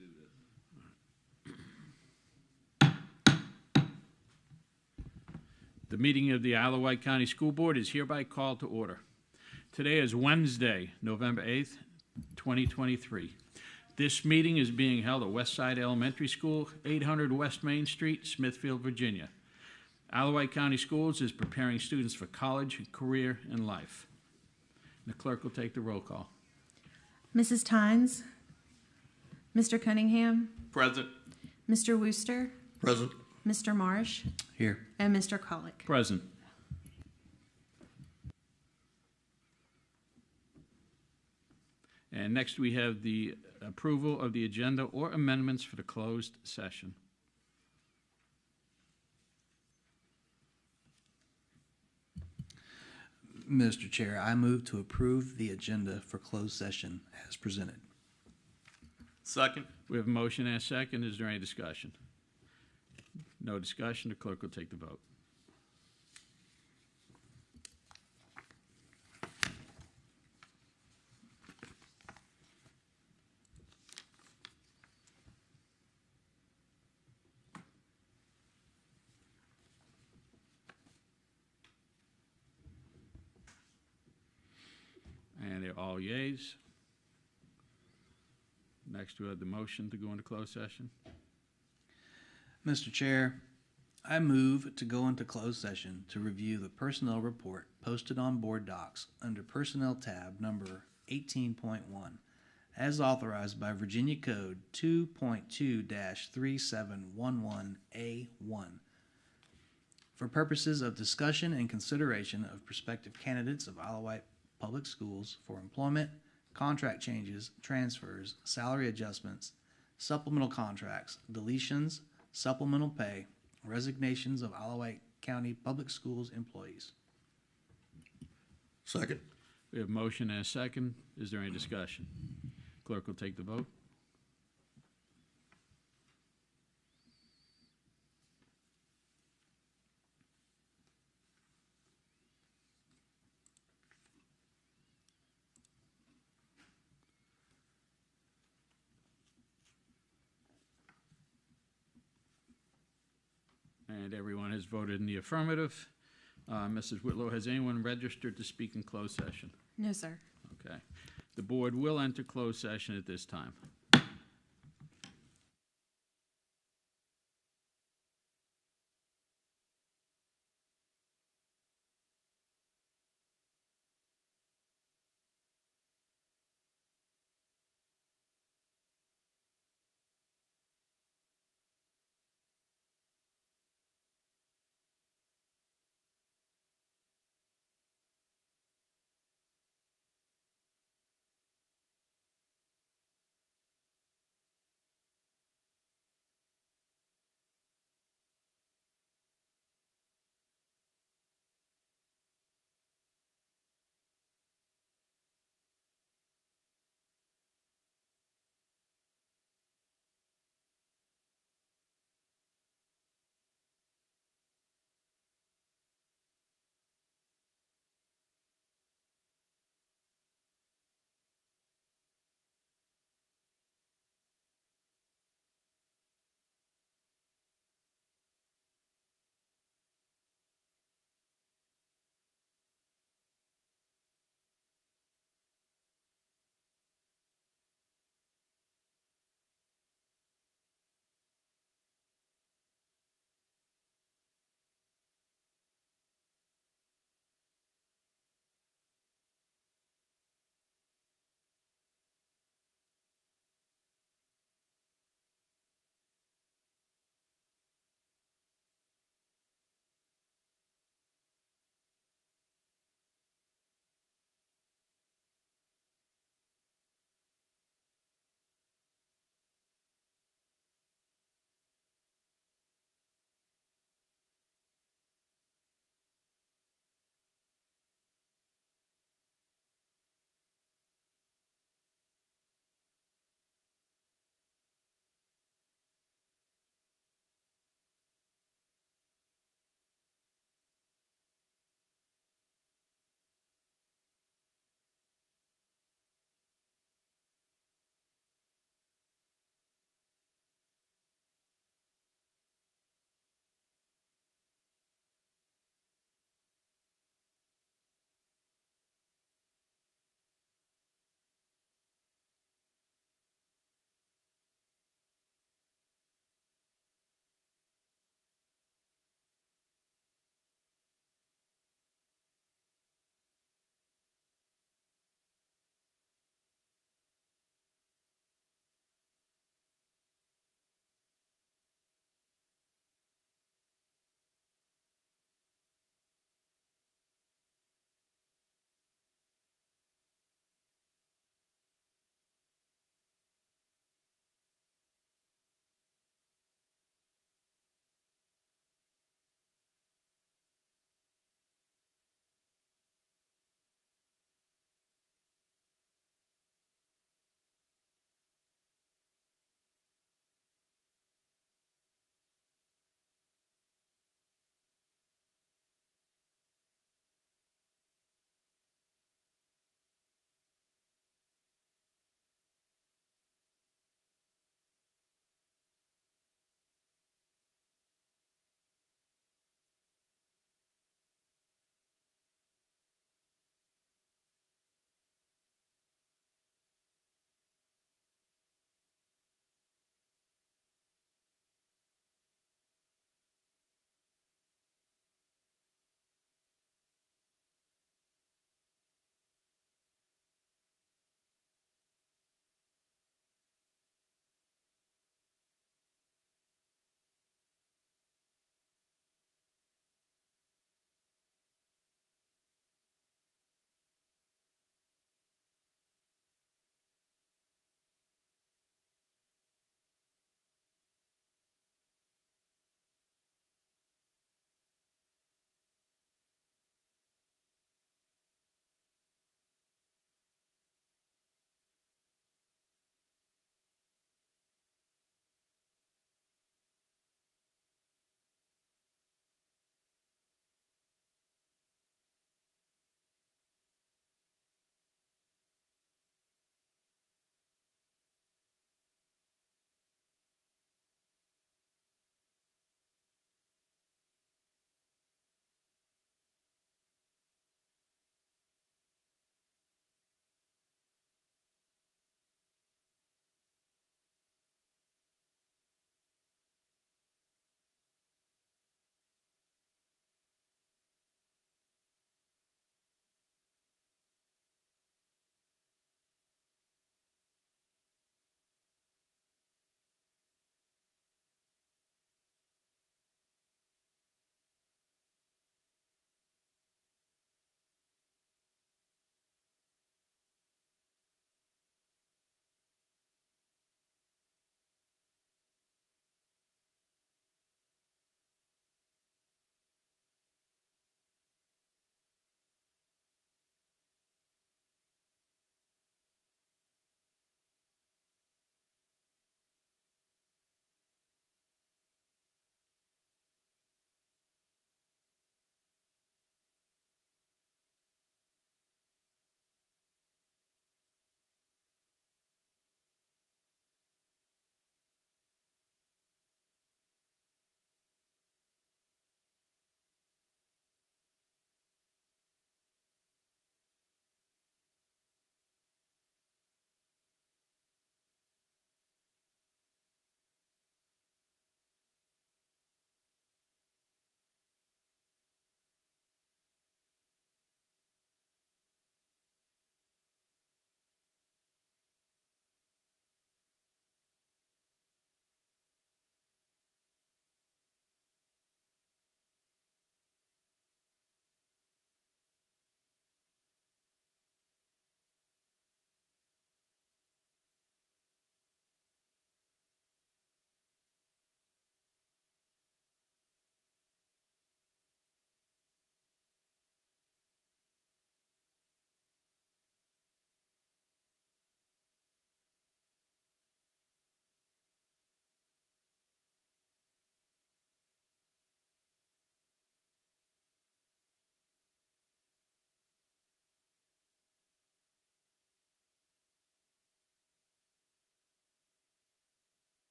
do this. The meeting of the Wight County School Board is hereby called to order. Today is Wednesday, November 8th, 2023. This meeting is being held at Westside Elementary School, 800 West Main Street, Smithfield, Virginia. Wight County Schools is preparing students for college, career, and life. The clerk will take the roll call. Mrs. Tynes, Mr. Cunningham, Present. Mr. Wooster, Present. Mr. Marsh, Here. and Mr. Colick. Present. And next we have the approval of the agenda or amendments for the closed session. Mr. Chair, I move to approve the agenda for closed session as presented. Second. We have a motion and a second. Is there any discussion? No discussion. The clerk will take the vote. And they're all yeas. Next, we have the motion to go into closed session. Mr. Chair, I move to go into closed session to review the personnel report posted on board docs under Personnel tab number 18.1 as authorized by Virginia Code 2.2-3711A1 for purposes of discussion and consideration of prospective candidates of Isle of Wight Public Schools for employment, contract changes, transfers, salary adjustments, supplemental contracts, deletions, supplemental pay, resignations of Isle of Wight County Public Schools employees. Second. We have a motion and a second. Is there any discussion? Clerk will take the vote. And everyone has voted in the affirmative. Mrs. Whitlow, has anyone registered to speak in closed session? No, sir. Okay. The board will enter closed session at this time.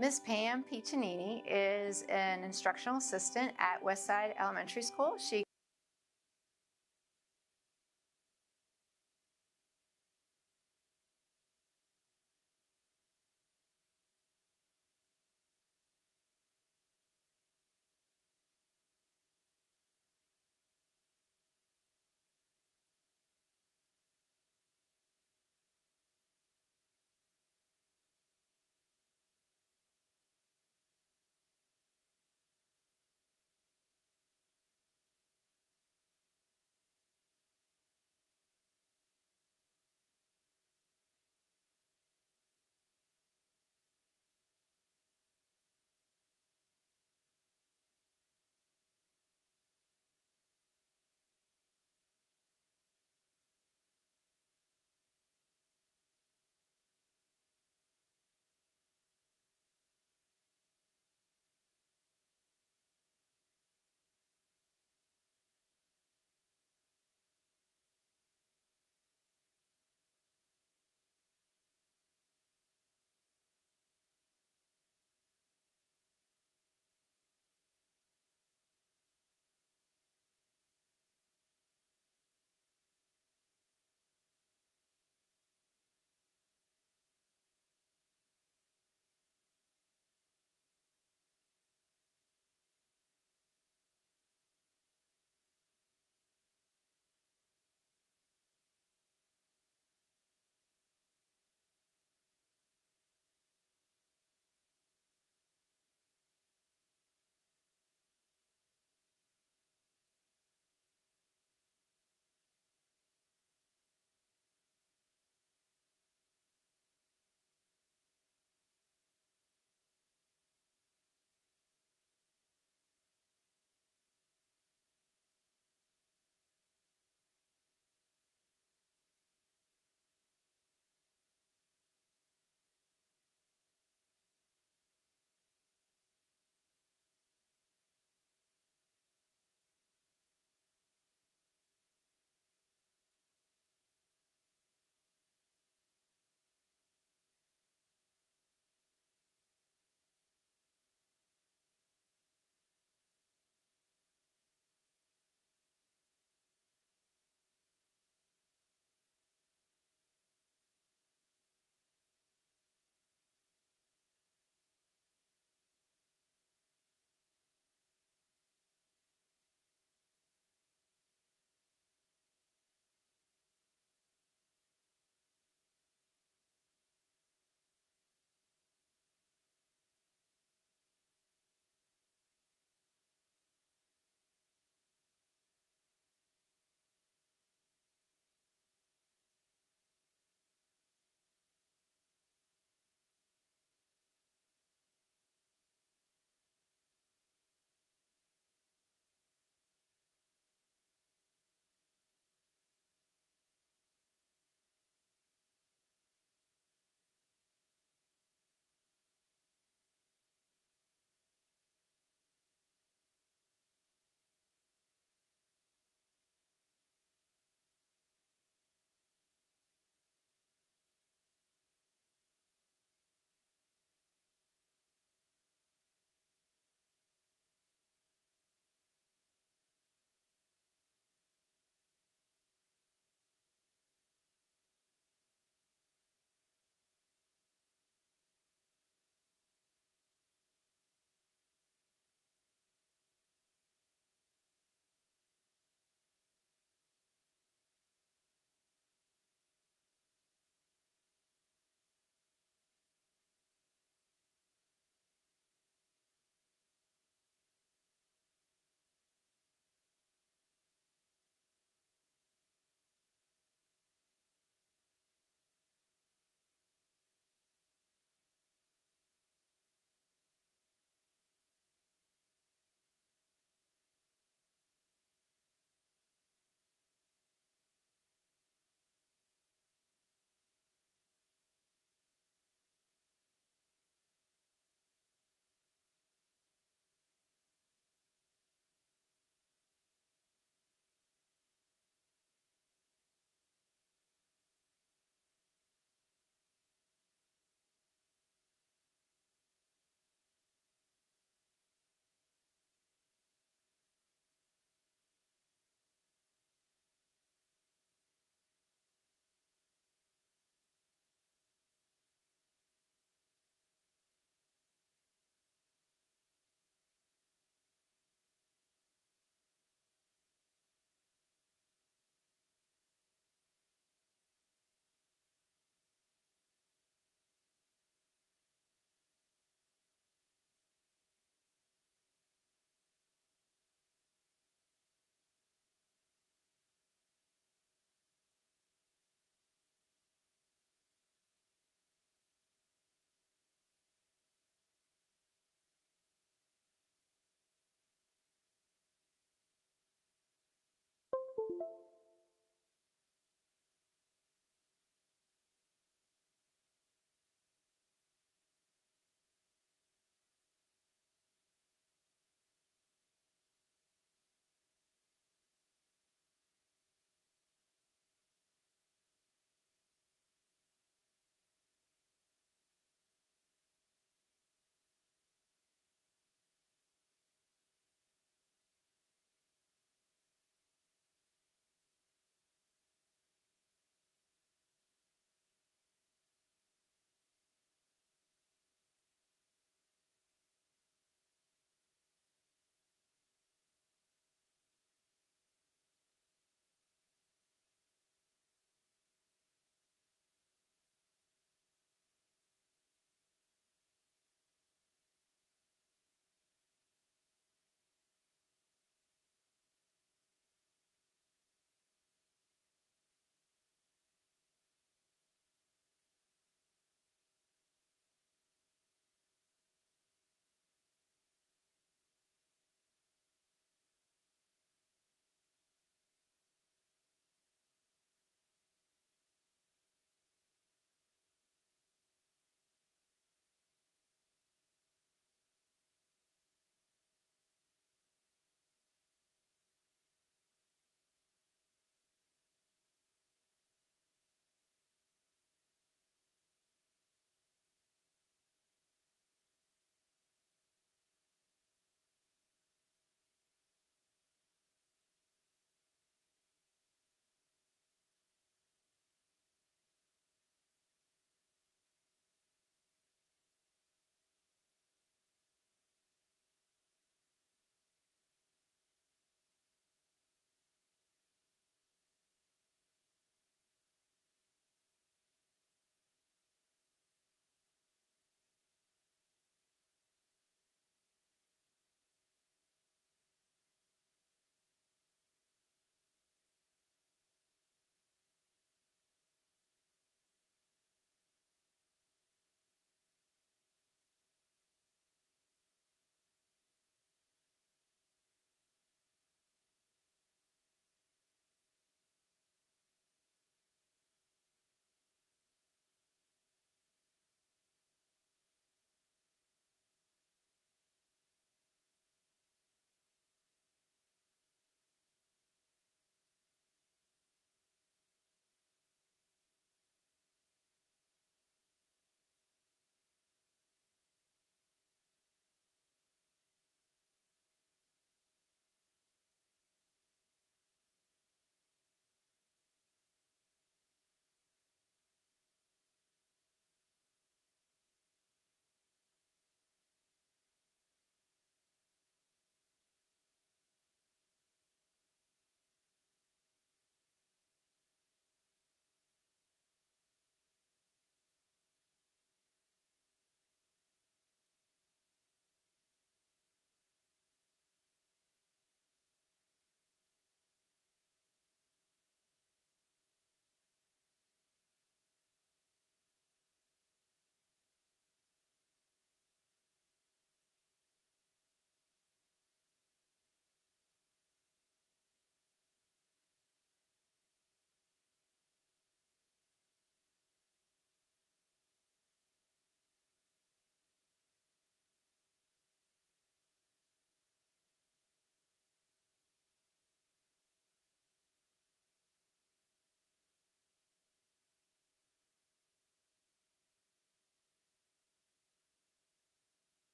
Ms. Pam Piccinini is an instructional assistant at Westside Elementary School. She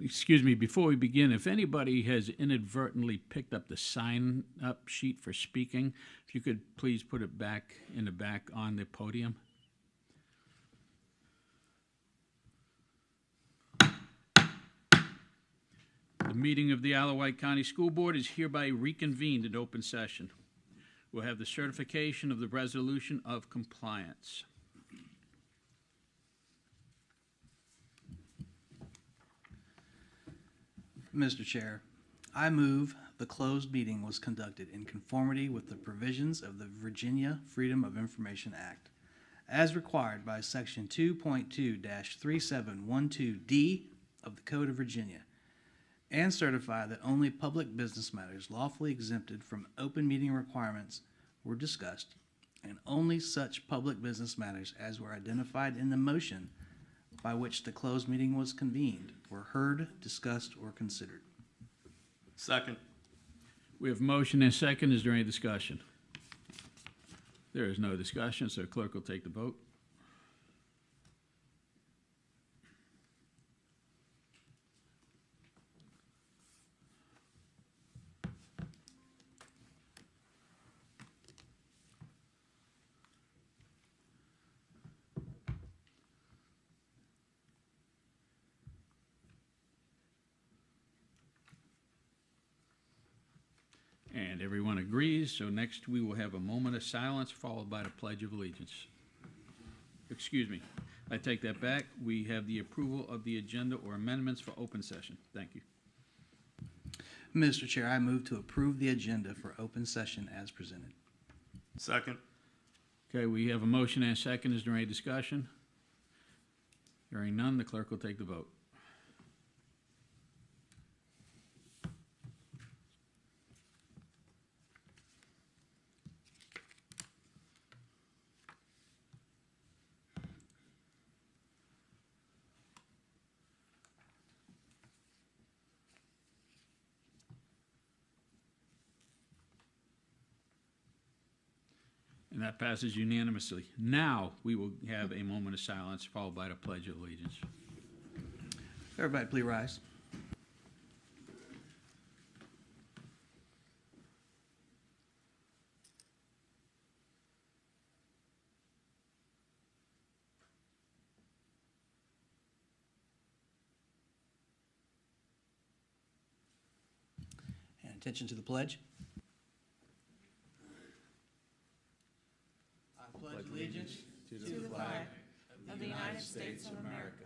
Excuse me, before we begin, if anybody has inadvertently picked up the sign-up sheet for speaking, if you could please put it back in the back on the podium. The meeting of the Wight County School Board is hereby reconvened in open session. We'll have the certification of the resolution of compliance. Mr. Chair, I move the closed meeting was conducted in conformity with the provisions of the Virginia Freedom of Information Act, as required by Section 2.2-3712D of the Code of Virginia, and certify that only public business matters lawfully exempted from open meeting requirements were discussed, and only such public business matters as were identified in the motion by which the closed meeting was convened were heard, discussed, or considered. Second. We have motion and second. Is there any discussion? There is no discussion, so clerk will take the vote. And everyone agrees, so next we will have a moment of silence followed by the Pledge of Allegiance. Excuse me, I take that back. We have the approval of the agenda or amendments for open session. Thank you. Mr. Chair, I move to approve the agenda for open session as presented. Second. Okay, we have a motion and a second. Is there any discussion? Hearing none, the clerk will take the vote. And that passes unanimously. Now we will have a moment of silence followed by the Pledge of Allegiance. Everybody, please rise. And attention to the pledge. Pledge allegiance to the flag of the United States of America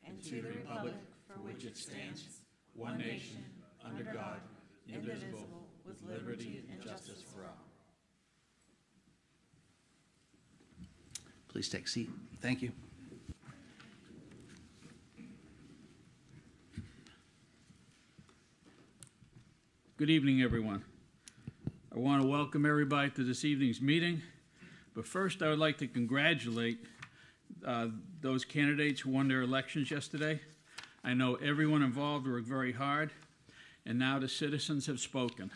and to the republic for which it stands, one nation, under God, indivisible, with liberty and justice for all. Please take a seat. Thank you. Good evening, everyone. I want to welcome everybody to this evening's meeting. But first, I would like to congratulate those candidates who won their elections yesterday. I know everyone involved worked very hard, and now the citizens have spoken.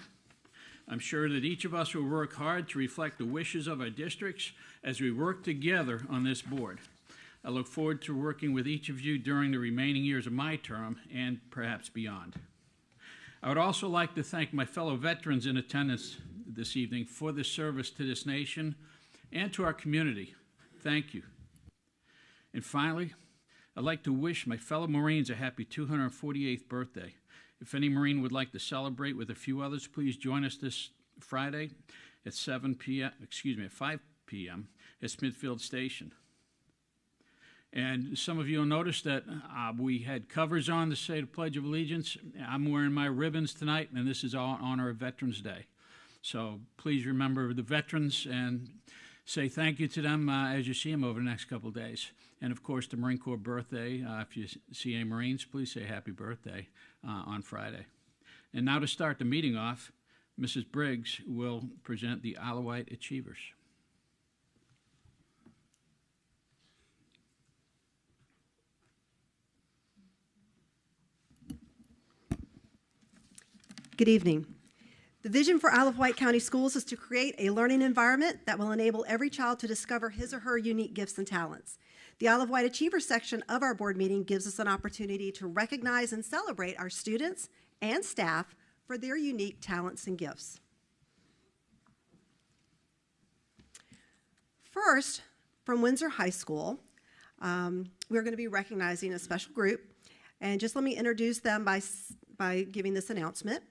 I'm sure that each of us will work hard to reflect the wishes of our districts as we work together on this board. I look forward to working with each of you during the remaining years of my term and perhaps beyond. I would also like to thank my fellow veterans in attendance this evening for their service to this nation and to our community. Thank you. And finally, I'd like to wish my fellow Marines a happy 248th birthday. If any Marine would like to celebrate with a few others, please join us this Friday at 5 p.m. at Smithfield Station. And some of you will notice that we had covers on to say the Pledge of Allegiance. I'm wearing my ribbons tonight, and this is all in honor of Veterans Day. So please remember the veterans and say thank you to them as you see them over the next couple of days. And, of course, the Marine Corps birthday. If you see any Marines, please say happy birthday on Friday. And now to start the meeting off, Mrs. Briggs will present the Alawite Achievers. Good evening. The vision for Isle of Wight County Schools is to create a learning environment that will enable every child to discover his or her unique gifts and talents. The Isle of Wight Achievers section of our board meeting gives us an opportunity to recognize and celebrate our students and staff for their unique talents and gifts. First, from Windsor High School, we're going to be recognizing a special group. And just let me introduce them by giving this announcement.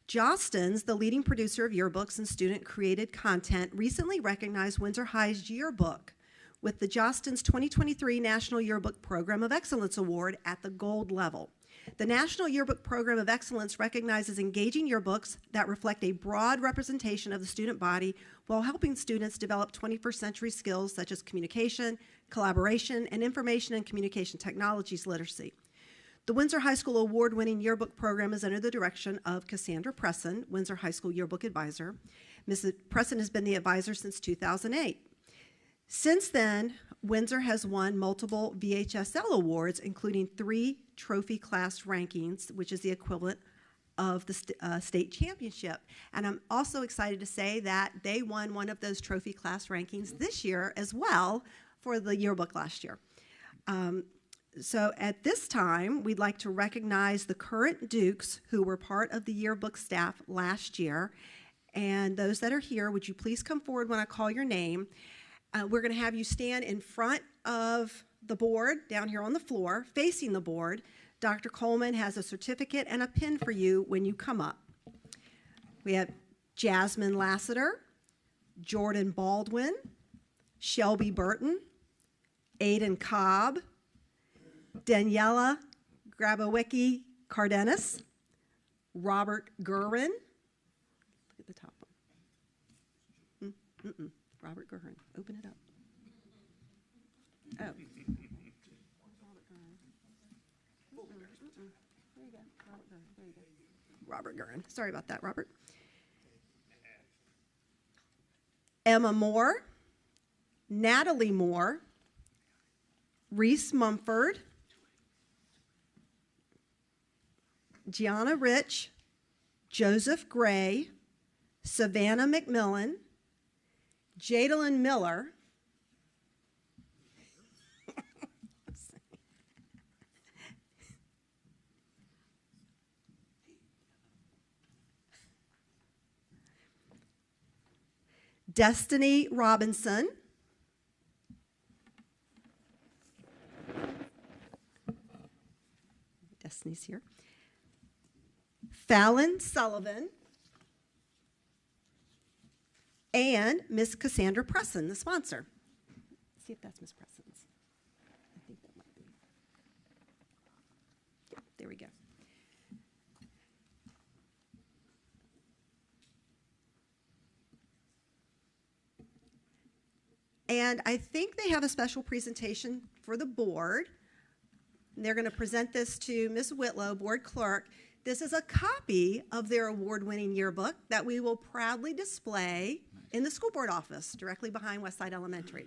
Jostens, the leading producer of yearbooks and student-created content, recently recognized Windsor High's yearbook with the Jostens 2023 National Yearbook Program of Excellence Award at the gold level. The National Yearbook Program of Excellence recognizes engaging yearbooks that reflect a broad representation of the student body while helping students develop 21st century skills such as communication, collaboration, and information and communication technologies literacy. The Windsor High School award-winning yearbook program is under the direction of Cassandra Presson, Windsor High School yearbook advisor. Mrs. Presson has been the advisor since 2008. Since then, Windsor has won multiple VHSL awards, including 3 trophy class rankings, which is the equivalent of the state championship. And I'm also excited to say that they won one of those trophy class rankings this year as well for the yearbook last year. So at this time, we'd like to recognize the current Dukes who were part of the yearbook staff last year. And those that are here, would you please come forward when I call your name? We're going to have you stand in front of the board down here on the floor, facing the board. Dr. Coleman has a certificate and a pin for you when you come up. We have Jasmine Lassiter, Jordan Baldwin, Shelby Burton, Aiden Cobb, Daniela Grabowicki Cardenas, Robert Gurin. Look at the top one. Robert Gurin. Open it up. Oh. There you go. Robert Gurin. There you go. Robert Gurin. Sorry about that, Robert. Emma Moore, Natalie Moore, Reese Mumford, Gianna Rich, Joseph Gray, Savannah McMillan, Jadalyn Miller, Destiny Robinson, Destiny's here, Fallon Sullivan, and Miss Cassandra Presson, the sponsor. Let's see if that's Miss Presson's. I think that might be. Yeah, there we go. And I think they have a special presentation for the board. They're going to present this to Ms. Whitlow, board clerk. This is a copy of their award-winning yearbook that we will proudly display in the school board office directly behind Westside Elementary.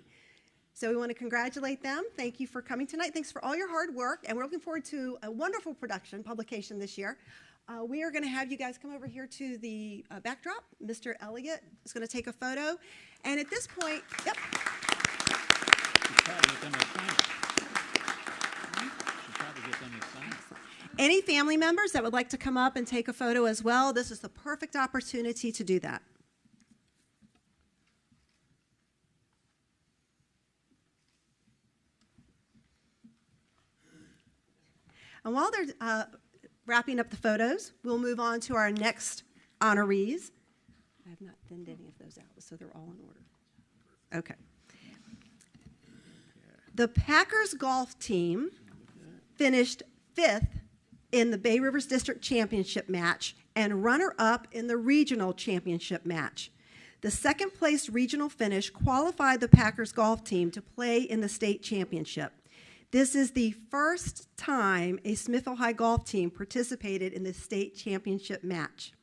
So we want to congratulate them. Thank you for coming tonight. Thanks for all your hard work, and we're looking forward to a wonderful publication this year. We are going to have you guys come over here to the backdrop. Mr. Elliott is going to take a photo. And at this point, yep. Any family members that would like to come up and take a photo as well, this is the perfect opportunity to do that. And while they're wrapping up the photos, we'll move on to our next honorees. I have not thinned any of those out, so they're all in order. Okay. The Packers golf team finished 5th in the Bay Rivers District Championship match and runner-up in the regional championship match. The second-place regional finish qualified the Packers golf team to play in the state championship. This is the first time a Smithville High golf team participated in the state championship match.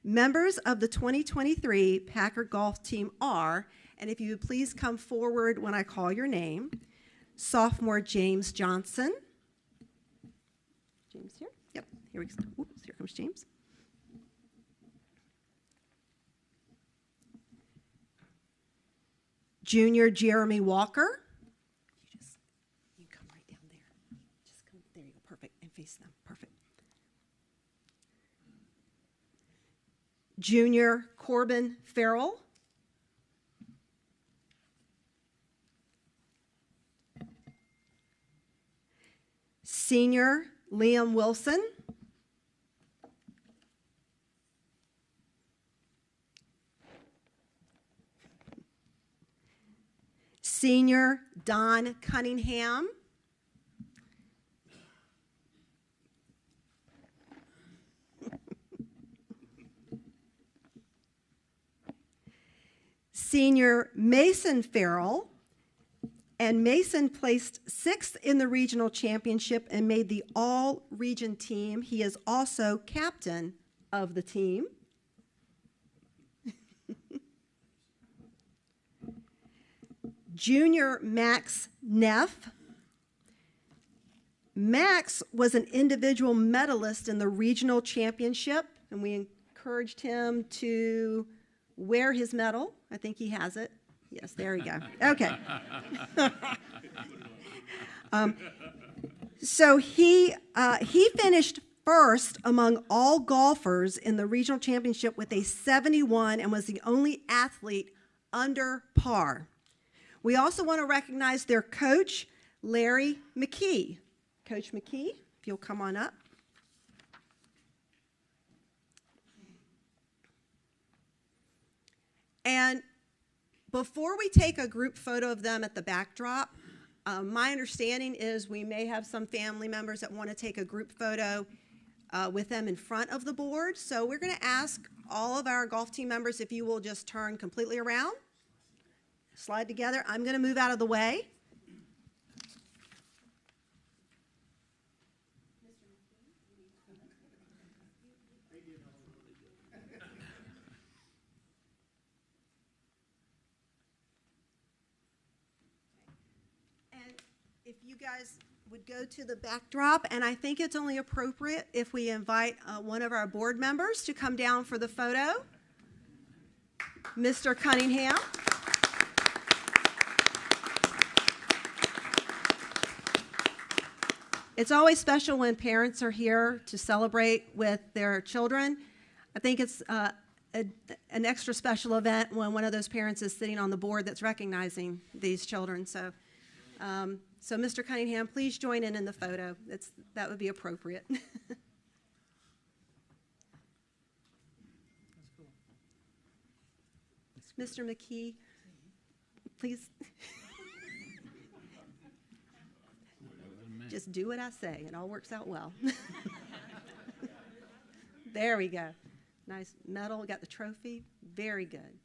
Members of the 2023 Packer golf team are, and if you would please come forward when I call your name, sophomore James Johnson. James here? Yep, here we go. Oops, here comes James. Junior Jeremy Walker. You come right down there. Just come, there you go, perfect, and face them, perfect. Junior Corbin Farrell. Senior Liam Wilson. Senior Don Cunningham. Senior Mason Farrell. And Mason placed 6th in the regional championship and made the all-region team. He is also captain of the team. Junior Max Neff. Max was an individual medalist in the regional championship, and we encouraged him to wear his medal. I think he has it. Yes, there we go. Okay. So he finished first among all golfers in the regional championship with a 71 and was the only athlete under par. We also want to recognize their coach, Larry McKee. Coach McKee, if you'll come on up. And before we take a group photo of them at the backdrop, my understanding is we may have some family members that want to take a group photo with them in front of the board. So we're going to ask all of our golf team members if you will just turn completely around, slide together. I'm going to move out of the way. If you guys would go to the backdrop, and I think it's only appropriate if we invite one of our board members to come down for the photo. Mr. Cunningham. It's always special when parents are here to celebrate with their children. I think it's an extra special event when one of those parents is sitting on the board that's recognizing these children. So Mr. Cunningham, please join in the photo. That would be appropriate. Mr. McKee, please. Just do what I say. It all works out well. There we go. Nice medal. Got the trophy. Very good.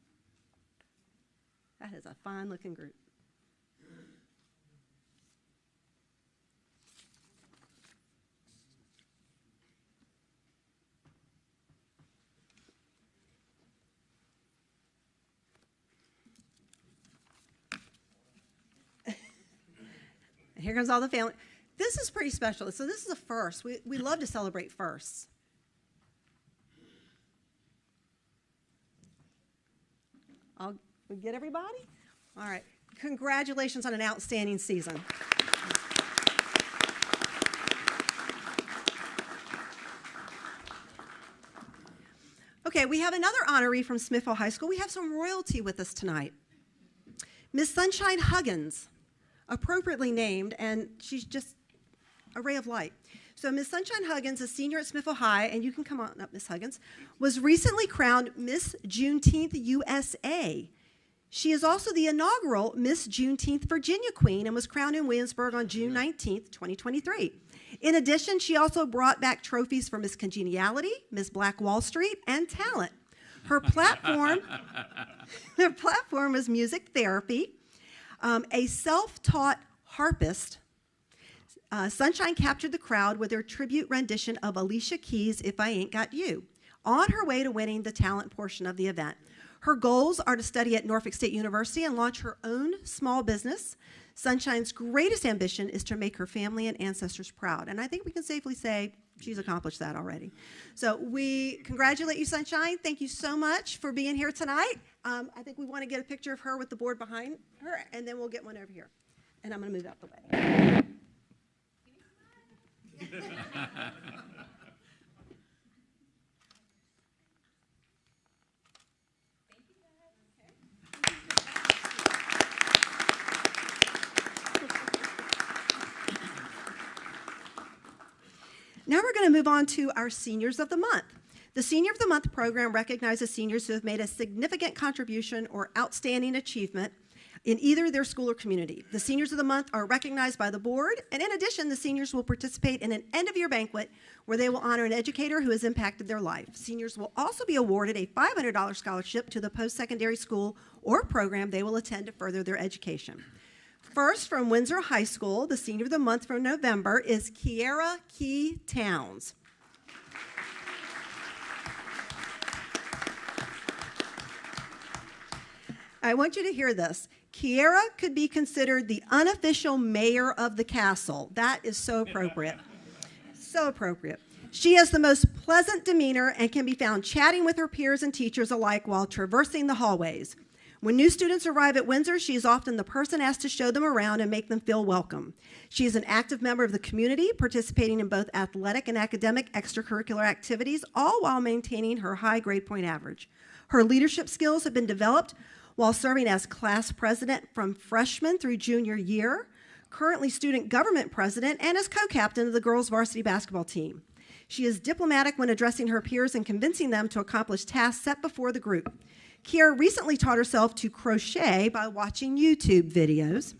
That is a fine-looking group. Here comes all the family. This is pretty special. So this is a first. We love to celebrate firsts. We get everybody? All right. Congratulations on an outstanding season. Okay, we have another honoree from Smithville High School. We have some royalty with us tonight. Miss Sunshine Huggins, appropriately named, and she's just a ray of light. So Miss Sunshine Huggins, a senior at Smithville High, and you can come on up, Miss Huggins, was recently crowned Miss Juneteenth USA. She is also the inaugural Miss Juneteenth Virginia Queen and was crowned in Williamsburg on June 19th, 2023. In addition, she also brought back trophies for Miss Congeniality, Miss Black Wall Street, and Talent. Her platform was music therapy. A self-taught harpist, Sunshine captured the crowd with her tribute rendition of Alicia Keys' If I Ain't Got You, on her way to winning the talent portion of the event. Her goals are to study at Norfolk State University and launch her own small business. Sunshine's greatest ambition is to make her family and ancestors proud. And I think we can safely say She's accomplished that already. So we congratulate you, Sunshine. Thank you so much for being here tonight. I think we want to get a picture of her with the board behind her, and then we'll get one over here. And I'm going to move out the way. Now we're going to move on to our Seniors of the Month. The Senior of the Month program recognizes seniors who have made a significant contribution or outstanding achievement in either their school or community. The Seniors of the Month are recognized by the board, and in addition, the seniors will participate in an end-of-year banquet where they will honor an educator who has impacted their life. Seniors will also be awarded a $500 scholarship to the post-secondary school or program they will attend to further their education. First, from Windsor High School, the Senior of the Month for November is Kiera Key Towns. I want you to hear this. Kiera could be considered the unofficial mayor of the castle. That is so appropriate. So appropriate. She has the most pleasant demeanor and can be found chatting with her peers and teachers alike while traversing the hallways. When new students arrive at Windsor, she is often the person asked to show them around and make them feel welcome. She is an active member of the community, participating in both athletic and academic extracurricular activities, all while maintaining her high grade point average. Her leadership skills have been developed while serving as class president from freshman through junior year, currently student government president, and as co-captain of the girls' varsity basketball team. She is diplomatic when addressing her peers and convincing them to accomplish tasks set before the group. Kiera recently taught herself to crochet by watching YouTube videos.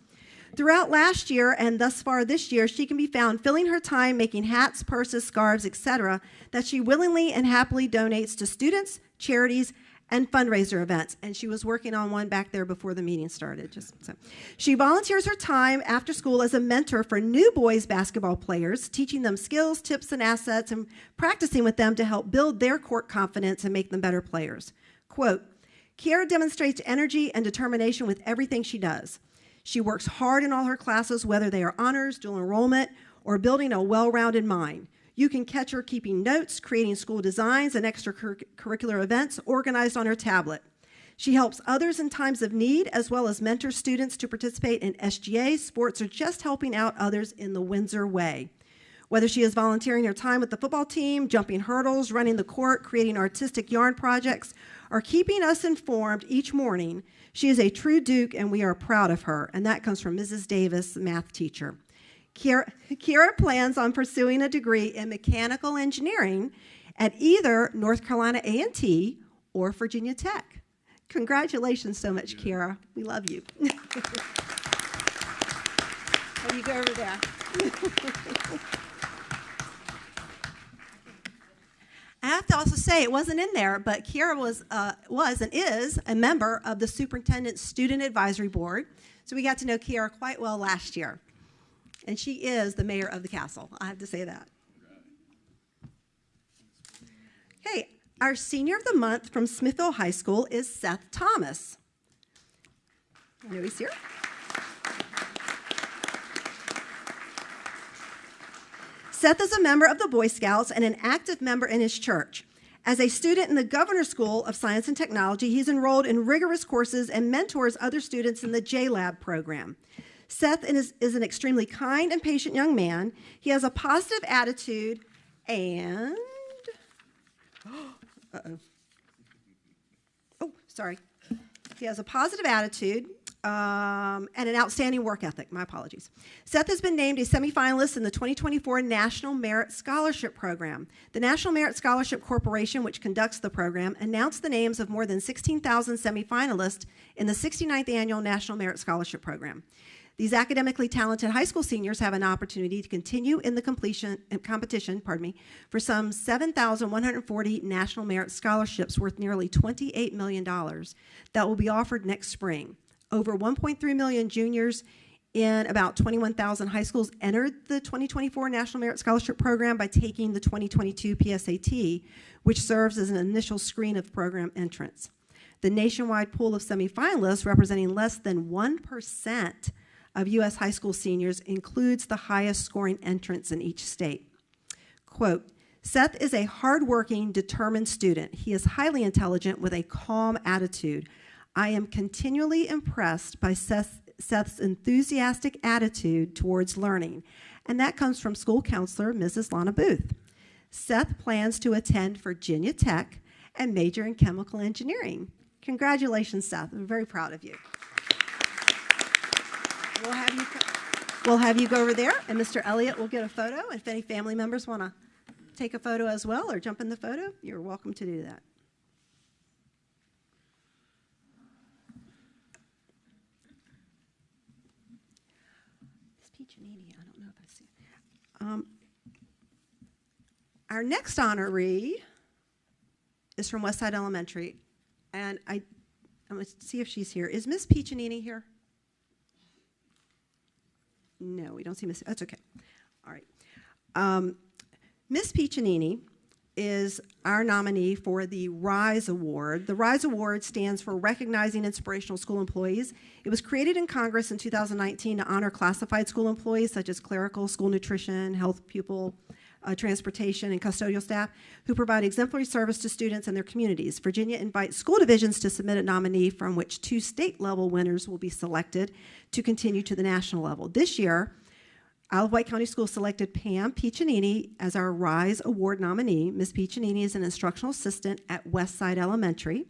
Throughout last year and thus far this year, she can be found filling her time making hats, purses, scarves, etc., that she willingly and happily donates to students, charities, and fundraiser events. And she was working on one back there before the meeting started. She volunteers her time after school as a mentor for new boys basketball players, teaching them skills, tips, and assets, and practicing with them to help build their court confidence and make them better players. Quote, Kiera demonstrates energy and determination with everything she does. She works hard in all her classes, whether they are honors, dual enrollment, or building a well-rounded mind. You can catch her keeping notes, creating school designs and extracurricular events organized on her tablet. She helps others in times of need, as well as mentors students to participate in SGA, sports, or just helping out others in the Windsor way. Whether she is volunteering her time with the football team, jumping hurdles, running the court, creating artistic yarn projects, or keeping us informed each morning, she is a true Duke, and we are proud of her. And that comes from Mrs. Davis, math teacher. Kiera plans on pursuing a degree in mechanical engineering at either North Carolina A&T or Virginia Tech. Congratulations so much, Kiera. We love you. How you go over there? I have to also say, it wasn't in there, but Kiera was and is a member of the Superintendent's Student Advisory Board. So we got to know Kiera quite well last year. And she is the mayor of the castle. I have to say that. Okay, our Senior of the Month from Smithville High School is Seth Thomas. I know he's here. Seth is a member of the Boy Scouts and an active member in his church. As a student in the Governor's School of Science and Technology, he's enrolled in rigorous courses and mentors other students in the J-Lab program. Seth is an extremely kind and patient young man. He has a positive attitude and... He has a positive attitude and an outstanding work ethic. My apologies. Seth has been named a semifinalist in the 2024 National Merit Scholarship Program. The National Merit Scholarship Corporation, which conducts the program, announced the names of more than 16,000 semifinalists in the 69th Annual National Merit Scholarship Program. These academically talented high school seniors have an opportunity to continue in the competition for some 7,140 National Merit Scholarships worth nearly $28 million that will be offered next spring. Over 1.3 million juniors in about 21,000 high schools entered the 2024 National Merit Scholarship Program by taking the 2022 PSAT, which serves as an initial screen of program entrance. The nationwide pool of semifinalists, representing less than 1% of U.S. high school seniors, includes the highest scoring entrants in each state. Quote, Seth is a hardworking, determined student. He is highly intelligent with a calm attitude. I am continually impressed by Seth's enthusiastic attitude towards learning, and that comes from school counselor Mrs. Lana Booth. Seth plans to attend Virginia Tech and major in chemical engineering. Congratulations, Seth. I'm very proud of you. We'll have you go over there, and Mr. Elliott will get a photo. If any family members want to take a photo as well or jump in the photo, you're welcome to do that. Miss Piccinini, I don't know if I see it. Our next honoree is from Westside Elementary, and I'm going to see if she's here. Is Miss Piccinini here? No, we don't see Miss. That's okay. All right. Miss Piccinini is our nominee for the RISE Award. The RISE Award stands for Recognizing Inspirational School Employees. It was created in Congress in 2019 to honor classified school employees such as clerical, school nutrition, health pupil, transportation, and custodial staff who provide exemplary service to students and their communities. Virginia invites school divisions to submit a nominee from which 2 state-level winners will be selected to continue to the national level. This year, Isle of Wight County Schools selected Pam Piccinini as our RISE Award nominee. Ms. Piccinini is an instructional assistant at Westside Elementary.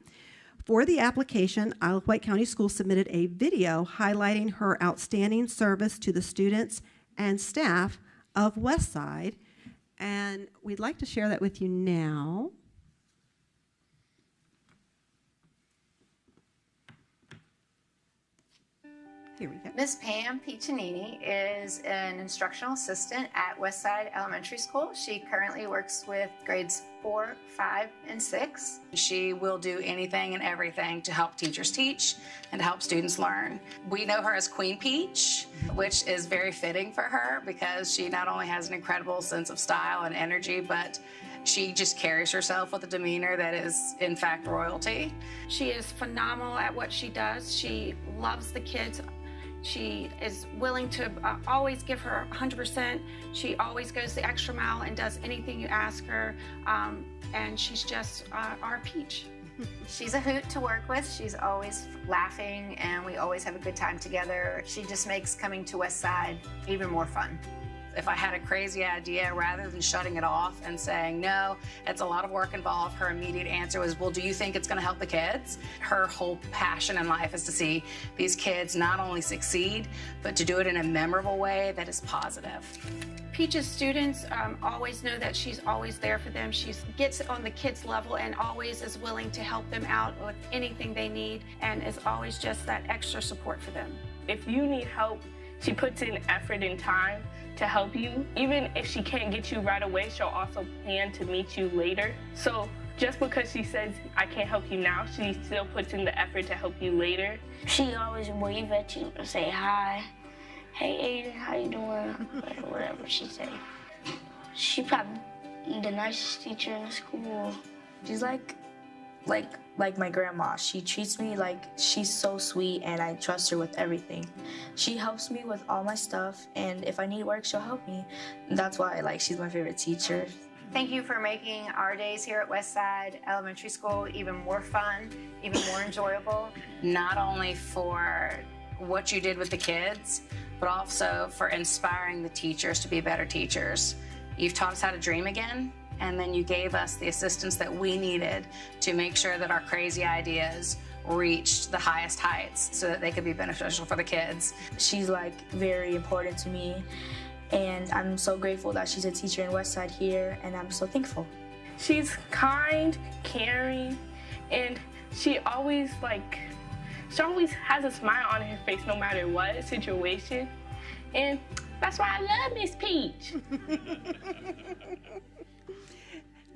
For the application, Isle of Wight County Schools submitted a video highlighting her outstanding service to the students and staff of Westside, and we'd like to share that with you now. Here we go. Miss Pam Piccinini is an instructional assistant at Westside Elementary School. She currently works with grades 4, 5, and 6. She will do anything and everything to help teachers teach and to help students learn. We know her as Queen Peach, which is very fitting for her because she not only has an incredible sense of style and energy, but she just carries herself with a demeanor that is, in fact, royalty. She is phenomenal at what she does. She loves the kids. She is willing to always give her 100%. She always goes the extra mile and does anything you ask her. And she's just our peach. She's a hoot to work with. She's always laughing, and we always have a good time together. She just makes coming to Westside even more fun. If I had a crazy idea, rather than shutting it off and saying, no, it's a lot of work involved, her immediate answer was, well, do you think it's going to help the kids? Her whole passion in life is to see these kids not only succeed, but to do it in a memorable way that is positive. Peach's students always know that she's always there for them. She gets on the kids' level and always is willing to help them out with anything they need, and is always just that extra support for them. If you need help, she puts in effort and time to help you. Even if she can't get you right away, she'll also plan to meet you later. So just because she says, I can't help you now, she still puts in the effort to help you later. She always wave at you and say hi. Hey, Aiden, how you doing? Or whatever she say. She probably the nicest teacher in the school. She's like my grandma. She treats me like she's so sweet, and I trust her with everything. She helps me with all my stuff, and if I need work, she'll help me. That's why she's my favorite teacher. Thank you for making our days here at Westside Elementary School even more fun, even more enjoyable. Not only for what you did with the kids, but also for inspiring the teachers to be better teachers. You've taught us how to dream again, and then you gave us the assistance that we needed to make sure that our crazy ideas reached the highest heights so that they could be beneficial for the kids. She's very important to me, and I'm so grateful that she's a teacher in Westside here, and I'm so thankful. She's kind, caring, and she always has a smile on her face no matter what situation, and that's why I love Miss Peach.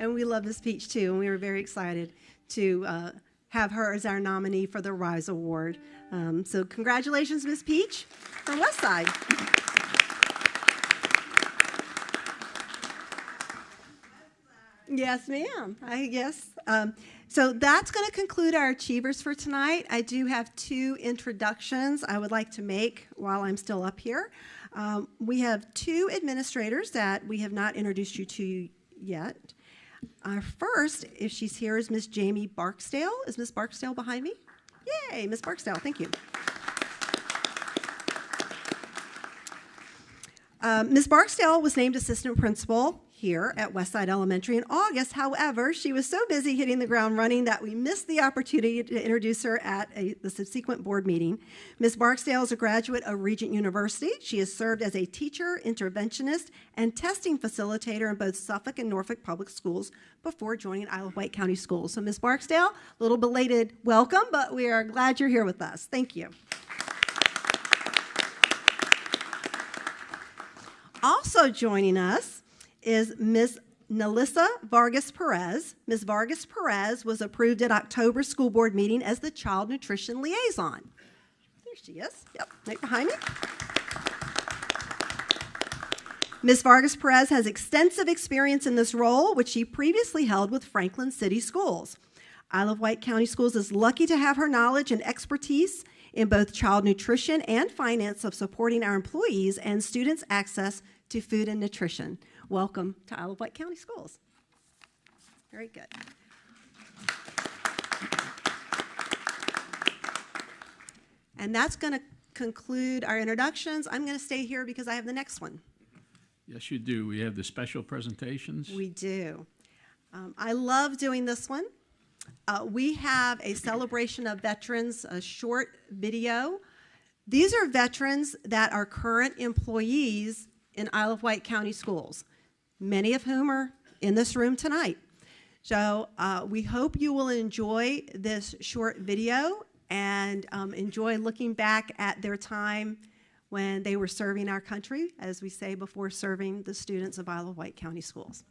And we love Miss Peach too, and we were very excited to have her as our nominee for the RISE Award. So congratulations, Miss Peach, from Westside. Yes, ma'am. Yes. So that's going to conclude our achievers for tonight. I do have 2 introductions I would like to make while I'm still up here. We have 2 administrators that we have not introduced you to yet. Our first, if she's here, is Miss Jamie Barksdale. Is Miss Barksdale behind me? Yay, Miss Barksdale, thank you. Ms. Barksdale was named assistant principal here at Westside Elementary in August. However, she was so busy hitting the ground running that we missed the opportunity to introduce her at the subsequent board meeting. Ms. Barksdale is a graduate of Regent University. She has served as a teacher, interventionist, and testing facilitator in both Suffolk and Norfolk Public Schools before joining Isle of Wight County Schools. So, Ms. Barksdale, a little belated welcome, but we are glad you're here with us. Thank you. Also joining us is Ms. Nelissa Vargas Perez. Ms. Vargas Perez was approved at October school board meeting as the child nutrition liaison. There she is. Yep, right behind me. Ms. Vargas Perez has extensive experience in this role, which she previously held with Franklin City Schools. Isle of Wight County Schools is lucky to have her knowledge and expertise in both child nutrition and finance of supporting our employees and students' access to food and nutrition. Welcome to Isle of Wight County Schools. Very good. And that's going to conclude our introductions. I'm going to stay here because I have the next one. Yes, you do. We have the special presentations. We do. I love doing this one. We have a celebration of veterans, a short video. These are veterans that are current employees in Isle of Wight County Schools, many of whom are in this room tonight. So we hope you will enjoy this short video and enjoy looking back at their time when they were serving our country, as we say, before serving the students of Isle of Wight County Schools.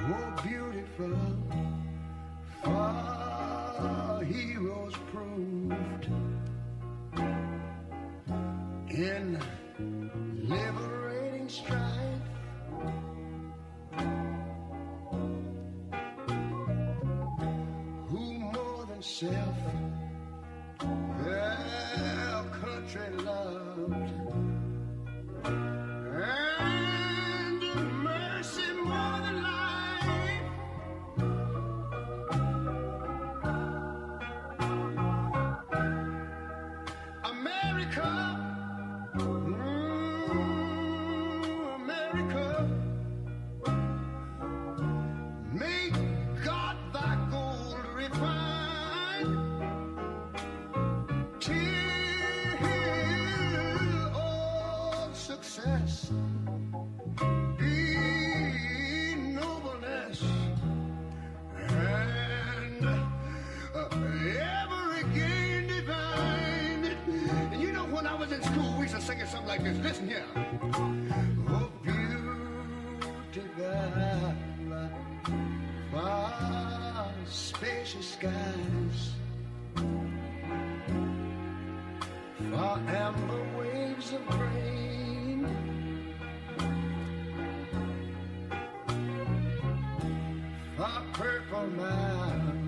Oh, beautiful, far heroes proved in liberating strife. Who more than self their country loved, and mercy more than life. America, America, may God thy gold refine till all success be nobleness, and every gain divine. And you know, when I was in school, we used to sing it something like this. Listen here. Oh, beautiful, far spacious skies, far amber waves of grain, far purple mountain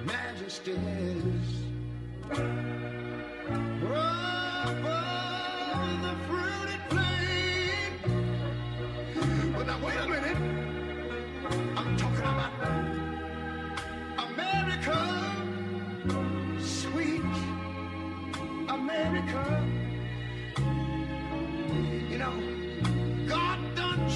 majesties, above the fruited plain. But now wait a minute, I'm talking about America, sweet America. You know, God done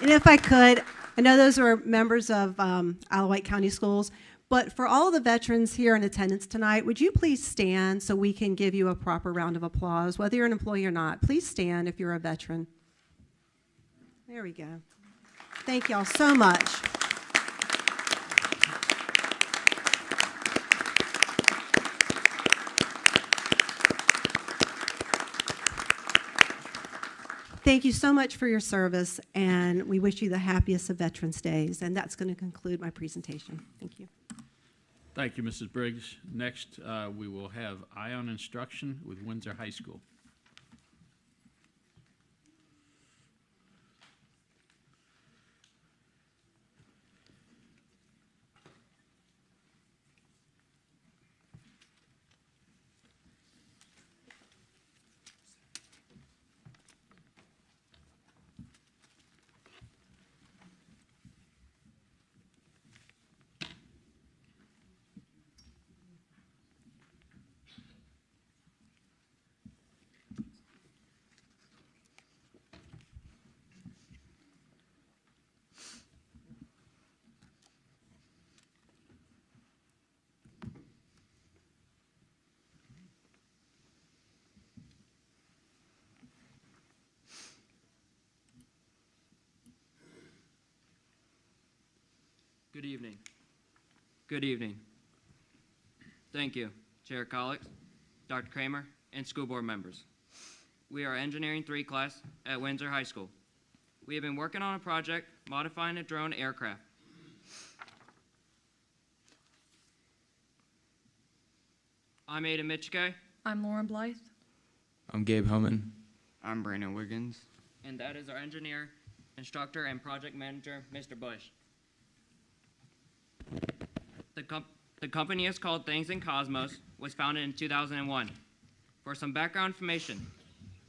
And if I could, I know those are members of Wight County Schools, but for all the veterans here in attendance tonight, would you please stand so we can give you a proper round of applause, whether you're an employee or not? Please stand if you're a veteran. There we go. Thank y'all so much. Thank you so much for your service, and we wish you the happiest of Veterans Days. And that's going to conclude my presentation. Thank you. Thank you, Mrs. Briggs. Next, we will have Ion Instruction with Windsor High School. Good evening. Good evening. Thank you, Chair Collex, Dr. Kramer, and school board members. We are Engineering 3 class at Windsor High School. We have been working on a project modifying a drone aircraft. I'm Aiden Mitchke. I'm Lauren Blythe. I'm Gabe Homan. I'm Brandon Wiggins. And that is our engineer, instructor, and project manager, Mr. Bush. The company is called Things in Cosmos, was founded in 2001. For some background information,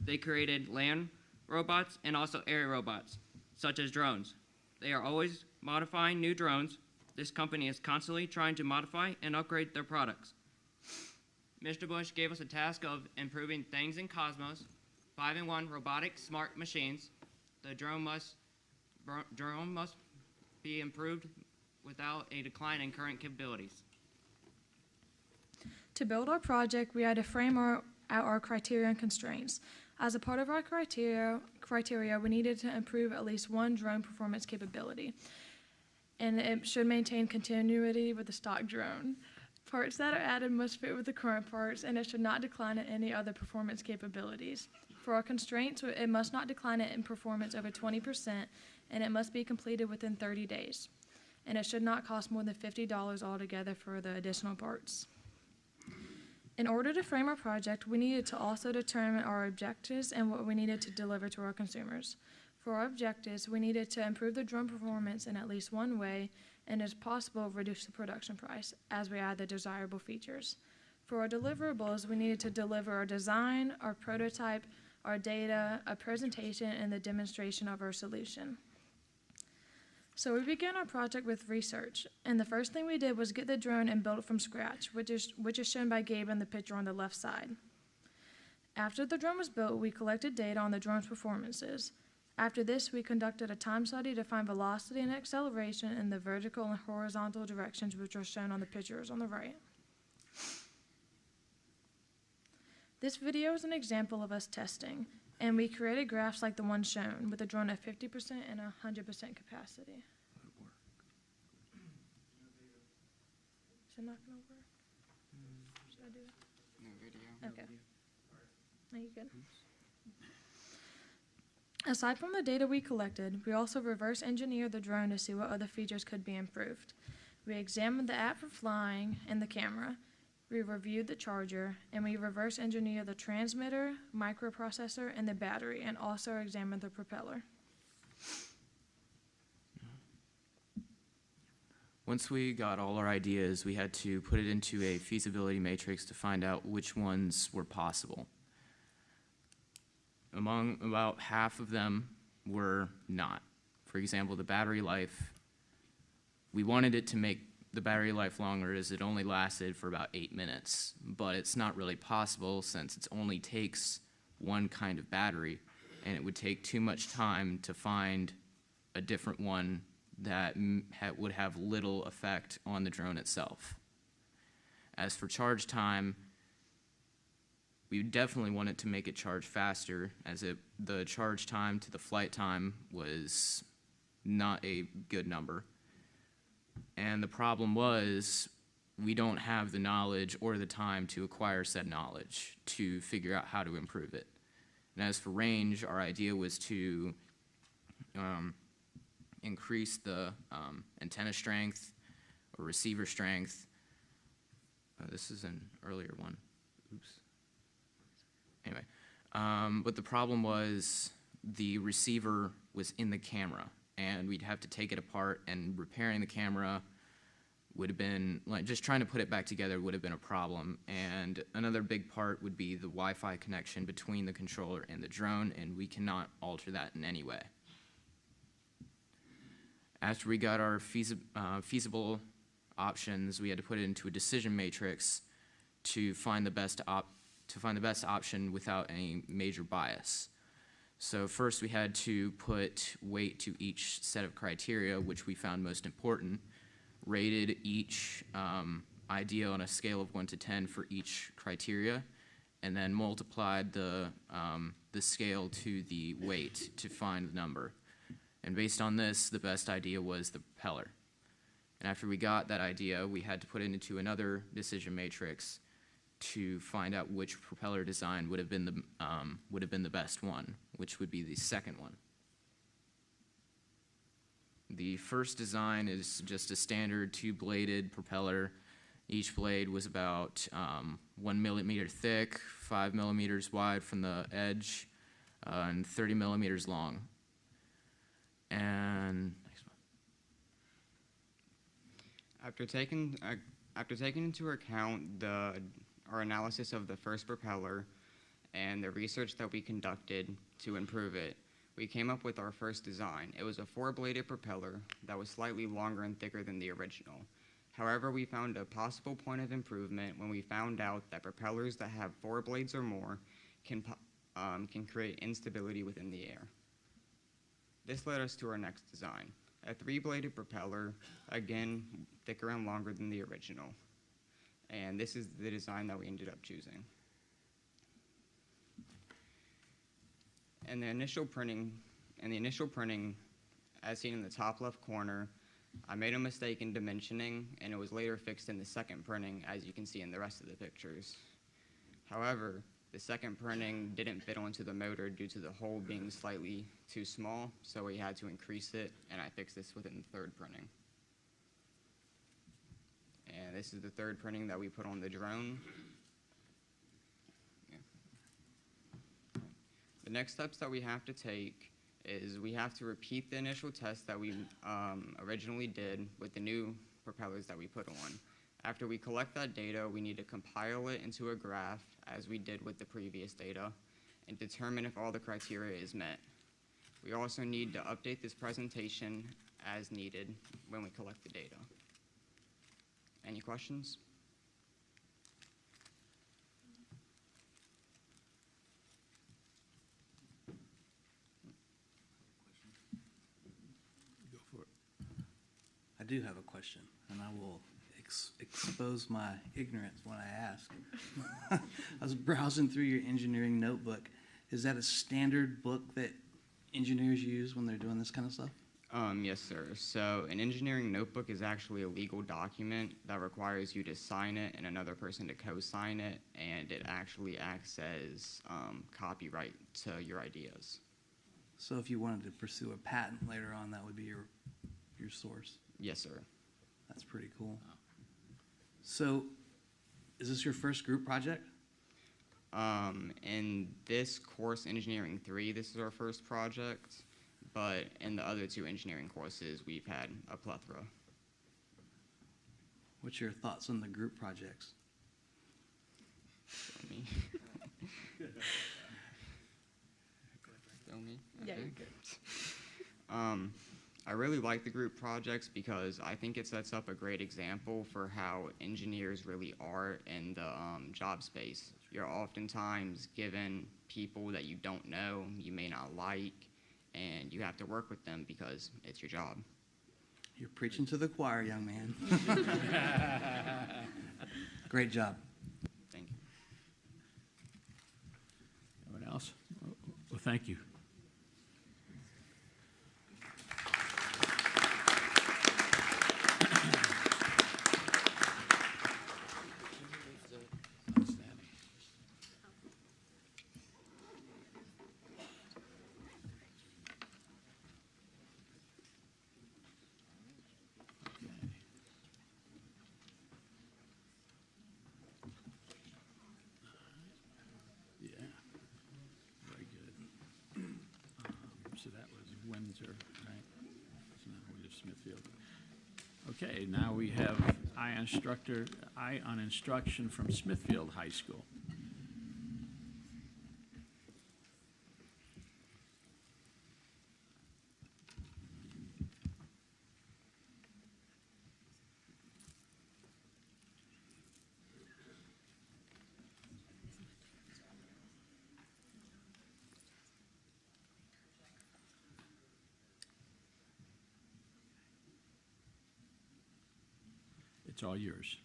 they created land robots and also air robots, such as drones. They are always modifying new drones. This company is constantly trying to modify and upgrade their products. Mr. Bush gave us a task of improving Things in Cosmos, 5-in-1 robotic smart machines. The drone must be improved without a decline in current capabilities. To build our project, we had to frame out our criteria and constraints. As a part of our criteria, we needed to improve at least one drone performance capability, and it should maintain continuity with the stock drone. Parts that are added must fit with the current parts, and it should not decline in any other performance capabilities. For our constraints, it must not decline in performance over 20%, and it must be completed within 30 days. And it should not cost more than $50 altogether for the additional parts. In order to frame our project, we needed to also determine our objectives and what we needed to deliver to our consumers. For our objectives, we needed to improve the drone performance in at least one way, and as possible, reduce the production price as we add the desirable features. For our deliverables, we needed to deliver our design, our prototype, our data, a presentation, and the demonstration of our solution. So we began our project with research, and the first thing we did was get the drone and build it from scratch, which is shown by Gabe in the picture on the left side. After the drone was built, we collected data on the drone's performances. After this, we conducted a time study to find velocity and acceleration in the vertical and horizontal directions, which are shown on the pictures on the right. This video is an example of us testing, and we created graphs like the one shown with the drone at 50% and 100% capacity. Is it not going to work? Should I do it? No video. Okay. Are you good? Aside from the data we collected, we also reverse engineered the drone to see what other features could be improved. We examined the app for flying and the camera. We reviewed the charger, and we reverse engineered the transmitter, microprocessor, and the battery, and also examined the propeller. Once we got all our ideas, we had to put it into a feasibility matrix to find out which ones were possible. Among about half of them were not. For example, the battery life, we wanted it to make the battery life longer as it only lasted for about 8 minutes, but it's not really possible since it only takes one kind of battery, and it would take too much time to find a different one that would have little effect on the drone itself. As for charge time, we definitely wanted to make it charge faster, as the charge time to the flight time was not a good number. And the problem was we don't have the knowledge or the time to acquire said knowledge to figure out how to improve it. And as for range, our idea was to increase the antenna strength or receiver strength. This is an earlier one. Oops. Anyway, but the problem was the receiver was in the camera, and we'd have to take it apart, and repairing the camera would have been, like, just trying to put it back together would have been a problem. And another big part would be the Wi-Fi connection between the controller and the drone, and we cannot alter that in any way. After we got our feasible options, we had to put it into a decision matrix to find the best option without any major bias. So first we had to put weight to each set of criteria, which we found most important, rated each idea on a scale of 1 to 10 for each criteria, and then multiplied the scale to the weight to find the number. And based on this, the best idea was the propeller. And after we got that idea, we had to put it into another decision matrix to find out which propeller design would have been the best one, which would be the second one. The first design is just a standard two-bladed propeller. Each blade was about 1 millimeter thick, 5 millimeters wide from the edge, and 30 millimeters long. And after taking into account our analysis of the first propeller and the research that we conducted to improve it, we came up with our first design. It was a 4-bladed propeller that was slightly longer and thicker than the original. However, we found a possible point of improvement when we found out that propellers that have 4 blades or more can create instability within the air. This led us to our next design, a 3-bladed propeller, again, thicker and longer than the original. And this is the design that we ended up choosing. In the initial printing, as seen in the top left corner, I made a mistake in dimensioning, and it was later fixed in the second printing, as you can see in the rest of the pictures. However, the second printing didn't fit onto the motor due to the hole being slightly too small, so we had to increase it, and I fixed this within the third printing. And this is the third printing that we put on the drone. The next steps that we have to take is we have to repeat the initial test that we originally did with the new propellers that we put on. After we collect that data, we need to compile it into a graph, as we did with the previous data, and determine if all the criteria is met. We also need to update this presentation as needed when we collect the data. Any questions? Go for it. I do have a question, and I will expose my ignorance when I ask. I was browsing through your engineering notebook. Is that a standard book that engineers use when they're doing this kind of stuff? Yes, sir. So an engineering notebook is actually a legal document that requires you to sign it and another person to co-sign it, and it actually acts as copyright to your ideas. So if you wanted to pursue a patent later on, that would be your source? Yes, sir. That's pretty cool. So is this your first group project? In this course, Engineering 3, this is our first project, but in the other 2 engineering courses, we've had a plethora. What's your thoughts on the group projects? Show me. Show me? Yeah, Okay. you're good. I really like the group projects because I think it sets up a great example for how engineers really are in the job space. You're oftentimes given people that you don't know, you may not like, and you have to work with them because it's your job. You're preaching to the choir, young man. Great job. Thank you. Anyone else? Well, thank you. Okay, now we have Eye on Instruction from Smithfield High School. It's all yours.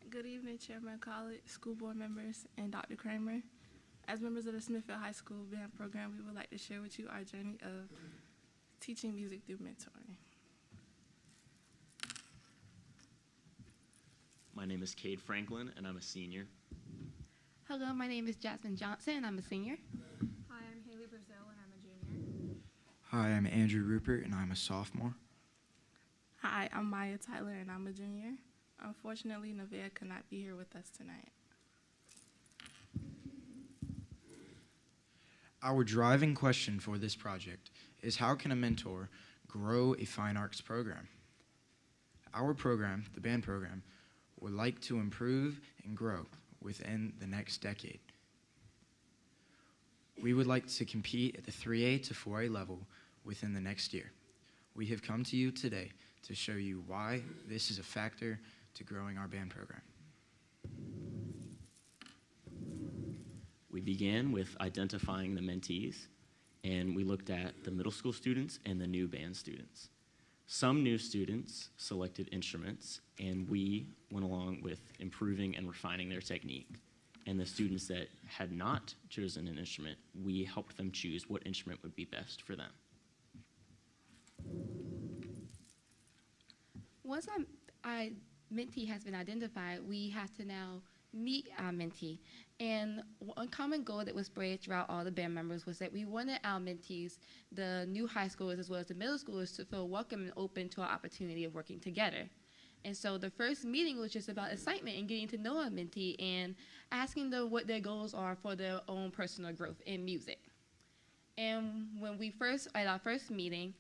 Good evening, Chairman College, school board members, and Dr. Kramer. As members of the Smithfield High School band program, we would like to share with you our journey of teaching music through mentoring. My name is Cade Franklin, and I'm a senior. Hello, my name is Jasmine Johnson, and I'm a senior. Hi, I'm Haley Brazil, and I'm a junior. Hi, I'm Andrew Rupert, and I'm a sophomore. Hi, I'm Maya Tyler, and I'm a junior. Unfortunately, Nevaeh could not be here with us tonight. Our driving question for this project is, how can a mentor grow a fine arts program? Our program, the band program, would like to improve and grow within the next decade. We would like to compete at the 3A to 4A level within the next year. We have come to you today to show you why this is a factor to growing our band program. We began with identifying the mentees, and we looked at the middle school students and the new band students. Some new students selected instruments, and we went along with improving and refining their technique. And the students that had not chosen an instrument, we helped them choose what instrument would be best for them. Once our mentee has been identified, we have to now meet our mentee. And one common goal that was spread throughout all the band members was that we wanted our mentees, the new high schoolers as well as the middle schoolers, to feel welcome and open to our opportunity of working together. And so the first meeting was just about excitement and getting to know our mentee and asking them what their goals are for their own personal growth in music. And when we at our first meeting,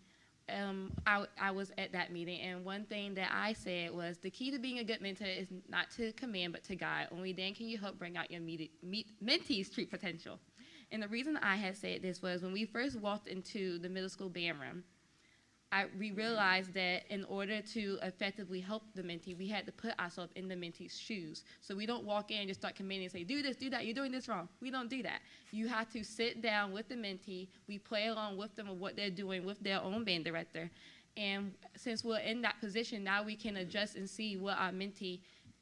I was at that meeting, and one thing that I said was, the key to being a good mentor is not to command, but to guide. Only then can you help bring out your mentee's true potential. And the reason I had said this was, when we first walked into the middle school band room, we realized that in order to effectively help the mentee, we had to put ourselves in the mentee's shoes. So we don't walk in and just start commanding and say, do this, do that, you're doing this wrong. We don't do that. You have to sit down with the mentee. We play along with them of what they're doing with their own band director. And since we're in that position, now we can adjust and see what our mentee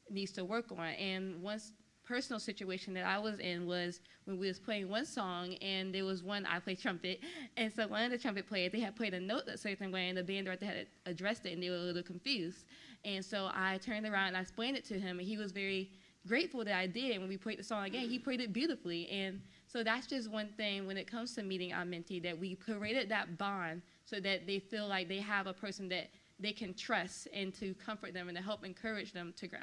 needs to work on. And once personal situation that I was in was when we was playing one song, and there was one, I play trumpet, and so one of the trumpet players, they had played a note a certain way, and the band director had addressed it, and they were a little confused. And so I turned around and I explained it to him, and he was very grateful that I did. When we played the song again, he played it beautifully. And so that's just one thing when it comes to meeting our mentee, that we created that bond so that they feel like they have a person that they can trust and to comfort them and to help encourage them to grow.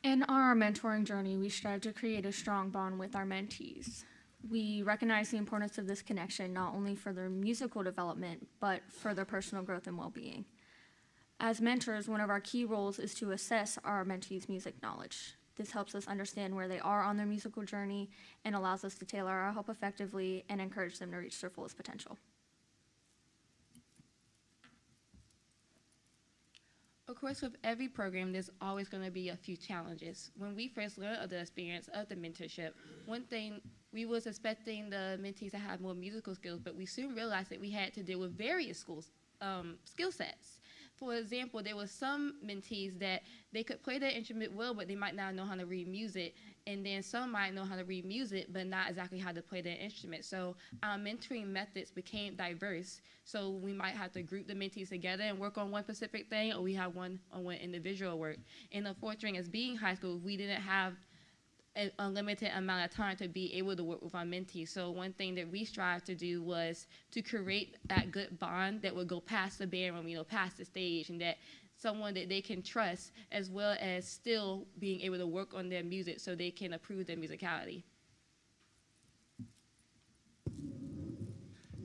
In our mentoring journey, we strive to create a strong bond with our mentees. We recognize the importance of this connection not only for their musical development, but for their personal growth and well-being. As mentors, one of our key roles is to assess our mentees' music knowledge. This helps us understand where they are on their musical journey and allows us to tailor our help effectively and encourage them to reach their fullest potential. Of course, with every program, there's always going to be a few challenges. When we first learned of the experience of the mentorship, one thing We was expecting the mentees to have more musical skills, but we soon realized that we had to deal with various skill sets. For example, there were some mentees that they could play their instrument well, but they might not know how to read music. And then some might know how to read music, but not exactly how to play their instrument. So our mentoring methods became diverse. So we might have to group the mentees together and work on one specific thing, or we have one-on-one individual work. And unfortunately, as being high school, we didn't have an unlimited amount of time to be able to work with our mentees. So one thing that we strive to do was to create that good bond that would go past the band room, past the stage, and that someone that they can trust, as well as still being able to work on their music so they can improve their musicality.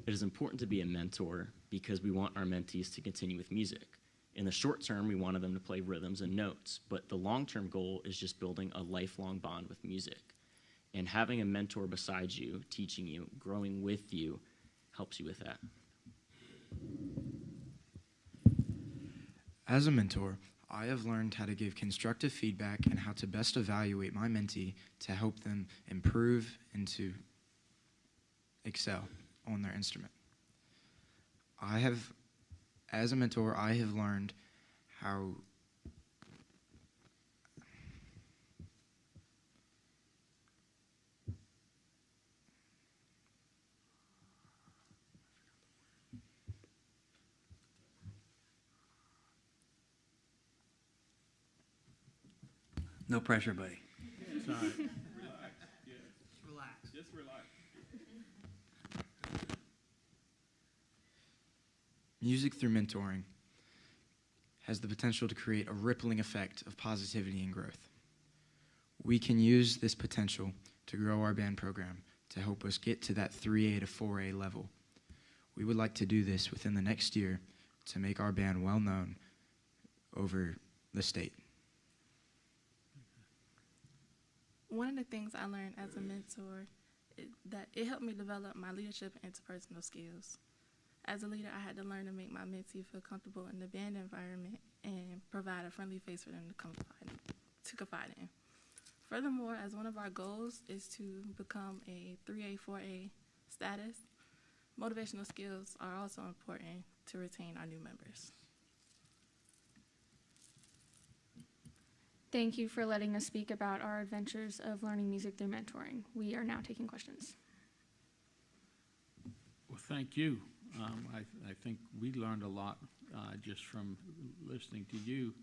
It is important to be a mentor because we want our mentees to continue with music. In the short term, we wanted them to play rhythms and notes, but the long-term goal is just building a lifelong bond with music. And having a mentor beside you, teaching you, growing with you, helps you with that. As a mentor, I have learned how to give constructive feedback and how to best evaluate my mentee to help them improve and to excel on their instrument. As a mentor, I have learned how No pressure, buddy. It's all right. Relax. Just relax. music through mentoring has the potential to create a rippling effect of positivity and growth. We can use this potential to grow our band program to help us get to that 3A to 4A level. We would like to do this within the next year to make our band well known over the state. One of the things I learned as a mentor is that it helped me develop my leadership and interpersonal skills. As a leader, I had to learn to make my mentee feel comfortable in the band environment and provide a friendly face for them to confide in. Furthermore, as one of our goals is to become a 3A, 4A status, motivational skills are also important to retain our new members. Thank you for letting us speak about our adventures of learning music through mentoring. We are now taking questions. Well, thank you. I think we learned a lot just from listening to you,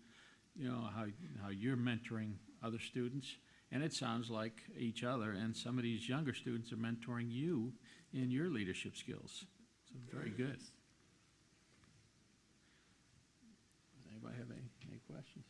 how you're mentoring other students. And it sounds like each other and some of these younger students are mentoring you in your leadership skills. So very good. Does anybody have any questions?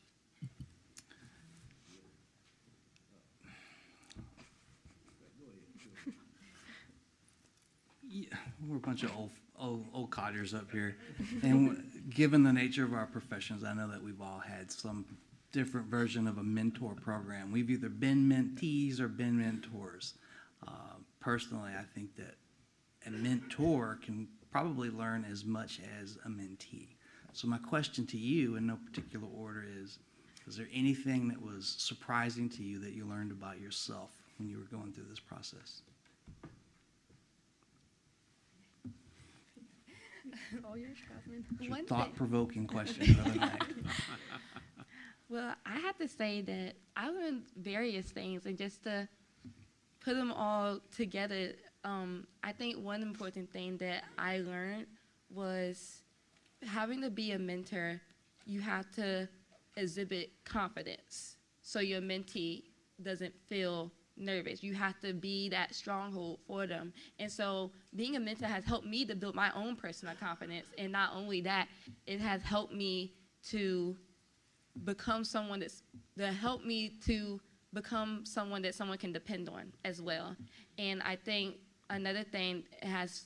Yeah, we're a bunch of old codgers up here. And given the nature of our professions, I know that we've all had some different version of a mentor program. We've either been mentees or been mentors. Personally, I think that a mentor can probably learn as much as a mentee. So my question to you, in no particular order, is there anything that was surprising to you that you learned about yourself when you were going through this process? All yours, Catherine. It's a thought-provoking question for the night. Well, I have to say that I learned various things, and just to put them all together, I think one important thing that I learned was having to be a mentor, you have to exhibit confidence so your mentee doesn't feel nervous. You have to be that stronghold for them. And so being a mentor has helped me to build my own personal confidence. And not only that, it has helped me to become someone that someone can depend on as well. And I think another thing has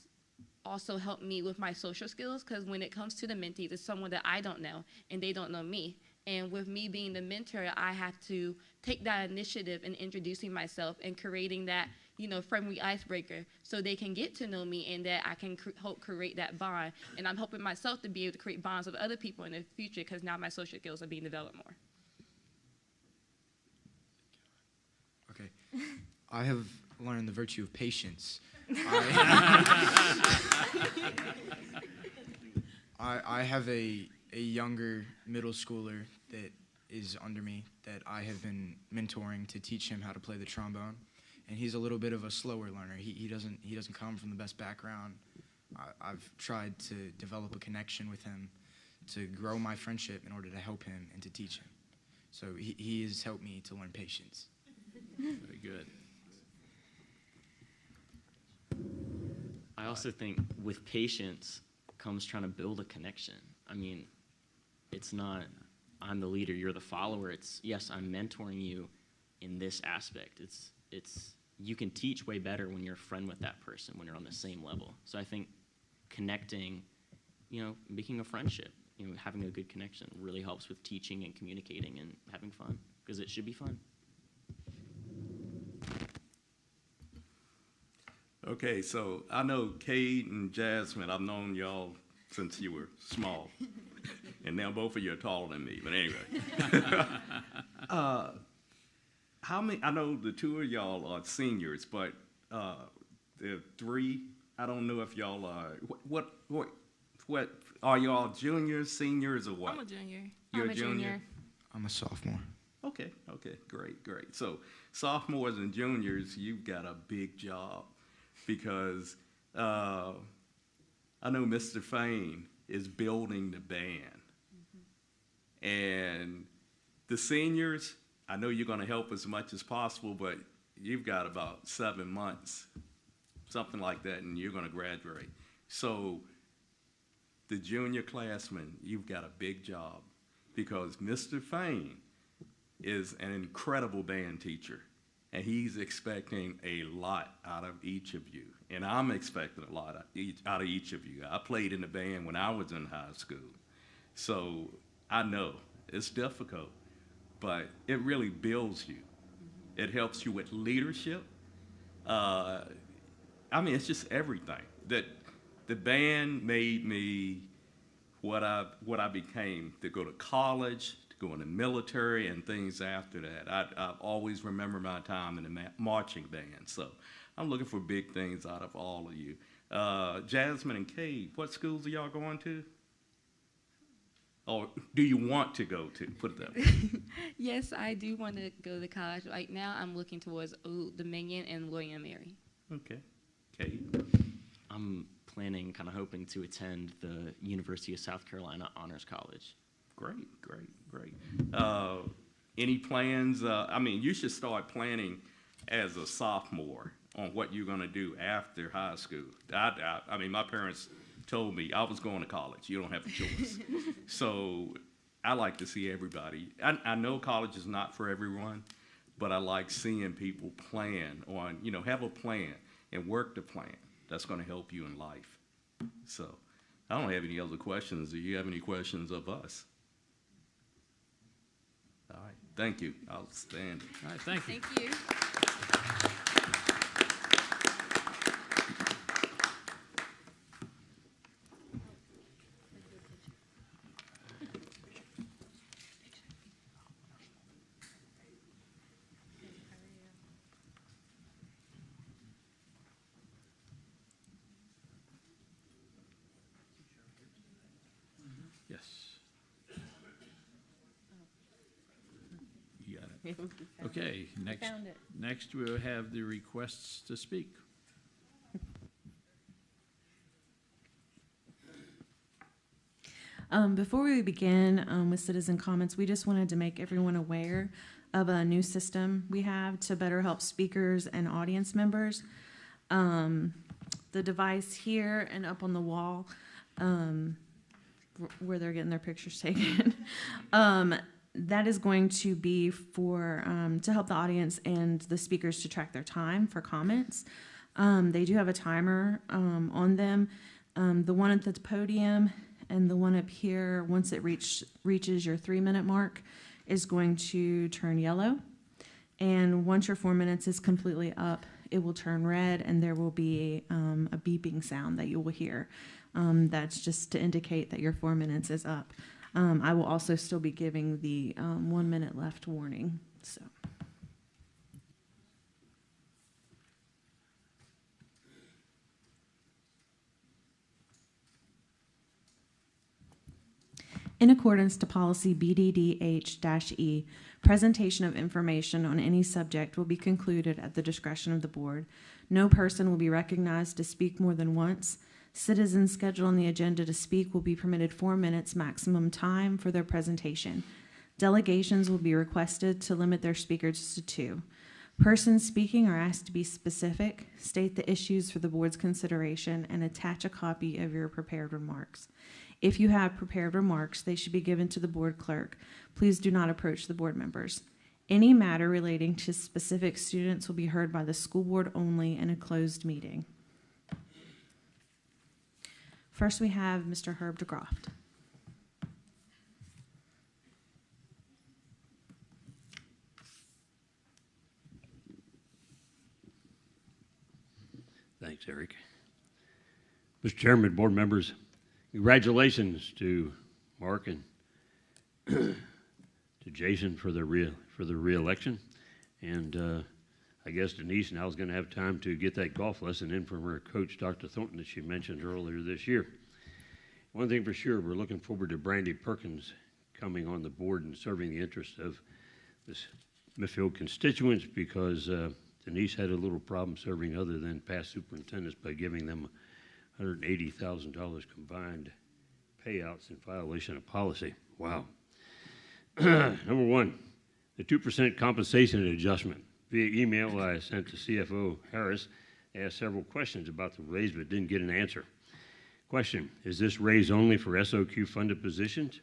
also helped me with my social skills, because when it comes to the mentees, it's someone that I don't know and they don't know me. And with me being the mentor, I have to take that initiative in introducing myself and creating that, friendly icebreaker so they can get to know me, and that I can help create that bond. And I'm helping myself to be able to create bonds with other people in the future, because now my social skills are being developed more. Okay. I have learned the virtue of patience. I have a younger middle schooler that is under me that I have been mentoring to teach him how to play the trombone, and he's a little bit of a slower learner. He doesn't come from the best background. I've tried to develop a connection with him to grow my friendship in order to help him and to teach him. So he has helped me to learn patience. Very good. I also think with patience comes trying to build a connection. I mean, it's not, I'm the leader, you're the follower. It's, yes, I'm mentoring you in this aspect. It's you can teach way better when you're a friend with that person, when you're on the same level. So I think connecting, making a friendship, having a good connection really helps with teaching and communicating and having fun, because it should be fun. Okay, so I know Cade and Jasmine, I've known y'all since you were small. And now both of you are taller than me, but anyway. How many, I know the two of y'all are seniors, but there are three, I don't know if y'all are, what, are y'all juniors, seniors, or what? I'm a junior. You're a junior? I'm a sophomore. Okay, great. So sophomores and juniors, you've got a big job because I know Mr. Fain is building the band. And the seniors, I know you're going to help as much as possible, but you've got about 7 months, something like that, and you're going to graduate. So the junior classmen, you've got a big job because Mr. Fain is an incredible band teacher, and he's expecting a lot out of each of you. And I'm expecting a lot out of each of you. I played in the band when I was in high school. So I know it's difficult, but it really builds you. It helps you with leadership. It's just everything. That the band made me what I became, to go to college, to go in the military, and things after that. I always remember my time in the marching band. So I'm looking for big things out of all of you. Jasmine and Cade, what schools are y'all going to? Or do you want to go to? Put it that way. Yes, I do want to go to college. Right now, I'm looking towards Old Dominion and William & Mary. Okay. Cade? I'm planning, kind of hoping to attend the University of South Carolina Honors College. Great. Any plans? You should start planning as a sophomore on what you're going to do after high school. My parents told me I was going to college. You don't have a choice. So I like to see everybody. I know college is not for everyone, but I like seeing people plan on, have a plan and work the plan. That's going to help you in life. So I don't have any other questions. Do you have any questions of us? All right. Thank you. Outstanding. All right, thank you. Thank you. Yes. You got it. Okay, next we'll have the requests to speak. Before we begin with citizen comments, we just wanted to make everyone aware of a new system we have to better help speakers and audience members. The device here and up on the wall where they're getting their pictures taken, that is going to be for to help the audience and the speakers to track their time for comments. They do have a timer on them. The one at the podium and the one up here, once it reaches your 3-minute mark, is going to turn yellow. And once your 4 minutes is completely up, it will turn red, and there will be a beeping sound that you will hear. That's just to indicate that your 4 minutes is up. I will also still be giving the 1 minute left warning. So. In accordance to policy BDDH-E, presentation of information on any subject will be concluded at the discretion of the board. No person will be recognized to speak more than once. Citizens scheduled on the agenda to speak will be permitted 4 minutes maximum time for their presentation. Delegations will be requested to limit their speakers to 2. Persons speaking are asked to be specific, state the issues for the board's consideration, and attach a copy of your prepared remarks. If you have prepared remarks, they should be given to the board clerk. Please do not approach the board members. Any matter relating to specific students will be heard by the school board only in a closed meeting. First, we have Mr. Herb DeGroft. Thanks, Eric. Mr. Chairman, board members, congratulations to Mark and to Jason for the re-election. And I guess Denise now is going to have time to get that golf lesson in from her coach, Dr. Thornton, that she mentioned earlier this year. One thing for sure, we're looking forward to Brandy Perkins coming on the board and serving the interests of the Smithfield constituents, because Denise had a little problem serving other than past superintendents by giving them $180,000 combined payouts in violation of policy. Wow. Number one, the 2% compensation adjustment. Via email I sent to CFO Harris, asked several questions about the raise but didn't get an answer. Question, is this raise only for SOQ funded positions?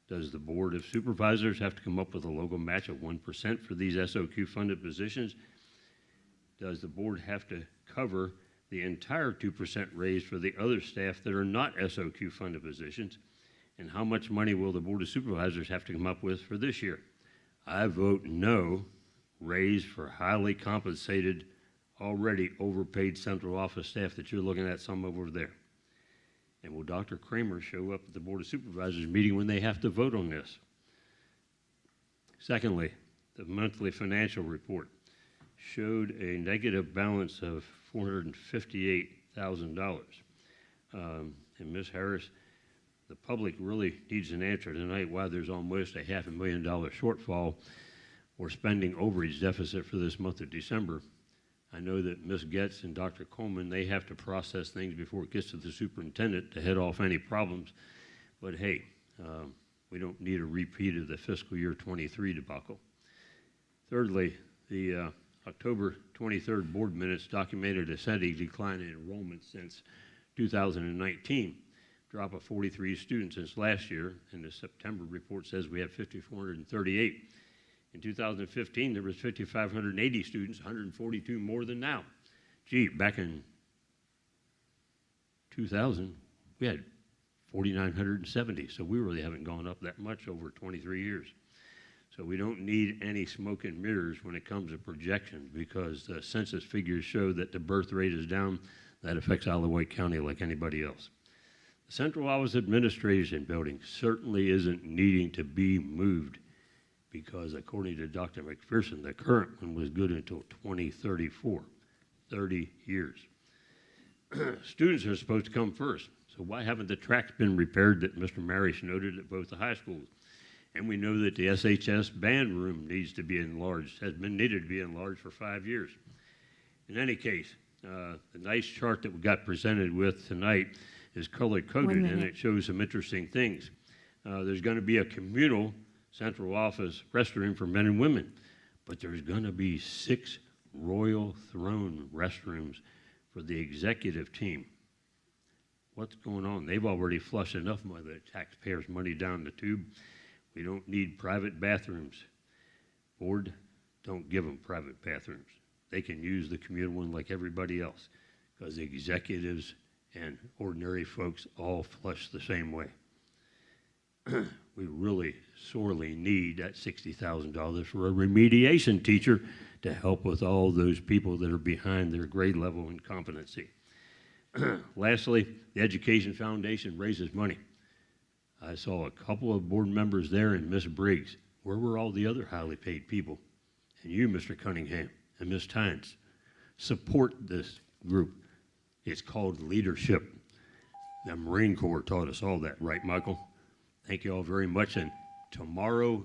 Does the Board of Supervisors have to come up with a local match of 1% for these SOQ funded positions? Does the board have to cover the entire 2% raise for the other staff that are not SOQ funded positions? And how much money will the Board of Supervisors have to come up with for this year? I vote no, raise for highly compensated, already overpaid central office staff that you're looking at, some over there. And will Dr. Kramer show up at the Board of Supervisors meeting when they have to vote on this? Secondly, the monthly financial report showed a negative balance of $458,000. And Ms. Harris, the public really needs an answer tonight why there's almost a $500,000 shortfall or spending overage deficit for this month of December. I know that Ms. Getz and Dr. Coleman, they have to process things before it gets to the superintendent to head off any problems. But hey, we don't need a repeat of the fiscal year 23 debacle. Thirdly, the October 23rd board minutes documented a steady decline in enrollment since 2019, drop of 43 students since last year, and the September report says we have 5,438. In 2015, there was 5,580 students, 142 more than now. Gee, back in 2000, we had 4,970, so we really haven't gone up that much over 23 years. So we don't need any smoke and mirrors when it comes to projections, because the census figures show that the birth rate is down. That affects Wight County like anybody else. The Central Office Administration building certainly isn't needing to be moved, because according to Dr. McPherson, the current one was good until 2034, 30 years. Students are supposed to come first, so why haven't the tracks been repaired that Mr. Marish noted at both the high schools? And we know that the SHS band room needs to be enlarged, has been needed to be enlarged for 5 years. In any case, the nice chart that we got presented with tonight is color-coded, and it shows some interesting things. There's going to be a communal central office restroom for men and women, but there's going to be 6 Royal Throne restrooms for the executive team. What's going on? They've already flushed enough of the taxpayers' money down the tube. We don't need private bathrooms. Board, don't give them private bathrooms. They can use the communal one like everybody else, because the executives and ordinary folks all flush the same way. We really sorely need that $60,000 for a remediation teacher to help with all those people that are behind their grade level and competency. Lastly, the Education Foundation raises money. I saw a couple of board members there and Miss Briggs. Where were all the other highly paid people? And you, Mr. Cunningham, and Ms. Tynes, support this group. It's called leadership. The Marine Corps taught us all that, right, Michael? Thank you all very much, and tomorrow,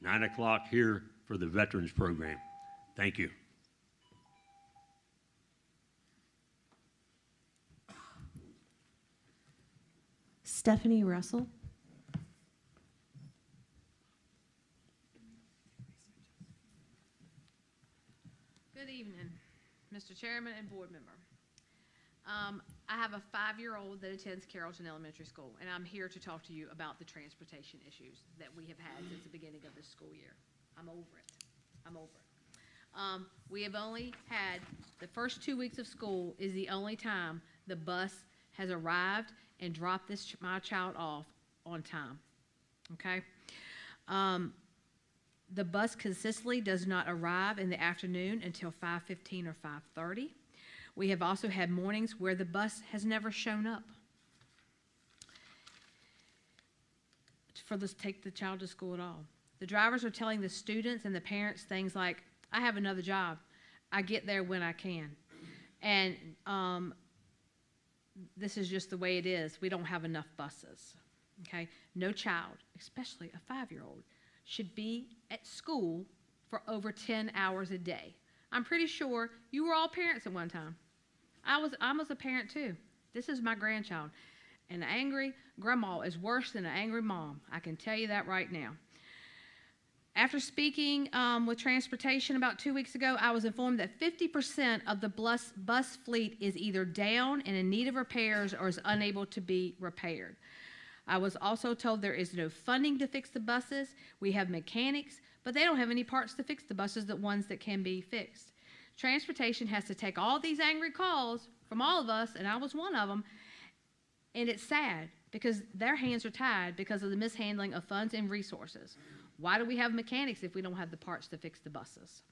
9 o'clock here for the Veterans Program. Thank you. Stephanie Russell. Good evening, Mr. Chairman and board member. I have a 5-year-old that attends Carrollton Elementary School, and I'm here to talk to you about the transportation issues that we have had since the beginning of this school year. I'm over it. I'm over it. We have only had, the first 2 weeks of school is the only time the bus has arrived and dropped my child off on time, okay? The bus consistently does not arrive in the afternoon until 5:15 or 5:30. We have also had mornings where the bus has never shown up take the child to school at all. The drivers are telling the students and the parents things like, I have another job. I get there when I can. And this is just the way it is. We don't have enough buses, okay? No child, especially a 5-year-old, should be at school for over 10 hours a day. I'm pretty sure you were all parents at one time. I was a parent too. This is my grandchild. An angry grandma is worse than an angry mom. I can tell you that right now. After speaking with transportation about 2 weeks ago, I was informed that 50% of the bus fleet is either down and in need of repairs or is unable to be repaired. I was also told there is no funding to fix the buses. We have mechanics, but they don't have any parts to fix the buses, the ones that can be fixed. Transportation has to take all these angry calls from all of us, and I was one of them, and it's sad because their hands are tied because of the mishandling of funds and resources. Why do we have mechanics if we don't have the parts to fix the buses?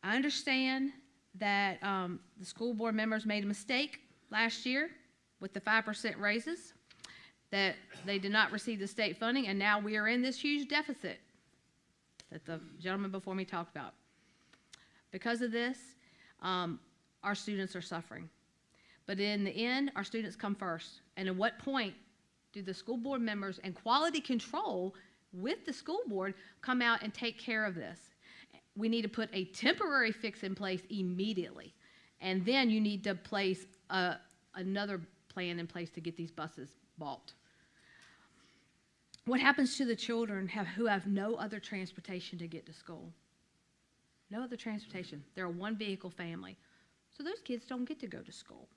I understand that the school board members made a mistake last year with the 5% raises, that they did not receive the state funding, and now we are in this huge deficit that the gentleman before me talked about. Because of this, our students are suffering. But in the end, our students come first. And at what point do the school board members and quality control with the school board come out and take care of this? We need to put a temporary fix in place immediately. And then you need to place another plan in place to get these buses bought. What happens to the children who have no other transportation to get to school? No other transportation. They're a one-vehicle family. So those kids don't get to go to school.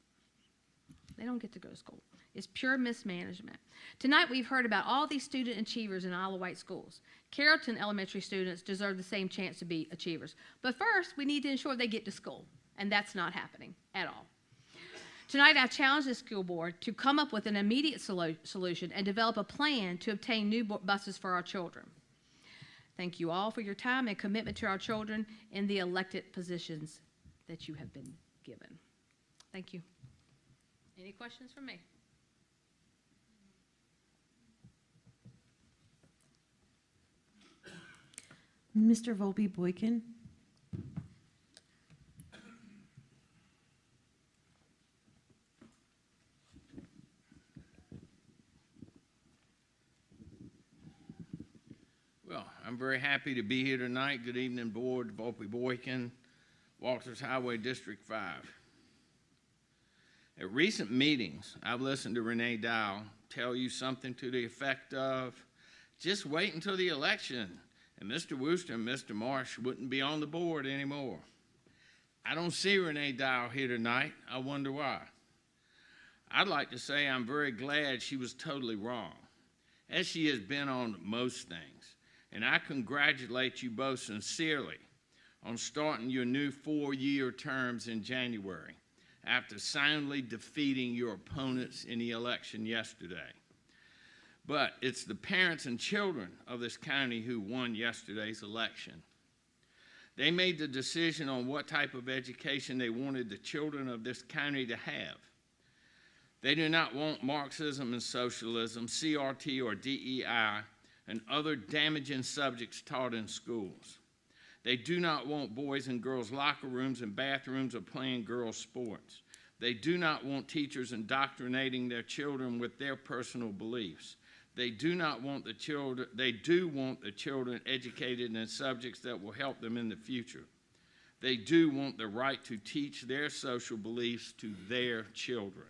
They don't get to go to school. It's pure mismanagement. Tonight we've heard about all these student achievers in Isle of Wight schools. Carrollton elementary students deserve the same chance to be achievers. But first, we need to ensure they get to school, and that's not happening at all. Tonight I challenge the school board to come up with an immediate solution and develop a plan to obtain new buses for our children. Thank you all for your time and commitment to our children in the elected positions that you have been given. Thank you. Any questions from me? Mr. Volpe Boykin. Well, I'm very happy to be here tonight. Good evening, Board. Volpe Boykin, Walters Highway District 5. At recent meetings, I've listened to Renee Dow tell you something to the effect of, just wait until the election and Mr. Wooster and Mr. Marsh wouldn't be on the board anymore. I don't see Renee Dow here tonight. I wonder why. I'd like to say I'm very glad she was totally wrong, as she has been on most things. And I congratulate you both sincerely on starting your new 4-year terms in January after soundly defeating your opponents in the election yesterday. But it's the parents and children of this county who won yesterday's election. They made the decision on what type of education they wanted the children of this county to have. They do not want Marxism and socialism, CRT or DEI, and other damaging subjects taught in schools. They do not want boys and girls locker rooms and bathrooms or playing girls' sports. They do not want teachers indoctrinating their children with their personal beliefs. They do want the children educated in subjects that will help them in the future. They do want the right to teach their social beliefs to their children.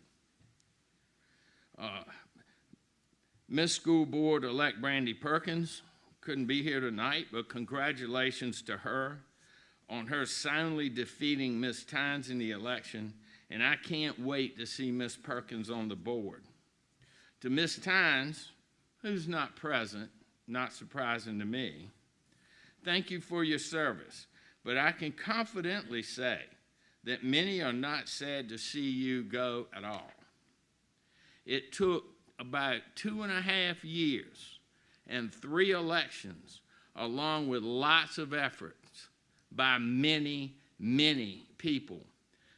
Miss School Board-elect Brandy Perkins couldn't be here tonight, but congratulations to her on her soundly defeating Miss Tynes in the election, and I can't wait to see Miss Perkins on the board. To Miss Tynes, who's not present, not surprising to me, thank you for your service, but I can confidently say that many are not sad to see you go at all. It took about 2.5 years and 3 elections, along with lots of efforts by many, many people.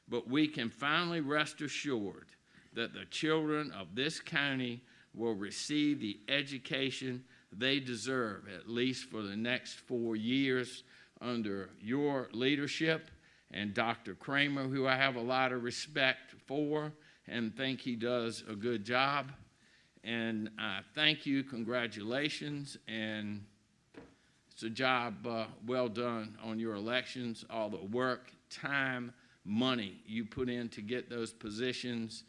But we can finally rest assured that the children of this county will receive the education they deserve, at least for the next 4 years under your leadership and Dr. Kramer, who I have a lot of respect for and think he does a good job. And thank you, congratulations, and it's a job well done on your elections, all the work, time, money you put in to get those positions.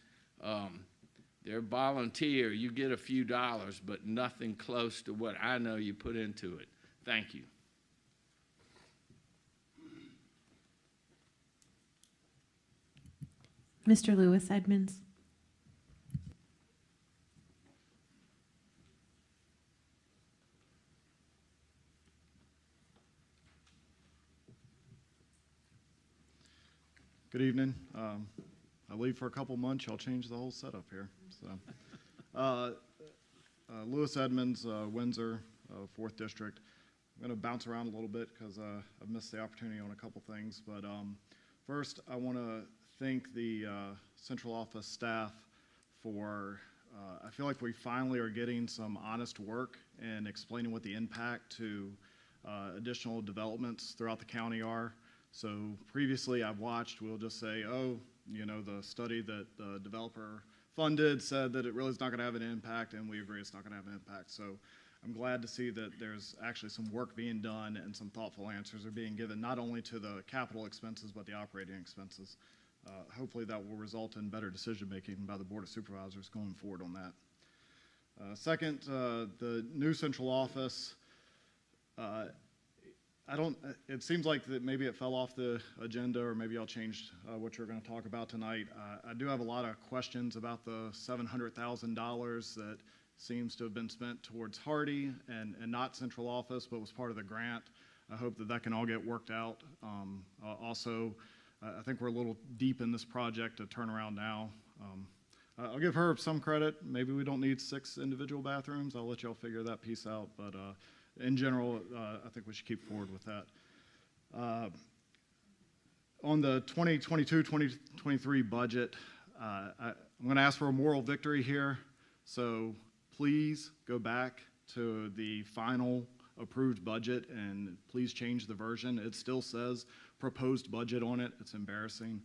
They're volunteer, you get a few dollars, but nothing close to what I know you put into it. Thank you. Mr. Lewis Edmonds. Good evening. I leave for a couple months. Y'all change the whole setup here. So, Lewis Edmonds, Windsor, 4th District. I'm going to bounce around a little bit because I've missed the opportunity on a couple things. But first, I want to thank the central office staff for, I feel like we finally are getting some honest work and explaining what the impact to additional developments throughout the county are. So previously I've watched, we'll just say, oh, you know, the study that the developer funded said that it really is not going to have an impact, and we agree it's not going to have an impact. So I'm glad to see that there's actually some work being done and some thoughtful answers are being given, not only to the capital expenses, but the operating expenses. Hopefully that will result in better decision-making by the Board of Supervisors going forward on that. Second, the new central office, it seems like that maybe it fell off the agenda, or maybe y'all changed what you're going to talk about tonight. I do have a lot of questions about the $700,000 that seems to have been spent towards Hardy and not central office, but was part of the grant. I hope that that can all get worked out. Also, I think we're a little deep in this project to turn around now. I'll give her some credit. Maybe we don't need 6 individual bathrooms. I'll let y'all figure that piece out, but in general, I think we should keep forward with that. On the 2022-2023 budget, I'm going to ask for a moral victory here. So please go back to the final approved budget and please change the version. It still says proposed budget on it. It's embarrassing.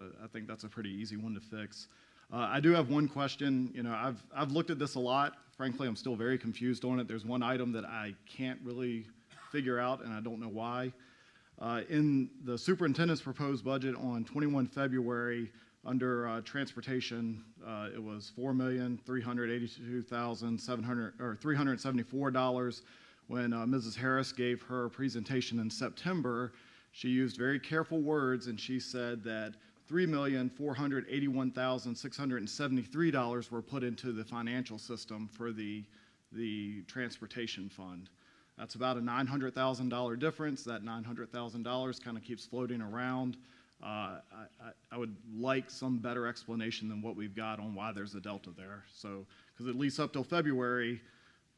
I think that's a pretty easy one to fix. I do have one question. You know, I've looked at this a lot. Frankly, I'm still very confused on it. There's one item that I can't really figure out, and I don't know why. In the superintendent's proposed budget on 21 February, under transportation, it was $4,382,374. When Mrs. Harris gave her presentation in September, she used very careful words, and she said that $3,481,673 were put into the financial system for the transportation fund. That's about a $900,000 difference. That $900,000 kind of keeps floating around. I would like some better explanation than what we've got on why there's a delta there. So, because at least up till February,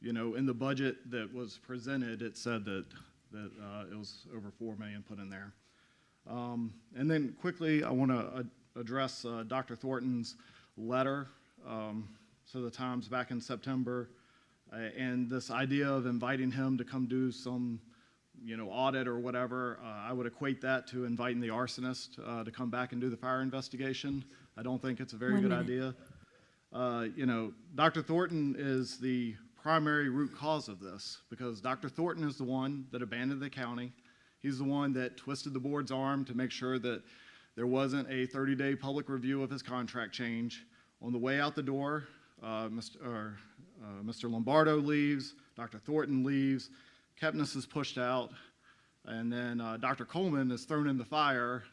you know, in the budget that was presented, it said that it was over $4 million put in there. And then quickly, I want to address Dr. Thornton's letter to the Times back in September, and this idea of inviting him to come do some, you know, audit or whatever. I would equate that to inviting the arsonist to come back and do the fire investigation. I don't think it's a very good idea. You know, Dr. Thornton is the primary root cause of this, because Dr. Thornton is the one that abandoned the county. He's the one that twisted the board's arm to make sure that there wasn't a 30-day public review of his contract change. On the way out the door, Mr. Lombardo leaves, Dr. Thornton leaves, Kepnes is pushed out, and then Dr. Coleman is thrown in the fire.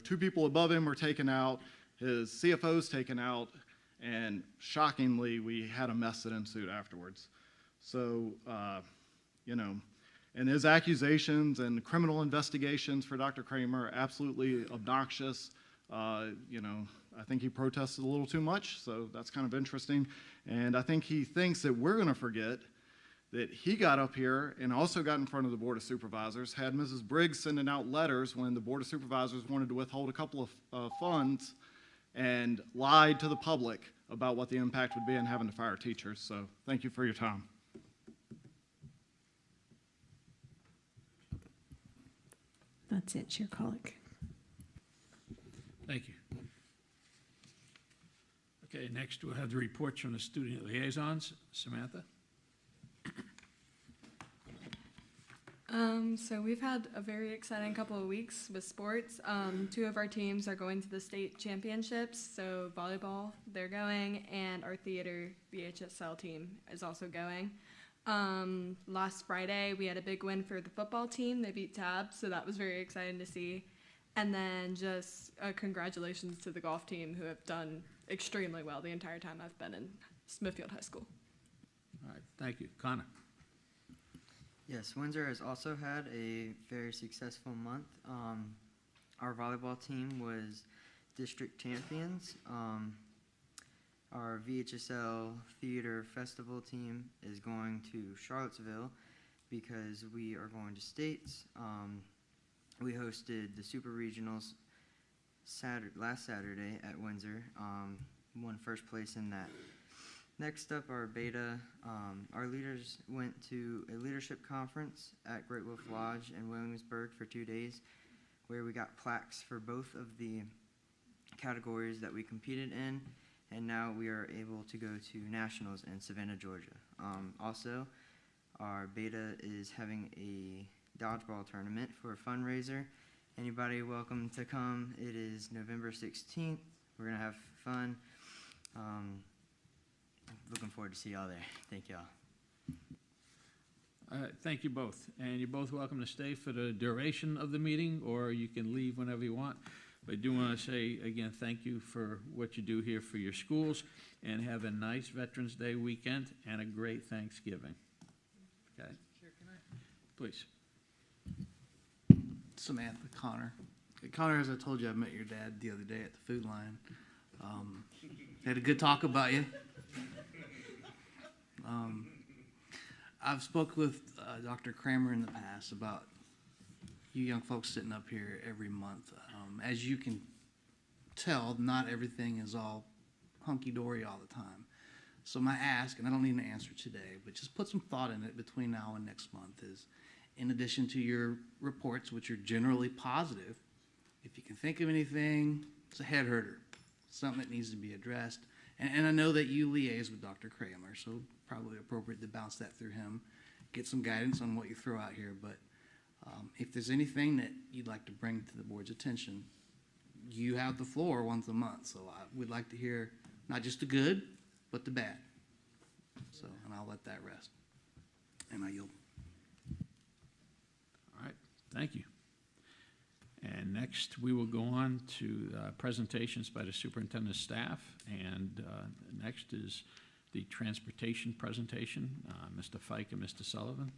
Two people above him are taken out, his CFO is taken out, and shockingly, we had a mess that ensued afterwards. So, and his accusations and criminal investigations for Dr. Kramer are absolutely obnoxious. I think he protested a little too much, so that's kind of interesting. And I think he thinks that we're going to forget that he got up here and also got in front of the Board of Supervisors, had Mrs. Briggs sending out letters when the Board of Supervisors wanted to withhold a couple of funds, and lied to the public about what the impact would be in having to fire teachers. So thank you for your time. That's it, Chair Colick. Thank you. Okay, next we'll have the reports from the student liaisons. Samantha? So we've had a very exciting couple of weeks with sports. Two of our teams are going to the state championships, so volleyball, they're going, and our theater VHSL team is also going. Last Friday, we had a big win for the football team. They beat Tab, so that was very exciting to see. And then just congratulations to the golf team, who have done extremely well the entire time I've been in Smithfield High School. All right, thank you. Connor? Yes, Windsor has also had a very successful month. Our volleyball team was district champions. Our VHSL Theater Festival team is going to Charlottesville because we are going to states. We hosted the Super Regionals last Saturday at Windsor, won first place in that. Next up, our beta, our leaders went to a leadership conference at Great Wolf Lodge in Williamsburg for 2 days, where we got plaques for both of the categories that we competed in, and now we are able to go to nationals in Savannah, Georgia. Also, our beta is having a dodgeball tournament for a fundraiser. Anybody welcome to come. It is November 16th. We're gonna have fun. Looking forward to see y'all there. Thank y'all. All right, thank you both. And you're both welcome to stay for the duration of the meeting, or you can leave whenever you want. But I do want to say, again, thank you for what you do here for your schools, and have a nice Veterans Day weekend and a great Thanksgiving. Okay? Chair, can I? Please. Samantha, Connor. Connor, as I told you, I met your dad the other day at the Food Line. Had a good talk about you. I've spoke with Dr. Kramer in the past about you young folks sitting up here every month. As you can tell, not everything is all hunky-dory all the time. So my ask, and I don't need an answer today, but just put some thought in it between now and next month, is in addition to your reports, which are generally positive, if you can think of anything, it's a head herder, something that needs to be addressed. And I know that you liaise with Dr. Kramer, so probably appropriate to bounce that through him, get some guidance on what you throw out here. But if there's anything that you'd like to bring to the board's attention, you have the floor once a month. So I would like to hear not just the good, but the bad. So, and I'll let that rest. And I yield. All right, thank you. And next, we will go on to presentations by the superintendent's staff. And next is the transportation presentation, Mr. Fike and Mr. Sullivan.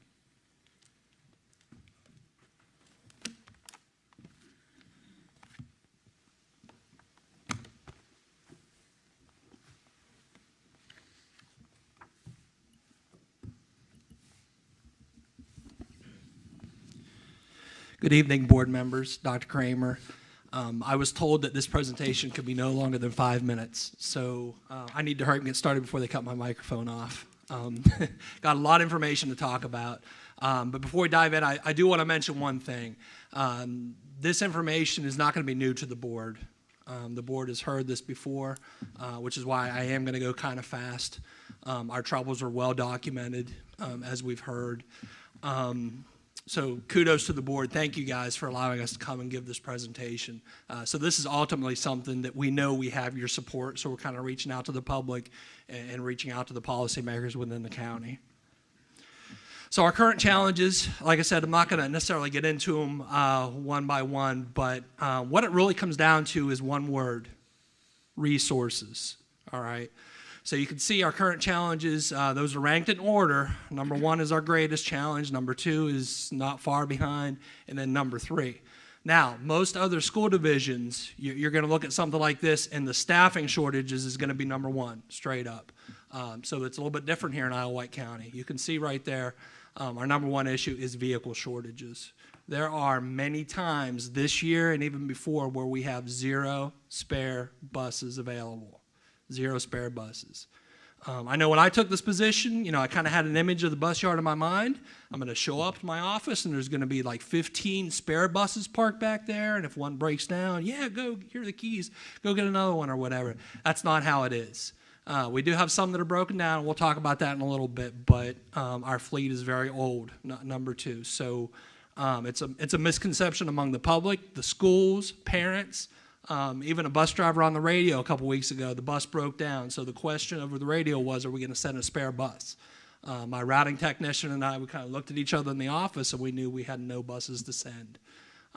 Good evening, board members, Dr. Kramer. I was told that this presentation could be no longer than 5 minutes, so I need to hurry and get started before they cut my microphone off. Got a lot of information to talk about, but before we dive in, I do want to mention one thing. This information is not going to be new to the board. The board has heard this before, which is why I am going to go kind of fast. Our troubles are well documented, as we've heard. So kudos to the board. Thank you guys for allowing us to come and give this presentation. So this is ultimately something that we know we have your support, so we're kind of reaching out to the public and reaching out to the policymakers within the county. So our current challenges, like I said, I'm not going to necessarily get into them one by one, but what it really comes down to is one word: resources. All right. So you can see our current challenges, those are ranked in order. Number 1 is our greatest challenge. Number 2 is not far behind. And then number 3. Now, most other school divisions, you're going to look at something like this, and the staffing shortages is going to be number 1, straight up. So it's a little bit different here in Wight County. You can see right there, our number 1 issue is vehicle shortages. There are many times this year and even before where we have 0 spare buses available. 0 spare buses. I know when I took this position, I kind of had an image of the bus yard in my mind. I'm going to show up to my office, and there's going to be like 15 spare buses parked back there, and if one breaks down, go, here are the keys, go get another one or whatever. That's not how it is. We do have some that are broken down, and we'll talk about that in a little bit, but our fleet is very old, number 2. So it's a misconception among the public, the schools, parents. Even a bus driver on the radio a couple weeks ago, the bus broke down. So the question over the radio was, are we going to send a spare bus? My routing technician and I, we kind of looked at each other in the office, and we knew we had no buses to send.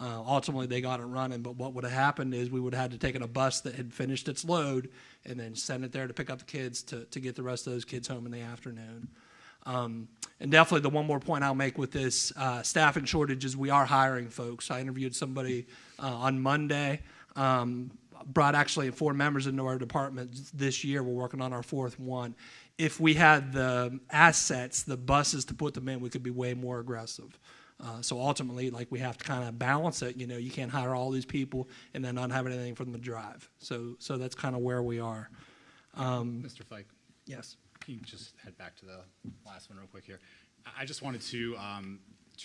Ultimately, they got it running, but what would have happened is we would have had to take a bus that had finished its load and then send it there to pick up the kids to get the rest of those kids home in the afternoon. And definitely the one more point I'll make with this, staffing shortages, we are hiring folks. I interviewed somebody on Monday. Brought actually 4 members into our department this year. We're working on our 4th one. If we had the assets, the buses to put them in, we could be way more aggressive. So ultimately, we have to kind of balance it. You can't hire all these people and then not have anything for them to drive. So that's kind of where we are. Mr. Fike. Yes. Can you just head back to the last one real quick here? I just wanted to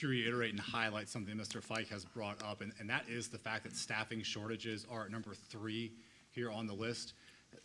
reiterate and highlight something Mr. Fike has brought up, and that is the fact that staffing shortages are at number 3 here on the list.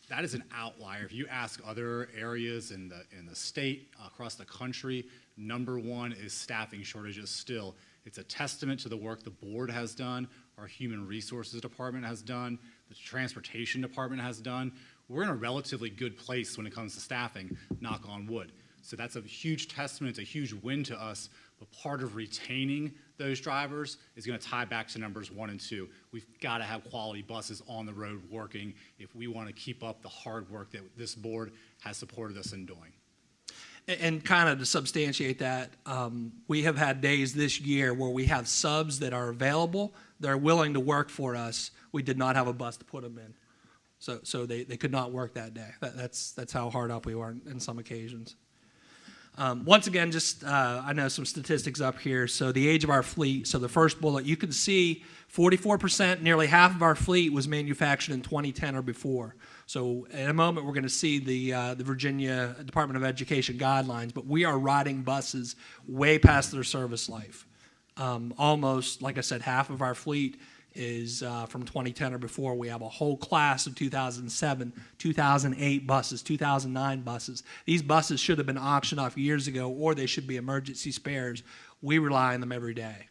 That is an outlier. If you ask other areas in the state, across the country, number 1 is staffing shortages still. It's a testament to the work the board has done, our human resources department has done, the transportation department has done. We're in a relatively good place when it comes to staffing, knock on wood. So that's a huge testament, it's a huge win to us. But part of retaining those drivers is going to tie back to numbers 1 and 2. We've got to have quality buses on the road working if we want to keep up the hard work that this board has supported us in doing. And kind of to substantiate that, we have had days this year where we have subs that are available, they're willing to work for us. We did not have a bus to put them in. So they could not work that day. That's how hard up we were in some occasions. Once again, just I know some statistics up here. So the age of our fleet, so the first bullet, you can see 44%, nearly half of our fleet was manufactured in 2010 or before. So in a moment, we're going to see the Virginia Department of Education guidelines, but we are riding buses way past their service life. Almost, like I said, half of our fleet is from 2010 or before. We have a whole class of 2007, 2008 buses, 2009 buses. These buses should have been auctioned off years ago, or they should be emergency spares. We rely on them every day.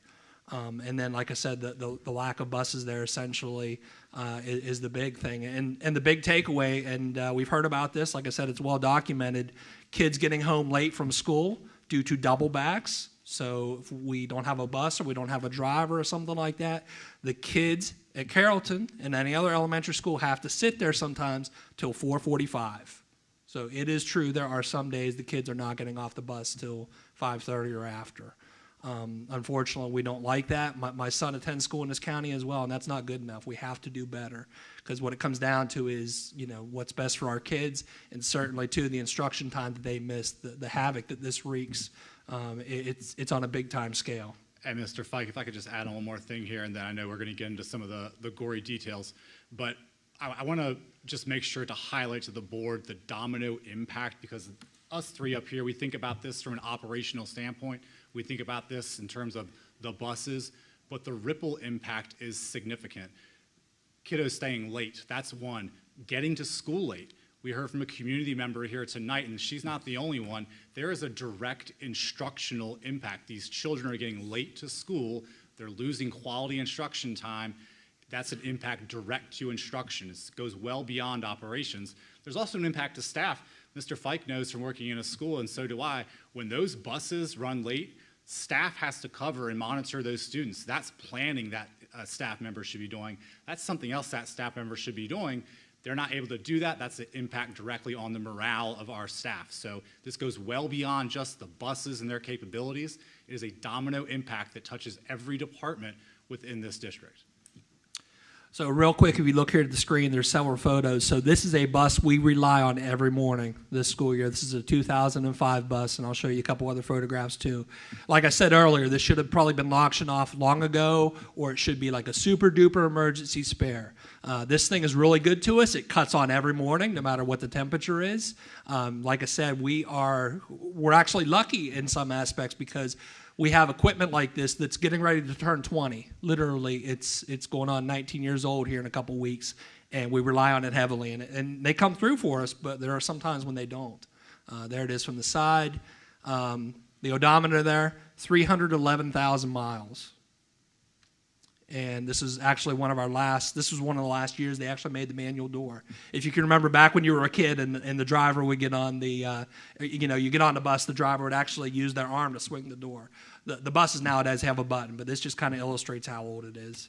And then, like I said, the lack of buses there essentially is the big thing. And the big takeaway, and we've heard about this, like I said, it's well documented, kids getting home late from school due to double backs. So if we don't have a bus or we don't have a driver or something like that, the kids at Carrollton and any other elementary school have to sit there sometimes till 4:45. So it is true there are some days the kids are not getting off the bus till 5:30 or after. Unfortunately, we don't like that. My son attends school in this county as well, and that's not good enough. We have to do better, because what it comes down to is, what's best for our kids, and certainly, too, the instruction time that they miss, the havoc that this wreaks. It's on a big-time scale. And Mr. Fike, if I could just add on one more thing here, and then I know we're going to get into some of the gory details, but I want to just make sure to highlight to the board the domino impact, because us 3 up here, we think about this from an operational standpoint. We think about this in terms of the buses, but the ripple impact is significant. kiddos staying late. That's one. Getting to school late. We heard from a community member here tonight, and she's not the only one. There is a direct instructional impact. These children are getting late to school. They're losing quality instruction time. That's an impact direct to instruction. It goes well beyond operations. There's also an impact to staff. Mr. Fike knows from working in a school, and so do I. When those buses run late, staff has to cover and monitor those students. That's planning that staff member should be doing. That's something else that staff member should be doing. They're not able to do that. That's an impact directly on the morale of our staff. So this goes well beyond just the buses and their capabilities. It is a domino impact that touches every department within this district. So real quick, if you look here at the screen, there's several photos. So this is a bus we rely on every morning this school year. This is a 2005 bus, and I'll show you a couple other photographs too. Like I said earlier, this should have probably been auctioned off long ago, or it should be like a super duper emergency spare. This thing is really good to us. It cuts on every morning, no matter what the temperature is. Like I said, we're actually lucky in some aspects because we have equipment like this that's getting ready to turn 20. Literally, it's going on 19 years old here in a couple weeks, and we rely on it heavily. And they come through for us, but there are some times when they don't. There it is from the side. The odometer there, 311,000 miles. And this is actually one of the last years they actually made the manual door. If you can remember back when you were a kid and the driver would get on the, you get on the bus, the driver would actually use their arm to swing the door. The buses nowadays have a button, but this just kind of illustrates how old it is.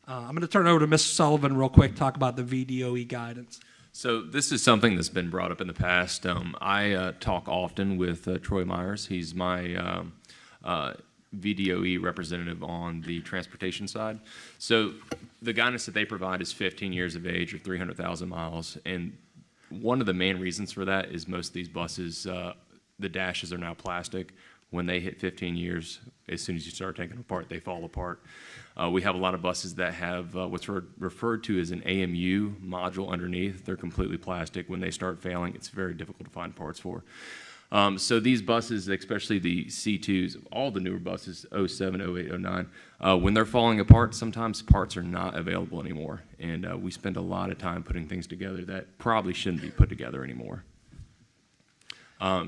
I'm going to turn it over to Mr. Sullivan real quick to talk about the VDOE guidance. So this is something that's been brought up in the past. I talk often with Troy Myers. He's my VDOE representative on the transportation side. So the guidance that they provide is 15 years of age or 300,000 miles. And one of the main reasons for that is most of these buses, the dashes are now plastic. When they hit 15 years, as soon as you start taking them apart, they fall apart. We have a lot of buses that have what's referred to as an AMU module underneath. They're completely plastic. When they start failing, it's very difficult to find parts for. So these buses, especially the C2s, all the newer buses, 07, 08, 09, when they're falling apart, sometimes parts are not available anymore. And we spend a lot of time putting things together that probably shouldn't be put together anymore.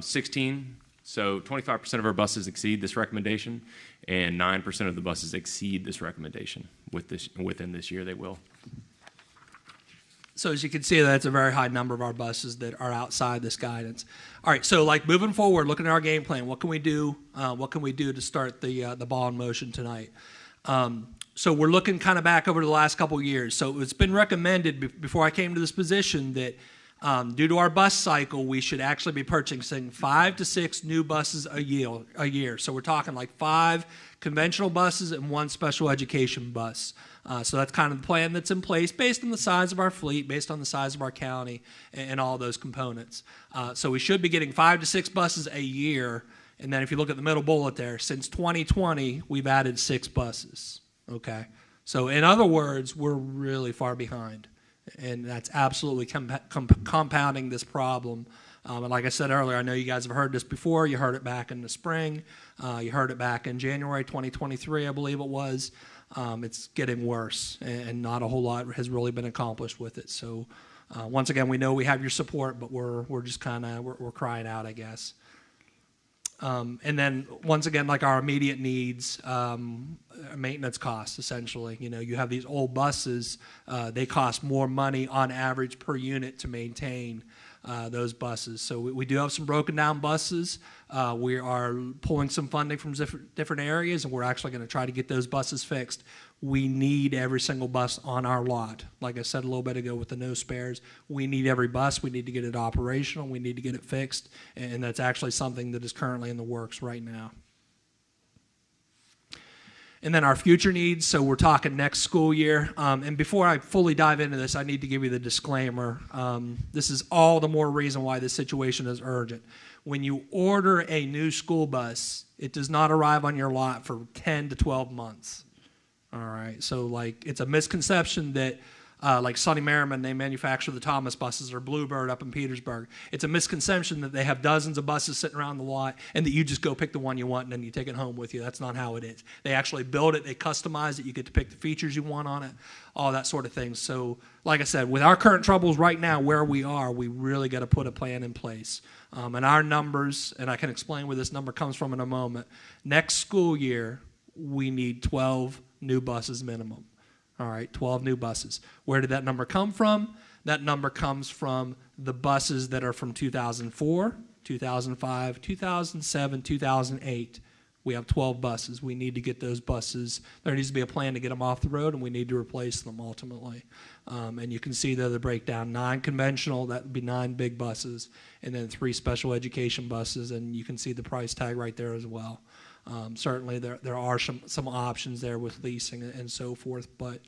16, so 25% of our buses exceed this recommendation, and 9% of the buses exceed this recommendation. Within this year, they will. So as you can see, that's a very high number of our buses that are outside this guidance. All right, so like moving forward, looking at our game plan, what can we do? What can we do to start the ball in motion tonight? So we're looking kind of back over the last couple of years. So it's been recommended before I came to this position that due to our bus cycle, we should actually be purchasing 5 to 6 new buses a year. So we're talking like 5 conventional buses and 1 special education bus. So that's kind of the plan that's in place based on the size of our fleet, based on the size of our county, and all those components. So we should be getting 5 to 6 buses a year. And then if you look at the middle bullet there, since 2020, we've added 6 buses. Okay? So in other words, we're really far behind. And that's absolutely compounding this problem. And like I said earlier, I know you guys have heard this before. You heard it back in the spring. You heard it back in January 2023, I believe it was. It's getting worse, and not a whole lot has really been accomplished with it. So once again, we know we have your support, but we're just kind of we're crying out, I guess. And then once again, like our immediate needs, maintenance costs, essentially. You know, you have these old buses, they cost more money on average per unit to maintain those buses. So we do have some broken down buses. We are pulling some funding from different areas, and we're actually going to try to get those buses fixed. We need every single bus on our lot. Like I said a little bit ago with the no spares, we need every bus. We need to get it operational. We need to get it fixed, and that's actually something that is currently in the works right now. And then our future needs, so we're talking next school year. And before I fully dive into this, I need to give you the disclaimer. This is all the more reason why this situation is urgent. When you order a new school bus, it does not arrive on your lot for 10 to 12 months. All right, so like it's a misconception that like Sonny Merriman, they manufacture the Thomas buses, or Bluebird up in Petersburg. It's a misconception that they have dozens of buses sitting around the lot and that you just go pick the one you want and then you take it home with you. That's not how it is. They actually build it, they customize it, you get to pick the features you want on it, all that sort of thing. So, like I said, with our current troubles right now where we are, we really got to put a plan in place. And our numbers, and I can explain where this number comes from in a moment, next school year, we need 12 new buses minimum. All right, 12 new buses. Where did that number come from? That number comes from the buses that are from 2004, 2005, 2007, 2008. We have 12 buses. We need to get those buses. There needs to be a plan to get them off the road, and we need to replace them ultimately. And you can see there the breakdown. 9 conventional, that would be 9 big buses, and then 3 special education buses, and you can see the price tag right there as well. Certainly there are some options there with leasing and so forth, but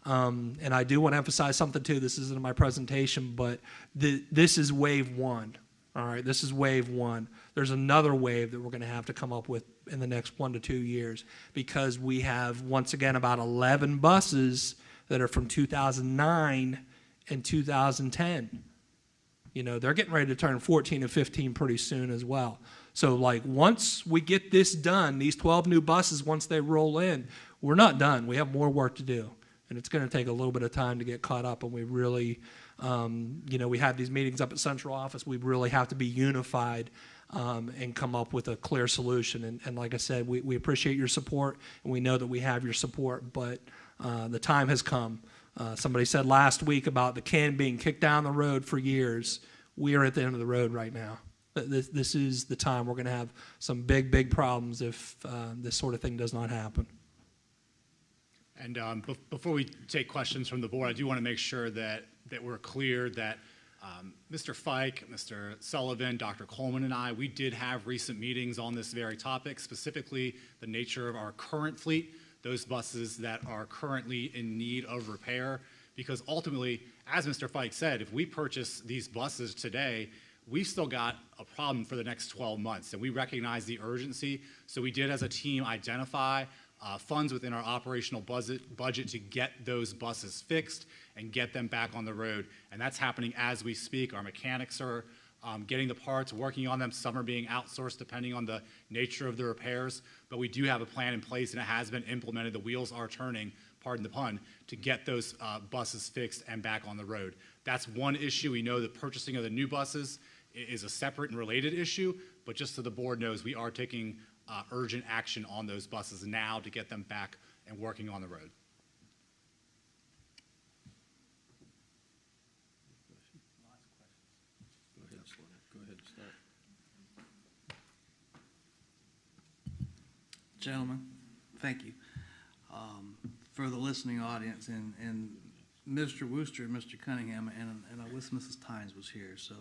and I do want to emphasize something too. This isn't in my presentation, but this is wave 1. All right, this is wave 1. There's another wave that we're going to have to come up with in the next 1 to 2 years, because we have, once again, about 11 buses that are from 2009 and 2010. You know, they're getting ready to turn 14 and 15 pretty soon as well. So, like, once we get this done, these 12 new buses, once they roll in, we're not done. We have more work to do. And it's going to take a little bit of time to get caught up. And we really, you know, we have these meetings up at central office. We really have to be unified and come up with a clear solution. And like I said, we appreciate your support, and we know that we have your support. But the time has come. Somebody said last week about the can being kicked down the road for years. We are at the end of the road right now. This is the time we're going to have some big problems if this sort of thing does not happen. And before we take questions from the board, I do want to make sure that we're clear that Mr. Fike, Mr. Sullivan, Dr. Coleman, and I, we did have recent meetings on this very topic, specifically the nature of our current fleet, those buses that are currently in need of repair, because ultimately, as Mr. Fike said, if we purchase these buses today, we've still got a problem for the next 12 months, and we recognize the urgency. So we did, as a team, identify funds within our operational budget to get those buses fixed and get them back on the road. And that's happening as we speak. Our mechanics are getting the parts, working on them. Some are being outsourced depending on the nature of the repairs. But we do have a plan in place, and it has been implemented. The wheels are turning, pardon the pun, to get those buses fixed and back on the road. That's one issue. We know the purchasing of the new buses is a separate and related issue, but just so the board knows, we are taking urgent action on those buses now to get them back and working on the road. Go ahead, start. Gentlemen, thank you. For the listening audience, and Mr. Wooster and Mr. Cunningham, and I wish Mrs. Tynes was here. So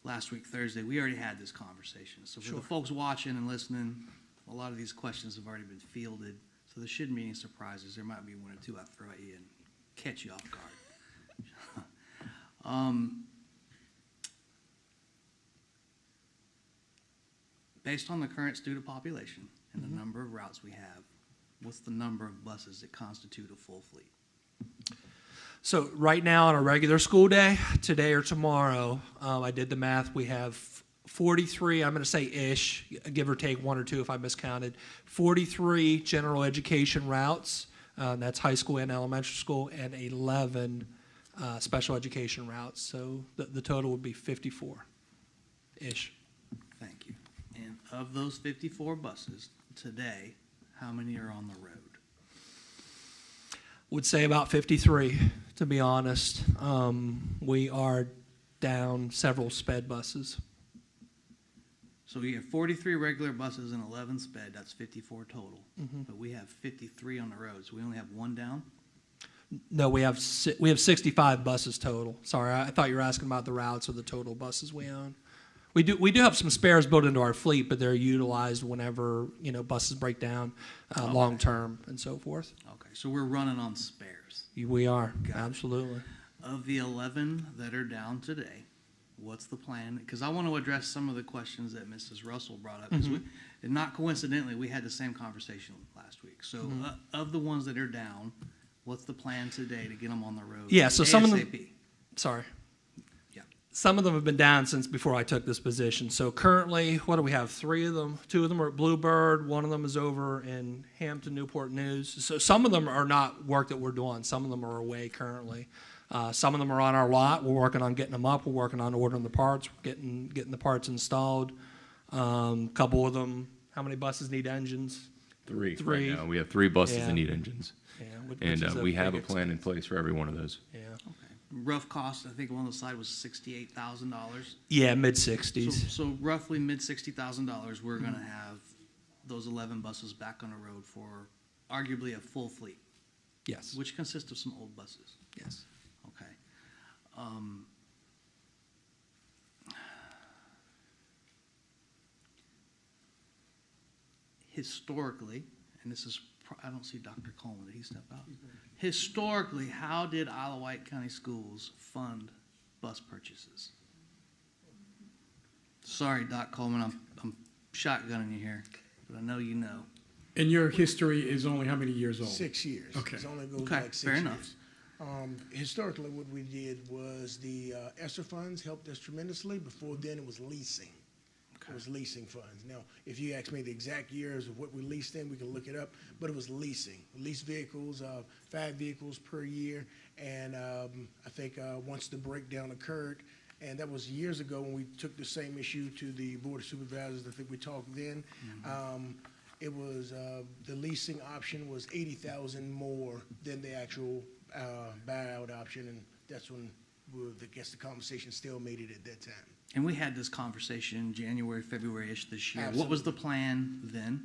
last week, Thursday, we already had this conversation. So for the folks watching and listening, a lot of these questions have already been fielded. So there shouldn't be any surprises. There might be 1 or 2 I throw at you and catch you off guard. Based on the current student population and the number of routes we have, what's the number of buses that constitute a full fleet? So right now on a regular school day, today or tomorrow, I did the math, we have 43, I'm going to say ish, give or take 1 or 2 if I miscounted, 43 general education routes, that's high school and elementary school, and 11 special education routes. So the total would be 54-ish. Thank you. And of those 54 buses today, how many are on the road? Would say about 53, to be honest. We are down several sped buses. So we have 43 regular buses and 11 sped. That's 54 total. But we have 53 on the road. So we only have 1 down? No, we have 65 buses total. Sorry, I thought you were asking about the routes or the total buses we own. We do have some spares built into our fleet, but they're utilized whenever, you know, buses break down long term and so forth. Okay, so we're running on spares. We are, absolutely. Of the 11 that are down today, what's the plan? Because I want to address some of the questions that Mrs. Russell brought up. Because and not coincidentally, we had the same conversation last week. So of the ones that are down, What's the plan today to get them on the road? Yeah, so some of them, ASAP? sorry. Some of them have been down since before I took this position. So currently, what do we have? 3 of them. 2 of them are at Bluebird. 1 of them is over in Hampton, Newport News. So some of them are not work that we're doing. Some of them are away currently. Some of them are on our lot. We're working on getting them up. We're working on ordering the parts, getting the parts installed. Couple of them, how many buses need engines? 3. 3. Right now. We have 3 buses Yeah. that need engines. Yeah, which And is we have a big plan in place for every one of those. Yeah. Rough cost, I think one on the side was $68,000. Yeah, mid-60s. So roughly mid-$60,000, we're gonna have those 11 buses back on the road for arguably a full fleet. Yes. Which consists of some old buses. Yes. Okay. Historically, and this is, I don't see Dr. Coleman, did he step out? Historically, how did Wight County Schools fund bus purchases? Sorry, Doc Coleman, I'm shotgunning you here, but I know you know. And your history is only how many years old? 6 years. Okay. It only goes Okay, back 6 fair years. enough. Historically, what we did was the ESSER funds helped us tremendously. Before then, it was leasing. It was leasing funds. Now, if you ask me the exact years of what we leased in, we can look it up, but it was leasing. Leased vehicles, 5 vehicles per year, and I think once the breakdown occurred, and that was years ago when we took the same issue to the Board of Supervisors, I think we talked then. It was, the leasing option was $80,000 more than the actual buyout option, and that's when, I guess the conversation still made it at that time. And we had this conversation January, February-ish this year. What was the plan then?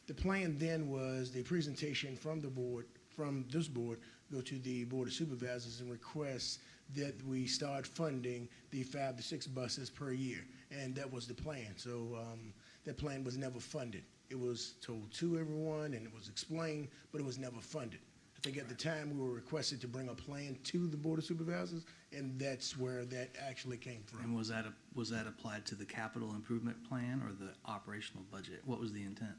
The plan then was the presentation from the board, from this board, go to the Board of Supervisors and request that we start funding the 5 to 6 buses per year. And that was the plan. So that plan was never funded. It was told to everyone and it was explained, but it was never funded. I think at the time we were requested to bring a plan to the Board of Supervisors, and that's where that actually came from. And was that applied to the capital improvement plan or the operational budget? What was the intent?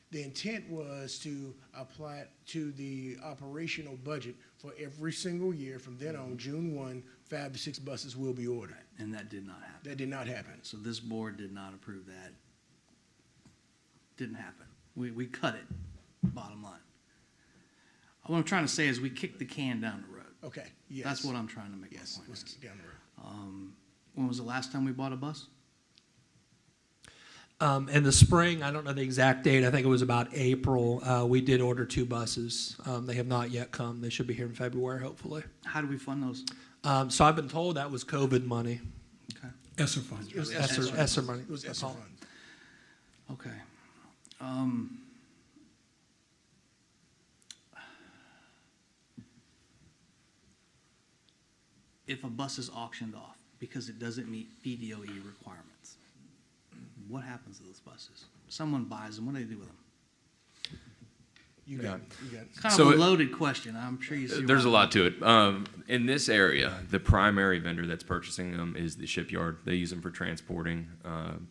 The intent was to apply it to the operational budget for every single year. From then on, June 1, 5 to 6 buses will be ordered. And that did not happen? That did not happen. So this board did not approve that? Didn't happen. We cut it, bottom line. What I'm trying to say is we kicked the can down the road. Okay, yes. That's what I'm trying to make my Yes, point. let's keep down the road. When was the last time we bought a bus? In the spring, I don't know the exact date, I think it was about April, we did order 2 buses. They have not yet come. They should be here in February, hopefully. How do we fund those? So I've been told that was COVID money. Okay. ESSER funds. It was ESSER money. It was ESSER Oh. funds. Okay. If a bus is auctioned off because it doesn't meet VDOE requirements, what happens to those buses? Someone buys them, what do they do with them? You got it. You got it. Kind So of a loaded question, I'm sure you see. There's a why. lot to it. In this area, the primary vendor that's purchasing them is the shipyard. They use them for transporting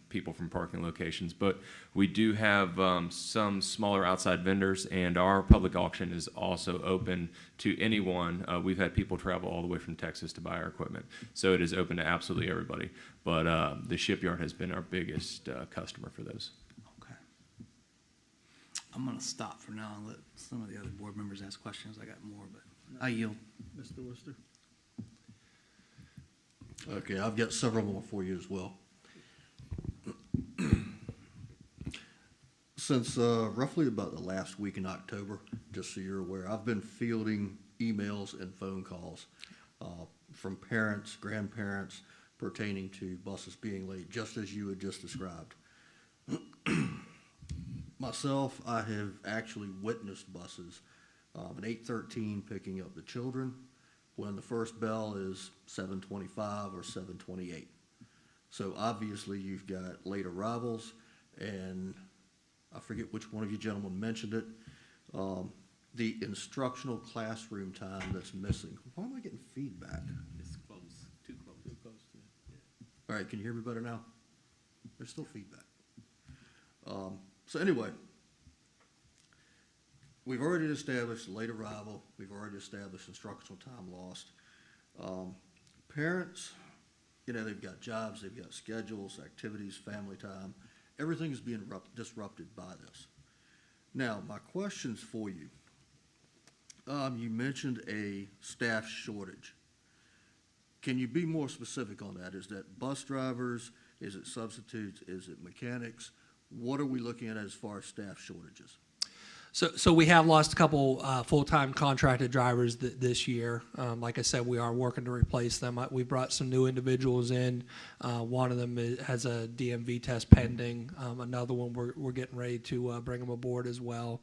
people from parking locations. But we do have some smaller outside vendors, and our public auction is also open to anyone. We've had people travel all the way from Texas to buy our equipment. So it is open to absolutely everybody. But the shipyard has been our biggest customer for those. I'm gonna stop for now and let some of the other board members ask questions. I got more, but I yield. Mr. Worcester? Okay, I've got several more for you as well. Since roughly about the last week in October, just so you're aware, I've been fielding emails and phone calls from parents, grandparents pertaining to buses being late, just as you had just described. Myself, I have actually witnessed buses, an 8:13 picking up the children when the first bell is 7:25 or 7:28. So obviously you've got late arrivals, and I forget which one of you gentlemen mentioned it, the instructional classroom time that's missing. Why am I getting feedback? It's close, too close. Too close to it. All right, can you hear me better now? There's still feedback. So anyway, we've already established late arrival. We've already established instructional time lost. Parents, you know, they've got jobs, they've got schedules, activities, family time. Everything is being disrupted by this. Now, my questions for you. You mentioned a staff shortage. Can you be more specific on that? Is that bus drivers? Is it substitutes? Is it mechanics? What are we looking at as far as staff shortages? So we have lost a couple full-time contracted drivers this year. Like I said, we are working to replace them. We brought some new individuals in. One of them has a DMV test pending. Another one we're getting ready to bring them aboard as well.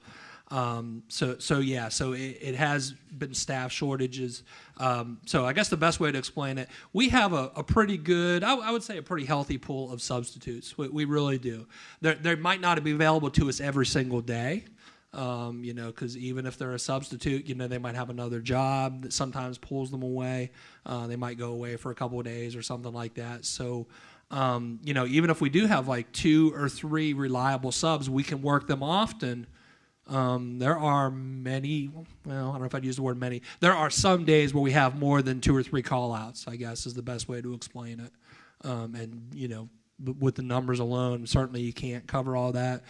So it has been staff shortages. So I guess the best way to explain it, we have a pretty good, I would say a pretty healthy pool of substitutes. We really do. They might not be available to us every single day. You know, because even if they're a substitute, you know, they might have another job that sometimes pulls them away. They might go away for a couple of days or something like that. So, you know, even if we do have like 2 or 3 reliable subs, we can work them often. There are many, well, I don't know if I'd use the word many. There are some days where we have more than 2 or 3 call-outs, I guess, is the best way to explain it. And, you know, with the numbers alone, certainly you can't cover all that.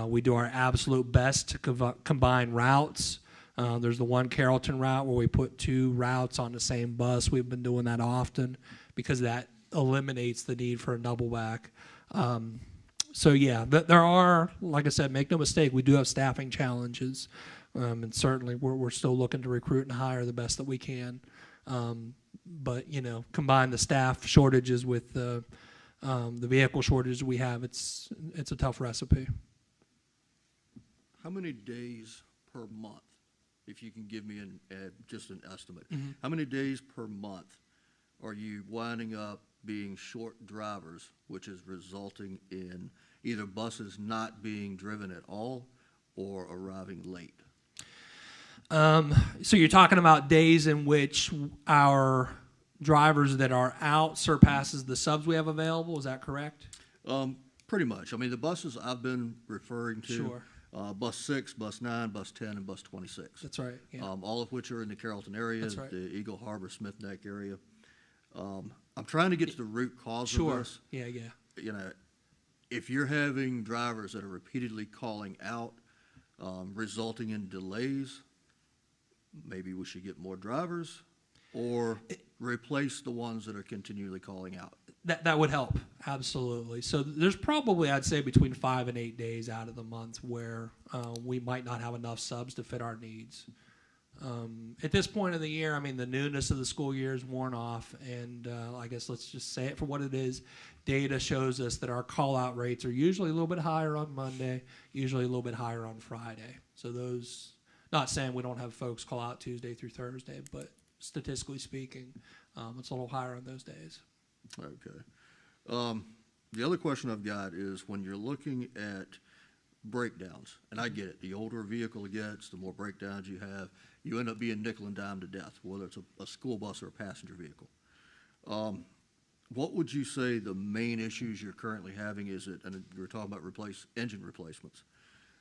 We do our absolute best to combine routes. There's the one Carrollton route where we put 2 routes on the same bus. We've been doing that often because that eliminates the need for a double back. So yeah, there are, like I said, make no mistake, we do have staffing challenges, and certainly we're still looking to recruit and hire the best that we can. But you know, combine the staff shortages with the vehicle shortages we have, it's a tough recipe. How many days per month, if you can give me just an estimate, Mm-hmm. how many days per month are you winding up being short drivers, which is resulting in either buses not being driven at all or arriving late? So you're talking about days in which our drivers that are out surpasses the subs we have available, is that correct? Pretty much. I mean, the buses I've been referring to, Sure. Bus 6, Bus 9, Bus 10, and Bus 26. That's right, yeah. All of which are in the Carrollton area, That's right. the Eagle Harbor, Smith Neck area. I'm trying to get to the root cause Sure. of this. Yeah. You know, if you're having drivers that are repeatedly calling out, resulting in delays, maybe we should get more drivers or replace the ones that are continually calling out. That would help, absolutely. So there's probably, I'd say, between 5 and 8 days out of the month where we might not have enough subs to fit our needs. At this point of the year, I mean, the newness of the school year is worn off, and I guess let's just say it for what it is. Data shows us that our call-out rates are usually a little bit higher on Monday, usually a little bit higher on Friday. So those, not saying we don't have folks call out Tuesday through Thursday, but statistically speaking, it's a little higher on those days. Okay. The other question I've got is when you're looking at breakdowns, and I get it, the older a vehicle gets, the more breakdowns you have, you end up being nickel and dime to death, whether it's a school bus or a passenger vehicle. What would you say the main issues you're currently having is it, and you're talking about engine replacements.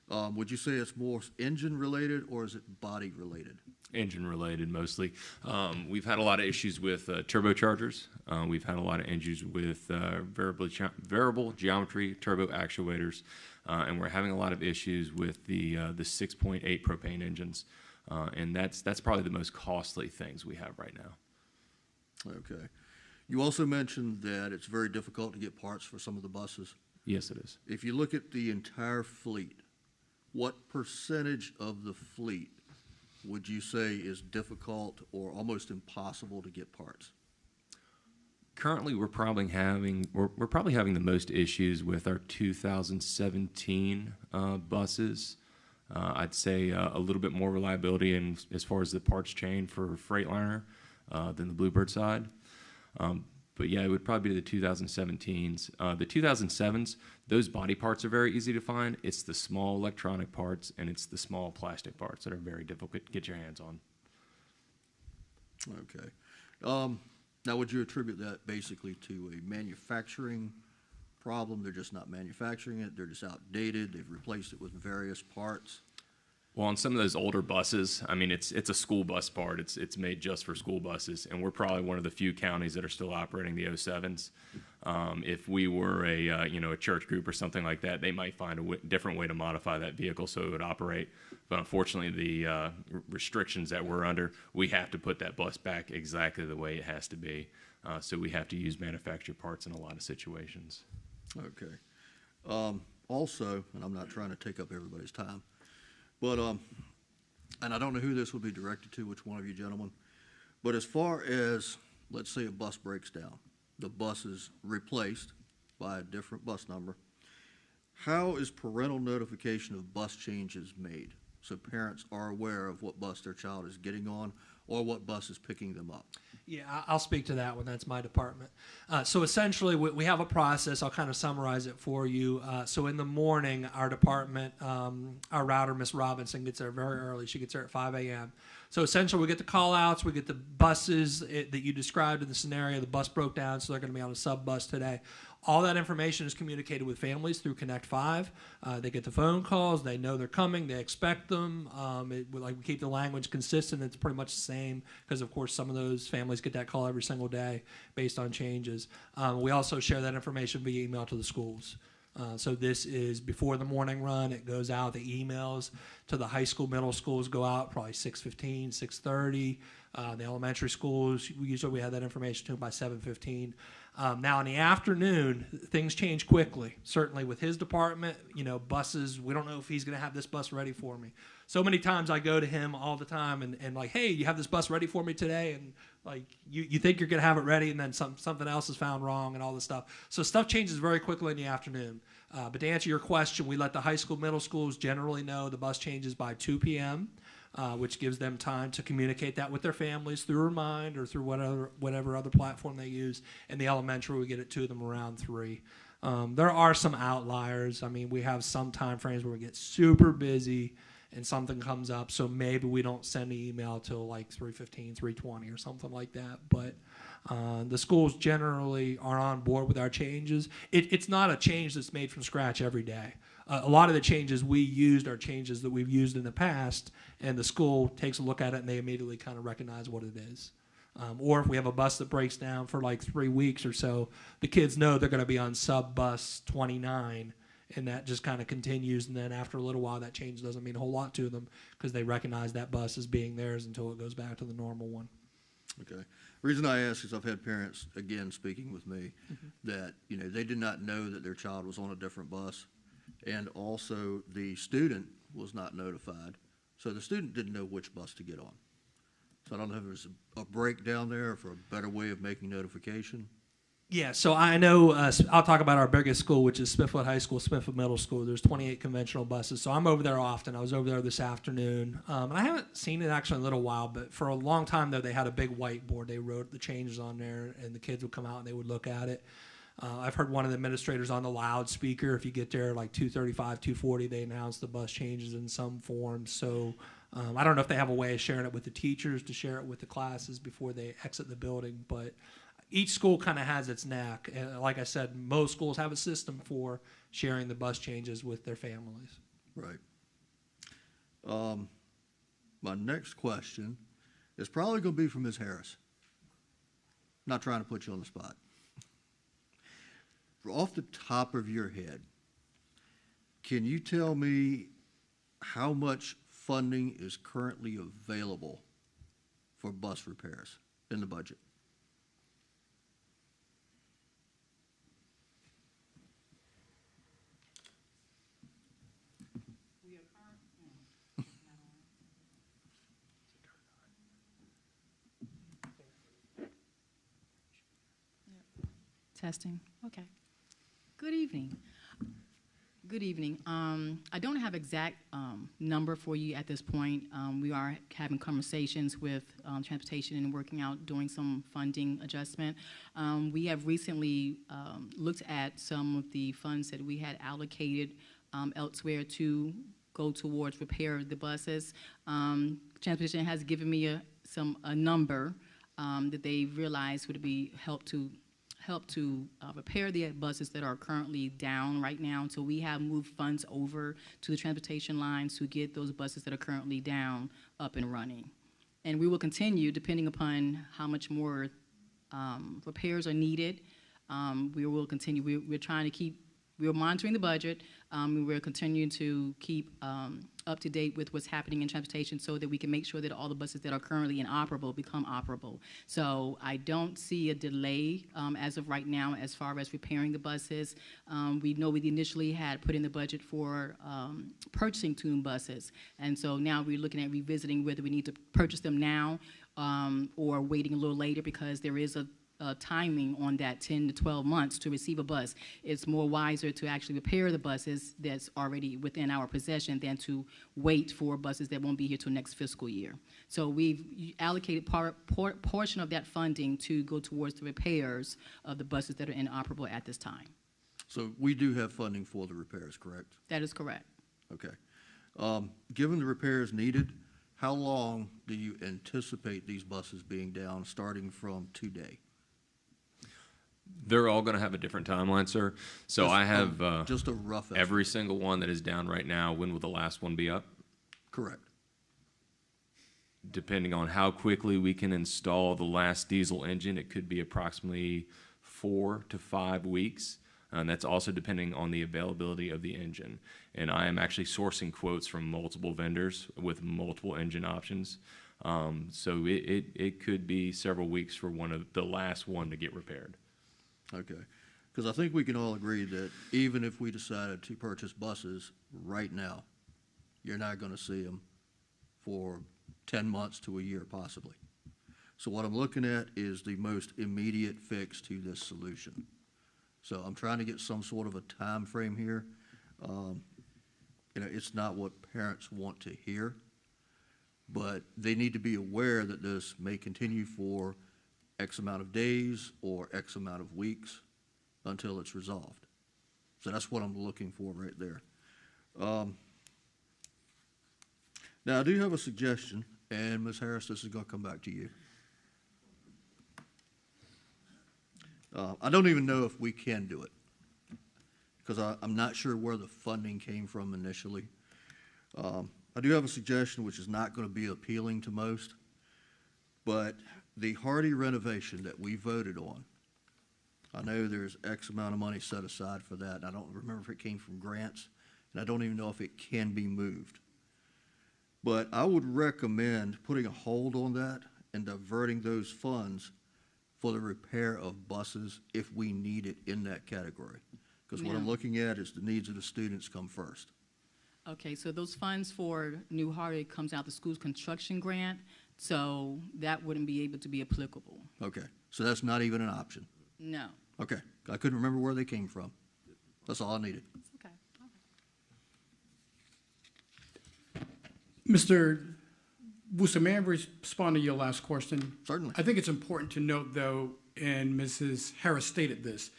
Would you say it's more engine related or is it body related? Engine related mostly. We've had a lot of issues with turbochargers. We've had a lot of issues with variable geometry turbo actuators, and we're having a lot of issues with the 6.8 propane engines, and that's probably the most costly things we have right now. Okay. You also mentioned that it's very difficult to get parts for some of the buses. Yes, it is. If you look at the entire fleet, what percentage of the fleet would you say is difficult or almost impossible to get parts? Currently, we're probably having the most issues with our 2017 buses. I'd say a little bit more reliability in as far as the parts chain for Freightliner than the Bluebird side. But yeah, it would probably be the 2017s. The 2007s, those body parts are very easy to find. It's the small electronic parts and it's the small plastic parts that are very difficult to get your hands on. Okay. Now, would you attribute that basically to a manufacturing problem? They're just not manufacturing it. They're just outdated. They've replaced it with various parts. Well, on some of those older buses, I mean, it's a school bus part. It's made just for school buses, and we're probably one of the few counties that are still operating the 07s. If we were a church group or something like that, they might find a different way to modify that vehicle so it would operate. But unfortunately, the restrictions that we're under, we have to put that bus back exactly the way it has to be. So we have to use manufactured parts in a lot of situations. Okay. Also, and I'm not trying to take up everybody's time, but, and I don't know who this would be directed to, which one of you gentlemen, but as far as, let's say a bus breaks down, the bus is replaced by a different bus number, how is parental notification of bus changes made? So parents are aware of what bus their child is getting on or what bus is picking them up. Yeah, I'll speak to that one. That's my department. So essentially, we have a process. I'll kind of summarize it for you. So in the morning, our department, our router, Miss Robinson, gets there very early. She gets there at 5 a.m. So essentially, we get the call-outs. We get the buses that you described in the scenario. The bus broke down, so they're going to be on a sub-bus today. All that information is communicated with families through Connect 5. They get the phone calls. They know they're coming. They expect them. We keep the language consistent. It's pretty much the same because, of course, some of those families get that call every single day based on changes. We also share that information via email to the schools. So this is before the morning run. It goes out. The emails to the high school, middle schools go out probably 6:15, 6:30. The elementary schools, we have that information to them by 7:15. Now in the afternoon, things change quickly. Certainly with his department, buses, we don't know if he's going to have this bus ready for me. So many times I go to him all the time and like, hey, you have this bus ready for me today? And like, you think you're going to have it ready and then something else is found wrong and all this stuff. So stuff changes very quickly in the afternoon. But to answer your question, we let the high school, middle schools generally know the bus changes by 2 p.m., which gives them time to communicate that with their families through Remind or through whatever other platform they use. In the elementary, we get it to them around 3. There are some outliers. I mean, we have some time frames where we get super busy and something comes up, so maybe we don't send an email till like 3:15, 3:20 or something like that. But the schools generally are on board with our changes. It's not a change that's made from scratch every day. A lot of the changes we used are changes that we've used in the past, and the school takes a look at it and they immediately kind of recognize what it is. Or if we have a bus that breaks down for like 3 weeks or so, the kids know they're going to be on sub bus 29, and that just kind of continues. And then after a little while, that change doesn't mean a whole lot to them because they recognize that bus as being theirs until it goes back to the normal one. Okay. The reason I ask is I've had parents, again, speaking with me, that, they did not know that their child was on a different bus. And also the student was not notified. So the student didn't know which bus to get on. So I don't know if there's a breakdown there for a better way of making notification. Yeah, so I know, I'll talk about our biggest school, which is Smithfield High School, Smithfield Middle School. There's 28 conventional buses, so I'm over there often. I was over there this afternoon. And I haven't seen it actually in a little while, but for a long time, though, they had a big whiteboard. They wrote the changes on there, and the kids would come out and they would look at it. I've heard one of the administrators on the loudspeaker, if you get there like 2:35, 2:40, they announce the bus changes in some form. So I don't know if they have a way of sharing it with the teachers to share it with the classes before they exit the building, but each school kind of has its knack. And like I said, most schools have a system for sharing the bus changes with their families. Right. My next question is probably going to be from Ms. Harris. Not trying to put you on the spot. Off the top of your head, can you tell me how much funding is currently available for bus repairs in the budget? Testing. Okay. Good evening. Good evening. I don't have exact number for you at this point. We are having conversations with transportation and working out, doing some funding adjustment. We have recently looked at some of the funds that we had allocated elsewhere to go towards repair of the buses. Transportation has given me a number that they realized would be help help to repair the buses that are currently down right now. So we have moved funds over to the transportation lines to get those buses that are currently down up and running. And we will continue, depending upon how much more repairs are needed. We will continue. We're trying to keep, we're monitoring the budget. We're continuing to keep up to date with what's happening in transportation so that we can make sure that all the buses that are currently inoperable become operable. So I don't see a delay as of right now as far as repairing the buses. We know we initially had put in the budget for purchasing tune buses. And so now we're looking at revisiting whether we need to purchase them now or waiting a little later, because there is a timing on that 10 to 12 months to receive a bus. It's more wiser to actually repair the buses that's already within our possession than to wait for buses that won't be here till next fiscal year. So we've allocated portion of that funding to go towards the repairs of the buses that are inoperable at this time. So we do have funding for the repairs, correct? That is correct. Okay. Given the repairs needed, how long do you anticipate these buses being down starting from today? They're all going to have a different timeline, sir. So I have just a rough estimate. Every single one that is down right now. When will the last one be up? Correct. Depending on how quickly we can install the last diesel engine, it could be approximately 4 to 5 weeks. And that's also depending on the availability of the engine. And I am actually sourcing quotes from multiple vendors with multiple engine options. So it could be several weeks for the last one to get repaired. Okay, because I think we can all agree that even if we decided to purchase buses right now, you're not going to see them for 10 months to a year possibly. So what I'm looking at is the most immediate fix to this solution. So I'm trying to get some sort of a time frame here. It's not what parents want to hear, but they need to be aware that this may continue for X amount of days or X amount of weeks until it's resolved. So that's what I'm looking for right there. Now, I do have a suggestion, and Ms. Harris, this is going to come back to you. I don't even know if we can do it, because I'm not sure where the funding came from initially. I do have a suggestion which is not going to be appealing to most, but the Hardy renovation that we voted on, I know there's X amount of money set aside for that, and I don't remember if it came from grants, and I don't even know if it can be moved. But I would recommend putting a hold on that and diverting those funds for the repair of buses if we need it in that category. Because what I'm looking at is the needs of the students come first. Okay, so those funds for New Hardy comes out the school's construction grant, so that wouldn't be able to be applicable. Okay, so that's not even an option? No. Okay, I couldn't remember where they came from. That's all I needed. Okay. Mr. Wooster, may I respond to your last question? Certainly. I think it's important to note, though, and Mrs. Harris stated this,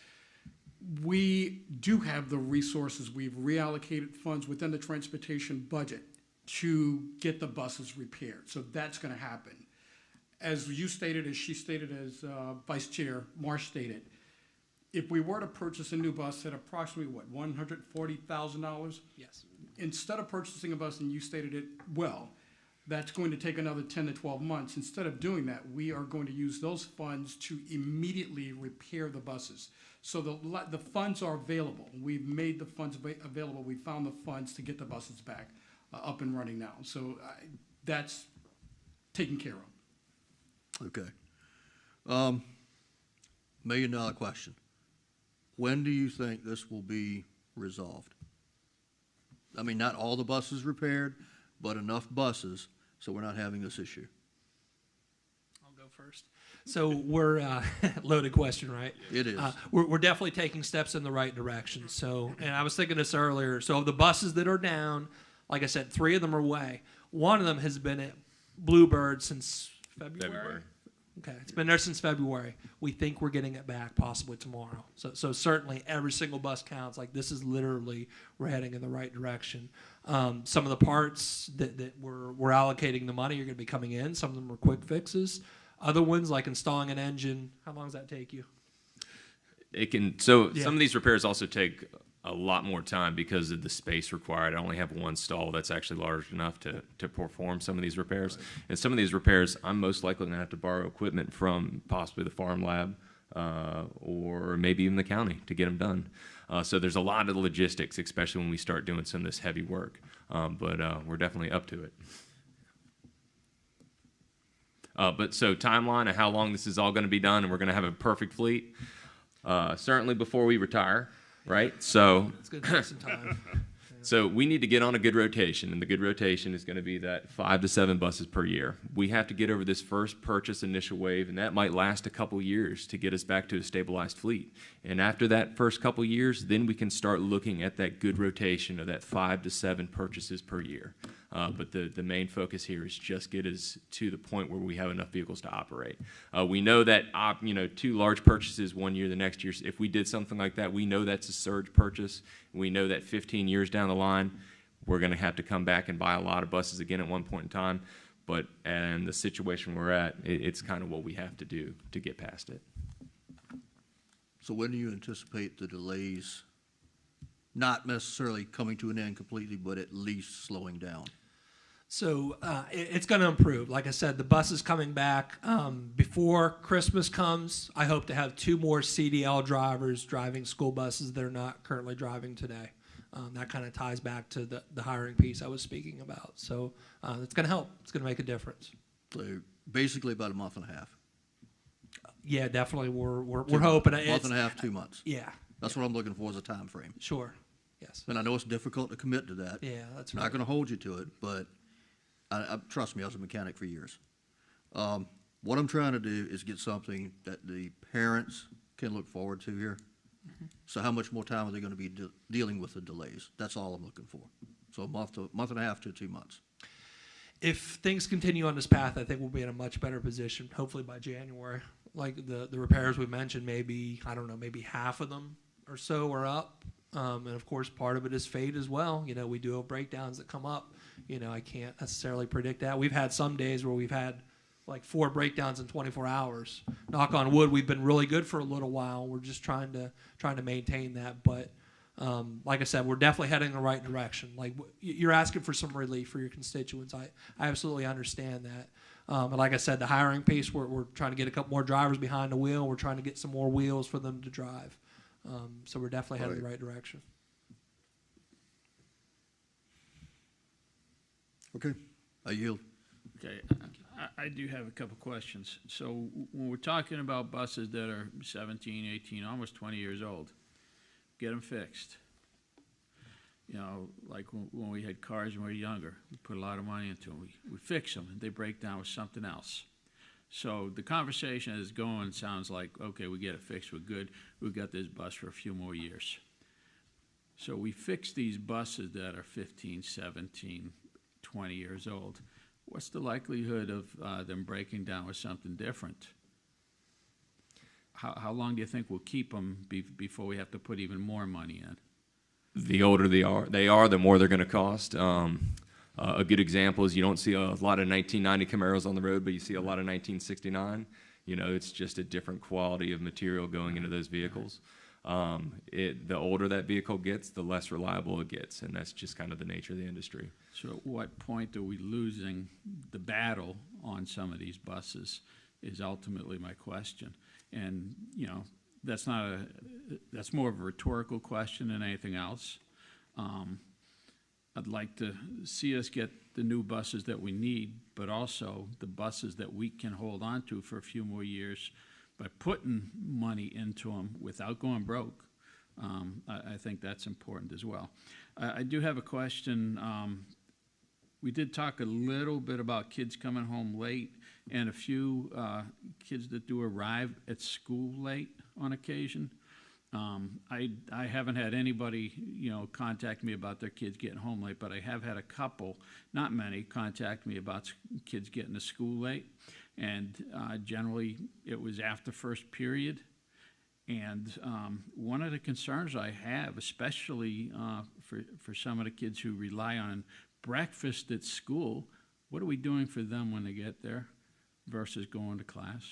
we do have the resources. We've reallocated funds within the transportation budget to get the buses repaired. So that's going to happen. As you stated, as she stated, as Vice Chair Marsh stated, if we were to purchase a new bus at approximately, what, $140,000? Yes. Instead of purchasing a bus, and you stated it well, that's going to take another 10 to 12 months. Instead of doing that, we are going to use those funds to immediately repair the buses. So the funds are available. We've made the funds available. We found the funds to get the buses back up and running now. So that's taken care of. Okay. $1 million question. When do you think this will be resolved? I mean, not all the buses repaired, but enough buses so we're not having this issue. I'll go first. So we're loaded question, right? It is. We're definitely taking steps in the right direction. So, and I was thinking this earlier. So of the buses that are down, like I said, 3 of them are away. One of them has been at Bluebird since February. Okay, it's been there since February. We think we're getting it back possibly tomorrow. So certainly every single bus counts. Like, this is literally, we're heading in the right direction. Some of the parts that we're allocating the money are going to be coming in. Some of them are quick fixes. Other ones, like installing an engine, how long does that take you? It can, so Yeah. some of these repairs also take a lot more time because of the space required. I only have one stall that's actually large enough to perform some of these repairs. Right. And some of these repairs, I'm most likely going to have to borrow equipment from possibly the farm lab or maybe even the county to get them done. So there's a lot of logistics, especially when we start doing some of this heavy work. But we're definitely up to it. But so timeline of how long this is all going to be done, and we're going to have a perfect fleet, certainly before we retire. Right? So it's going to take some time. So we need to get on a good rotation, and the good rotation is going to be that 5 to 7 buses per year. We have to get over this first purchase initial wave, and that might last a couple years to get us back to a stabilized fleet. And after that first couple years, then we can start looking at that good rotation of that 5 to 7 purchases per year. But the main focus here is just get us to the point where we have enough vehicles to operate. We know that 2 large purchases one year, the next year, if we did something like that, we know that's a surge purchase. We know that 15 years down the line, we're going to have to come back and buy a lot of buses again at one point in time. But in the situation we're at, it's kind of what we have to do to get past it. So when do you anticipate the delays not necessarily coming to an end completely, but at least slowing down? So it's going to improve. Like I said, the bus is coming back. Before Christmas comes, I hope to have 2 more CDL drivers driving school buses that are not currently driving today. That kind of ties back to the hiring piece I was speaking about. So it's going to help. It's going to make a difference. So basically about a month and a half. Yeah, definitely. We're hoping. A month and a half, 2 months. Yeah. That's what I'm looking for as a time frame. Sure. Yes. And I know it's difficult to commit to that. Yeah, that's right. I'm not going to hold you to it, but trust me, I was a mechanic for years. What I'm trying to do is get something that the parents can look forward to here. Mm-hmm. So how much more time are they going to be dealing with the delays? That's all I'm looking for. So a month and a half to 2 months. If things continue on this path, I think we'll be in a much better position, hopefully by January. Like the repairs we mentioned, maybe half of them or so are up. And of course, part of it is fate as well. We do have breakdowns that come up. I can't necessarily predict that. We've had some days where we've had like 4 breakdowns in 24 hours. Knock on wood, we've been really good for a little while. We're just trying to maintain that. But like I said, we're definitely heading in the right direction. Like you're asking for some relief for your constituents. I absolutely understand that. And like I said, the hiring piece, we're trying to get a couple more drivers behind the wheel. We're trying to get some more wheels for them to drive. So we're definitely heading in the right direction. Okay, I yield. Okay, I do have a couple questions. So when we're talking about buses that are 17, 18, almost 20 years old, get them fixed. Like when we had cars when we were younger, we put a lot of money into them. We fix them, and they break down with something else. So the conversation is going sounds like, okay, we get it fixed, we're good. We've got this bus for a few more years. So we fix these buses that are 15, 17, 20 years old. What's the likelihood of them breaking down with something different? How long do you think we'll keep them before we have to put even more money in? The older they are, the more they're going to cost. A good example is you don't see a lot of 1990 Camaros on the road, but you see a lot of 1969. It's just a different quality of material going into those vehicles. The older that vehicle gets, the less reliable it gets, and that's just kind of the nature of the industry. So at what point are we losing the battle on some of these buses is ultimately my question. And, that's more of a rhetorical question than anything else. I'd like to see us get the new buses that we need, but also the buses that we can hold on to for a few more years by putting money into them without going broke. I think that's important as well. I do have a question. We did talk a little bit about kids coming home late and a few kids that do arrive at school late on occasion. I haven't had anybody, contact me about their kids getting home late, but I have had a couple, not many, contact me about kids getting to school late. And generally, it was after first period. And one of the concerns I have, especially for some of the kids who rely on breakfast at school, what are we doing for them when they get there versus going to class?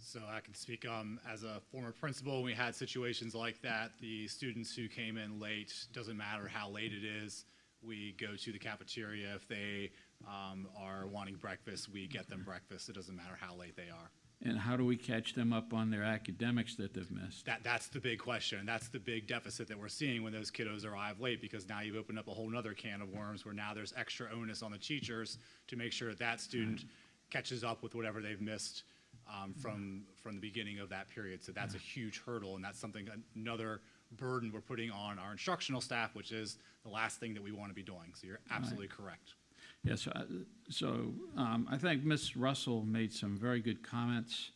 So I can speak as a former principal. We had situations like that. The students who came in late, doesn't matter how late it is, we go to the cafeteria. If they are wanting breakfast, we get them breakfast. It doesn't matter how late they are. And how do we catch them up on their academics that they've missed? That's the big question. That's the big deficit that we're seeing when those kiddos arrive late, because now you've opened up a whole nother can of worms where now there's extra onus on the teachers to make sure that that student catches up with whatever they've missed from the beginning of that period. So that's a huge hurdle, and that's something, another burden we're putting on our instructional staff, which is the last thing that we want to be doing. So you're absolutely correct. Yes, I think Ms. Russell made some very good comments,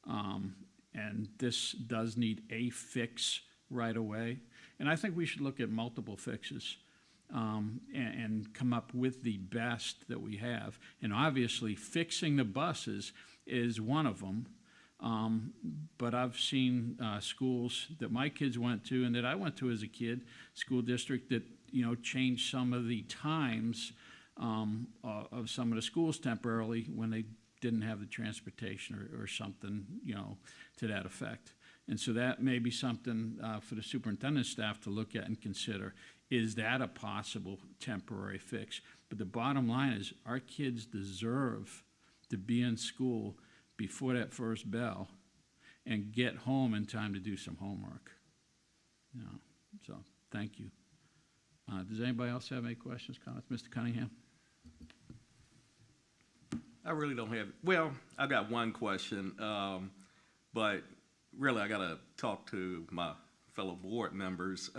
and this does need a fix right away. And I think we should look at multiple fixes and come up with the best that we have. And obviously, fixing the buses is one of them. But I've seen schools that my kids went to and that I went to as a kid, school district that, changed some of the times of some of the schools temporarily when they didn't have the transportation or something, to that effect. And so that may be something for the superintendent staff to look at and consider. Is that a possible temporary fix? But the bottom line is our kids deserve to be in school before that first bell and get home in time to do some homework. So thank you. Does anybody else have any questions, comments? Mr. Cunningham? I really don't have, well, I got one question, but really I got to talk to my fellow board members.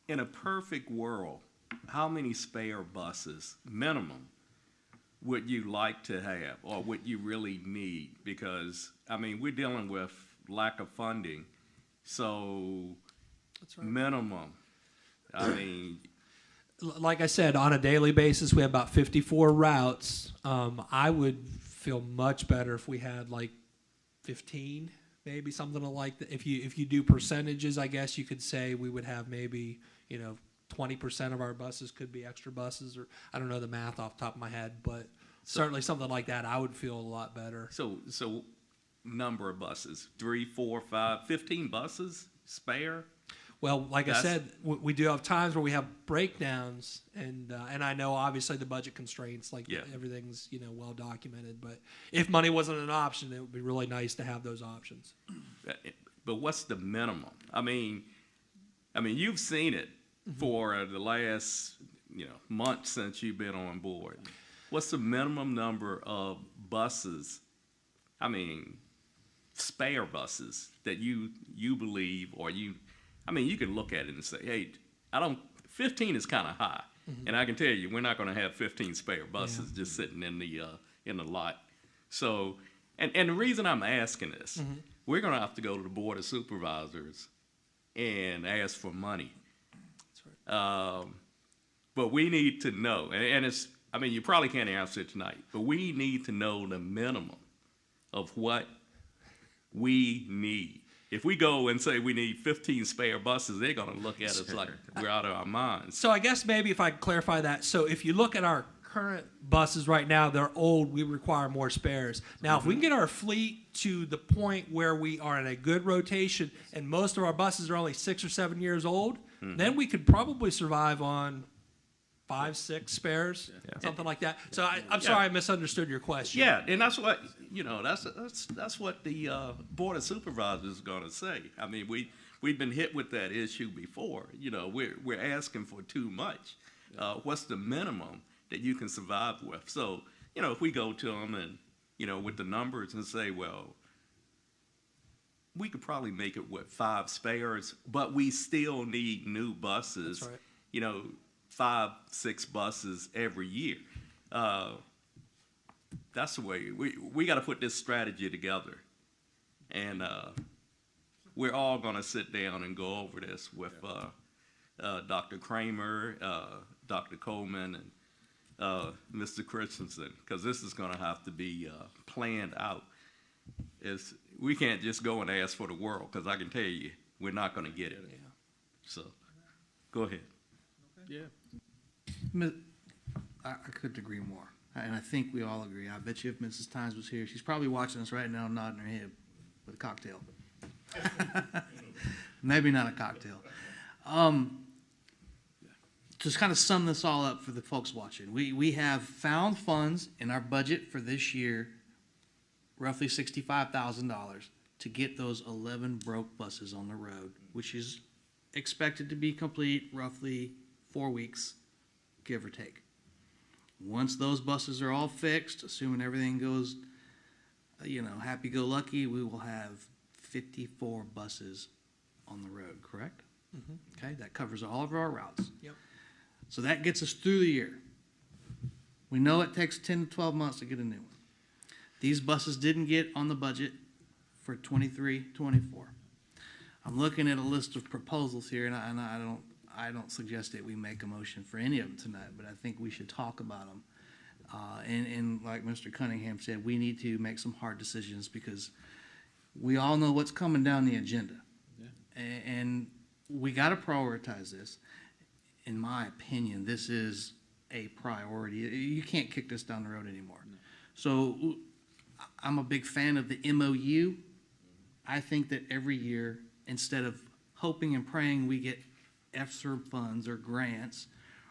In a perfect world, how many spare buses, minimum, would you like to have or would you really need? Because, we're dealing with lack of funding, so That's right. minimum, Like I said, on a daily basis, we have about 54 routes. I would feel much better if we had like 15, maybe something like that. If you do percentages, I guess you could say we would have maybe 20% of our buses could be extra buses, or I don't know the math off the top of my head, but certainly something like that, I would feel a lot better. So number of buses, 3, 4, 5, 15 buses spare? Well, like I said, we do have times where we have breakdowns, and I know obviously the budget constraints, everything's well documented. But if money wasn't an option, it would be really nice to have those options. But what's the minimum? You've seen it for the last month since you've been on board. What's the minimum number of buses? Spare buses that you believe or you. You can look at it and say, hey, 15 is kind of high. Mm-hmm. And I can tell you, we're not going to have 15 spare buses just sitting in the lot. So, and the reason I'm asking this, we're going to have to go to the Board of Supervisors and ask for money. That's right. But we need to know, and it's, you probably can't answer it tonight, but we need to know the minimum of what we need. If we go and say we need 15 spare buses, they're going to look at us like we're out of our minds. So I guess maybe if I could clarify that. So if you look at our current buses right now, they're old. We require more spares. Now, if we can get our fleet to the point where we are in a good rotation and most of our buses are only 6 or 7 years old, then we could probably survive on 5, 6 spares, something like that. So I'm sorry I misunderstood your question. Yeah, and that's what that's what the Board of Supervisors is going to say. We've been hit with that issue before. We're asking for too much. What's the minimum that you can survive with? So if we go to them and with the numbers and say, well, we could probably make it with 5 spares, but we still need new buses. That's right. 5, 6 buses every year. That's the way we got to put this strategy together, and we're all going to sit down and go over this with Dr. Kramer, Dr. Coleman, and Mr. Christensen, because this is going to have to be planned out. We can't just go and ask for the world, because I can tell you we're not going to get it. Yeah. So, go ahead. Yeah. I couldn't agree more. And I think we all agree. I bet you if Mrs. Tynes was here, she's probably watching us right now nodding her head with a cocktail. Maybe not a cocktail. Just kind of sum this all up for the folks watching. We have found funds in our budget for this year, roughly $65,000, to get those 11 broke buses on the road, which is expected to be complete roughly 4 weeks, give or take. Once those buses are all fixed, assuming everything goes, happy-go-lucky, we will have 54 buses on the road, correct? Mm-hmm. Okay, that covers all of our routes. Yep. So that gets us through the year. We know it takes 10 to 12 months to get a new one. These buses didn't get on the budget for 23-24. I'm looking at a list of proposals here, and I don't suggest that we make a motion for any of them tonight, but I think we should talk about them. And like Mr. Cunningham said, we need to make some hard decisions because we all know what's coming down the agenda. Yeah. And we got to prioritize this. In my opinion, this is a priority. You can't kick this down the road anymore. No. So I'm a big fan of the MOU. I think that every year, instead of hoping and praying we get EFSER funds or grants,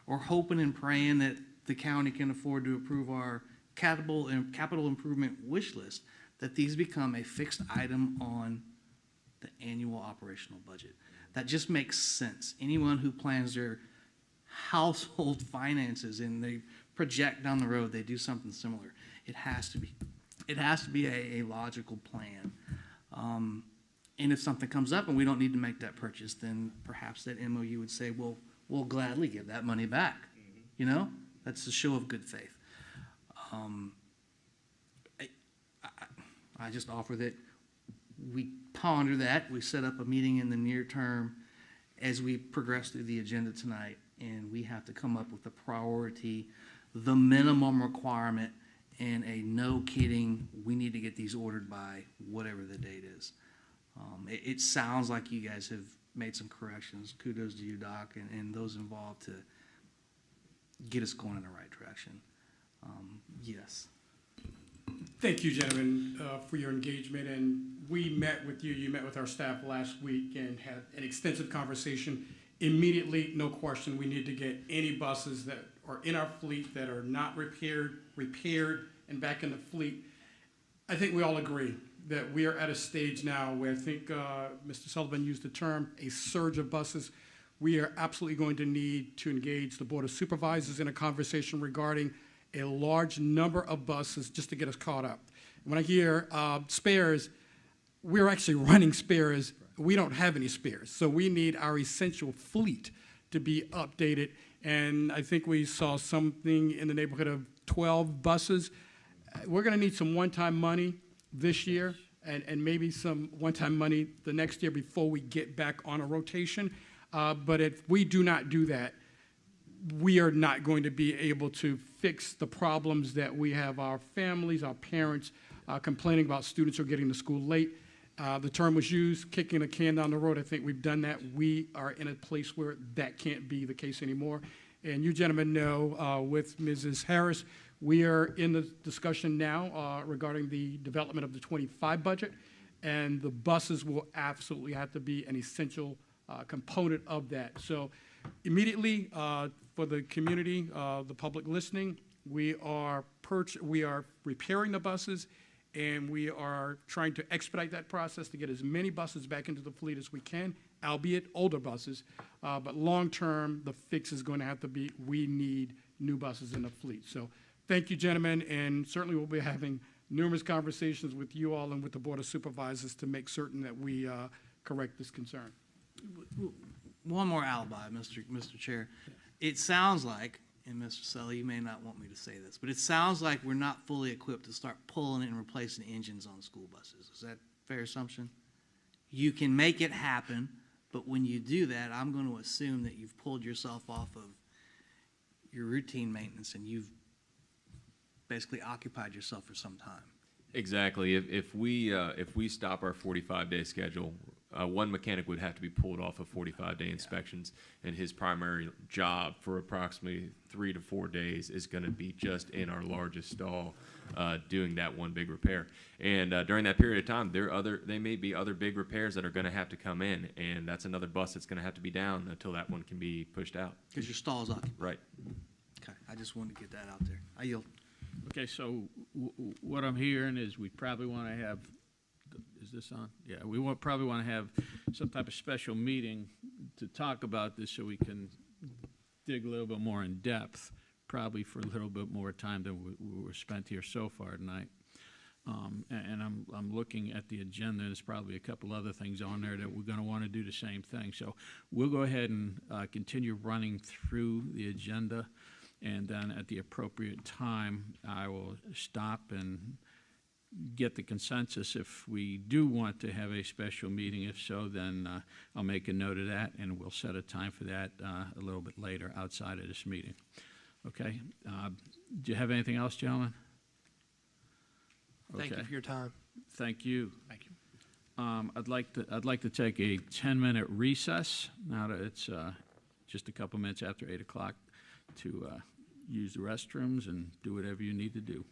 or hoping and praying that the county can afford to approve our capital improvement wish list, that these become a fixed item on the annual operational budget. That just makes sense. Anyone who plans their household finances and they project down the road, they do something similar. It has to be a logical plan. And if something comes up and we don't need to make that purchase, then perhaps that MOU would say, well, we'll gladly give that money back. Mm-hmm. You know, that's a show of good faith. I just offer that we ponder that. We set up a meeting in the near term as we progress through the agenda tonight, and we have to come up with a priority, the minimum requirement, and a no kidding, we need to get these ordered by whatever the date is. It sounds like you guys have made some corrections. Kudos to you, Doc, and those involved to get us going in the right direction. Yes. Thank you, gentlemen, for your engagement. And we met with you. You met with our staff last week and had an extensive conversation. Immediately, no question, we need to get any buses that are in our fleet that are not repaired and back in the fleet. I think we all agree that we are at a stage now where I think Mr. Sullivan used the term a surge of buses. We are absolutely going to need to engage the Board of Supervisors in a conversation regarding a large number of buses just to get us caught up. When I hear spares, we're actually running spares. We don't have any spares. So we need our essential fleet to be updated. And I think we saw something in the neighborhood of 12 buses. We're going to need some one-time money this year and maybe some one-time money the next year before we get back on a rotation. But if we do not do that, we are not going to be able to fix the problems that we have our families, our parents complaining about students who are getting to school late. The term was used, kicking a can down the road. I think we've done that. We are in a place where that can't be the case anymore. And you gentlemen know with Mrs. Harris, we are in the discussion now regarding the development of the 25 budget, and the buses will absolutely have to be an essential component of that. So immediately for the community, the public listening, we are repairing the buses, and we are trying to expedite that process to get as many buses back into the fleet as we can, albeit older buses. But long-term, the fix is going to have to be we need new buses in the fleet. So thank you, gentlemen, and certainly we'll be having numerous conversations with you all and with the Board of Supervisors to make certain that we correct this concern. One more alibi, Mr. Chair. It sounds like, and Mr. Sully, you may not want me to say this, but it sounds like we're not fully equipped to start pulling and replacing engines on school buses. Is that a fair assumption? You can make it happen, but when you do that, I'm going to assume that you've pulled yourself off of your routine maintenance and you've basically occupied yourself for some time. Exactly. If we stop our 45-day schedule, one mechanic would have to be pulled off of 45-day inspections, and his primary job for approximately 3 to 4 days is going to be just in our largest stall, doing that one big repair. And during that period of time, there may be other big repairs that are going to have to come in, and that's another bus that's going to have to be down until that one can be pushed out. Because your stall's occupied. Right. Okay, I just wanted to get that out there. I yield. Okay, so what I'm hearing is we probably want to have, is this on? Yeah, we probably want to have some type of special meeting to talk about this so we can dig a little bit more in depth, probably for a little bit more time than we were spent here so far tonight. And I'm looking at the agenda. There's probably a couple other things on there that we're going to want to do the same thing. So we'll go ahead and continue running through the agenda, and then at the appropriate time, I will stop and get the consensus if we do want to have a special meeting. If so, then I'll make a note of that, and we'll set a time for that a little bit later outside of this meeting. Okay? Do you have anything else, gentlemen? Thank you for your time. Thank you. Thank you. I'd like to take a 10-minute recess now that it's just a couple minutes after 8 o'clock to use the restrooms and do whatever you need to do.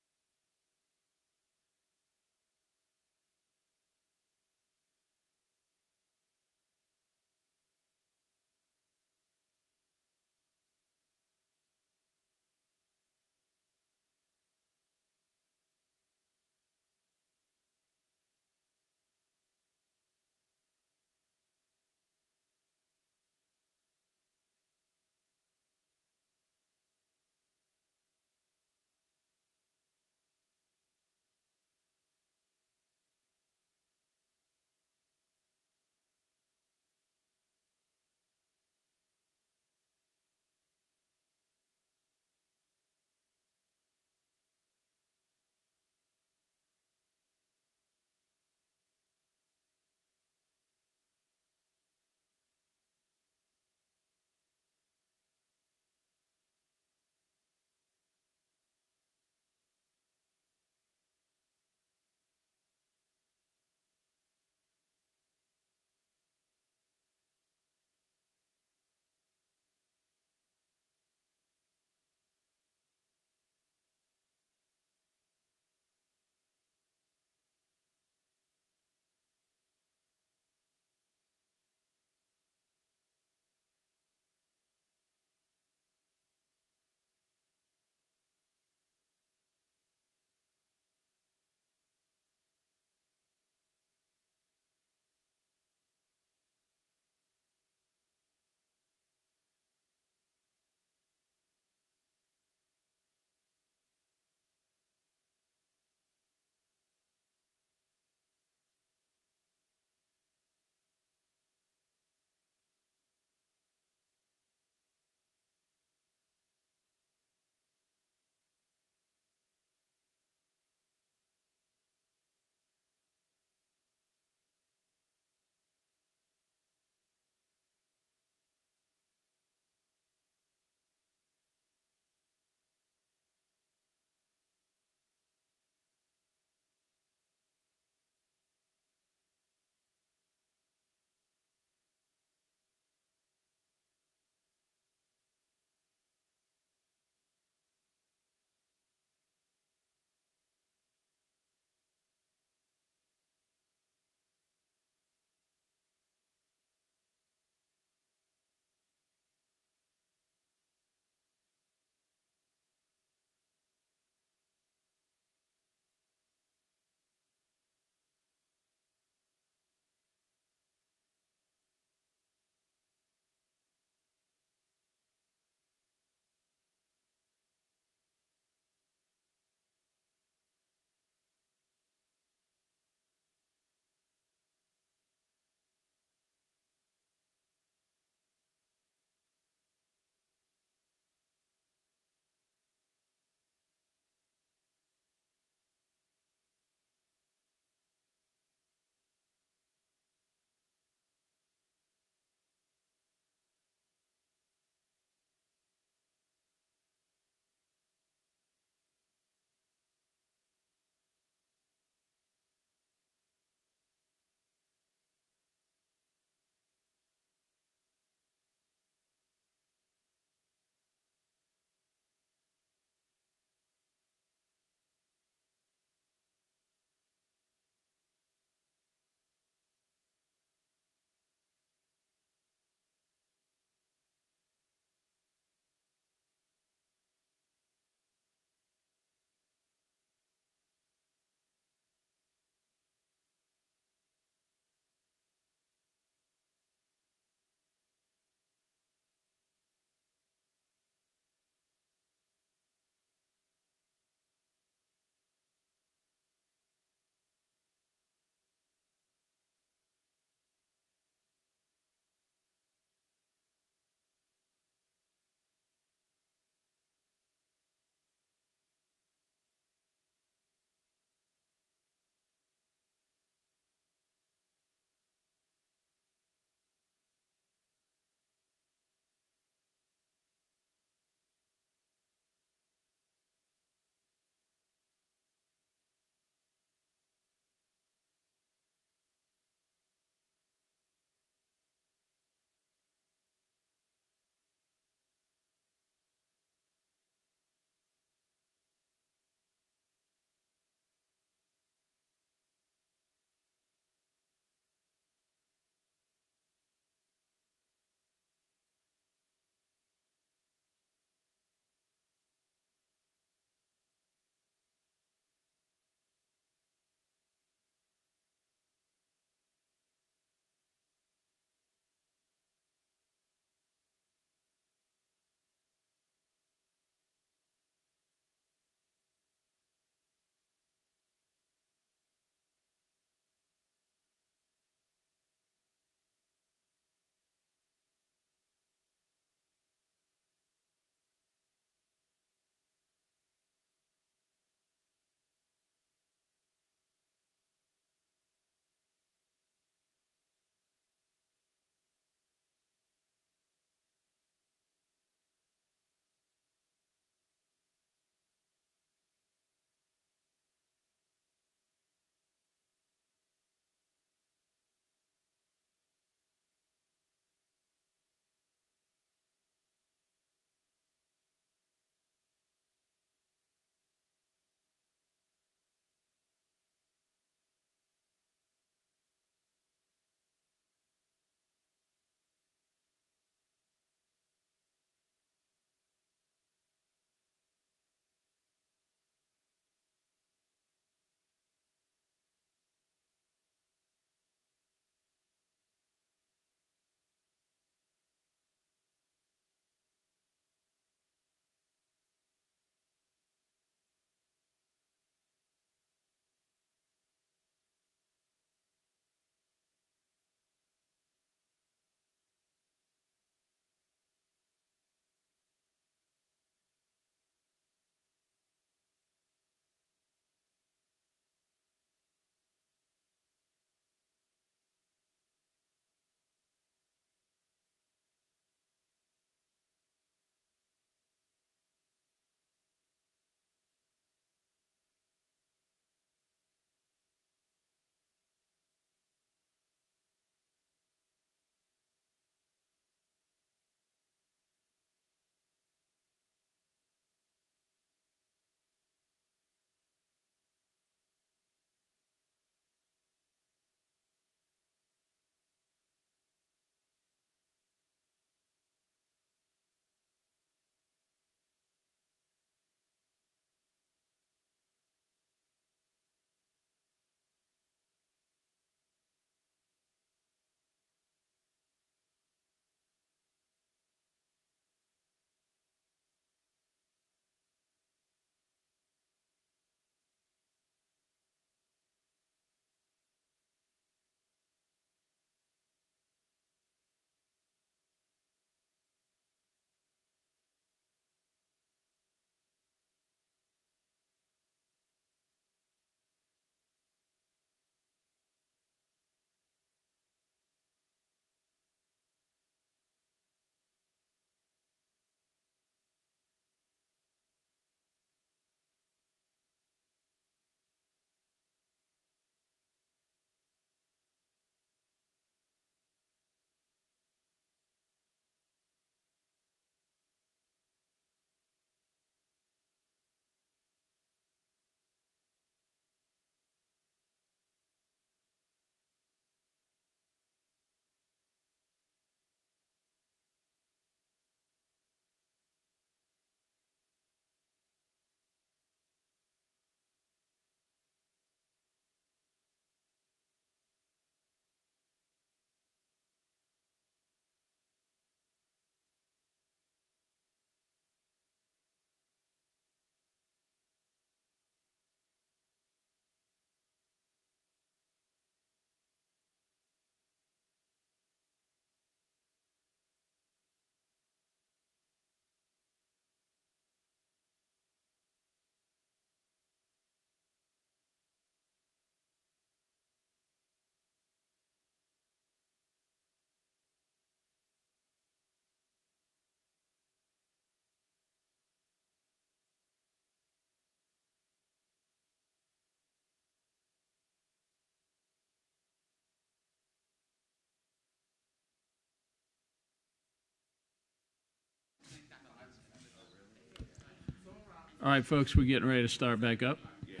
All right, folks, we're getting ready to start back up. Yeah.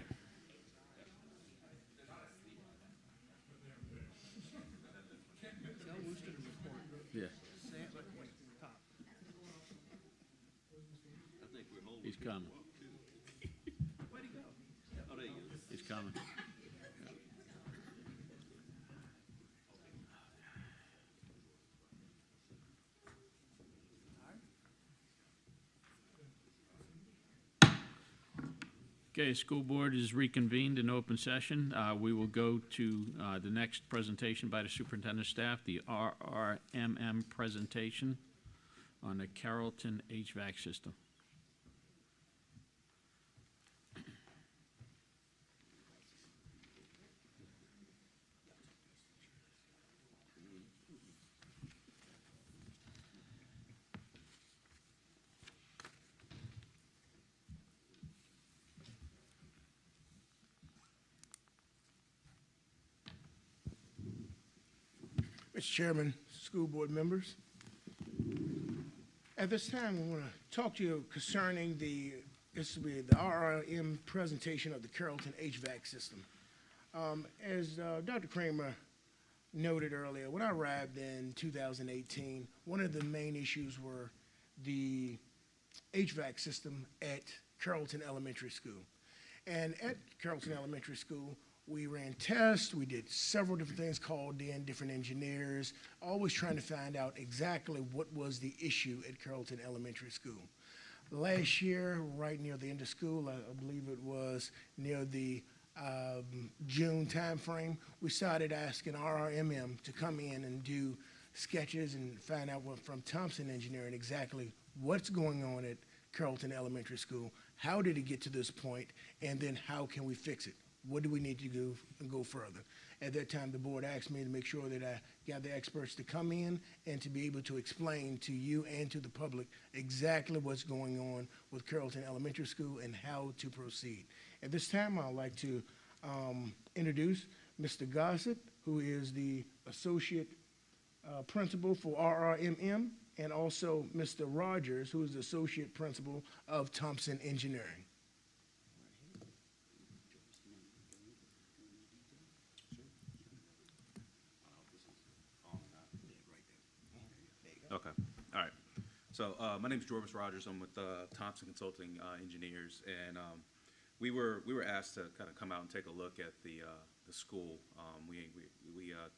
He's coming. He's coming. Okay, school board is reconvened in open session. We will go to the next presentation by the superintendent staff, the RRMM presentation on the Carrollton HVAC system. Mr. Chairman, school board members, at this time, we want to talk to you concerning this will be the RRM presentation of the Carrollton HVAC system. As Dr. Kramer noted earlier, when I arrived in 2018, one of the main issues were the HVAC system at Carrollton Elementary School. And at Carrollton Elementary School, we ran tests, we did several different things, called in different engineers, always trying to find out exactly what was the issue at Carrollton Elementary School. Last year, right near the end of school, I believe it was near the June timeframe, we started asking RRMM to come in and do sketches and find out from Thompson Engineering exactly what's going on at Carrollton Elementary School, how did it get to this point, and then how can we fix it? What do we need to do and go further? At that time, the board asked me to make sure that I got the experts to come in and to be able to explain to you and to the public exactly what's going on with Carrollton Elementary School and how to proceed. At this time, I'd like to introduce Mr. Gossett, who is the associate principal for RRMM, and also Mr. Rogers, who is the associate principal of Thompson Engineering. Okay, all right. So my name is Jorvis Rogers. I'm with Thompson Consulting Engineers, and we were asked to kind of come out and take a look at the school. We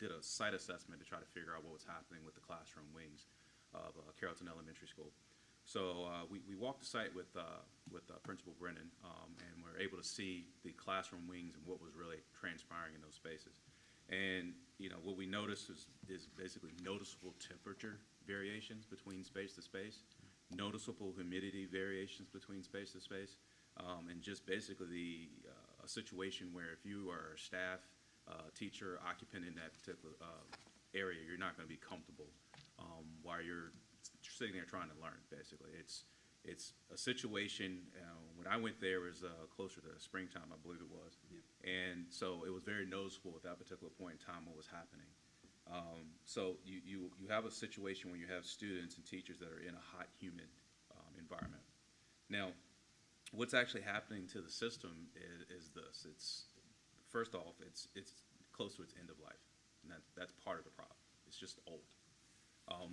did a site assessment to try to figure out what was happening with the classroom wings of Carrollton Elementary School. So we walked the site with Principal Brennan, and we were able to see the classroom wings and what was really transpiring in those spaces. And what we noticed is basically noticeable temperature variations between space to space, noticeable humidity variations between space to space, and just basically a situation where if you are a staff, teacher, occupant in that particular area, you're not going to be comfortable while you're sitting there trying to learn. Basically, it's a situation. When I went there, it was closer to springtime, I believe it was, and so it was very noticeable at that particular point in time what was happening. So you have a situation where you have students and teachers that are in a hot, humid environment. Now, what's actually happening to the system is this. It's first off, it's close to its end of life, and that's part of the problem. It's just old.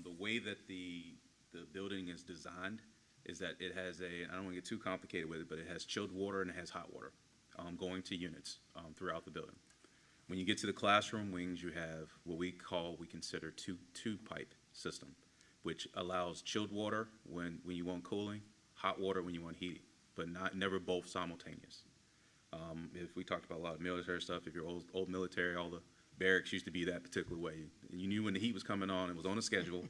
The way that the building is designed is that it has I don't want to get too complicated with it, but it has chilled water and it has hot water going to units throughout the building. When you get to the classroom wings, you have what we consider two-pipe system, which allows chilled water when you want cooling, hot water when you want heating, but never both simultaneous. If we talked about a lot of military stuff, if you're old military, all the barracks used to be that particular way. You knew when the heat was coming on, it was on a schedule.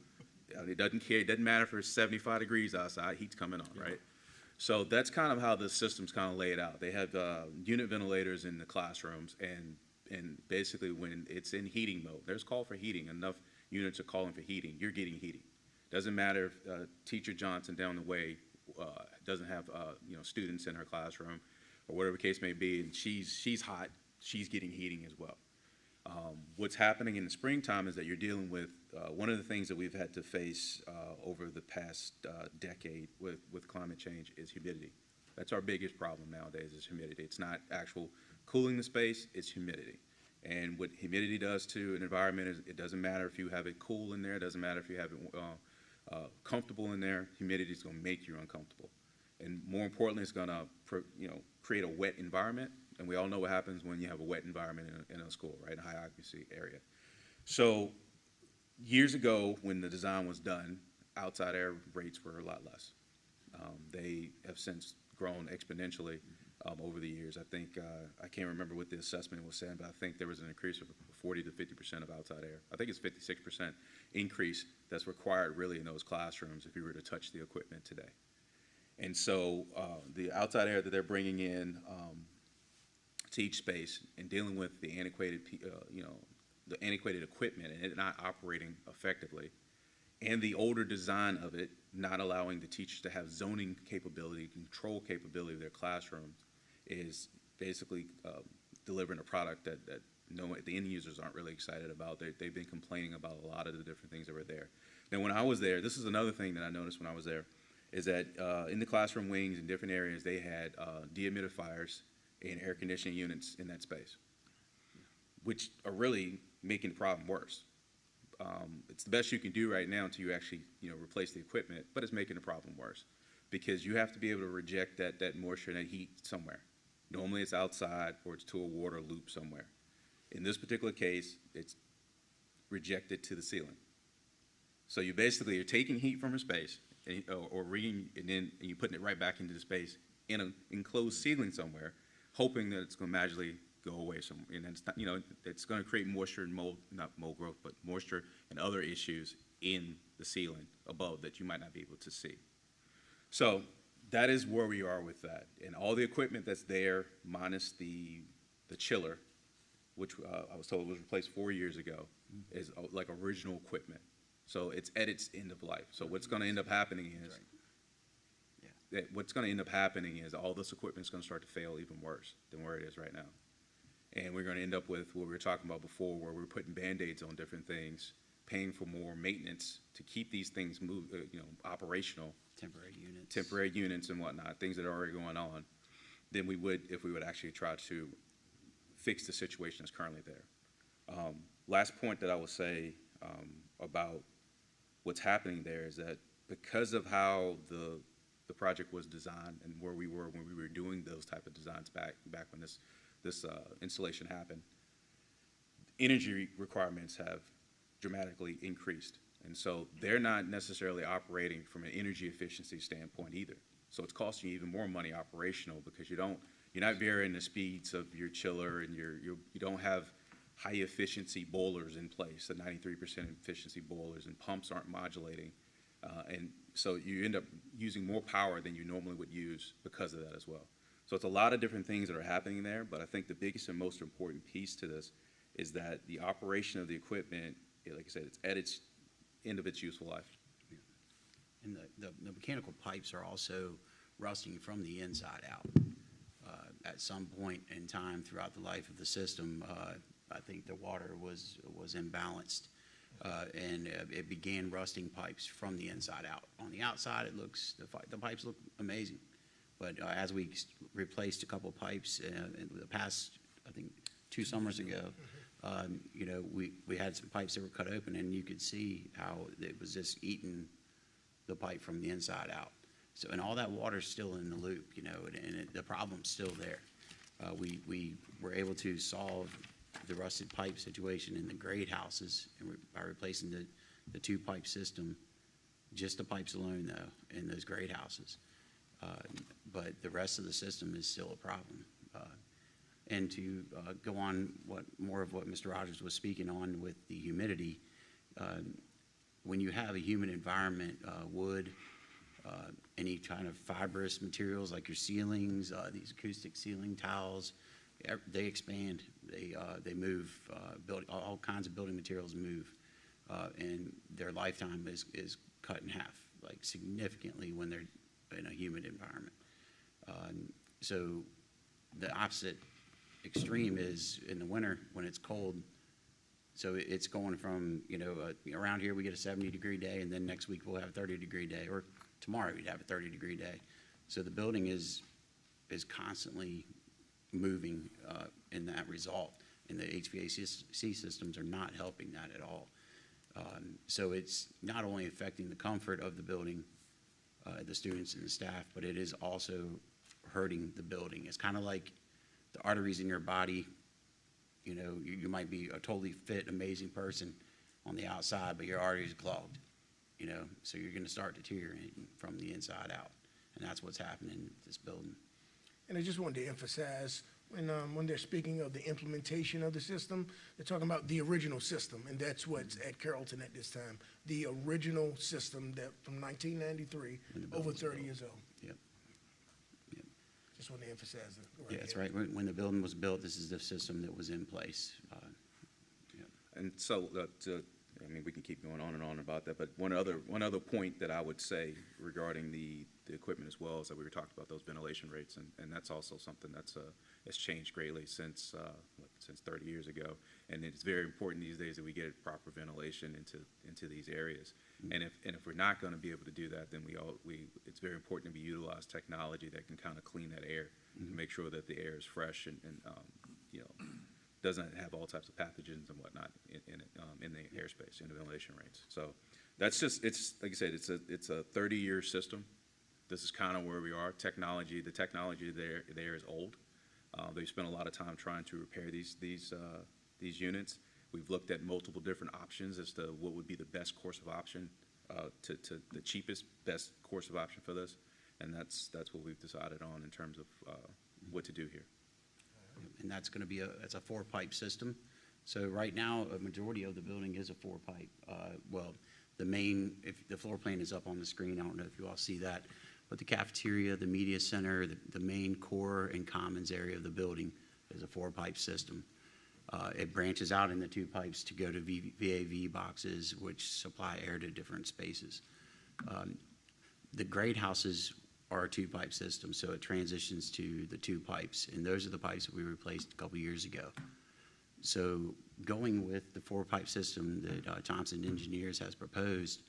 It doesn't care, it doesn't matter if it's 75 degrees outside, heat's coming on, right? So that's kind of how the system's kind of laid out. They have unit ventilators in the classrooms, and basically when it's in heating mode, there's call for heating, enough units are calling for heating, you're getting heating. Doesn't matter if Teacher Johnson down the way doesn't have students in her classroom, or whatever the case may be, and she's hot, she's getting heating as well. What's happening in the springtime is that you're dealing with one of the things that we've had to face over the past decade with climate change is humidity. That's our biggest problem nowadays is humidity. It's not actual cooling the space, it's humidity. And what humidity does to an environment is it doesn't matter if you have it cool in there, it doesn't matter if you have it comfortable in there, humidity is going to make you uncomfortable. And more importantly, it's going to create a wet environment. And we all know what happens when you have a wet environment in a school, right, a high occupancy area. So years ago, when the design was done, outside air rates were a lot less. They have since grown exponentially over the years. I think, I can't remember what the assessment was saying, but I think there was an increase of 40 to 50% of outside air. I think it's 56% increase that's required really in those classrooms if you were to touch the equipment today. And so the outside air that they're bringing in to each space and dealing with the antiquated, the antiquated equipment and it not operating effectively, and the older design of it not allowing the teachers to have zoning capability, control capability of their classrooms, is basically delivering a product that the end users aren't really excited about. They've been complaining about a lot of the different things that were there. Now, when I was there, this is another thing that I noticed when I was there, is that in the classroom wings in different areas, they had dehumidifiers and air conditioning units in that space, which are really making the problem worse. It's the best you can do right now until you actually replace the equipment, but it's making the problem worse because you have to be able to reject that moisture and that heat somewhere. Normally it's outside or it's to a water loop somewhere. In this particular case, it's rejected to the ceiling. So you're taking heat from a space and you're putting it right back into the space in an enclosed ceiling somewhere, hoping that it's going to magically go away somewhere. And it's not, it's going to create moisture and not mold growth, but moisture and other issues in the ceiling above that you might not be able to see. So that is where we are with that. And all the equipment that's there, minus the chiller, which I was told was replaced 4 years ago, is like original equipment. So it's at its end of life. So what's going to end up happening is all this equipment is going to start to fail even worse than where it is right now. And we're going to end up with what we were talking about before, where we're putting Band-Aids on different things, paying for more maintenance to keep these things operational. Temporary units and whatnot, things that are already going on, than we would if we would actually try to fix the situation that's currently there. Last point that I will say about what's happening there is that because of how the project was designed and where we were when we were doing those type of designs back when this installation happened, energy requirements have dramatically increased. And so they're not necessarily operating from an energy efficiency standpoint either. So it's costing you even more money operational because you're not varying the speeds of your chiller and you don't have high efficiency boilers in place, the 93% efficiency boilers, and pumps aren't modulating. And so you end up using more power than you normally would use because of that as well. So it's a lot of different things that are happening there, but I think the biggest and most important piece to this is that the operation of the equipment, like I said, it's at its end of its useful life. And the mechanical pipes are also rusting from the inside out. At some point in time throughout the life of the system, I think the water was imbalanced, and it began rusting pipes from the inside out. On the outside, the pipes look amazing, but as we replaced a couple pipes in the past, I think 2 summers ago, we had some pipes that were cut open, and you could see how it was just eating the pipe from the inside out. So, and all that water's still in the loop, and the problem's still there. We were able to solve the rusted pipe situation in the grade houses by replacing the 2-pipe system, just the pipes alone though, in those grade houses. But the rest of the system is still a problem. And to go on more of what Mr. Rogers was speaking on with the humidity, when you have a humid environment, wood, any kind of fibrous materials like your ceilings, these acoustic ceiling tiles, they expand, they move, all kinds of building materials move, and their lifetime is cut in half, like significantly when they're in a humid environment. So the opposite extreme is in the winter when it's cold. So it's going from, around here we get a 70-degree day, and then next week we'll have a 30-degree day, or tomorrow we'd have a 30-degree day. So the building is is constantly moving in that result, and the HVAC systems are not helping that at all. So it's not only affecting the comfort of the building, the students and the staff, but it is also hurting the building. It's kind of like the arteries in your body. You know, you might be a totally fit, amazing person on the outside, but your arteries are clogged. You know, so you're going to start deteriorating from the inside out, and that's what's happening in this building. And I just wanted to emphasize, when they're speaking of the implementation of the system, they're talking about the original system, and that's what's at Carrollton at this time. The original system that from 1993, over 30 years old. Yep. Just want to emphasize that. Yeah, that's right. When the building was built, this is the system that was in place. And so, I mean, we can keep going on and on about that, but one other point that I would say regarding the equipment as well is that we were talking about those ventilation rates, and that's also something that's changed greatly since 30 years ago. And it's very important these days that we get proper ventilation into these areas. Mm-hmm. And if we're not going to be able to do that, then it's very important that we utilize technology that can kind of clean that air, mm-hmm. to make sure that the air is fresh and you know, doesn't have all types of pathogens and whatnot in the airspace, in the ventilation rates. So that's just, it's like I said, it's a 30-year system. This is kind of where we are. The technology there is old. They've spent a lot of time trying to repair these units. We've looked at multiple different options as to what would be the best course of option, to the cheapest, best course of option for this, and that's what we've decided on in terms of what to do here. And that's going to be it's a 4-pipe system. So right now, a majority of the building is a 4-pipe. Well, if the floor plan is up on the screen, I don't know if you all see that, but the cafeteria, the media center, the main core and commons area of the building is a 4-pipe system. It branches out into 2 pipes to go to VAV boxes, which supply air to different spaces. The grade houses are a 2-pipe system, so it transitions to the 2 pipes, and those are the pipes that we replaced a couple years ago. So going with the 4-pipe system that Thompson Engineers has proposed,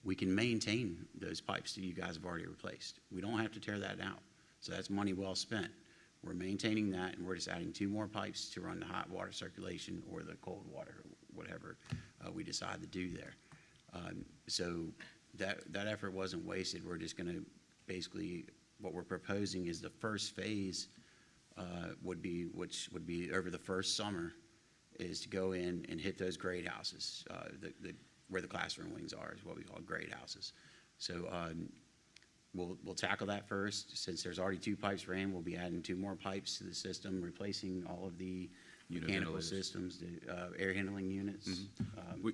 we can maintain those pipes that you guys have already replaced. We don't have to tear that out, so that's money well spent. We're maintaining that, and we're just adding 2 more pipes to run the hot water circulation or the cold water, whatever we decide to do there. So that effort wasn't wasted. We're just going to basically, what we're proposing is the first phase which would be over the first summer, is to go in and hit those grade houses. Where the classroom wings are is what we call grade houses. So we'll tackle that first. Since there's already 2 pipes ran, we'll be adding 2 more pipes to the system, replacing all of the mechanical systems, the air handling units. Mm-hmm.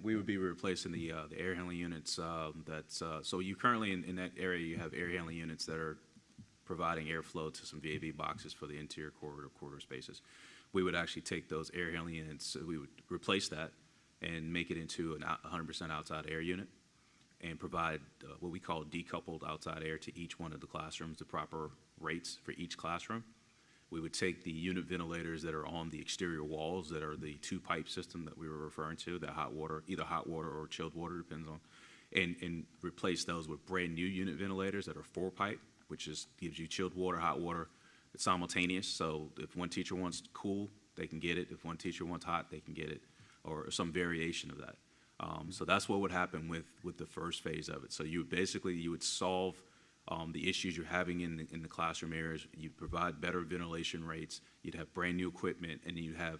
We would be replacing the air handling units. So you currently in that area, you have air handling units that are providing airflow to some VAV boxes for the interior corridor spaces. We would actually take those air handling units, we would replace that and make it into a 100% outside air unit and provide what we call decoupled outside air to each one of the classrooms, the proper rates for each classroom. We would take the unit ventilators that are on the exterior walls that are the 2-pipe system that we were referring to, the hot water, either hot water or chilled water, depends on, and replace those with brand new unit ventilators that are 4-pipe, which gives you chilled water, hot water. It's simultaneous, so if one teacher wants cool, they can get it. If one teacher wants hot, they can get it, or some variation of that. So that's what would happen with the first phase of it. So you would solve the issues you're having in the classroom areas. You'd provide better ventilation rates. You'd have brand new equipment, and you'd have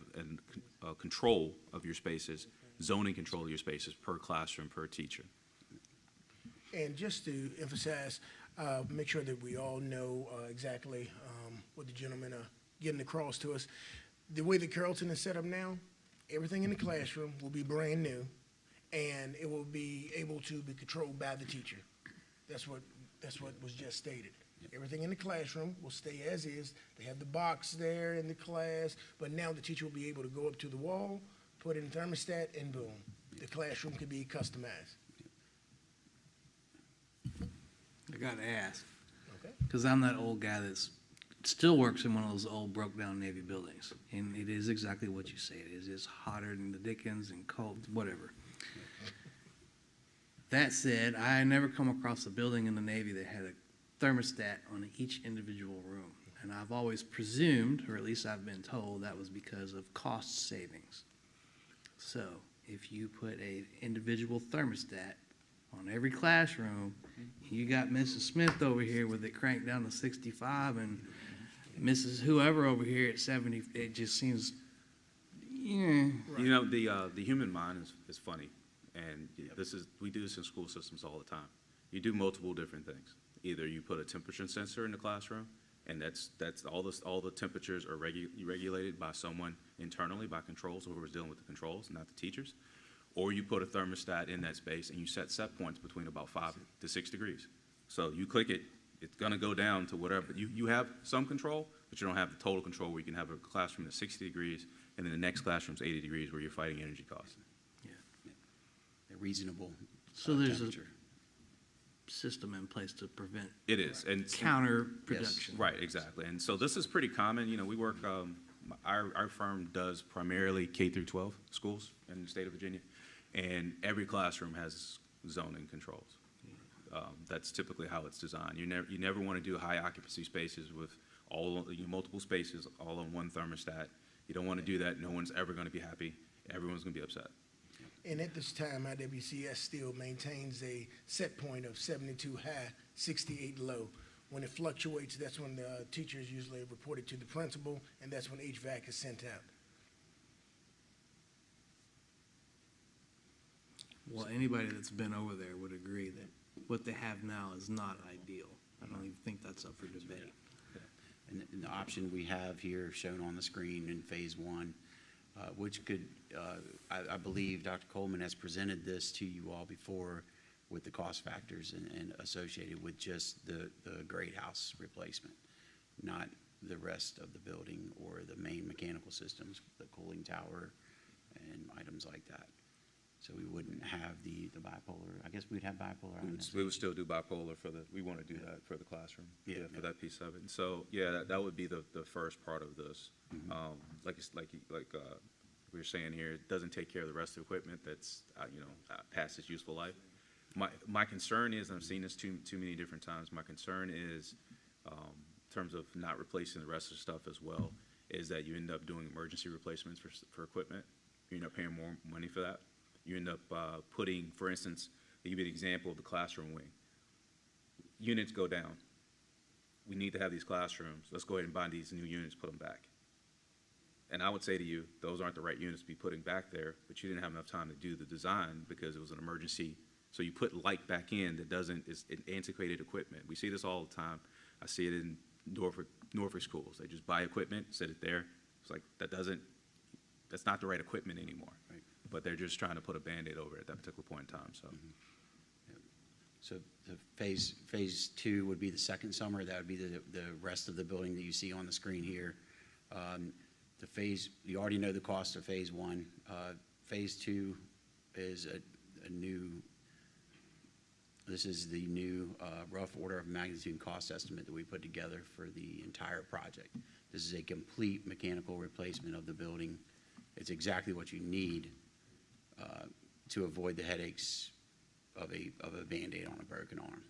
control of your spaces, zoning control of your spaces per classroom, per teacher. And just to emphasize, make sure that we all know exactly what the gentlemen are getting across to us. The way that Carrollton is set up now, everything in the classroom will be brand new, and it will be able to be controlled by the teacher. That's what was just stated. Everything in the classroom will stay as is. They have the box there in the class, but now the teacher will be able to go up to the wall, put in a thermostat, and boom, the classroom can be customized. I gotta ask, because I'm that old guy that still works in one of those old broke-down Navy buildings, and it is exactly what you say it is. It's hotter than the Dickens and cold, whatever. That said, I never come across a building in the Navy that had a thermostat on each individual room. And I've always presumed, or at least I've been told, that was because of cost savings. So if you put a individual thermostat on every classroom, you got Mrs. Smith over here with it cranked down to 65 and Mrs. whoever over here at 70, it just seems, yeah. You know, the human mind is funny, and we do this in school systems all the time. You do multiple different things. Either you put a temperature sensor in the classroom, and that's all the temperatures are regulated by someone internally, by controls, whoever's dealing with the controls, not the teachers. Or you put a thermostat in that space and you set points between about 5 to 6 degrees. So you click it, it's gonna go down to whatever. You have some control, but you don't have the total control where you can have a classroom that's 60 degrees and then the next classroom's 80 degrees where you're fighting energy costs. A reasonable So there's temperature. a system in place to prevent It is, and counterproduction. Right, exactly. And so this is pretty common. You know, we work. Our firm does primarily K through 12 schools in the state of Virginia, and every classroom has zoning controls. That's typically how it's designed. You never want to do high occupancy spaces with multiple spaces all on one thermostat. You don't want to do that. No one's ever going to be happy. Everyone's going to be upset. And at this time, IWCS still maintains a set point of 72 high, 68 low. When it fluctuates, that's when the teachers usually report it to the principal, and that's when HVAC is sent out. Well, anybody that's been over there would agree that what they have now is not ideal. I don't even think that's up for debate. And the option we have here shown on the screen in phase one, which could, I believe Dr. Coleman has presented this to you all before with the cost factors and associated with just the grade house replacement, not the rest of the building or the main mechanical systems, the cooling tower and items like that. So we wouldn't have the bipolar. I guess we'd have bipolar. We would still do bipolar we want to do that for the classroom. For that piece of it. And so, that would be the first part of this. Like we were saying here, it doesn't take care of the rest of the equipment that's, past its useful life. My concern is, and I've seen this too many different times, my concern is, in terms of not replacing the rest of the stuff as well, is that you end up doing emergency replacements for equipment. You end up paying more money for that. You end up putting, for instance, I'll give you an example of the classroom wing. Units go down. We need to have these classrooms. Let's go ahead and buy these new units, put them back. And I would say to you, those aren't the right units to be putting back there, but you didn't have enough time to do the design because it was an emergency. So you put light back in that is antiquated equipment. We see this all the time. I see it in Norfolk schools. They just buy equipment, set it there. It's like, that's not the right equipment anymore. Right. But they're just trying to put a Band-Aid over it at that particular point in time. So, So the phase two would be the second summer. That would be the rest of the building that you see on the screen here. You already know the cost of phase one. Phase two is a new. This is the new rough order of magnitude cost estimate that we put together for the entire project. This is a complete mechanical replacement of the building. It's exactly what you need to avoid the headaches of a Band-Aid on a broken arm.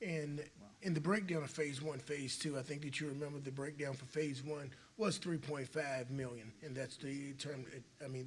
And in the breakdown of phase one, phase two, I think that you remember the breakdown for phase one was 3.5 million, and that's the term.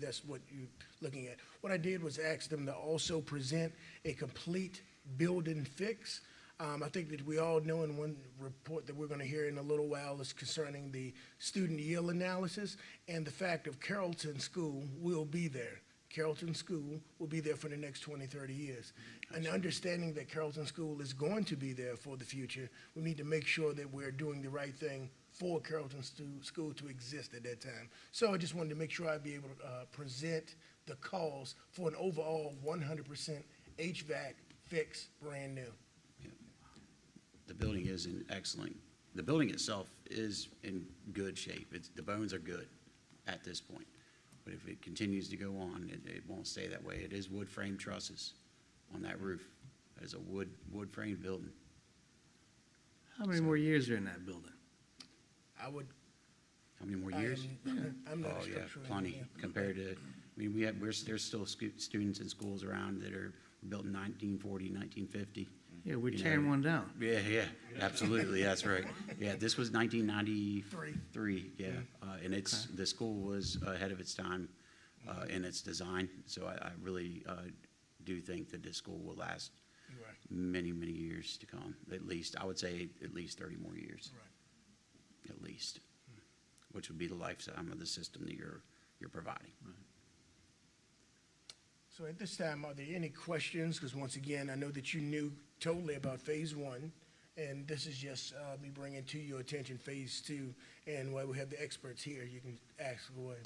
That's what you're looking at. What I did was ask them to also present a complete building fix. I think that we all know in one report that we're going to hear in a little while is concerning the student yield analysis and the fact of Carrollton School will be there. Carrollton School will be there for the next 20, 30 years. And understanding that Carrollton School is going to be there for the future, we need to make sure that we're doing the right thing for Carrollton School to exist at that time. So I just wanted to make sure I'd be able to present the cost for an overall 100% HVAC fix, brand new. Yeah. The building is the building itself is in good shape. The bones are good at this point. But if it continues to go on, it won't stay that way. It is wood frame trusses on that roof. It is a wood frame building. How many more years are in that building? I would. How many more years? I'm not plenty. Compared to I mean, there's still students in schools around that are built in 1940, 1950. Yeah, we're You tearing know. one down. Yeah, absolutely, that's right. Yeah, this was 1993, yeah. And the school was ahead of its time in its design, so I really do think that this school will last many, many years to come. At least, I would say at least 30 more years. At least, which would be the lifetime of the system that you're providing. So at this time, are there any questions? Because once again, I know that you knew totally about phase one, and this is just me bringing to your attention phase two. And while we have the experts here, you can ask away.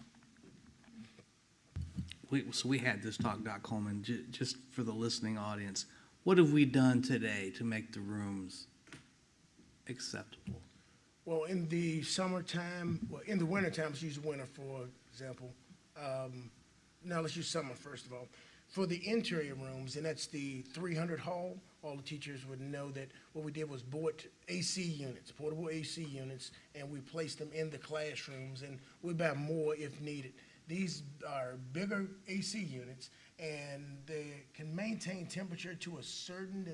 So we had this talk, Dr. Coleman, just for the listening audience. What have we done today to make the rooms acceptable? Well, in the summertime, in the wintertime, let's use winter for example. Now let's use summer first of all. For the interior rooms, and that's the 300 hall, all the teachers would know that what we did was bought AC units, portable AC units, and we placed them in the classrooms, and we buy more if needed. These are bigger AC units, and they can maintain temperature to a certain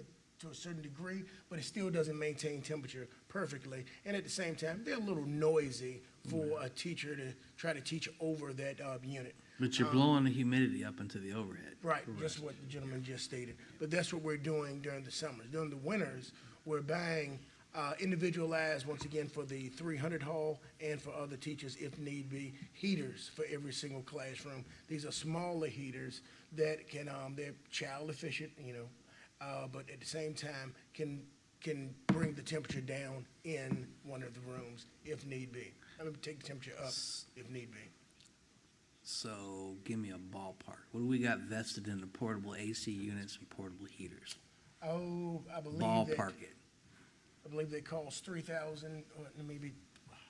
degree, but it still doesn't maintain temperature perfectly. And at the same time, they're a little noisy for a teacher to try to teach over that unit. But you're blowing the humidity up into the overhead. Right, just what the gentleman just stated. But that's what we're doing during the summers. During the winters, we're buying individualized, once again, for the 300 hall and for other teachers, if need be, heaters for every single classroom. These are smaller heaters that can, they're child efficient, but at the same time can bring the temperature down in one of the rooms if need be. I mean, take the temperature up if need be. So give me a ballpark. What do we got vested in the portable AC units and portable heaters? Oh, I believe Ballpark it. I believe they cost $3,000, or maybe,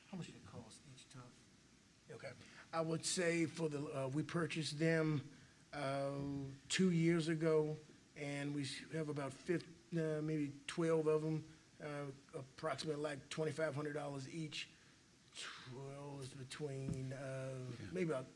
how much did it cost each time? Okay, I would say for the, we purchased them 2 years ago, and we have about maybe 12 of them, approximately like $2,500 each. 12 is between maybe about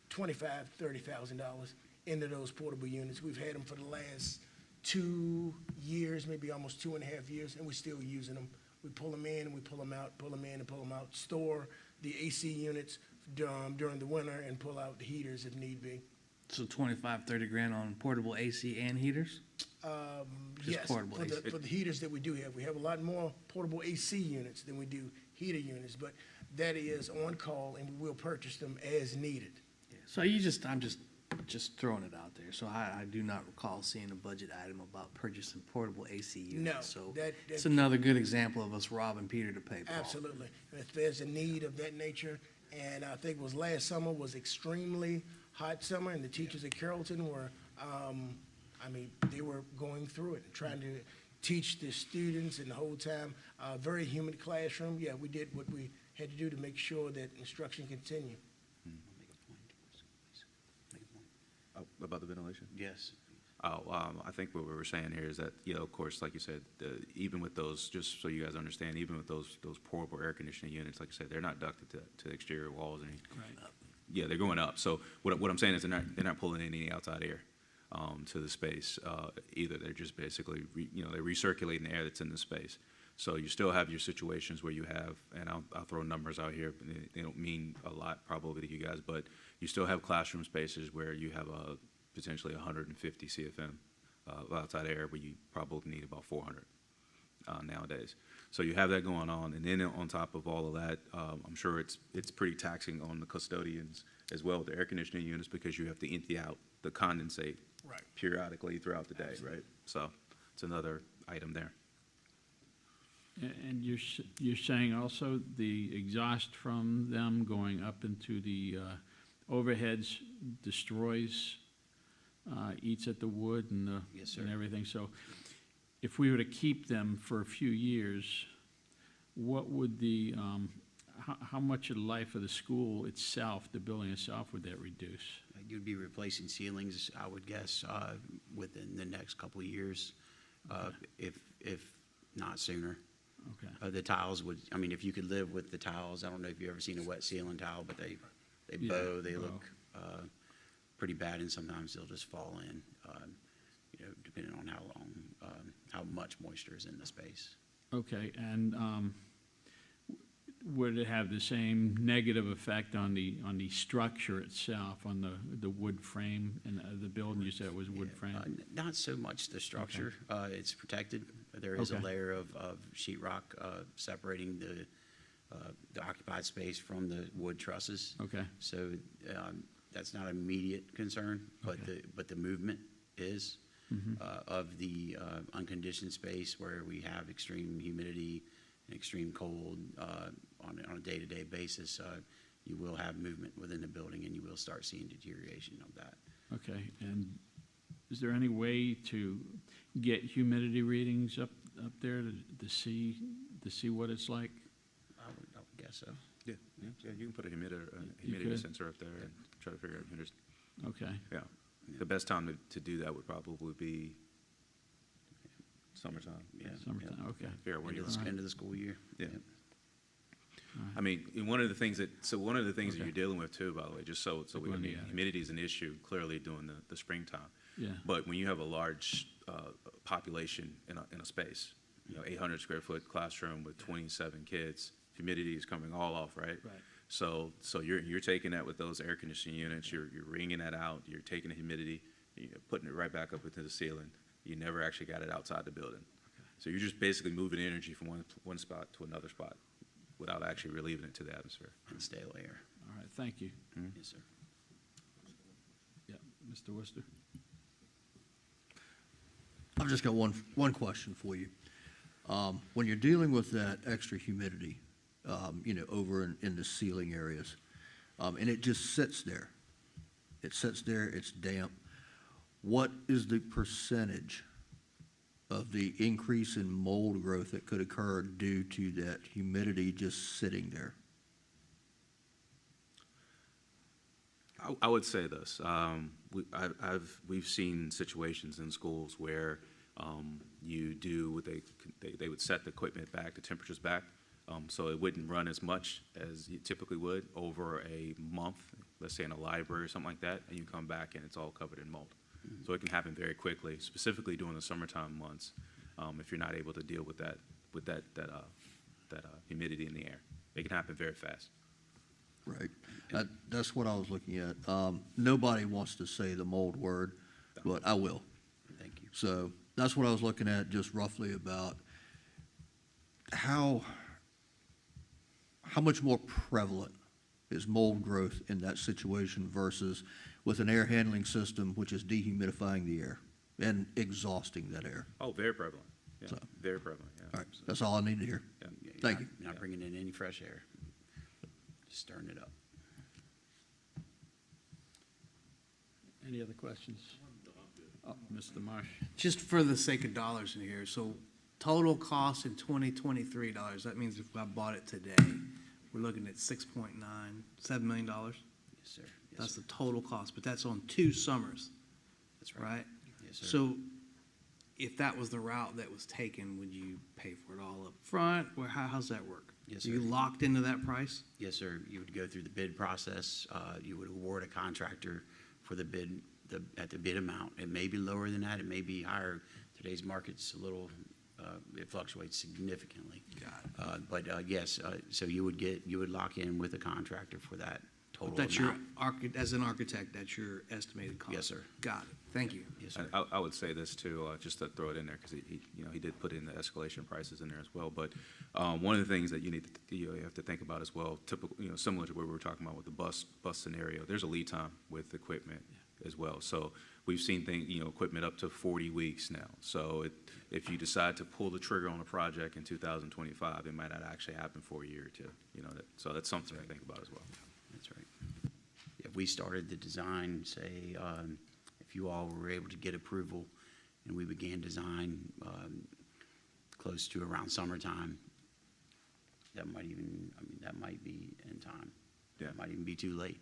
$25,000, $30,000 into those portable units. We've had them for the last 2 years, maybe almost 2.5 years, and we're still using them. We pull them in and we pull them out, pull them in and pull them out, store the AC units during the winter and pull out the heaters if need be. So 25, 30 grand on portable AC and heaters? Yes, portable for AC. the heaters that we do have. We have a lot more portable AC units than we do heater units, but that is on call and we will purchase them as needed. So I'm just throwing it out there. So I do not recall seeing a budget item about purchasing portable AC units. No, So that- it's another good example of us robbing Peter to pay Paul. Absolutely. If there's a need of that nature, and I think it was last summer was extremely hot summer, and the teachers at Carrollton were, they were going through it, trying to teach the students, and the whole time, very humid classroom. Yeah, we did what we had to do to make sure that instruction continued. About the ventilation? Yes. I think what we were saying here is that, of course, like you said, even with those, just so you guys understand, even with those portable air conditioning units, like I said, they're not ducted to the exterior walls. Yeah, they're going up. So what I'm saying is they're not pulling in any outside air to the space. Either they're just basically, they're recirculating the air that's in the space. So you still have your situations where you have, and I'll throw numbers out here, but they don't mean a lot probably to you guys, but you still have classroom spaces where you have potentially 150 CFM of outside air, where you probably need about 400 nowadays. So you have that going on, and then on top of all of that, I'm sure it's pretty taxing on the custodians as well, the air conditioning units, because you have to empty out the condensate periodically throughout the day, right? So it's another item there. And you're saying also the exhaust from them going up into the overheads destroys, eats at the wood and Yes, sir. and everything. So if we were to keep them for a few years, what would the how much of the life of the school itself, the building itself, would that reduce? You'd be replacing ceilings, I would guess, within the next couple of years, if not sooner. Okay. The tiles would, if you could live with the tiles, I don't know if you've ever seen a wet ceiling tile, but they Yeah, bow, they bow. look pretty bad, and sometimes they'll just fall in, depending on how long, how much moisture is in the space. Okay, and would it have the same negative effect on the structure itself, on the wood frame and the building? You said it was wood frame? Not so much the structure. It's protected. There is a Okay. layer of sheetrock separating the occupied space from the wood trusses. Okay. So that's not an immediate concern, but the movement is of the unconditioned space where we have extreme humidity and extreme cold on a day-to-day basis. You will have movement within the building, and you will start seeing deterioration of that. Okay, and is there any way to get humidity readings up there to see what it's like? I would guess so. Yeah, you can put a humidity could? sensor up there and try to figure out humidity. Okay. Yeah. The best time to do that would probably be summertime. Yeah. Summertime, okay. Figure out when you're End of the school year. Yeah. I mean, one of the things that you're dealing with too, by the way, just so we Go in the attic. humidity is an issue clearly during the springtime. Yeah. But when you have a large population in a space, 800 square foot classroom with 27 kids, humidity is coming all off, right? Right. So you're taking that with those air conditioning units, you're wringing that out, you're taking the humidity, you're putting it right back up into the ceiling. You never actually got it outside the building. Okay. So you're just basically moving energy from one spot to another spot without actually relieving it to the atmosphere. And stale air. All right, thank you. Yes, sir. Yeah, Mr. Worcester? I've just got one question for you. When you're dealing with that extra humidity, over in the ceiling areas, and it just sits there. It sits there, it's damp. What is the percentage of the increase in mold growth that could occur due to that humidity just sitting there? I would say this. We've seen situations in schools where you do what they would set the equipment back, the temperatures back, so it wouldn't run as much as you typically would over a month, let's say in a library or something like that, and you come back and it's all covered in mold. So it can happen very quickly, specifically during the summertime months, if you're not able to deal with that humidity in the air. It can happen very fast. Right. That's what I was looking at. Nobody wants to say the mold word, but I will. Thank you. So that's what I was looking at, just roughly about how much more prevalent is mold growth in that situation versus with an air handling system, which is dehumidifying the air and exhausting that air. Oh, very prevalent. Yeah, So. very prevalent. Yeah. All right, that's all I need to hear. Yeah. Thank you. You're not bringing in any fresh air. Just stirring it up. Any other questions? Oh, Mr. Marsh? Just for the sake of dollars in here, so total cost in 2023 dollars, that means if I bought it today, we're looking at $6.97 million? Yes, sir. Yes, That's sir. the total cost, but that's on 2 summers, That's right. right? Yes, sir. So if that was the route that was taken, would you pay for it all up front, or how's that work? Yes, Are you sir. locked into that price? Yes, sir. You would go through the bid process. You would award a contractor for the bid, at the bid amount. It may be lower than that. It may be higher. Today's market's a little, it fluctuates significantly. Got it. But yes, so you would lock in with a contractor for that total That's amount. as an architect, that's your estimated cost? Yes, sir. Got it. Thank you. Yes, sir. I would say this too, just to throw it in there, because he did put in the escalation prices in there as well. But one of the things that you have to think about as well, typical, similar to what we were talking about with the bus scenario, there's a lead time with equipment as well. So we've seen equipment up to 40 weeks now. So if you decide to pull the trigger on a project in 2025, it might not actually happen for a year or two. So that's something to think about as well. That's right. If we started the design, say, if you all were able to get approval and we began design close to around summertime, that might be in time. Yeah. It might even be too late.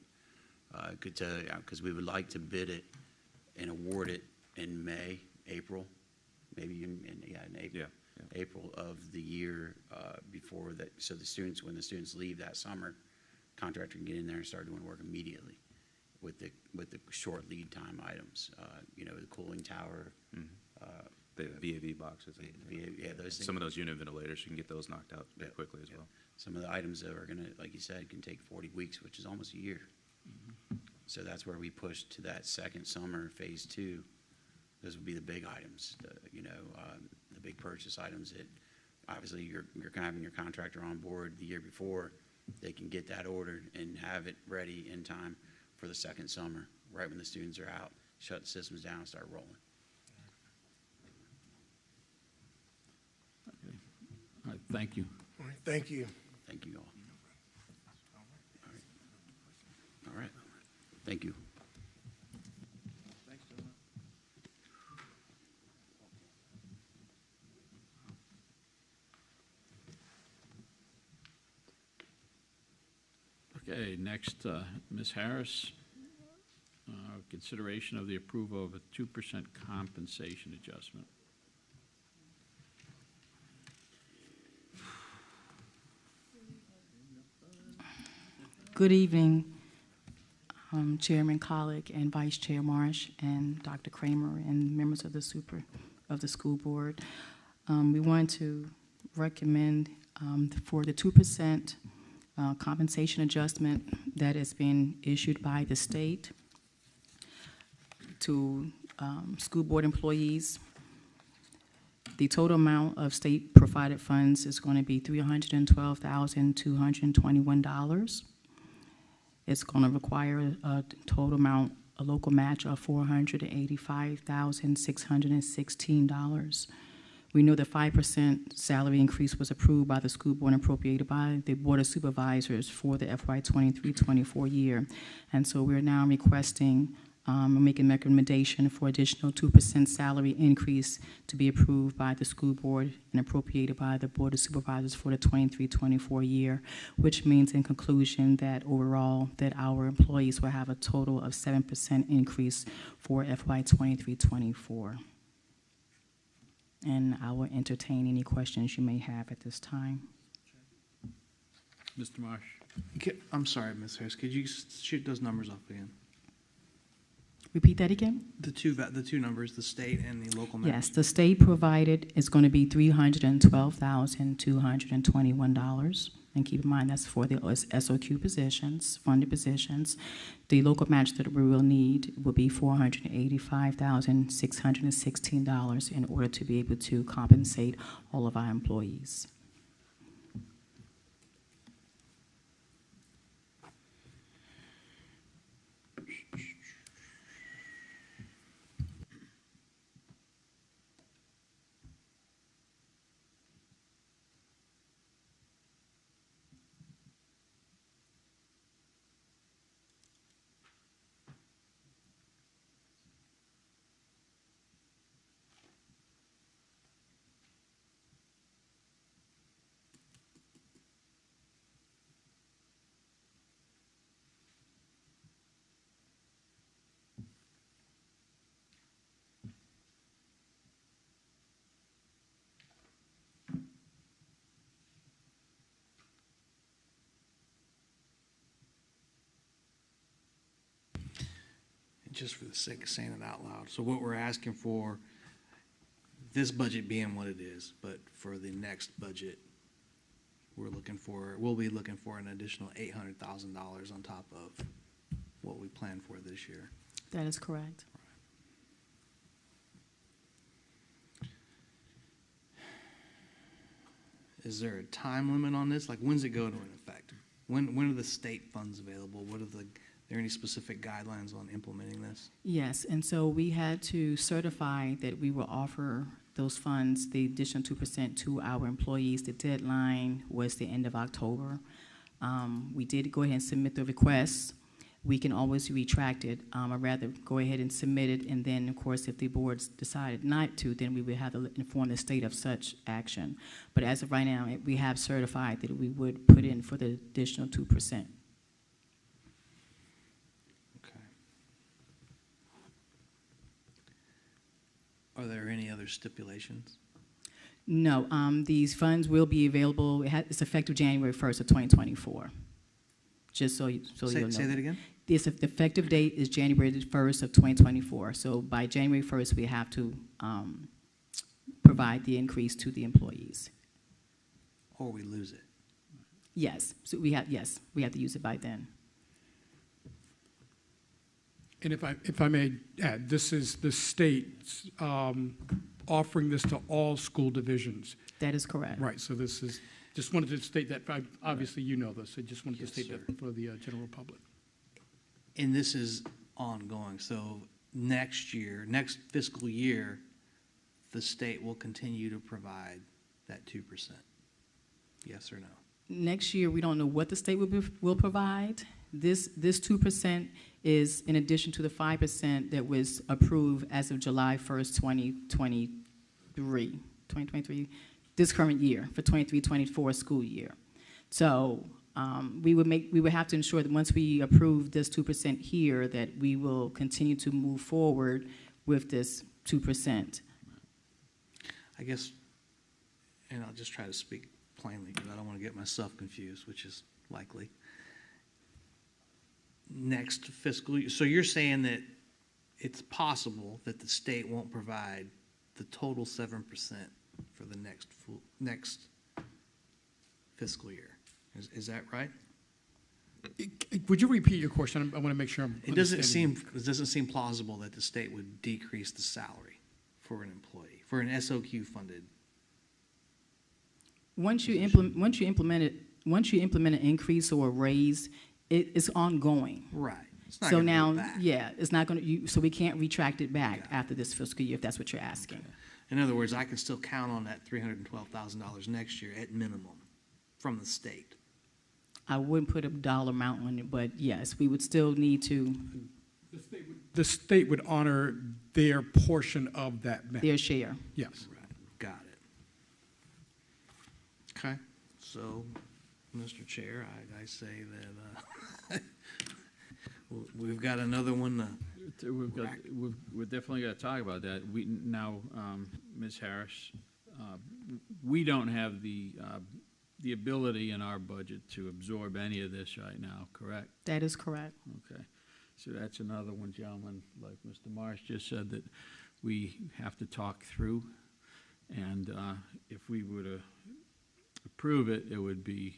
Because we would like to bid it and award it in May, April, maybe in April. Yeah. April of the year before that, so when the students leave that summer, contractor can get in there and start doing work immediately. with the short lead time items. You know, the cooling tower. The VAV boxes. Yeah, those things. Some of those unit ventilators, you can get those knocked out very quickly as well. Some of the items that are going to, like you said, can take 40 weeks, which is almost a year. So that's where we push to that second summer, phase 2. Those would be the big items, you know, the big purchase items that obviously you're kind of having your contractor on board the year before. They can get that ordered and have it ready in time for the second summer, right when the students are out, shut the systems down and start rolling. All right, thank you. All right, thank you. Thank you all. All right. Thank you. Okay, next, Ms. Harris, consideration of the approval of a 2% compensation adjustment. Good evening, Chairman Collick and Vice Chair Marsh and Dr. Kramer and members of the school board. We want to recommend for the 2% compensation adjustment that has been issued by the state to school board employees. The total amount of state-provided funds is going to be $312,221. It's going to require a total amount, a local match of $485,616. We know the 5% salary increase was approved by the school board and appropriated by the Board of Supervisors for the FY 23-24 year. And so we're now requesting, making a recommendation for additional 2% salary increase to be approved by the school board and appropriated by the Board of Supervisors for the 23-24 year, which means in conclusion that overall that our employees will have a total of 7% increase for FY 23-24. And I will entertain any questions you may have at this time. Mr. Marsh. I'm sorry, Ms. Harris, could you shoot those numbers off again? Repeat that again? The two numbers, the state and the local match. Yes, the state provided is going to be $312,221. And keep in mind, that's for the SOQ positions, funded positions. The local match that we will need will be $485,616 in order to be able to compensate all of our employees. Just for the sake of saying it out loud. So what we're asking for, this budget being what it is, but for the next budget, we'll be looking for an additional $800,000 on top of what we planned for this year. That is correct. Is there a time limit on this? Like, when's it go into effect? When are the state funds available? Are there any specific guidelines on implementing this? Yes, and so we had to certify that we will offer those funds, the additional 2% to our employees. The deadline was the end of October. We did go ahead and submit the request. We can always retract it. I'd rather go ahead and submit it, and then, of course, if the boards decided not to, then we would have to inform the state of such action. But as of right now, we have certified that we would put in for the additional 2%. Are there any other stipulations? No, these funds will be available. It's effective January 1st of 2024. Just so you'll know. Say that again? This effective date is January the 1st of 2024. So by January 1st, we have to provide the increase to the employees. Or we lose it. Yes, so we have to use it by then. And if I may add, this is the state offering this to all school divisions. That is correct. Right, so this is, just wanted to state that, obviously you know this, I just wanted to state that for the general public. And this is ongoing, so next fiscal year, the state will continue to provide that 2%. Yes or no? Next year, we don't know what the state will provide. This 2% is in addition to the 5% that was approved as of July 1st, 2023, this current year, for 23-24 school year. So we would have to ensure that once we approve this 2% here, that we will continue to move forward with this 2%. I guess, and I'll just try to speak plainly because I don't want to get myself confused, which is likely. Next fiscal year, so you're saying that it's possible that the state won't provide the total 7% for the next fiscal year. Is that right? Would you repeat your question? I want to make sure I'm It doesn't seem plausible that the state would decrease the salary for an employee, for an SOQ funded. Once you implement an increase or a raise, it's ongoing. Right. It's not so gonna now, go back. yeah, it's not going to. So we can't retract it back after this fiscal year, if that's what you're asking. Okay. In other words, I can still count on that $312,000 next year at minimum from the state. I wouldn't put a dollar amount on it, but yes, we would still need to. The state would honor their portion of that. Their share. Yes. Right. Got it. Okay. So, Mr. Chair, I say that we've got another one. We're definitely got to talk about that. Ms. Harris, we don't have the ability in our budget to absorb any of this right now, correct? That is correct. Okay. So that's another one, gentlemen, like Mr. Marsh just said, that we have to talk through. And if we were to approve it, it would be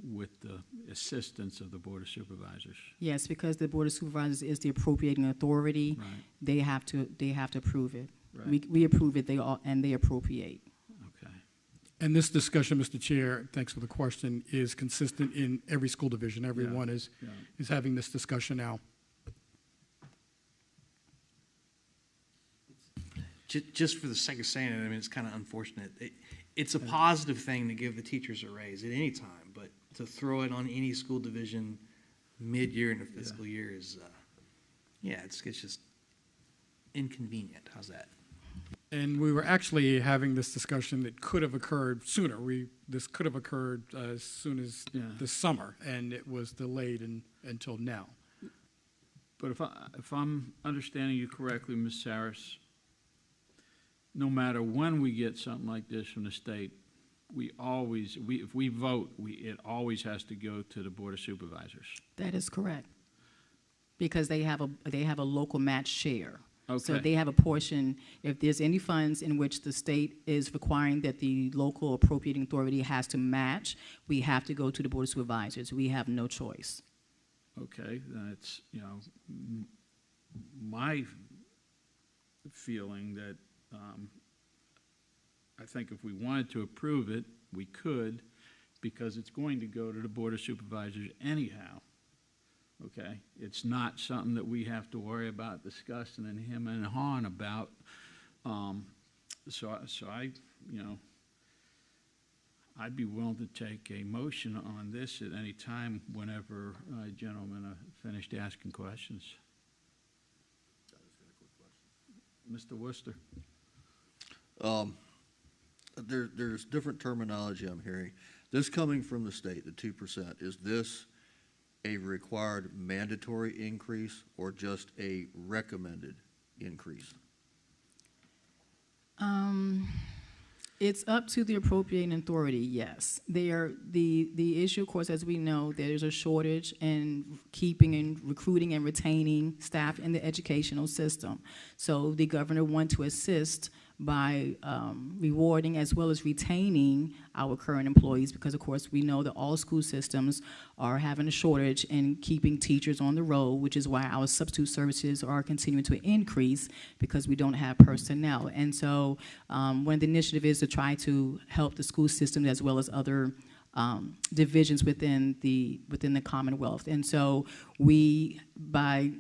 with the assistance of the Board of Supervisors. Yes, because the Board of Supervisors is the appropriating authority. Right. They have to approve it. Right. We approve it. And they appropriate. Okay. And this discussion, Mr. Chair, thanks for the question, is consistent in every school division. Everyone is having this discussion now. Just for the sake of saying it, I mean, it's kind of unfortunate. It's a positive thing to give the teachers a raise at any time, but to throw it on any school division mid-year in a fiscal year is, it's just inconvenient. How's that? And we were actually having this discussion that could have occurred sooner. This could have occurred as soon as this summer, and it was delayed until now. But if I'm understanding you correctly, Ms. Saris, no matter when we get something like this from the state, if we vote, it always has to go to the Board of Supervisors. That is correct. Because they have a local match share. Okay. So they have a portion. If there's any funds in which the state is requiring that the local appropriating authority has to match, we have to go to the Board of Supervisors. We have no choice. Okay, then it's, my feeling that I think if we wanted to approve it, we could, because it's going to go to the Board of Supervisors anyhow. Okay, it's not something that we have to worry about discussing and him and hawing about. So I, I'd be willing to take a motion on this at any time whenever gentlemen are finished asking questions. Mr. Worcester. There's different terminology I'm hearing. This coming from the state, the 2%, is this a required mandatory increase or just a recommended increase? It's up to the appropriating authority, yes. The issue, of course, as we know, there's a shortage in keeping and recruiting and retaining staff in the educational system. So the governor wants to assist by rewarding as well as retaining our current employees, because of course we know that all school systems are having a shortage in keeping teachers on the road, which is why our substitute services are continuing to increase, because we don't have personnel. And so one of the initiatives is to try to help the school system as well as other divisions within the Commonwealth. And so we, by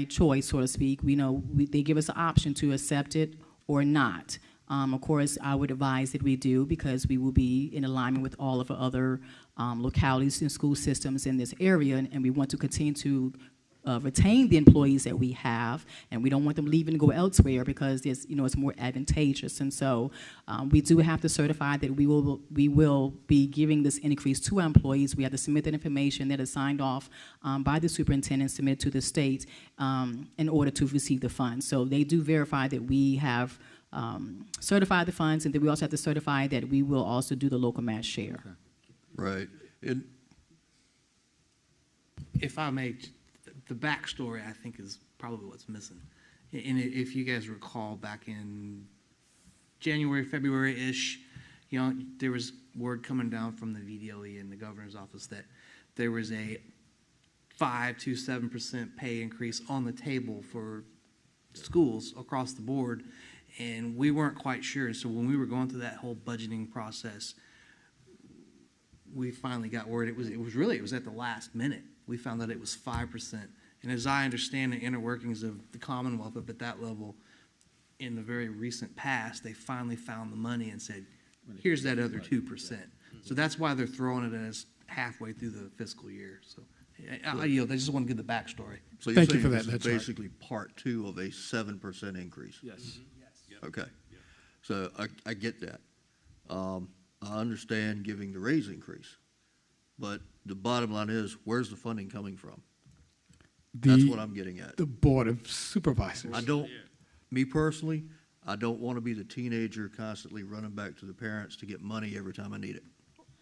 choice, so to speak, they give us the option to accept it or not. Of course, I would advise that we do, because we will be in alignment with all of the other localities and school systems in this area, and we want to continue to retain the employees that we have, and we don't want them leaving to go elsewhere because it's more advantageous. And so we do have to certify that we will be giving this increase to our employees. We have to submit that information that is signed off by the superintendent, submitted to the state in order to receive the funds. So they do verify that we have certified the funds, and then we also have to certify that we will also do the local match share. Okay. Right. If I may, the backstory, I think, is probably what's missing. And if you guys recall, back in January, February-ish, there was word coming down from the VDOE and the governor's office that there was a 5 to 7% pay increase on the table for schools across the board, and we weren't quite sure. So when we were going through that whole budgeting process, we finally got word. It was at the last minute. We found out it was 5%. And as I understand the inner workings of the Commonwealth up at that level, in the very recent past, they finally found the money and said, here's that other 2%. So that's why they're throwing it at us halfway through the fiscal year. So I yield. I just want to give the backstory. So you're Thank you saying for this that. is That's right. basically part 2 of a 7% increase? Yes. Okay. So I get that. I understand giving the raise increase, but the bottom line is, where's the funding coming from? That's what I'm getting at. The Board of Supervisors. Me personally, I don't want to be the teenager constantly running back to the parents to get money every time I need it.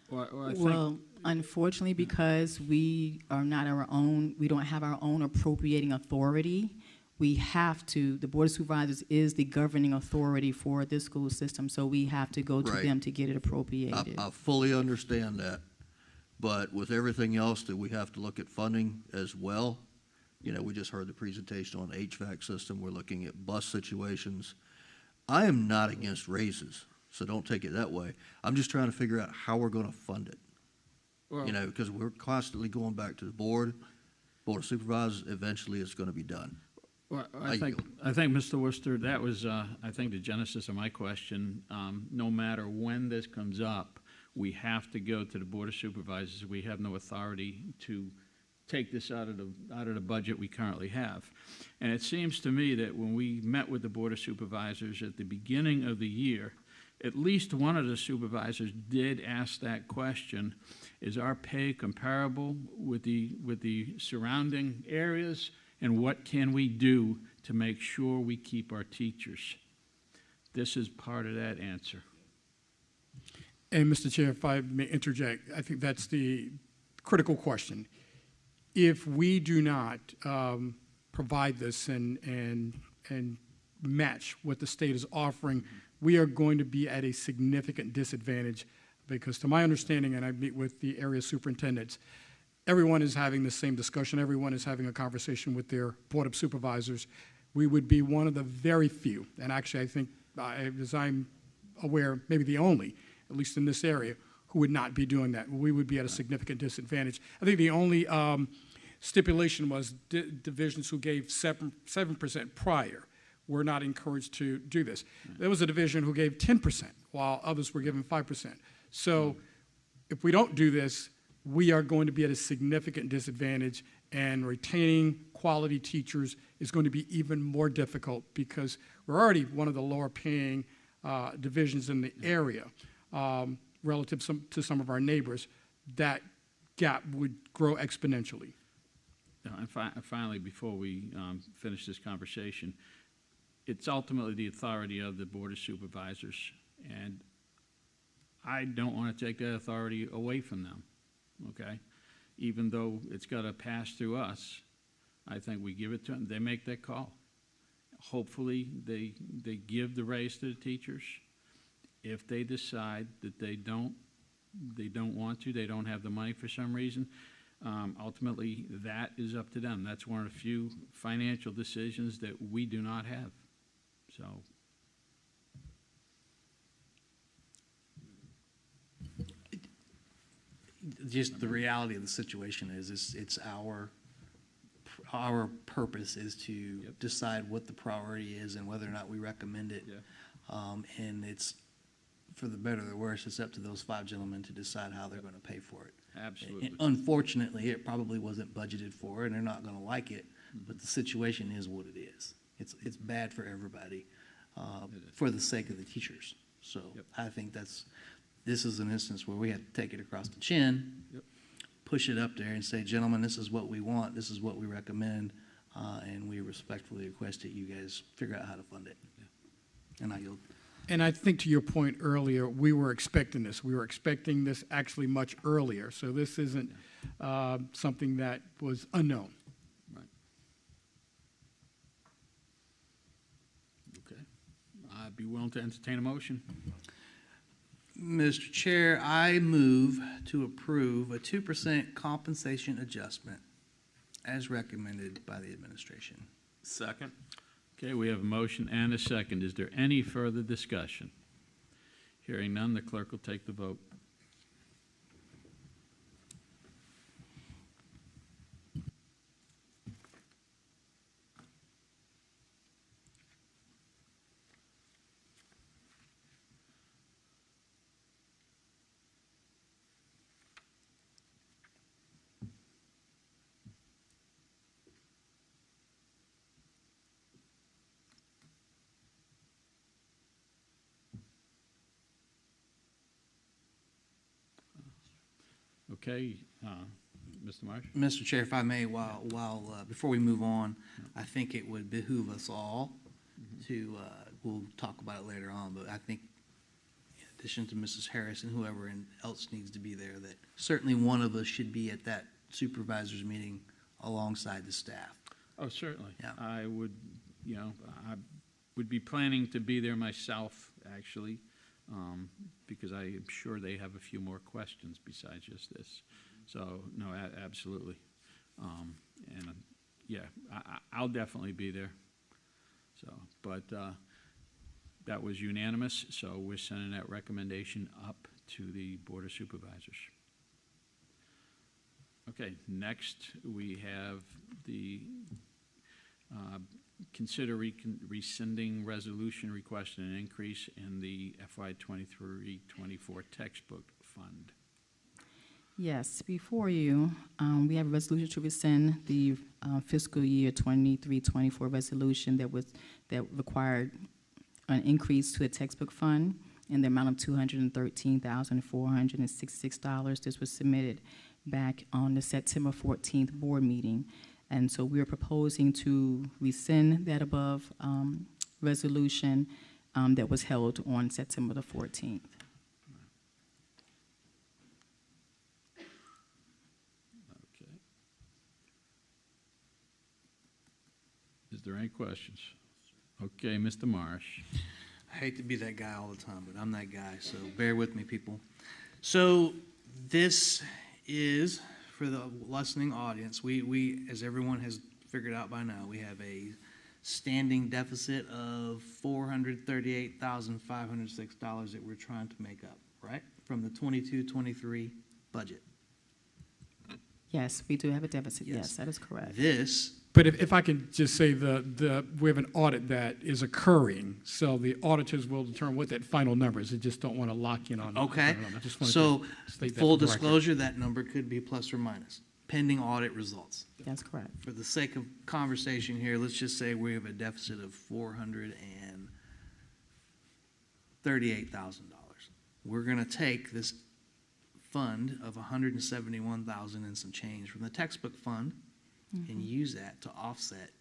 Well, unfortunately, because we are not our own, we don't have our own appropriating authority, we have to, the Board of Supervisors is the governing authority for this school system, so we have to go to them to get it appropriated. I fully understand that, but with everything else that we have to look at funding as well, we just heard the presentation on the HVAC system. We're looking at bus situations. I am not against raises, so don't take it that way. I'm just trying to figure out how we're going to fund it. Because we're constantly going back to the Board of Supervisors. Eventually, it's going to be done. Well, I think, Mr. Worcester, that was, I think, the genesis of my question. No matter when this comes up, we have to go to the Board of Supervisors. We have no authority to take this out of the budget we currently have. And it seems to me that when we met with the Board of Supervisors at the beginning of the year, at least one of the supervisors did ask that question: is our pay comparable with the surrounding areas, and what can we do to make sure we keep our teachers? This is part of that answer. And Mr. Chair, if I may interject, I think that's the critical question. If we do not provide this and match what the state is offering, we are going to be at a significant disadvantage, because to my understanding, and I meet with the area superintendents, everyone is having the same discussion. Everyone is having a conversation with their Board of Supervisors. We would be one of the very few, and actually I think, as I'm aware, maybe the only, at least in this area, who would not be doing that. We would be at a significant disadvantage. I think the only stipulation was divisions who gave 7% prior were not encouraged to do this. There was a division who gave 10%, while others were given 5%. So if we don't do this, we are going to be at a significant disadvantage, and retaining quality teachers is going to be even more difficult, because we're already one of the lower paying divisions in the area relative to some of our neighbors. That gap would grow exponentially. And finally, before we finish this conversation, it's ultimately the authority of the Board of Supervisors, and I don't want to take that authority away from them, okay? Even though it's got to pass through us, I think we give it to them. They make that call. Hopefully, they give the raise to the teachers. If they decide that they don't want to, they don't have the money for some reason, ultimately, that is up to them. That's one of the few financial decisions that we do not have. So, just the reality of the situation is it's our purpose is to decide what the priority is and whether or not we recommend it. And it's, for the better or the worse, it's up to those 5 gentlemen to decide how they're going to pay for it. Absolutely. And unfortunately, it probably wasn't budgeted for, and they're not going to like it, but the situation is what it is. It's bad for everybody, for the sake of the teachers. So I think this is an instance where we have to take it across the chin, push it up there and say, gentlemen, this is what we want, this is what we recommend, and we respectfully request that you guys figure out how to fund it. And I yield. And I think to your point earlier, we were expecting this. We were expecting this actually much earlier. So this isn't something that was unknown. right. Okay. I'd be willing to entertain a motion. Mr. Chair, I move to approve a 2% compensation adjustment as recommended by the administration. Second. Okay, we have a motion and a second. Is there any further discussion? Hearing none, the clerk will take the vote. Okay, Mr. Marsh? Mr. Chair, if I may, before we move on, I think it would behoove us all to, we'll talk about it later on, but I think in addition to Mrs. Harris and whoever else needs to be there, that certainly one of us should be at that supervisors meeting alongside the staff. Oh, certainly. Yeah. I would, I would be planning to be there myself, actually, because I am sure they have a few more questions besides just this. So, no, absolutely. I'll definitely be there. So, but that was unanimous, so we're sending that recommendation up to the Board of Supervisors. Okay, next we have the consider rescinding resolution requesting an increase in the FY 23-24 textbook fund. Yes, before you, we have a resolution to rescind the fiscal year 23-24 resolution that required an increase to the textbook fund in the amount of $213,466. This was submitted back on the September 14th board meeting. And so we're proposing to rescind that above resolution that was held on September the 14th. Okay. Is there any questions? Okay, Mr. Marsh. I hate to be that guy all the time, but I'm that guy, so bear with me, people. So this is, for the listening audience, we, as everyone has figured out by now, we have a standing deficit of $438,506 that we're trying to make up, right? From the 22-23 budget. Yes, we do have a deficit. Yes, that is correct. But if I can just say, we have an audit that is occurring, so the auditors will determine what that final number is. They just don't want to lock in on it. Okay, so full disclosure, that number could be plus or minus, pending audit results. That's correct. For the sake of conversation here, let's just say we have a deficit of $438,000. We're going to take this fund of $171,000 and some change from the textbook fund and use that to offset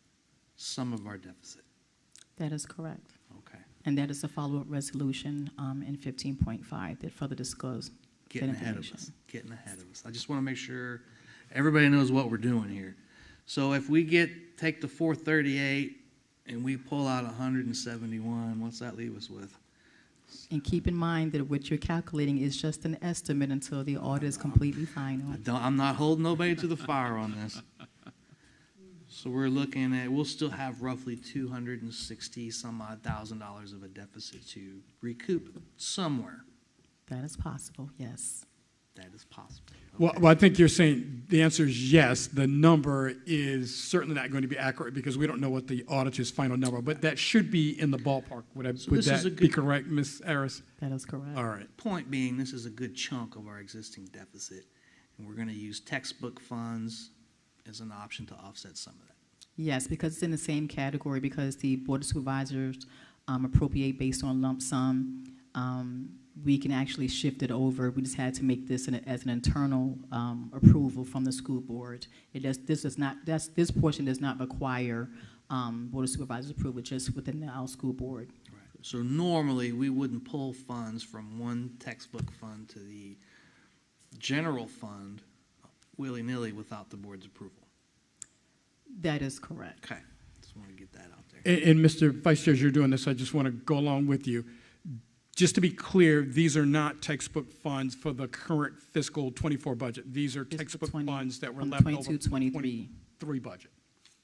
some of our deficit. That is correct. Okay. And that is a follow-up resolution in 15.5 that further disclose that Getting ahead of information. us, getting ahead of us. I just want to make sure everybody knows what we're doing here. So if we take the 438 and we pull out 171, what's that leave us with? And keep in mind that what you're calculating is just an estimate until the audit is completely final. I'm not holding nobody to the fire on this. So we're looking at, we'll still have roughly 260 some odd $1,000 of a deficit to recoup somewhere. That is possible, yes. That is possible. Well, I think you're saying the answer is yes. The number is certainly not going to be accurate because we don't know what the auditor's final number, but that should be in the ballpark. Would that be correct, Ms. Harris? That is correct. All right. Point being, this is a good chunk of our existing deficit, and we're going to use textbook funds as an option to offset some of that. Yes, because it's in the same category because the Board of Supervisors appropriate based on lump sum. We can actually shift it over. We just had to make this as an internal approval from the school board. This portion does not require Board of Supervisors approval, just within our school board. Right. So normally, we wouldn't pull funds from one textbook fund to the general fund willy-nilly without the board's approval. That is correct. Okay. Just want to get that out there. And Mr. Vice Chair, as you're doing this, I just want to go along with you. Just to be clear, these are not textbook funds for the current fiscal 24 budget. These are textbook funds that were left over from the 23 budget.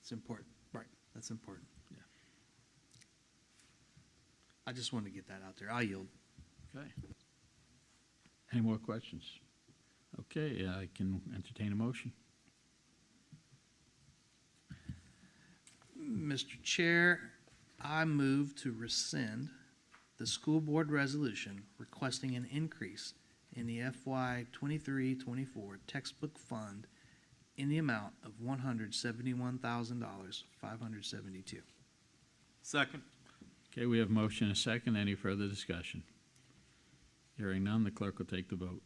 It's important. Right. That's important. Yeah. I just want to get that out there. I'll yield. Okay. Any more questions? Okay, I can entertain a motion. Mr. Chair, I move to rescind the school board resolution requesting an increase in the FY 23-24 textbook fund in the amount of $171,572. Second. Okay, we have motion and a second. Any further discussion? Hearing none, the clerk will take the vote.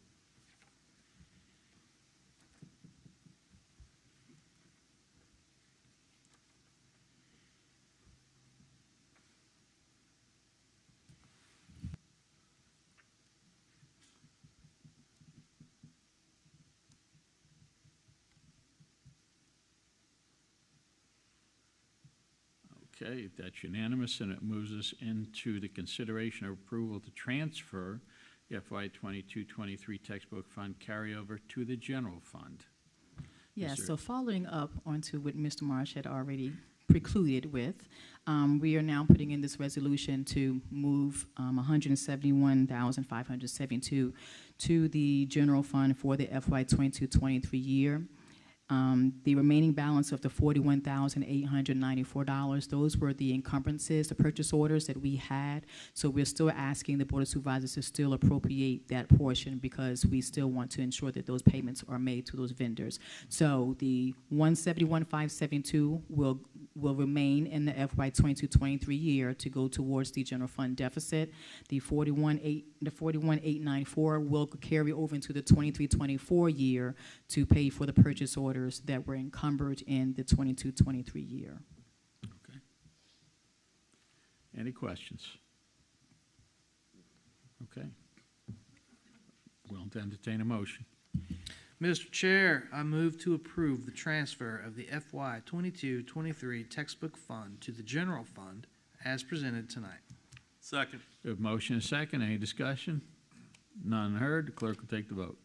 Okay, that's unanimous, and it moves us into the consideration of approval to transfer the FY 22-23 textbook fund carryover to the general fund. Yes, Yes, so sir. following up onto what Mr. Marsh had already precluded with, we are now putting in this resolution to move $171,572 to the general fund for the FY 22-23 year. The remaining balance of the $41,894, those were the encumbrances, the purchase orders that we had. So we're still asking the Board of Supervisors to still appropriate that portion because we still want to ensure that those payments are made to those vendors. So the $171,572 will remain in the FY 22-23 year to go towards the general fund deficit. The $41,894 will carry over into the 23-24 year to pay for the purchase orders that were encumbered in the 22-23 year. Okay. Any questions? Okay. We'll entertain a motion. Mr. Chair, I move to approve the transfer of the FY 22-23 textbook fund to the general fund as presented tonight. Second. We have motion and a second. Any discussion? None heard. The clerk will take the vote.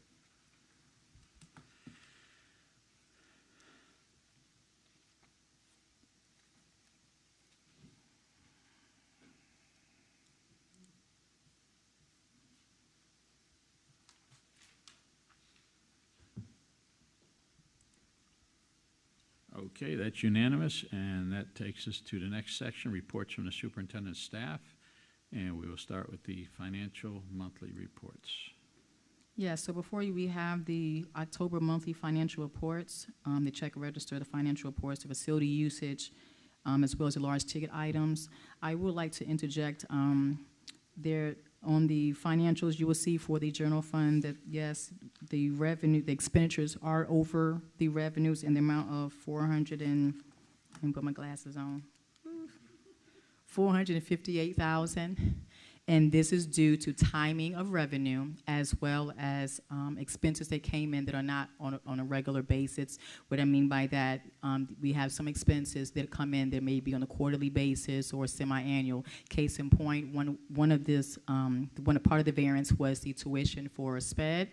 Okay, that's unanimous, and that takes us to the next section, reports from the superintendent's staff, and we will start with the financial monthly reports. Yeah, so before you, we have the October monthly financial reports, the check register, the financial reports, the facility usage, as well as the large ticket items. I would like to interject there on the financials. You will see for the general fund that yes, the revenue, the expenditures are over the revenues in the amount of let me put my glasses on. $458,000. And this is due to timing of revenue as well as expenses that came in that are not on a regular basis. What I mean by that, we have some expenses that come in that may be on a quarterly basis or semi-annual. Case in point, part of the variance was the tuition for SPED.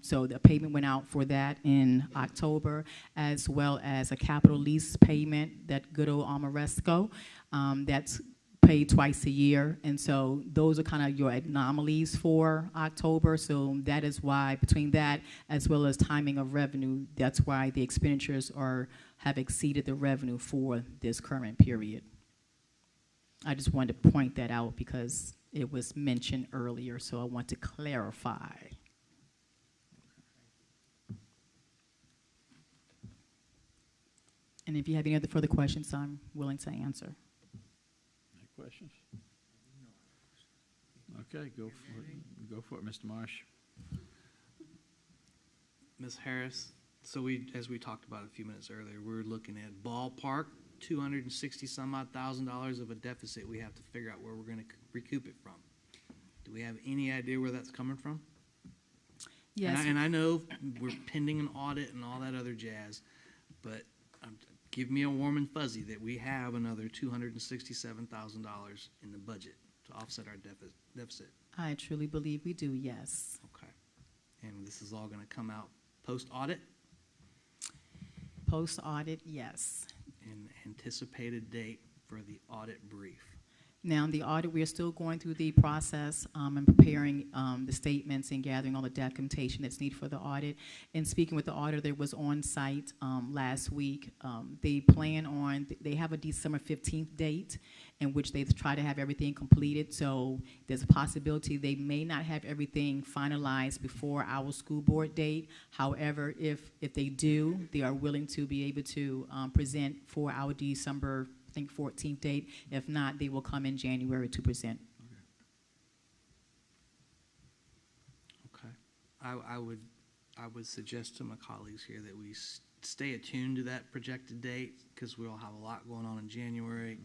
So the payment went out for that in October, as well as a capital lease payment, that good old Amoresco, that's paid twice a year. And so those are kind of your anomalies for October. So that is why, between that as well as timing of revenue, that's why the expenditures have exceeded the revenue for this current period. I just wanted to point that out because it was mentioned earlier, so I want to clarify. And if you have any other further questions, I'm willing to answer. Any questions? Okay, go for it. Go for it, Mr. Marsh. Ms. Harris, so as we talked about a few minutes earlier, we're looking at ballpark $260,000 of a deficit we have to figure out where we're going to recoup it from. Do we have any idea where that's coming from? Yes. And I know we're pending an audit and all that other jazz, but give me a warm and fuzzy that we have another $267,000 in the budget to offset our deficit. I truly believe we do, yes. Okay. And this is all going to come out post-audit? Post-audit, yes. And anticipated date for the audit brief? Now, the audit, we are still going through the process and preparing the statements and gathering all the documentation that's needed for the audit. And speaking with the auditor that was on site last week, they have a December 15th date in which they try to have everything completed. So there's a possibility they may not have everything finalized before our school board date. However, if they do, they are willing to be able to present for our December 14th date. If not, they will come in January to present. Okay. I would suggest to my colleagues here that we stay attuned to that projected date, because we'll have a lot going on in January.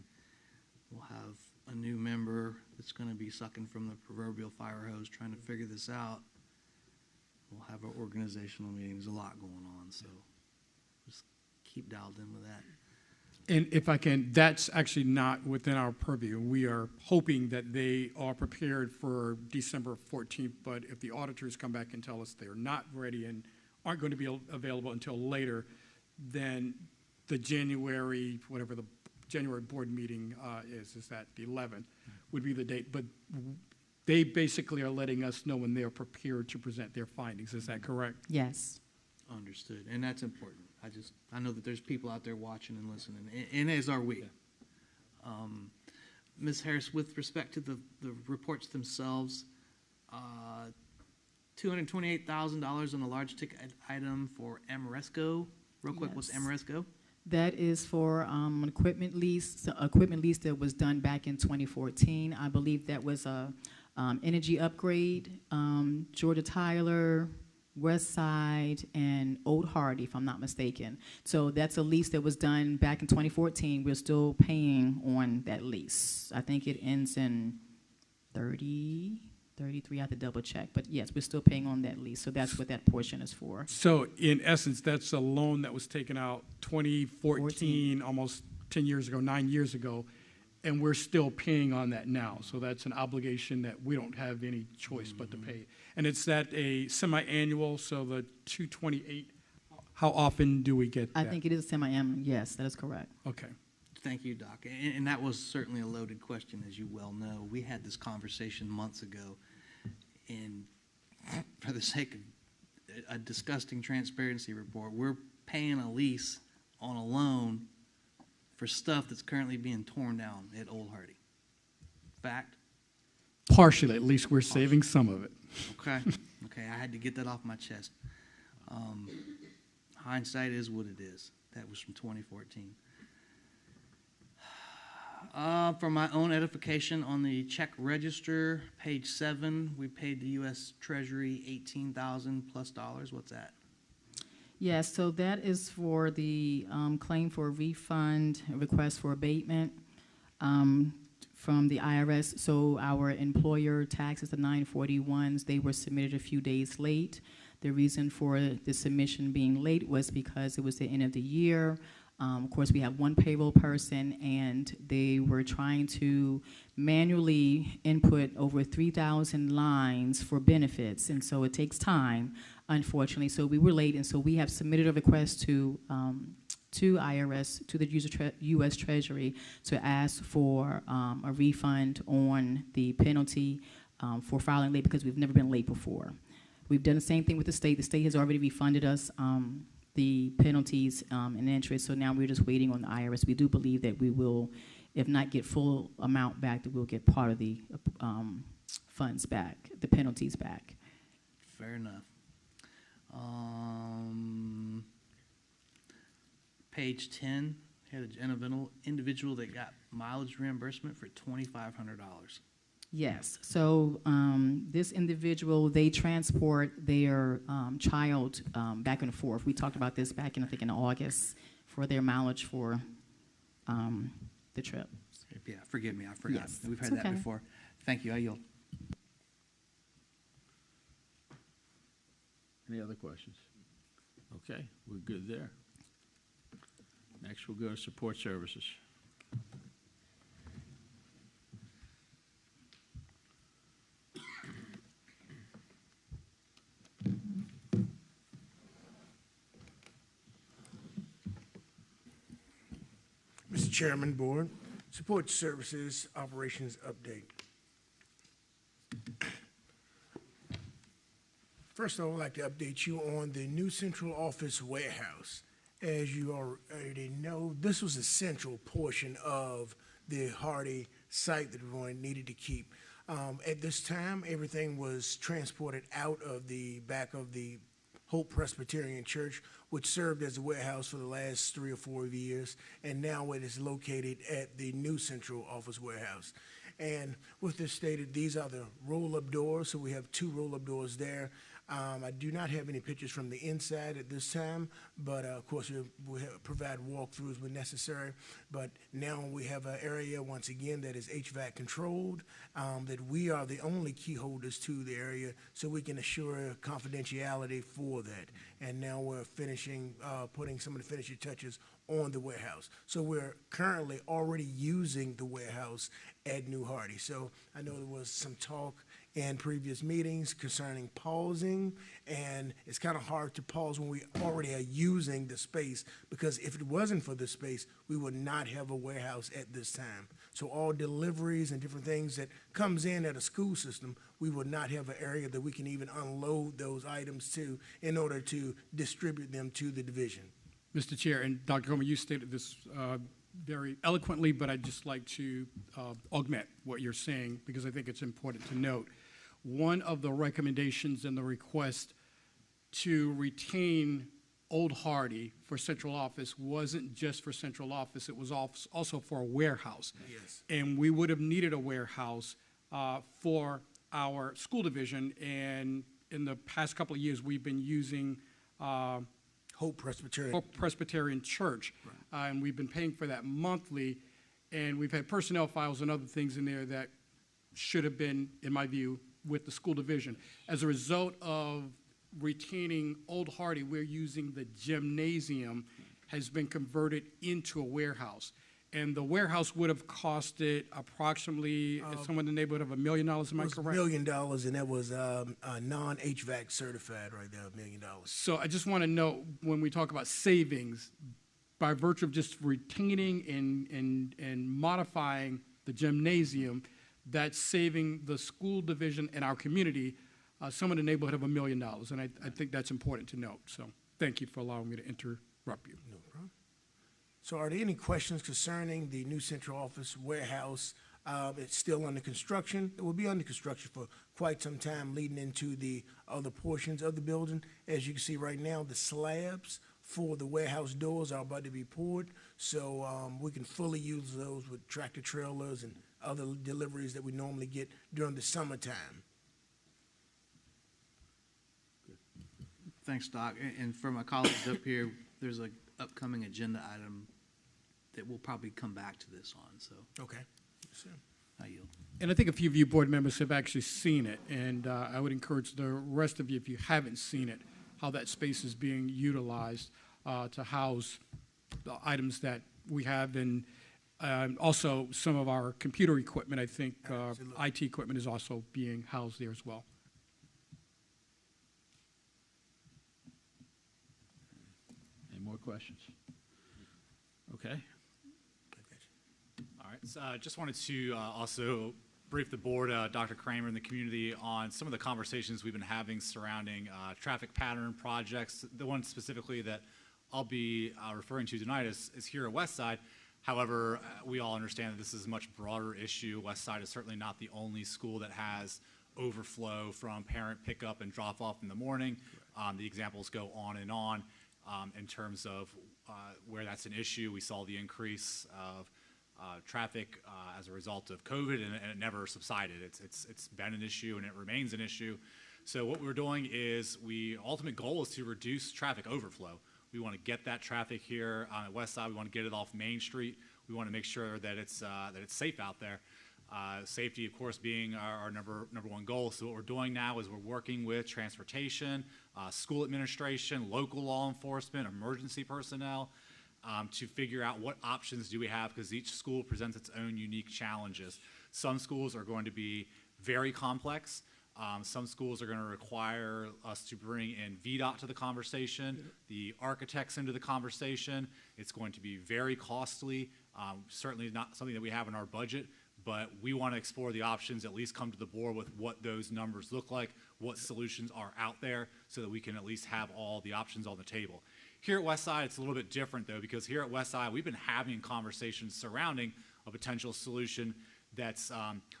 We'll have a new member that's going to be sucking from the proverbial fire hose trying to figure this out. We'll have our organizational meetings, a lot going on, so just keep dialed in with that. And if I can, that's actually not within our purview. We are hoping that they are prepared for December 14th, but if the auditors come back and tell us they're not ready and aren't going to be available until later, then the January, whatever the January board meeting is that the 11th, would be the date. But they basically are letting us know when they're prepared to present their findings. Is that correct? Yes. Understood, and that's important. I know that there's people out there watching and listening, and as are we. Ms. Harris, with respect to the reports themselves, $228,000 on a large ticket item for Amoresco. Real quick, what's Amoresco? That is for an equipment lease that was done back in 2014. I believe that was a energy upgrade. Georgia Tyler, Westside, and Old Hardy, if I'm not mistaken. So that's a lease that was done back in 2014. We're still paying on that lease. I think it ends in 33. I have to double check. But yes, we're still paying on that lease. So that's what that portion is for. So in essence, that's a loan that was taken out 2014, almost 10 years ago, 9 years ago, and we're still paying on that now. So that's an obligation that we don't have any choice but to pay. And it's that a semi-annual, so the 228, how often do we get that? I think it is semi-annual. Yes, that is correct. Okay. Thank you, Doc. And that was certainly a loaded question, as you well know. We had this conversation months ago, and for the sake of a disgusting transparency report, we're paying a lease on a loan for stuff that's currently being torn down at Old Hardy. Fact? Partially, at least we're saving some of it. Okay. Okay, I had to get that off my chest. Hindsight is what it is. That was from 2014. For my own edification, on the check register, page 7, we paid the U.S. Treasury $18,000 plus. What's that? Yes, so that is for the claim for a refund, a request for abatement. from the IRS. So our employer taxes, the 941s, they were submitted a few days late. The reason for the submission being late was because it was the end of the year. Of course, we have one payroll person, and they were trying to manually input over 3,000 lines for benefits, and so it takes time, unfortunately. So we were late, and so we have submitted a request to IRS, to the U.S. Treasury, to ask for a refund on the penalty for filing late, because we've never been late before. We've done the same thing with the state. The state has already refunded us the penalties and interest, so now we're just waiting on the IRS. We do believe that we will, if not get full amount back, that we'll get part of the funds back, the penalties back. Fair enough. Page 10, had an individual that got mileage reimbursement for $2,500. Yes, so this individual, they transport their child back and forth. We talked about this back in, I think, in August, for their mileage for the trip. Yeah, forgive me, I forgot. Yes, We've heard it's that okay. before. Thank you, I yield. Any other questions? Okay, we're good there. Next, we'll go to support services. Mr. Chairman, Board, Support Services Operations Update. First, I would like to update you on the new central office warehouse. As you already know, this was a central portion of the Hardy site that we needed to keep. At this time, everything was transported out of the back of the Hope Presbyterian Church, which served as a warehouse for the last 3 or 4 years, and now it is located at the new central office warehouse. And with this stated, these are the roll-up doors, so we have 2 roll-up doors there. I do not have any pictures from the inside at this time, but of course we'll provide walkthroughs when necessary. But now we have an area, once again, that is HVAC controlled, that we are the only key holders to the area, so we can assure confidentiality for that. And now we're finishing, putting some of the finishing touches on the warehouse. So we're currently already using the warehouse at New Hardy. So I know there was some talk in previous meetings concerning pausing, and it's kind of hard to pause when we already are using the space, because if it wasn't for the space, we would not have a warehouse at this time. So all deliveries and different things that comes in at a school system, we would not have an area that we can even unload those items to in order to distribute them to the division. Mr. Chair, and Dr. Comer, you stated this very eloquently, but I'd just like to augment what you're saying, because I think it's important to note. One of the recommendations in the request to retain Old Hardy for central office wasn't just for central office, it was also for a warehouse. Yes. And we would have needed a warehouse for our school division, and in the past couple of years, we've been using Hope Presbyterian. Hope Presbyterian Church, and we've been paying for that monthly, and we've had personnel files and other things in there that should have been, in my view, with the school division. As a result of retaining Old Hardy, we're using the gymnasium has been converted into a warehouse. And the warehouse would have costed approximately somewhere in the neighborhood of $1 million, am I correct? $1 million, and that was non-HVAC certified right there, $1 million. So I just want to know, when we talk about savings, by virtue of just retaining and modifying the gymnasium, that's saving the school division and our community some in the neighborhood of $1 million. And I think that's important to note. So thank you for allowing me to interrupt you. No problem. So are there any questions concerning the new central office warehouse? It's still under construction. It will be under construction for quite some time leading into the other portions of the building. As you can see right now, the slabs for the warehouse doors are about to be poured. So we can fully use those with tractor trailers and other deliveries that we normally get during the summertime. Thanks, Doc. And for my colleagues up here, there's an upcoming agenda item that we'll probably come back to this on, so Okay. Yes, sir. I yield. And I think a few of you board members have actually seen it, and I would encourage the rest of you, if you haven't seen it, how that space is being utilized to house the items that we have, and also some of our computer equipment. I think IT equipment is also being housed there as well. Any more questions? Okay. All right, so just wanted to also brief the board, Dr. Kramer, and the community on some of the conversations we've been having surrounding traffic pattern projects. The one specifically that I'll be referring to tonight is here at Westside. However, we all understand that this is a much broader issue. Westside is certainly not the only school that has overflow from parent pickup and drop off in the morning. The examples go on in terms of where that's an issue. We saw the increase of traffic as a result of COVID, and it never subsided. It's been an issue, and it remains an issue. So what we're doing is ultimate goal is to reduce traffic overflow. We want to get that traffic here at Westside. We want to get it off Main Street. We want to make sure that it's safe out there. Safety, of course, being our number one goal. So what we're doing now is we're working with transportation, school administration, local law enforcement, emergency personnel, to figure out what options do we have, because each school presents its own unique challenges. Some schools are going to be very complex. Some schools are going to require us to bring in VDOT to the conversation, the architects into the conversation. It's going to be very costly, certainly not something that we have in our budget, but we want to explore the options, at least come to the board with what those numbers look like, what solutions are out there, so that we can at least have all the options on the table. Here at Westside, it's a little bit different, though, because here at Westside, we've been having conversations surrounding a potential solution that's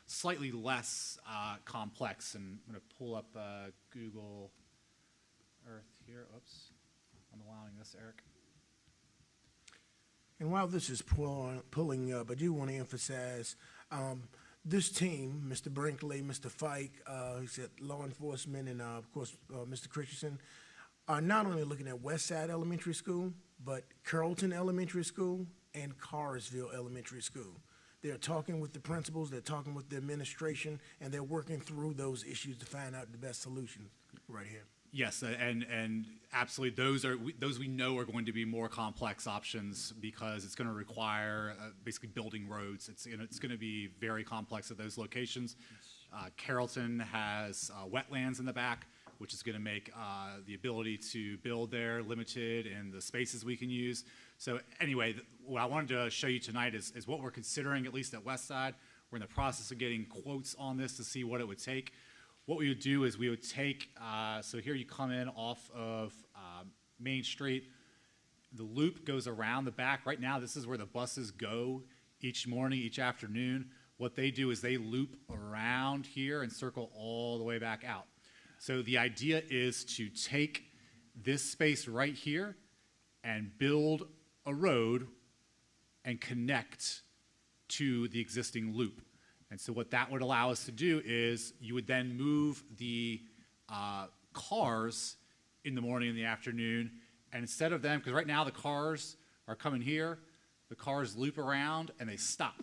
slightly less complex. And I'm going to pull up Google Earth here. Oops, I'm allowing this, Eric. And while this is pulling up, I do want to emphasize this team, Mr. Brinkley, Mr. Fike, he's at law enforcement, and of course, Mr. Christensen, are not only looking at Westside Elementary School, but Carrollton Elementary School and Carsville Elementary School. They're talking with the principals, they're talking with the administration, and they're working through those issues to find out the best solutions right here. Yes, and absolutely, those we know are going to be more complex options, because it's going to require basically building roads. It's going to be very complex at those locations. Carrollton has wetlands in the back, which is going to make the ability to build there limited in the spaces we can use. So anyway, what I wanted to show you tonight is what we're considering, at least at Westside. We're in the process of getting quotes on this to see what it would take. What we would do is we would take, so here you come in off of Main Street. The loop goes around the back. Right now, this is where the buses go each morning, each afternoon. What they do is they loop around here and circle all the way back out. So the idea is to take this space right here and build a road and connect to the existing loop. And so what that would allow us to do is you would then move the cars in the morning and the afternoon, and instead of them, because right now the cars are coming here, the cars loop around and they stop.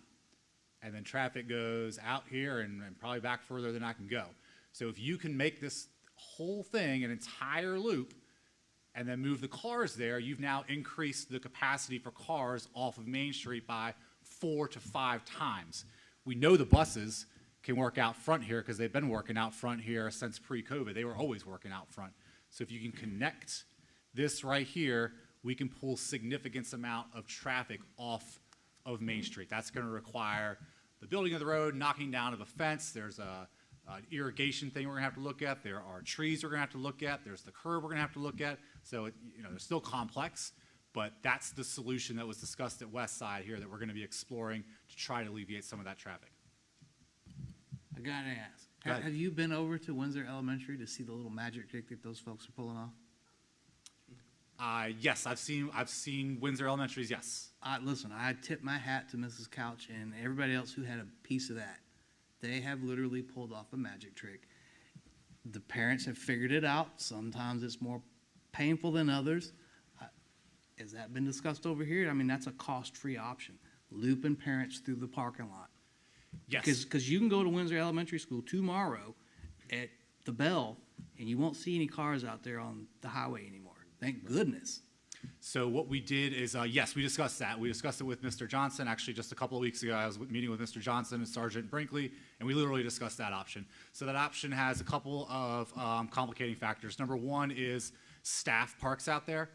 And then traffic goes out here and probably back further than I can go. So if you can make this whole thing an entire loop and then move the cars there, you've now increased the capacity for cars off of Main Street by 4 to 5 times. We know the buses can work out front here because they've been working out front here since pre-COVID. They were always working out front. So if you can connect this right here, we can pull significant amount of traffic off of Main Street. That's going to require the building of the road, knocking down of a fence. There's an irrigation thing we're going to have to look at. There are trees we're going to have to look at. There's the curb we're going to have to look at. So, they're still complex, but that's the solution that was discussed at Westside here that we're going to be exploring to try to alleviate some of that traffic. I gotta ask, have you been over to Windsor Elementary to see the little magic trick that those folks are pulling off? Yes, I've seen Windsor Elementaries, yes. Listen, I tip my hat to Mrs. Couch and everybody else who had a piece of that. They have literally pulled off a magic trick. The parents have figured it out. Sometimes it's more painful than others. Has that been discussed over here? I mean, that's a cost-free option, looping parents through the parking lot. Yes. Because you can go to Windsor Elementary School tomorrow at the bell, and you won't see any cars out there on the highway anymore. Thank goodness. So what we did is, yes, we discussed that. We discussed it with Mr. Johnson. Actually, just a couple of weeks ago, I was meeting with Mr. Johnson and Sergeant Brinkley, and we literally discussed that option. So that option has a couple of complicating factors. Number one is staff parks out there,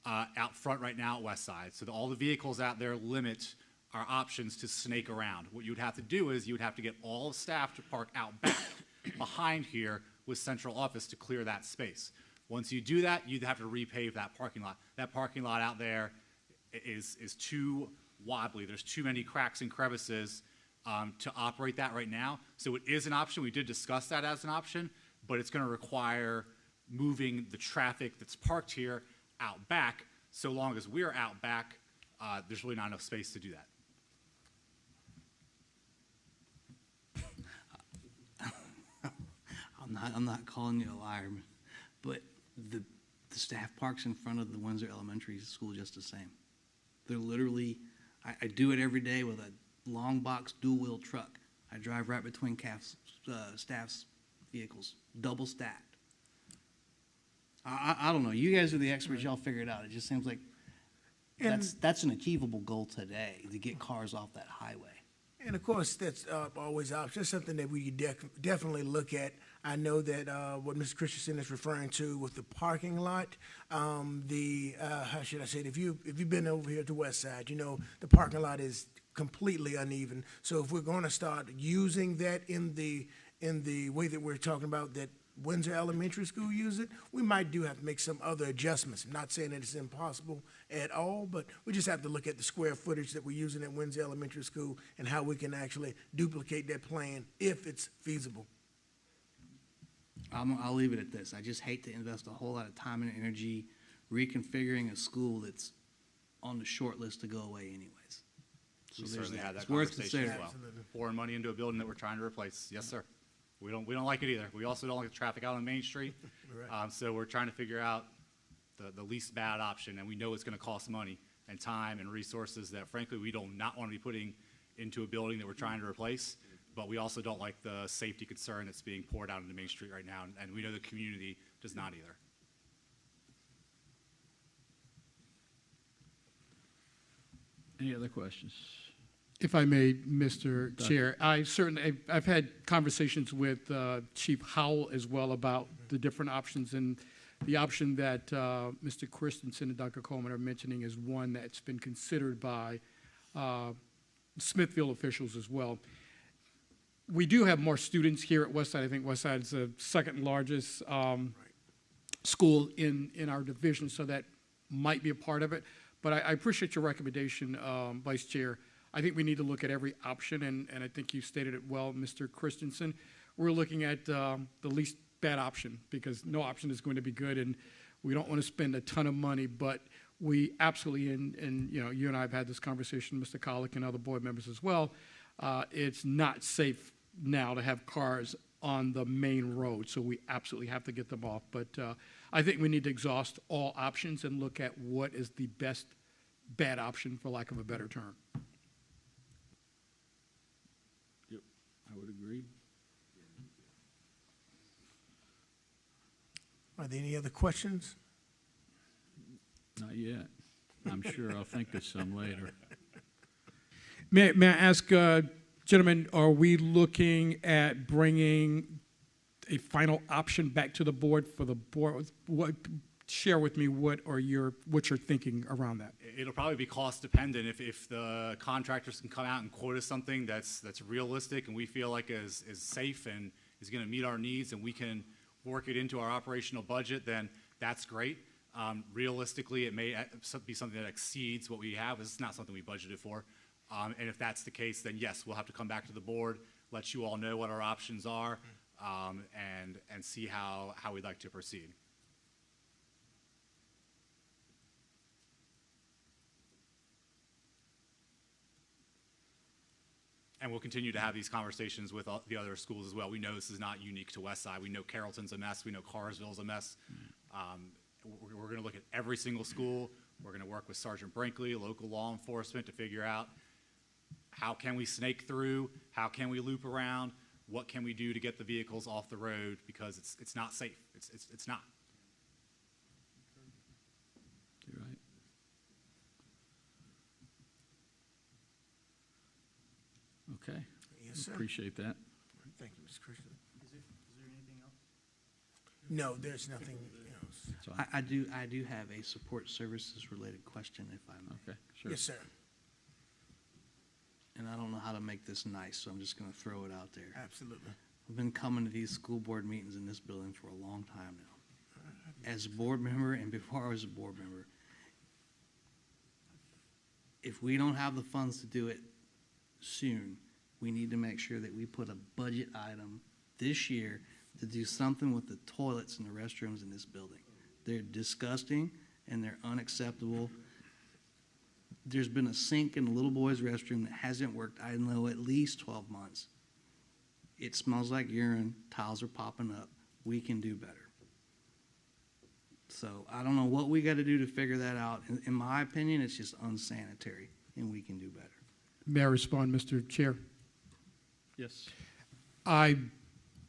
out front right now at Westside. So all the vehicles out there limit our options to snake around. What you would have to do is you would have to get all the staff to park out back behind here with central office to clear that space. Once you do that, you'd have to repave that parking lot. That parking lot out there is too wobbly. There's too many cracks and crevices to operate that right now. So it is an option. We did discuss that as an option, but it's going to require moving the traffic that's parked here out back. So long as we're out back, there's really not enough space to do that. I'm not calling you a liar, but the staff parks in front of the Windsor Elementary School just the same. They're literally, I do it every day with a long box dual wheel truck. I drive right between staff's vehicles, double stacked. I don't know. You guys are the experts. Y'all figure it out. It just seems like that's an achievable goal today, to get cars off that highway. And of course, that's always option. It's something that we definitely look at. I know that what Mr. Christensen is referring to with the parking lot, how should I say it? If you've been over here to Westside, you know the parking lot is completely uneven. So if we're going to start using that in the way that we're talking about that Windsor Elementary School use it, we might have to make some other adjustments. I'm not saying that it's impossible at all, but we just have to look at the square footage that we're using at Windsor Elementary School and how we can actually duplicate that plan if it's feasible. I'll leave it at this. I just hate to invest a whole lot of time and energy reconfiguring a school that's on the short list to go away anyways. We certainly had that It's worth conversation as considering. well. Pouring money into a building that we're trying to replace. Yes, sir. We don't like it either. We also don't like the traffic out on Main Street. Right. So we're trying to figure out the least bad option, and we know it's going to cost money and time and resources that, frankly, we do not want to be putting into a building that we're trying to replace. But we also don't like the safety concern that's being poured out into Main Street right now, and we know the community does not either. Any other questions? If I may, Mr. Chair, I've had conversations with Chief Howell as well about the different options, and the option that Mr. Christensen and Dr. Coleman are mentioning is one that's been considered by Smithfield officials as well. We do have more students here at Westside. I think Westside is the second largest school in our division, so that might be a part of it. But I appreciate your recommendation, Vice Chair. I think we need to look at every option, and I think you stated it well, Mr. Christensen. We're looking at the least bad option, because no option is going to be good, and we don't want to spend a ton of money, but we absolutely, and you know, you and I have had this conversation, Mr. Colick and other board members as well, it's not safe now to have cars on the main road, so we absolutely have to get them off. But I think we need to exhaust all options and look at what is the best bad option, for lack of a better term. Yep, I would agree. Are there any other questions? Not yet. I'm sure I'll think of some later. May I ask, gentlemen, are we looking at bringing a final option back to the board for the board? Share with me what you're thinking around that. It'll probably be cost dependent. If the contractors can come out and quote us something that's realistic and we feel like is safe and is going to meet our needs, and we can work it into our operational budget, then that's great. Realistically, it may be something that exceeds what we have. It's not something we budgeted for. And if that's the case, then yes, we'll have to come back to the board, let you all know what our options are, and see how we'd like to proceed. And we'll continue to have these conversations with the other schools as well. We know this is not unique to Westside. We know Carrollton's a mess. We know Carsville's a mess. We're going to look at every single school. We're going to work with Sergeant Brinkley, local law enforcement, to figure out how can we snake through, how can we loop around, what can we do to get the vehicles off the road, because it's not safe. It's not. You're right. Okay. Yes, sir. Appreciate that. Thank you, Mr. Christian. Is there anything else? No, there's nothing else. That's all. I do have a support services related question, if I may. Okay, sure. Yes, sir. And I don't know how to make this nice, so I'm just going to throw it out there. Absolutely. I've been coming to these school board meetings in this building for a long time now. As a board member and before I was a board member, if we don't have the funds to do it soon, we need to make sure that we put a budget item this year to do something with the toilets and the restrooms in this building. They're disgusting and they're unacceptable. There's been a sink in the little boy's restroom that hasn't worked, I know, at least 12 months. It smells like urine, tiles are popping up. We can do better. So I don't know what we got to do to figure that out. In my opinion, it's just unsanitary, and we can do better. May I respond, Mr. Chair? Yes. I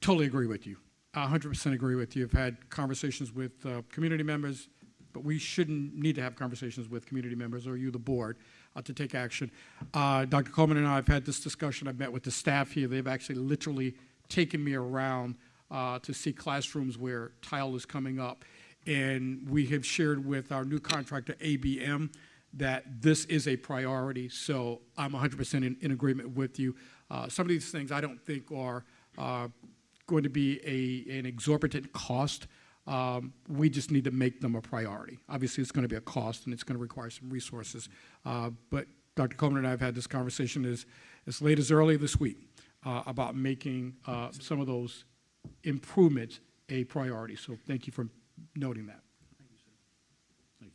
totally agree with you. 100% agree with you. I've had conversations with community members, but we shouldn't need to have conversations with community members or you, the board, to take action. Dr. Coleman and I have had this discussion. I've met with the staff here. They've actually literally taken me around to see classrooms where tile is coming up. And we have shared with our new contractor, ABM, that this is a priority. So I'm 100% in agreement with you. Some of these things I don't think are going to be an exorbitant cost. We just need to make them a priority. Obviously, it's going to be a cost, and it's going to require some resources. But Dr. Coleman and I have had this conversation as late as early this week about making some of those improvements a priority. So thank you for noting that. Thank you, sir. Thank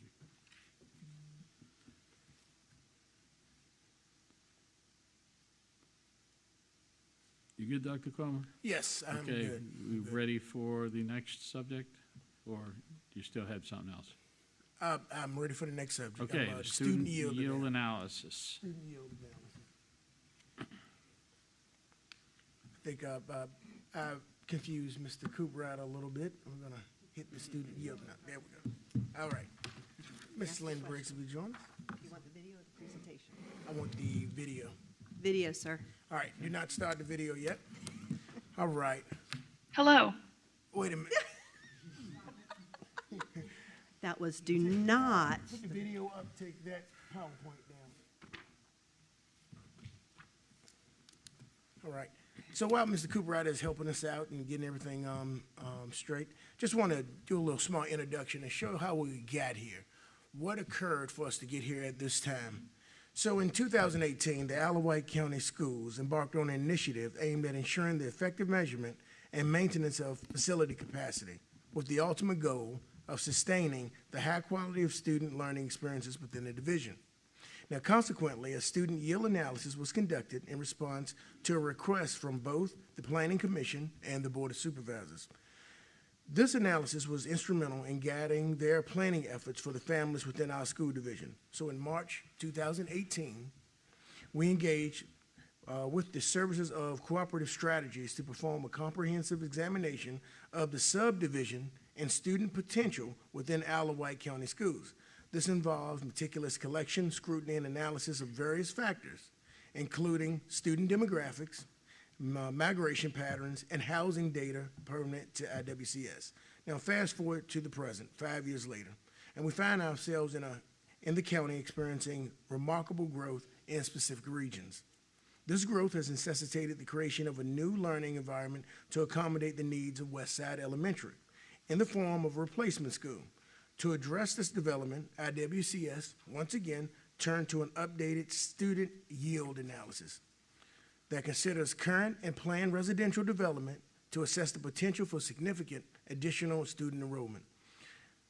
you. You good, Dr. Coleman? Yes, I'm okay, good. We ready for the next subject, or do you still have something else? I'm ready for the next subject. Okay, I'm, student yield analysis. Student yield analysis. I think I've confused Mr. Cooper out a little bit. I'm going to hit the student yield now. There we go. All right. Ms. Lynn Briggs will be joining us. You want the video or the presentation? I want the video. Video, sir. All right, do not start the video yet. All right. Hello. Wait a minute. That was do not. Put the video up, take that PowerPoint down. All right. So while Mr. Cooper out is helping us out and getting everything straight, just want to do a little small introduction and show how we got here. What occurred for us to get here at this time. So in 2018, the Wight County Schools embarked on an initiative aimed at ensuring the effective measurement and maintenance of facility capacity with the ultimate goal of sustaining the high quality of student learning experiences within the division. Now, consequently, a student yield analysis was conducted in response to a request from both the Planning Commission and the Board of Supervisors. This analysis was instrumental in guiding their planning efforts for the families within our school division. So in March 2018, we engaged with the Services of Cooperative Strategies to perform a comprehensive examination of the subdivision and student potential within Wight County Schools. This involves meticulous collection, scrutiny, and analysis of various factors, including student demographics, migration patterns, and housing data pertinent to IWCS. Now, fast forward to the present, 5 years later, and we find ourselves in the county experiencing remarkable growth in specific regions. This growth has necessitated the creation of a new learning environment to accommodate the needs of Westside Elementary in the form of a replacement school. To address this development, IWCS, once again, turned to an updated student yield analysis that considers current and planned residential development to assess the potential for significant additional student enrollment.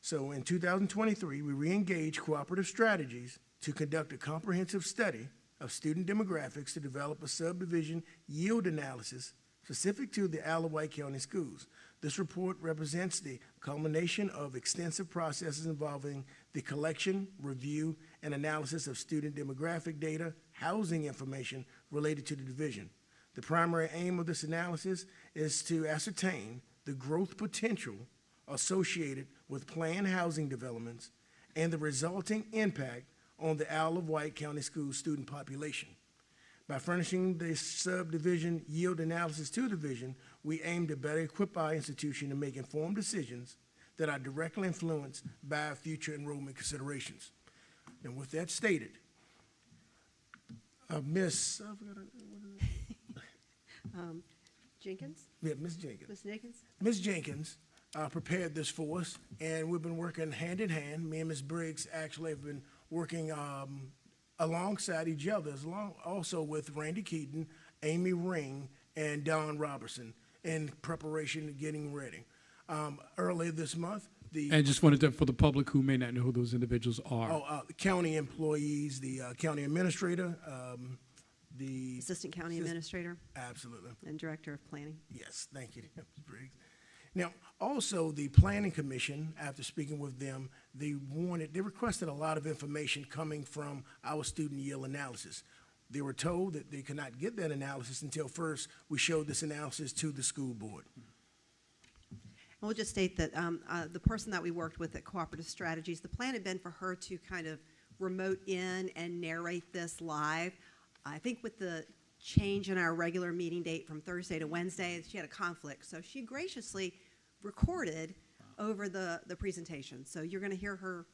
So in 2023, we re-engaged Cooperative Strategies to conduct a comprehensive study of student demographics to develop a subdivision yield analysis specific to the Isle of Wight County Schools. This report represents the culmination of extensive processes involving the collection, review, and analysis of student demographic data, housing information related to the division. The primary aim of this analysis is to ascertain the growth potential associated with planned housing developments and the resulting impact on the Isle of Wight County Schools student population. By furnishing the subdivision yield analysis to the division, we aim to better equip our institution to make informed decisions that are directly influenced by future enrollment considerations. And with that stated, Miss Jenkins? Yeah, Ms. Jenkins. Ms. Jenkins? Ms. Jenkins prepared this for us, and we've been working hand in hand. Me and Ms. Briggs actually have been working alongside each other, also with Randy Keaton, Amy Ring, and Don Robertson in preparation of getting ready. Earlier this month, And just wanted to, for the public who may not know who those individuals are. the county employees, the county administrator, the Assistant County Administrator absolutely, and Director of Planning. yes, thank you, Ms. Briggs. Now, also the Planning Commission, after speaking with them, they requested a lot of information coming from our student yield analysis. They were told that they could not get that analysis until first we showed this analysis to the school board. We'll just state that the person that we worked with at Cooperative Strategies, the plan had been for her to kind of remote in and narrate this live. I think with the change in our regular meeting date from Thursday to Wednesday, she had a conflict. So she graciously recorded over the presentation. So you're going to hear her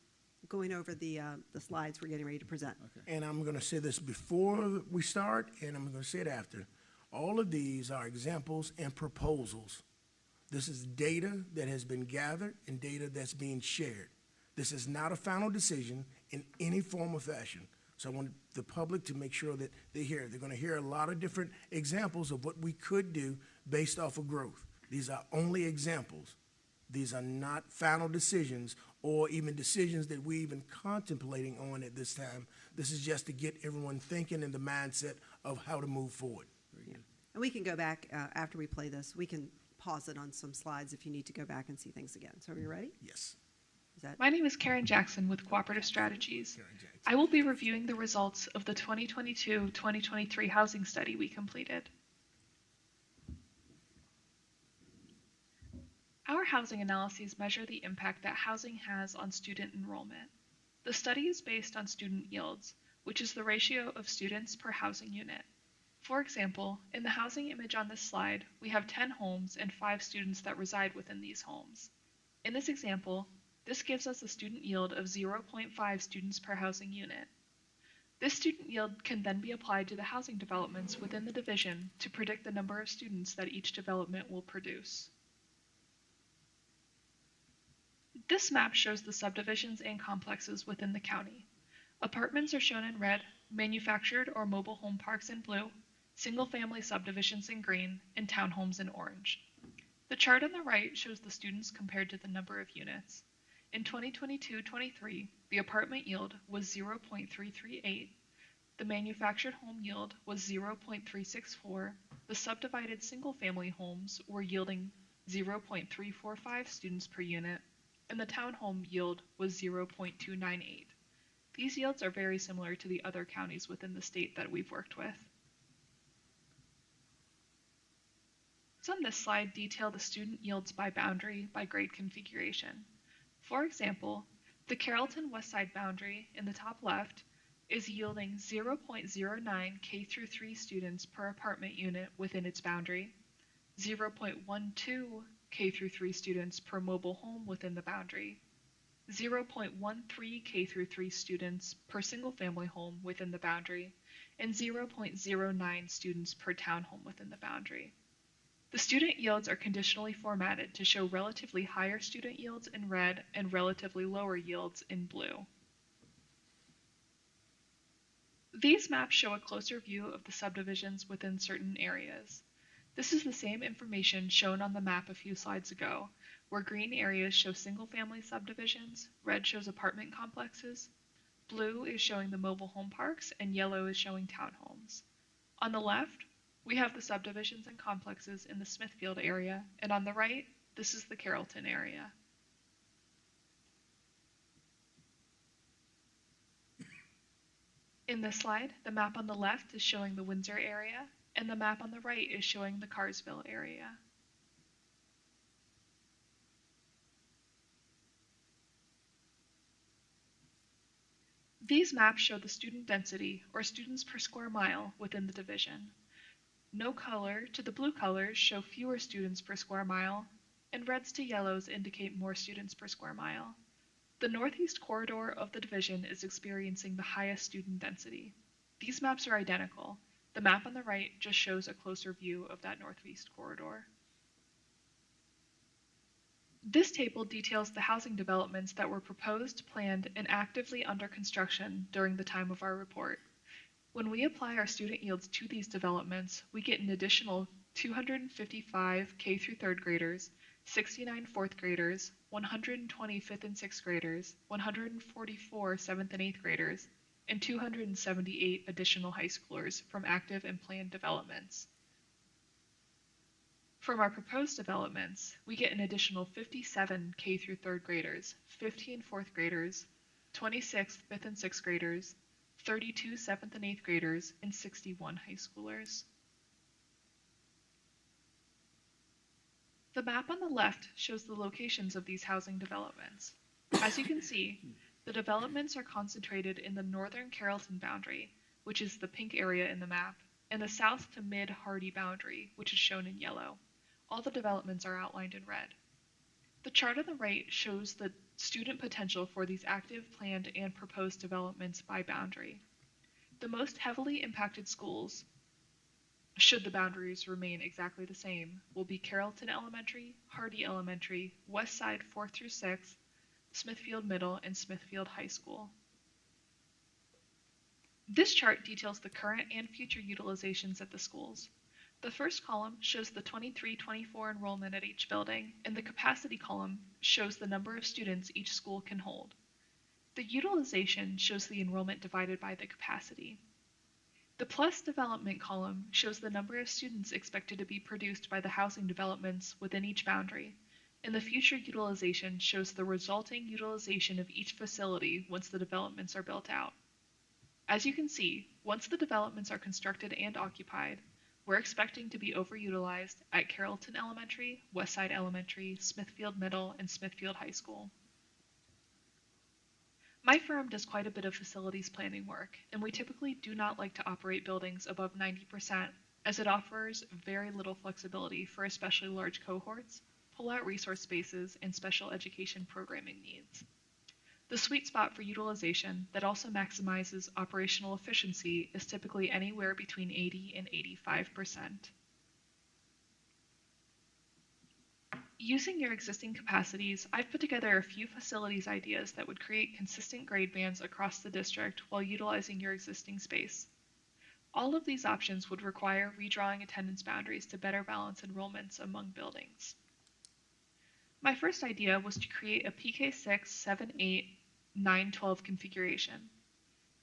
going over the slides we're getting ready to present. And I'm going to say this before we start, and I'm going to say it after. All of these are examples and proposals. This is data that has been gathered and data that's being shared. This is not a final decision in any form or fashion. So I want the public to make sure that they hear it. They're going to hear a lot of different examples of what we could do based off of growth. These are only examples. These are not final decisions or even decisions that we're even contemplating on at this time. This is just to get everyone thinking in the mindset of how to move forward. Yeah. And we can go back after we play this. We can pause it on some slides if you need to go back and see things again. So are you ready? Yes. My name is Karen Jackson with Cooperative Strategies. I will be reviewing the results of the 2022-2023 housing study we completed. Our housing analyses measure the impact that housing has on student enrollment. The study is based on student yields, which is the ratio of students per housing unit. For example, in the housing image on this slide, we have 10 homes and 5 students that reside within these homes. In this example, this gives us a student yield of 0.5 students per housing unit. This student yield can then be applied to the housing developments within the division to predict the number of students that each development will produce. This map shows the subdivisions and complexes within the county. Apartments are shown in red, manufactured or mobile home parks in blue, single-family subdivisions in green, and townhomes in orange. The chart on the right shows the students compared to the number of units. In 2022-23, the apartment yield was 0.338, the manufactured home yield was 0.364, the subdivided single-family homes were yielding 0.345 students per unit, and the townhome yield was 0.298. These yields are very similar to the other counties within the state that we've worked with. On this slide detail the student yields by boundary by grade configuration. For example, the Carrollton Westside boundary in the top left is yielding 0.09 K through 3 students per apartment unit within its boundary, 0.12 K through 3 students per mobile home within the boundary, 0.13 K through 3 students per single-family home within the boundary, and 0.09 students per townhome within the boundary. The student yields are conditionally formatted to show relatively higher student yields in red and relatively lower yields in blue. These maps show a closer view of the subdivisions within certain areas. This is the same information shown on the map a few slides ago, where green areas show single-family subdivisions, red shows apartment complexes, blue is showing the mobile home parks, and yellow is showing townhomes. On the left, We have the subdivisions and complexes in the Smithfield area, and on the right, this is the Carrollton area. In this slide, the map on the left is showing the Windsor area, and the map on the right is showing the Carsville area. These maps show the student density, or students per square mile, within the division. No color to the blue colors show fewer students per square mile, and reds to yellows indicate more students per square mile. The northeast corridor of the division is experiencing the highest student density. These maps are identical. The map on the right just shows a closer view of that northeast corridor. This table details the housing developments that were proposed, planned, and actively under construction during the time of our report. When we apply our student yields to these developments, we get an additional 255 K through 3rd graders, 69 4th graders, 120 5th and 6th graders, 144 7th and 8th graders, and 278 additional high schoolers from active and planned developments. From our proposed developments, we get an additional 57 K through 3rd graders, 15 4th graders, 26 5th and 6th graders, 32 7th and 8th graders, and 61 high schoolers. The map on the left shows the locations of these housing developments. As you can see, the developments are concentrated in the northern Carrollton boundary, which is the pink area in the map, and the south to mid-Hardy boundary, which is shown in yellow. All the developments are outlined in red. The chart on the right shows the student potential for these active, planned, and proposed developments by boundary. The most heavily impacted schools, should the boundaries remain exactly the same, will be Carrollton Elementary, Hardy Elementary, Westside 4th through 6th, Smithfield Middle, and Smithfield High School. This chart details the current and future utilizations at the schools. The first column shows the 23-24 enrollment at each building, and the capacity column shows the number of students each school can hold. The utilization shows the enrollment divided by the capacity. The plus development column shows the number of students expected to be produced by the housing developments within each boundary, and the future utilization shows the resulting utilization of each facility once the developments are built out. As you can see, once the developments are constructed and occupied, we're expecting to be overutilized at Carrollton Elementary, Westside Elementary, Smithfield Middle, and Smithfield High School. My firm does quite a bit of facilities planning work, and we typically do not like to operate buildings above 90%, as it offers very little flexibility for especially large cohorts, pull-out resource spaces, and special education programming needs. The sweet spot for utilization that also maximizes operational efficiency is typically anywhere between 80 and 85%. Using your existing capacities, I've put together a few facilities ideas that would create consistent grade bands across the district while utilizing your existing space. All of these options would require redrawing attendance boundaries to better balance enrollments among buildings. My first idea was to create a PK6, 7, 8, 9, 12 configuration.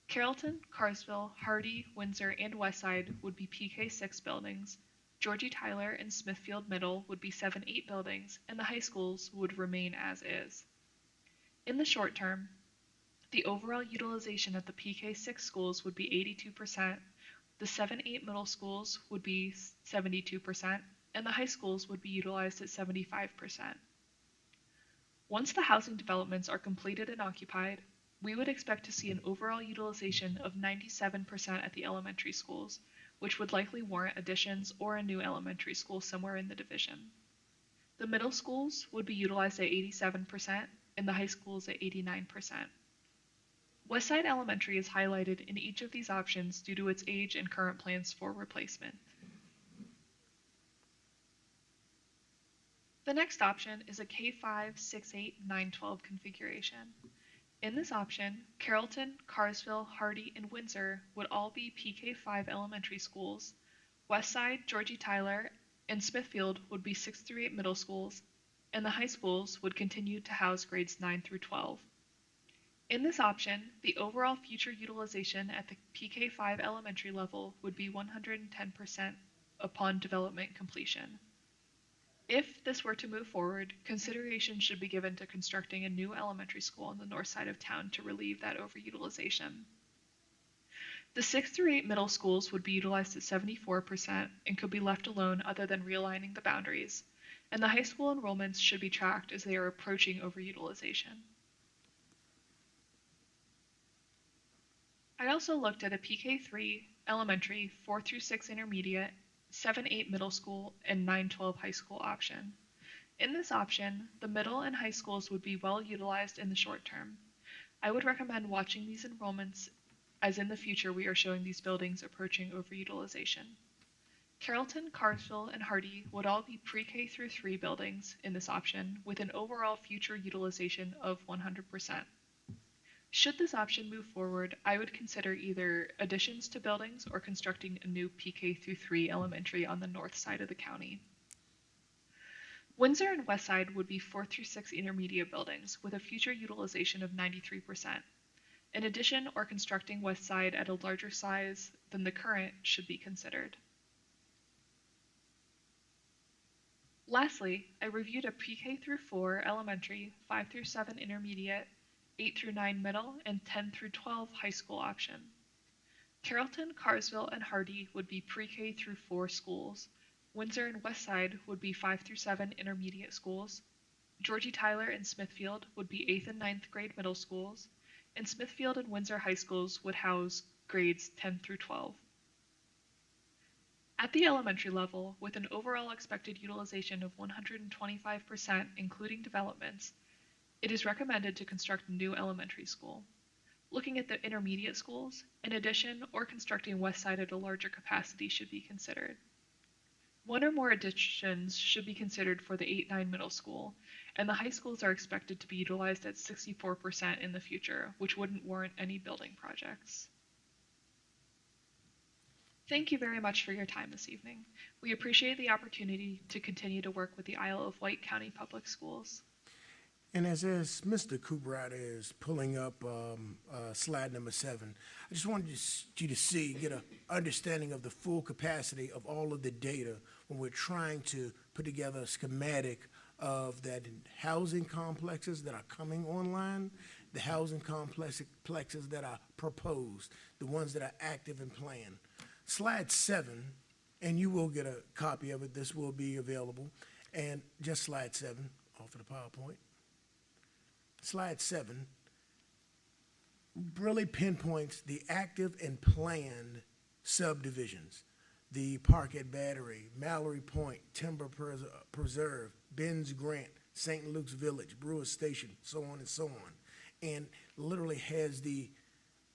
Carrollton, Carsville, Hardy, Windsor, and Westside would be PK6 buildings. Georgie Tyler and Smithfield Middle would be 7-8 buildings, and the high schools would remain as is. In the short term, the overall utilization at the PK6 schools would be 82%, the 7-8 middle schools would be 72%, and the high schools would be utilized at 75%. Once the housing developments are completed and occupied, we would expect to see an overall utilization of 97% at the elementary schools, which would likely warrant additions or a new elementary school somewhere in the division. The middle schools would be utilized at 87% and the high schools at 89%. Westside Elementary is highlighted in each of these options due to its age and current plans for replacement. The next option is a K5, 6, 8, 9, 12 configuration. In this option, Carrollton, Carsville, Hardy, and Windsor would all be PK5 elementary schools. Westside, Georgie Tyler, and Smithfield would be 6 through 8 middle schools, and the high schools would continue to house grades 9 through 12. In this option, the overall future utilization at the PK5 elementary level would be 110% upon development completion. If this were to move forward, consideration should be given to constructing a new elementary school on the north side of town to relieve that overutilization. The 6 through 8 middle schools would be utilized at 74% and could be left alone other than realigning the boundaries, and the high school enrollments should be tracked as they are approaching overutilization. I also looked at a PK3 elementary, 4 through 6 intermediate, 7-8 middle school, and 9-12 high school option. In this option, the middle and high schools would be well utilized in the short term. I would recommend watching these enrollments as in the future we are showing these buildings approaching overutilization. Carrollton, Carsville, and Hardy would all be pre-K through 3 buildings in this option with an overall future utilization of 100%. Should this option move forward, I would consider either additions to buildings or constructing a new PK through 3 elementary on the north side of the county. Windsor and Westside would be 4 through 6 intermediate buildings with a future utilization of 93%. An addition or constructing Westside at a larger size than the current should be considered. Lastly, I reviewed a PK through 4 elementary, 5 through 7 intermediate, 8 through 9 middle, and 10 through 12 high school option. Carrollton, Carsville, and Hardy would be pre-K through 4 schools. Windsor and Westside would be 5 through 7 intermediate schools. Georgie Tyler and Smithfield would be 8th and 9th grade middle schools, and Smithfield and Windsor high schools would house grades 10 through 12. At the elementary level, with an overall expected utilization of 125%, including developments, it is recommended to construct a new elementary school. Looking at the intermediate schools, an addition or constructing Westside at a larger capacity should be considered. 1 or more additions should be considered for the 8-9 middle school, and the high schools are expected to be utilized at 64% in the future, which wouldn't warrant any building projects. Thank you very much for your time this evening. We appreciate the opportunity to continue to work with the Isle of Wight County Public Schools. And as Mr. Cooperrider is pulling up slide number 7, I just wanted you to get an understanding of the full capacity of all of the data when we're trying to put together a schematic of that housing complexes that are coming online, the housing complexes that are proposed, the ones that are active and planned. Slide 7, and you will get a copy of it. This will be available. And just slide 7 off of the PowerPoint. Slide 7 really pinpoints the active and planned subdivisions. The Parkett Battery, Mallory Point, Timber Preserve, Ben's Grant, St. Luke's Village, Brewer Station, so on and so on. And literally has the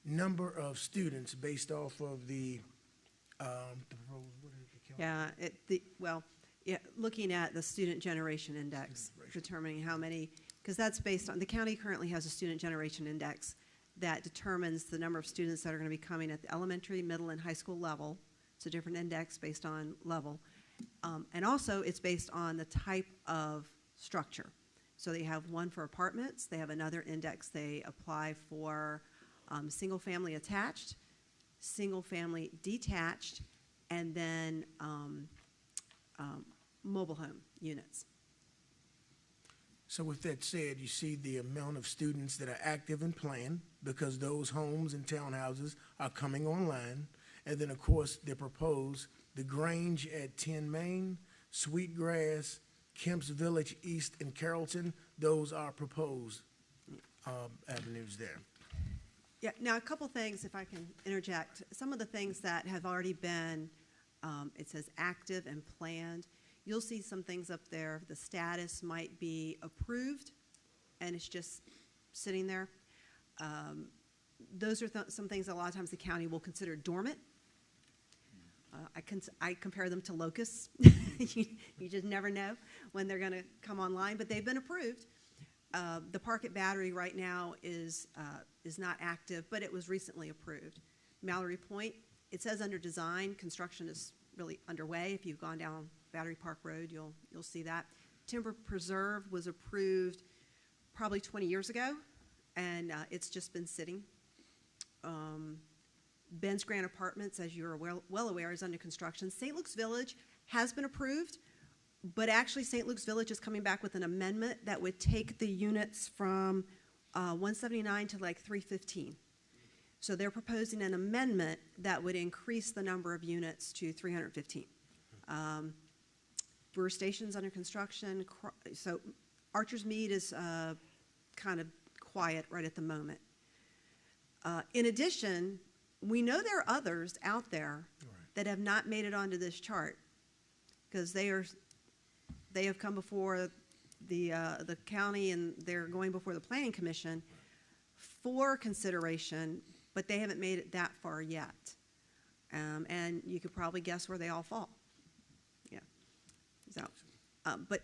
number of students based off of the looking at the student generation index, determining how many, because that's based on, the county currently has a student generation index that determines the number of students that are going to be coming at the elementary, middle, and high school level. It's a different index based on level. And also it's based on the type of structure. So they have one for apartments, they have another index they apply for single family attached, single family detached, and then mobile home units. So with that said, you see the amount of students that are active and planned because those homes and townhouses are coming online. And then, of course, they propose the Grange at 10 Main, Sweetgrass, Kemp's Village East, and Carrollton. Those are proposed avenues there. Yeah, now a couple things, if I can interject. Some of the things that have already been, it says active and planned. You'll see some things up there. The status might be approved, and it's just sitting there. Those are some things that a lot of times the county will consider dormant. I compare them to locusts. You just never know when they're going to come online, but they've been approved. The Parkett Battery right now is not active, but it was recently approved. Mallory Point, it says under design, construction is really underway. If you've gone down Battery Park Road, you'll see that. Timber Preserve was approved probably 20 years ago, and it's just been sitting. Ben's Grand Apartments, as you're well aware, is under construction. St. Luke's Village has been approved, but actually St. Luke's Village is coming back with an amendment that would take the units from 179 to like 315. So they're proposing an amendment that would increase the number of units to 315. Brewer Station's under construction. So Archer's Mead is kind of quiet right at the moment. In addition, we know there are others out there that have not made it onto this chart because they have come before the county and they're going before the Planning Commission for consideration, but they haven't made it that far yet. And you could probably guess where they all fall. Yeah. So, but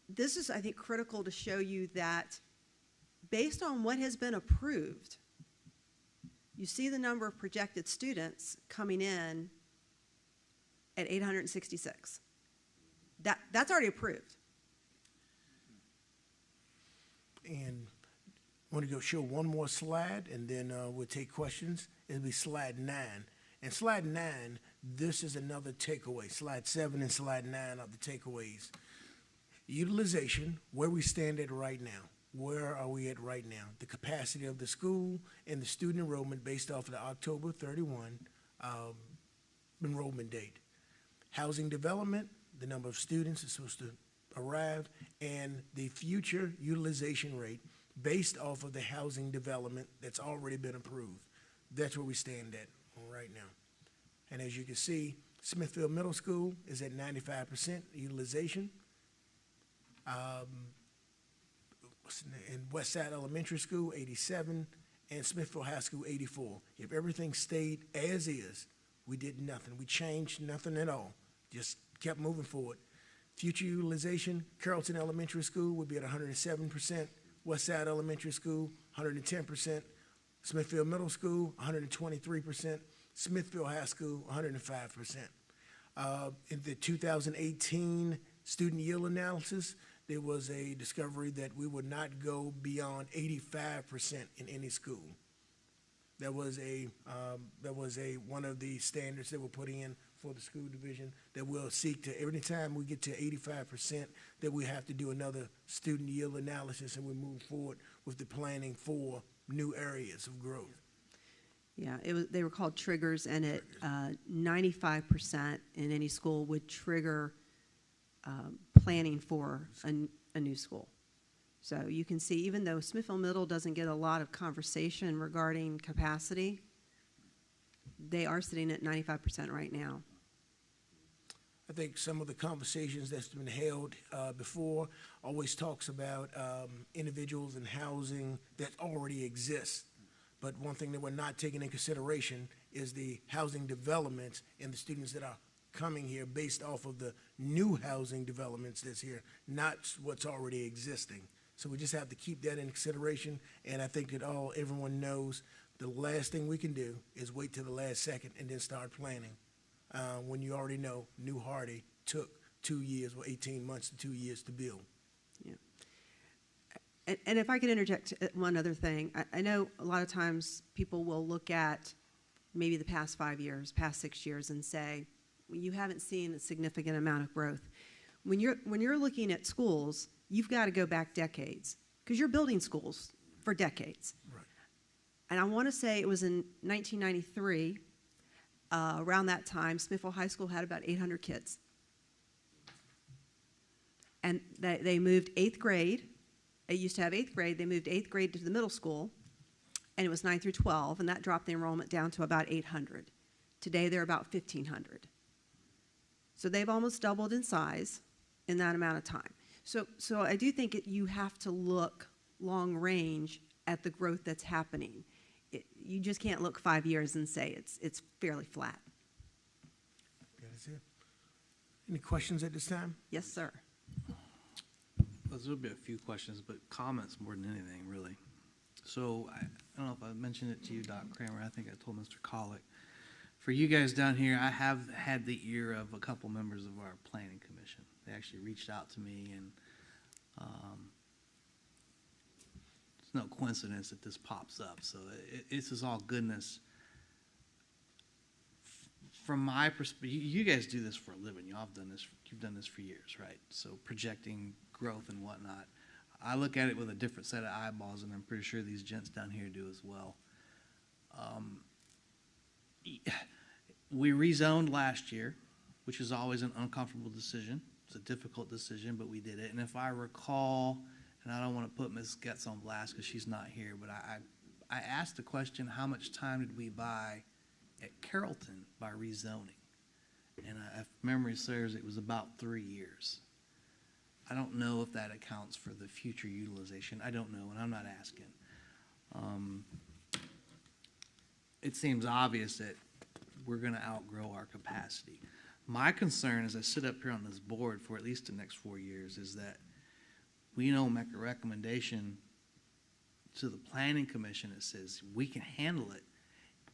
this is, I think, critical to show you that based on what has been approved, you see the number of projected students coming in at 866. That's already approved. And I want to go show one more slide, and then we'll take questions. It'll be slide 9. And slide 9, this is another takeaway. Slide 7 and slide 9 are the takeaways. Utilization, where we stand at right now. Where are we at right now? The capacity of the school and the student enrollment based off of the October 31 enrollment date. Housing development, the number of students that's supposed to arrive, and the future utilization rate based off of the housing development that's already been approved. That's where we stand at right now. And as you can see, Smithfield Middle School is at 95% utilization. And Westside Elementary School, 87, and Smithfield High School, 84. If everything stayed as is, we did nothing. We changed nothing at all. Just kept moving forward. Future utilization, Carrollton Elementary School would be at 107%, Westside Elementary School, 110%, Smithfield Middle School, 123%, Smithfield High School, 105%. In the 2018 student yield analysis, there was a discovery that we would not go beyond 85% in any school. That was one of the standards that we're putting in for the school division, that we'll seek to, every time we get to 85%, that we have to do another student yield analysis, and we move forward with the planning for new areas of growth. Yeah, they were called triggers, and at 95% in any school would trigger planning for a new school. So you can see, even though Smithfield Middle doesn't get a lot of conversation regarding capacity, they are sitting at 95% right now. I think some of the conversations that's been held before always talks about individuals and housing that already exists. But one thing that we're not taking in consideration is the housing developments and the students that are coming here based off of the new housing developments that's here, not what's already existing. So we just have to keep that in consideration, and I think that everyone knows the last thing we can do is wait till the last second and then start planning. When you already know New Hardy took 2 years or 18 months to 2 years to build. Yeah. And if I could interject one other thing, I know a lot of times people will look at maybe the past 5 years, past 6 years, and say, well, you haven't seen a significant amount of growth. When you're looking at schools, you've got to go back decades, because you're building schools for decades. Right. And I want to say it was in 1993, around that time, Smithfield High School had about 800 kids. And they moved 8th grade. It used to have 8th grade. They moved 8th grade to the middle school, and it was 9 through 12, and that dropped the enrollment down to about 800. Today, they're about 1,500. So they've almost doubled in size in that amount of time. So I do think you have to look long range at the growth that's happening. You just can't look 5 years and say it's fairly flat. That's it. Any questions at this time? Yes, sir. Well, there'll be a few questions, but comments more than anything, really. So I don't know if I mentioned it to you, Dr. Kramer. I think I told Mr. Collick. For you guys down here, I have had the ear of a couple members of our planning commission. They actually reached out to me, and it's no coincidence that this pops up. So this is all goodness. from my perspective, you guys do this for a living. Y'all have done this. You've done this for years, right? So projecting growth and whatnot. I look at it with a different set of eyeballs, and I'm pretty sure these gents down here do as well. We rezoned last year, which is always an uncomfortable decision. It's a difficult decision, but we did it. And if I recall, and I don't want to put Ms. Getz on blast because she's not here, but I asked the question, how much time did we buy at Carrollton by rezoning? And if memory serves, it was about 3 years. I don't know if that accounts for the future utilization. I don't know, and I'm not asking. It seems obvious that we're going to outgrow our capacity. My concern as I sit up here on this board for at least the next 4 years is that we don't make a recommendation to the Planning Commission that says we can handle it,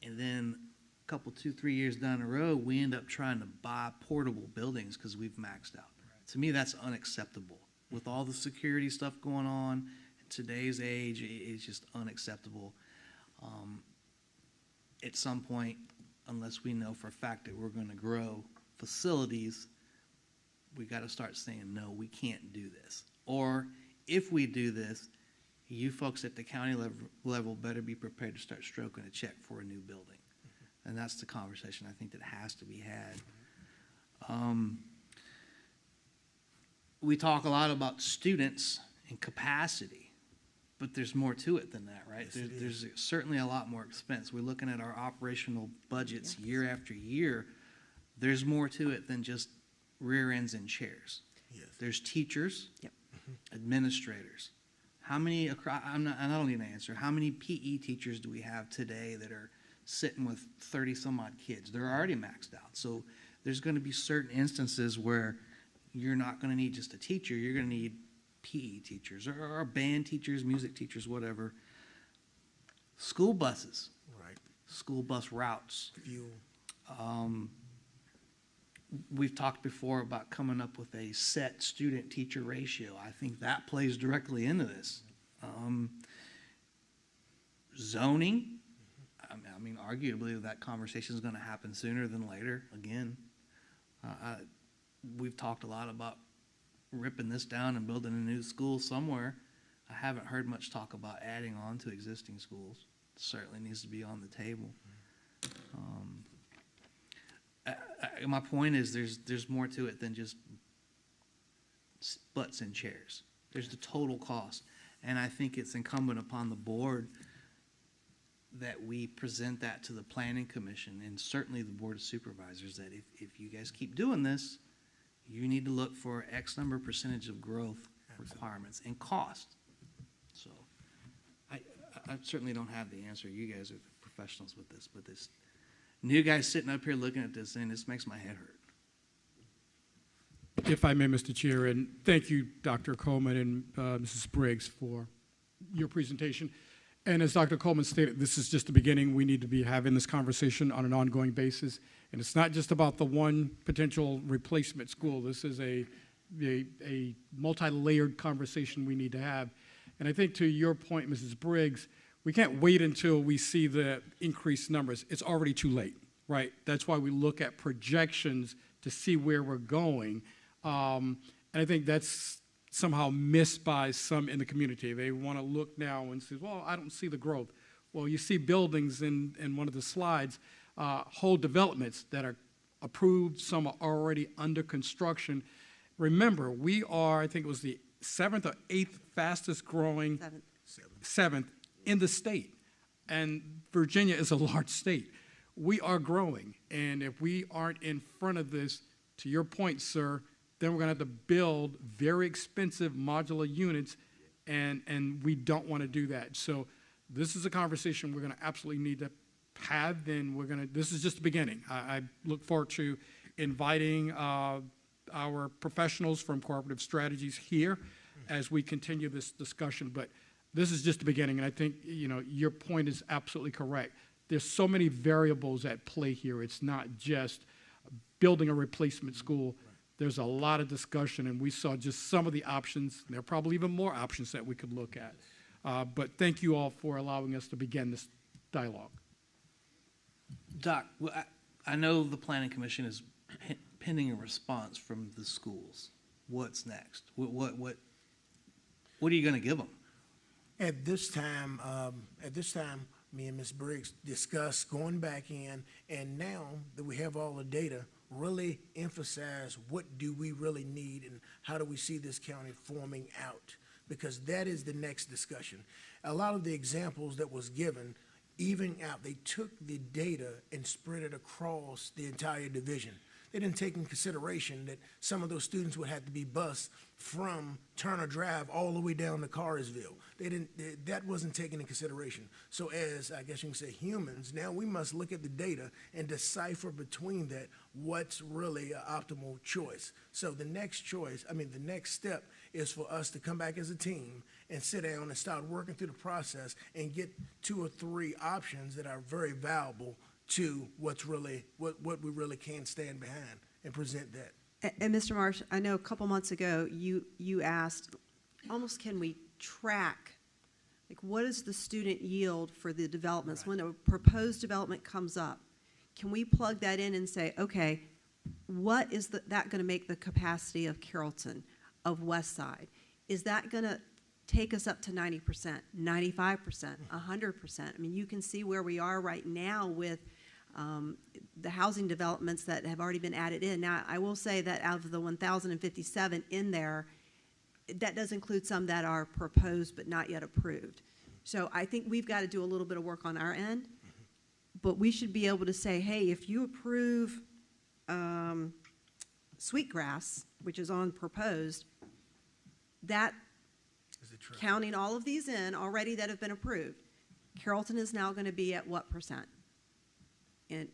and then a couple, 2, 3 years down the road, we end up trying to buy portable buildings because we've maxed out. To me, that's unacceptable. With all the security stuff going on in today's age, it's just unacceptable. At some point, unless we know for a fact that we're going to grow facilities, we got to start saying, no, we can't do this. Or if we do this, you folks at the county level better be prepared to start stroking a check for a new building. And that's the conversation I think that has to be had. We talk a lot about students and capacity, but there's more to it than that, right? Yes, There's certainly a lot more expense. We're looking at our operational budgets year after year. There's more to it than just rear ends and chairs. Yes. There's teachers, administrators. How many, I don't need an answer, how many PE teachers do we have today that are sitting with 30 some odd kids? They're already maxed out. So there's going to be certain instances where you're not going to need just a teacher, you're going to need PE teachers or band teachers, music teachers, whatever. School buses. Right. School bus routes. Fuel. We've talked before about coming up with a set student-teacher ratio. I think that plays directly into this. Zoning. I mean, arguably that conversation is going to happen sooner than later. Again, we've talked a lot about ripping this down and building a new school somewhere. I haven't heard much talk about adding on to existing schools. It certainly needs to be on the table. My point is there's more to it than just butts and chairs. There's the total cost. And I think it's incumbent upon the board that we present that to the Planning Commission and certainly the Board of Supervisors that if you guys keep doing this, you need to look for X number of percentage of growth requirements and cost. So I certainly don't have the answer. You guys are the professionals with this, but this new guy sitting up here looking at this thing, this makes my head hurt. If I may, Mr. Chair, and thank you, Dr. Coleman and Mrs. Briggs, for your presentation. And as Dr. Coleman stated, this is just the beginning. We need to be having this conversation on an ongoing basis. And it's not just about the one potential replacement school. This is a multi-layered conversation we need to have. And I think to your point, Mrs. Briggs, we can't wait until we see the increased numbers. It's already too late, right? That's why we look at projections to see where we're going. And I think that's somehow missed by some in the community. They want to look now and say, well, I don't see the growth. Well, you see buildings in one of the slides, whole developments that are approved, some are already under construction. Remember, we are, I think it was the 7th or 8th fastest growing, seventh in the state. And Virginia is a large state. We are growing. And if we aren't in front of this, to your point, sir, then we're going to have to build very expensive modular units, and we don't want to do that. So this is a conversation we're going to absolutely need to have, and this is just the beginning. I look forward to inviting our professionals from Cooperative Strategies here as we continue this discussion, but this is just the beginning, and I think your point is absolutely correct. There's so many variables at play here. It's not just building a replacement school. There's a lot of discussion, and we saw just some of the options. There are probably even more options that we could look at. But thank you all for allowing us to begin this dialogue. Doc, I know the planning commission is pending a response from the schools. What's next? What are you going to give them? At this time, me and Ms. Briggs discussed going back in, and now that we have all the data, really emphasize what do we really need and how do we see this county forming out, because that is the next discussion. A lot of the examples that was given, even out, they took the data and spread it across the entire division. They didn't take in consideration that some of those students would have to be bused from Turner Drive all the way down to Carsville. That wasn't taken in consideration. So as, I guess you can say, humans, now we must look at the data and decipher between that what's really an optimal choice. So the next step is for us to come back as a team and sit down and start working through the process and get 2 or 3 options that are very valuable to what's really, what we really can stand behind and present that. And Mr. Marsh, I know a couple months ago you asked, almost can we track, like what is the student yield for the developments? When a proposed development comes up, can we plug that in and say, okay, what is that going to make the capacity of Carrollton, of Westside? Is that going to take us up to 90%, 95%, 100%? I mean, you can see where we are right now with the housing developments that have already been added in. Now, I will say that out of the 1,057 in there, that does include some that are proposed but not yet approved. So I think we've got to do a little bit of work on our end, but we should be able to say, hey, if you approve Sweetgrass, which is on proposed, that counting all of these in already that have been approved, Carrollton is now going to be at what percent? And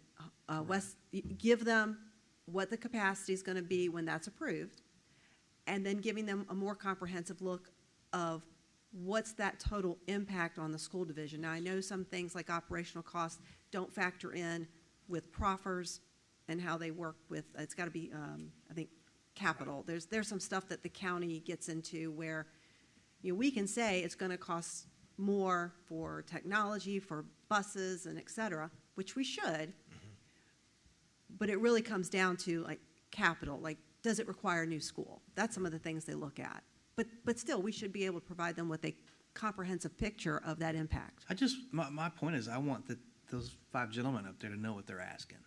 give them what the capacity is going to be when that's approved, and then giving them a more comprehensive look of what's that total impact on the school division. Now, I know some things like operational costs don't factor in with proffers and how they work with, it's got to be, I think, capital. There's some stuff that the county gets into where, you know, we can say it's going to cost more for technology, for buses, and et cetera, which we should, but it really comes down to like capital, like does it require a new school? That's some of the things they look at. But still, we should be able to provide them with a comprehensive picture of that impact. My point is I want those 5 gentlemen up there to know what they're asking.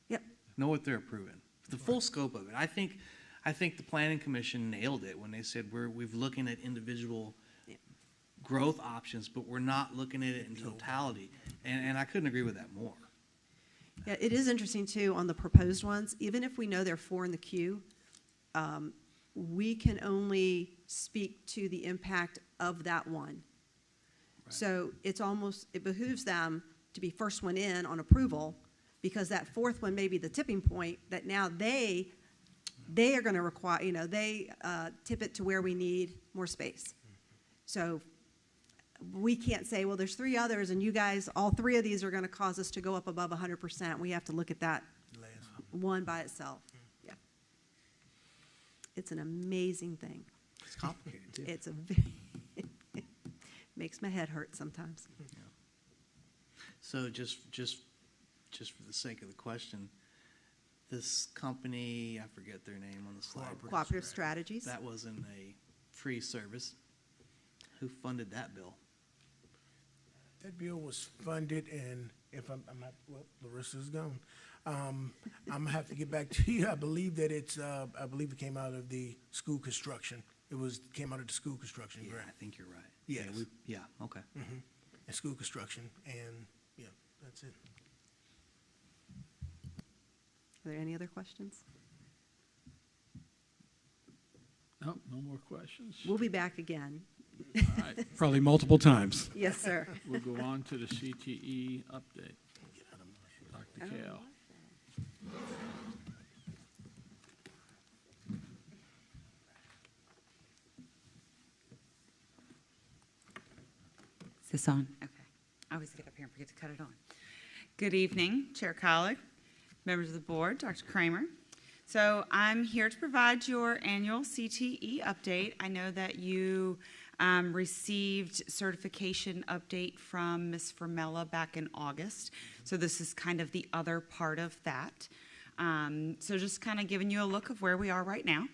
Yep. Know what they're approving. The full scope of it. I think the Planning Commission nailed it when they said we've looking at individual growth options, but we're not looking at it in totality. And I couldn't agree with that more. Yeah, it is interesting too on the proposed ones. Even if we know there are 4 in the queue, we can only speak to the impact of that one. Right. So it behooves them to be first one in on approval, because that 4th one may be the tipping point that now they are going to require, you know, they tip it to where we need more space. So we can't say, well, there's 3 others and you guys, all 3 of these are going to cause us to go up above 100%. We have to look at that one by itself. Yeah. It's an amazing thing. It's complicated too. It's it makes my head hurt sometimes. Yeah. So just for the sake of the question, this company, I forget their name on the slide. Cooperative Strategies. That wasn't a free service. Who funded that bill? That bill was funded, and if I'm not, well, Larissa's gone. I'm gonna have to get back to you. I believe that I believe it came out of the school construction. Came out of the school construction grant. I think you're right. Yes. Yeah, okay. Mm-hmm. And school construction, and yeah, that's it. Are there any other questions? No more questions. We'll be back again. All right. Probably multiple times. Yes, sir. We'll go on to the CTE update. Dr. Kale. Is this on? Okay. I always get up here and forget to cut it on. Good evening, Chair Collick, members of the board, Dr. Kramer. So I'm here to provide your annual CTE update. I know that you received certification update from Ms. Formella back in August. So this is kind of the other part of that. So just kind of giving you a look of where we are right now.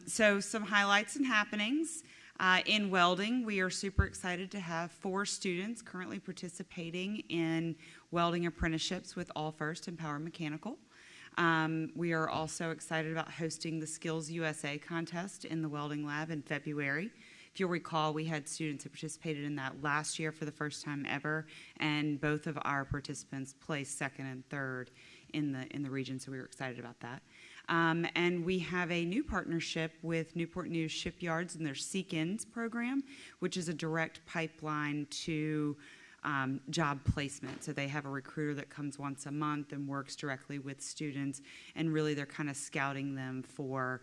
So some highlights and happenings. In welding, we are super excited to have 4 students currently participating in welding apprenticeships with All First and Power Mechanical. We are also excited about hosting the Skills USA contest in the welding lab in February. If you'll recall, we had students that participated in that last year for the first time ever, and both of our participants placed 2nd and 3rd in the region, so we were excited about that. And we have a new partnership with Newport News Shipyards and their Seek-Ins program, which is a direct pipeline to job placement. So they have a recruiter that comes once a month and works directly with students, and really they're kind of scouting them for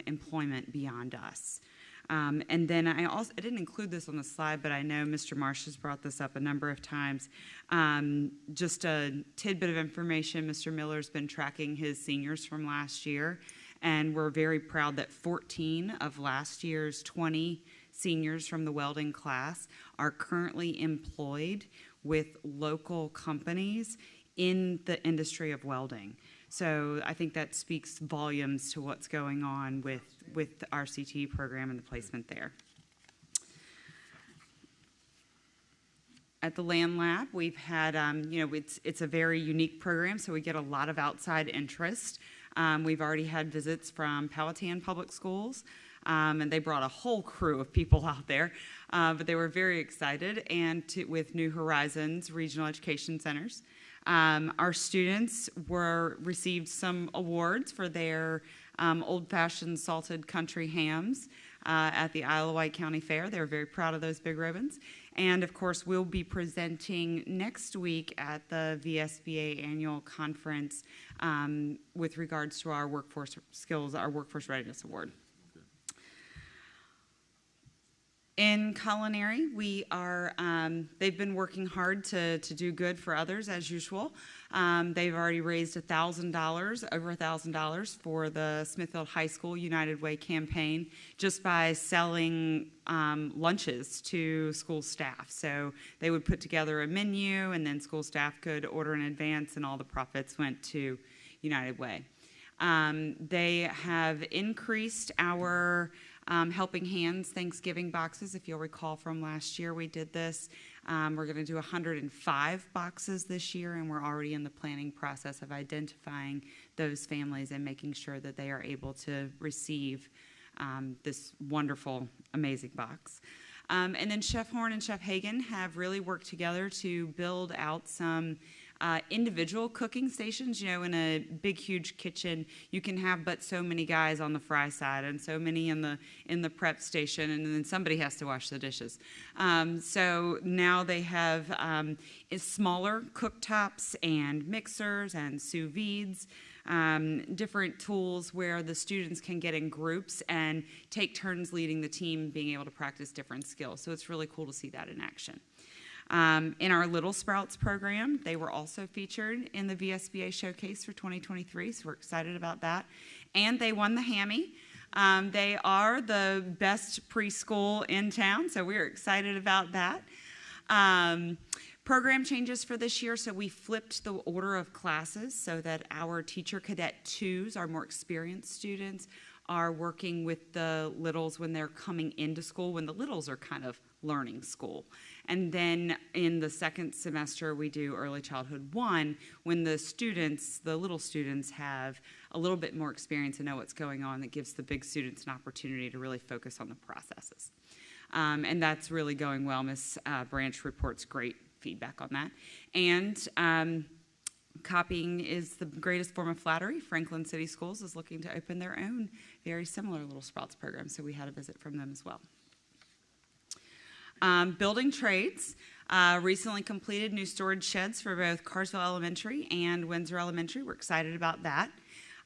employment beyond us. And then I didn't include this on the slide, but I know Mr. Marsh has brought this up a number of times. Just a tidbit of information, Mr. Miller's been tracking his seniors from last year, and we're very proud that 14 of last year's 20 seniors from the welding class are currently employed with local companies in the industry of welding. So I think that speaks volumes to what's going on with the RCT program and the placement there. At the Land Lab, we've had, it's a very unique program, so we get a lot of outside interest. We've already had visits from Powhatan Public Schools, and they brought a whole crew of people out there, but they were very excited, and with New Horizons Regional Education Centers. Our students received some awards for their old-fashioned salted country hams at the Wight County Fair. They were very proud of those big ribbons. And, of course, we'll be presenting next week at the VSBA annual conference with regards to our workforce skills, our Workforce Readiness Award. In culinary, they've been working hard to do good for others as usual. They've already raised over $1,000 for the Smithfield High School United Way campaign just by selling lunches to school staff. So they would put together a menu, and then school staff could order in advance, and all the profits went to United Way. They have increased our Helping Hands Thanksgiving boxes. If you'll recall from last year, we did this. We're going to do 105 boxes this year, and we're already in the planning process of identifying those families and making sure that they are able to receive this wonderful, amazing box. And then Chef Horn and Chef Hagan have really worked together to build out some individual cooking stations. You know, in a big, huge kitchen, you can have but so many guys on the fry side and so many in the prep station, and then somebody has to wash the dishes. So now they have smaller cooktops and mixers and sous vides, different tools where the students can get in groups and take turns leading the team, being able to practice different skills. So it's really cool to see that in action. In our Little Sprouts program, they were also featured in the VSBA Showcase for 2023, so we're excited about that. And they won the Hammy. They are the best preschool in town, so we're excited about that. Program changes for this year, so we flipped the order of classes so that our Teacher Cadet 2s, our more experienced students, are working with the littles when they're coming into school, when the littles are kind of learning school. And then in the second semester, we do Early Childhood 1 when the students, the little students, have a little bit more experience and know what's going on. That gives the big students an opportunity to really focus on the processes. And that's really going well. Ms. Branch reports great feedback on that. And copying is the greatest form of flattery. Franklin City Schools is looking to open their own very similar Little Sprouts program, so we had a visit from them as well. Building trades recently completed new storage sheds for both Carsville Elementary and Windsor Elementary. We're excited about that.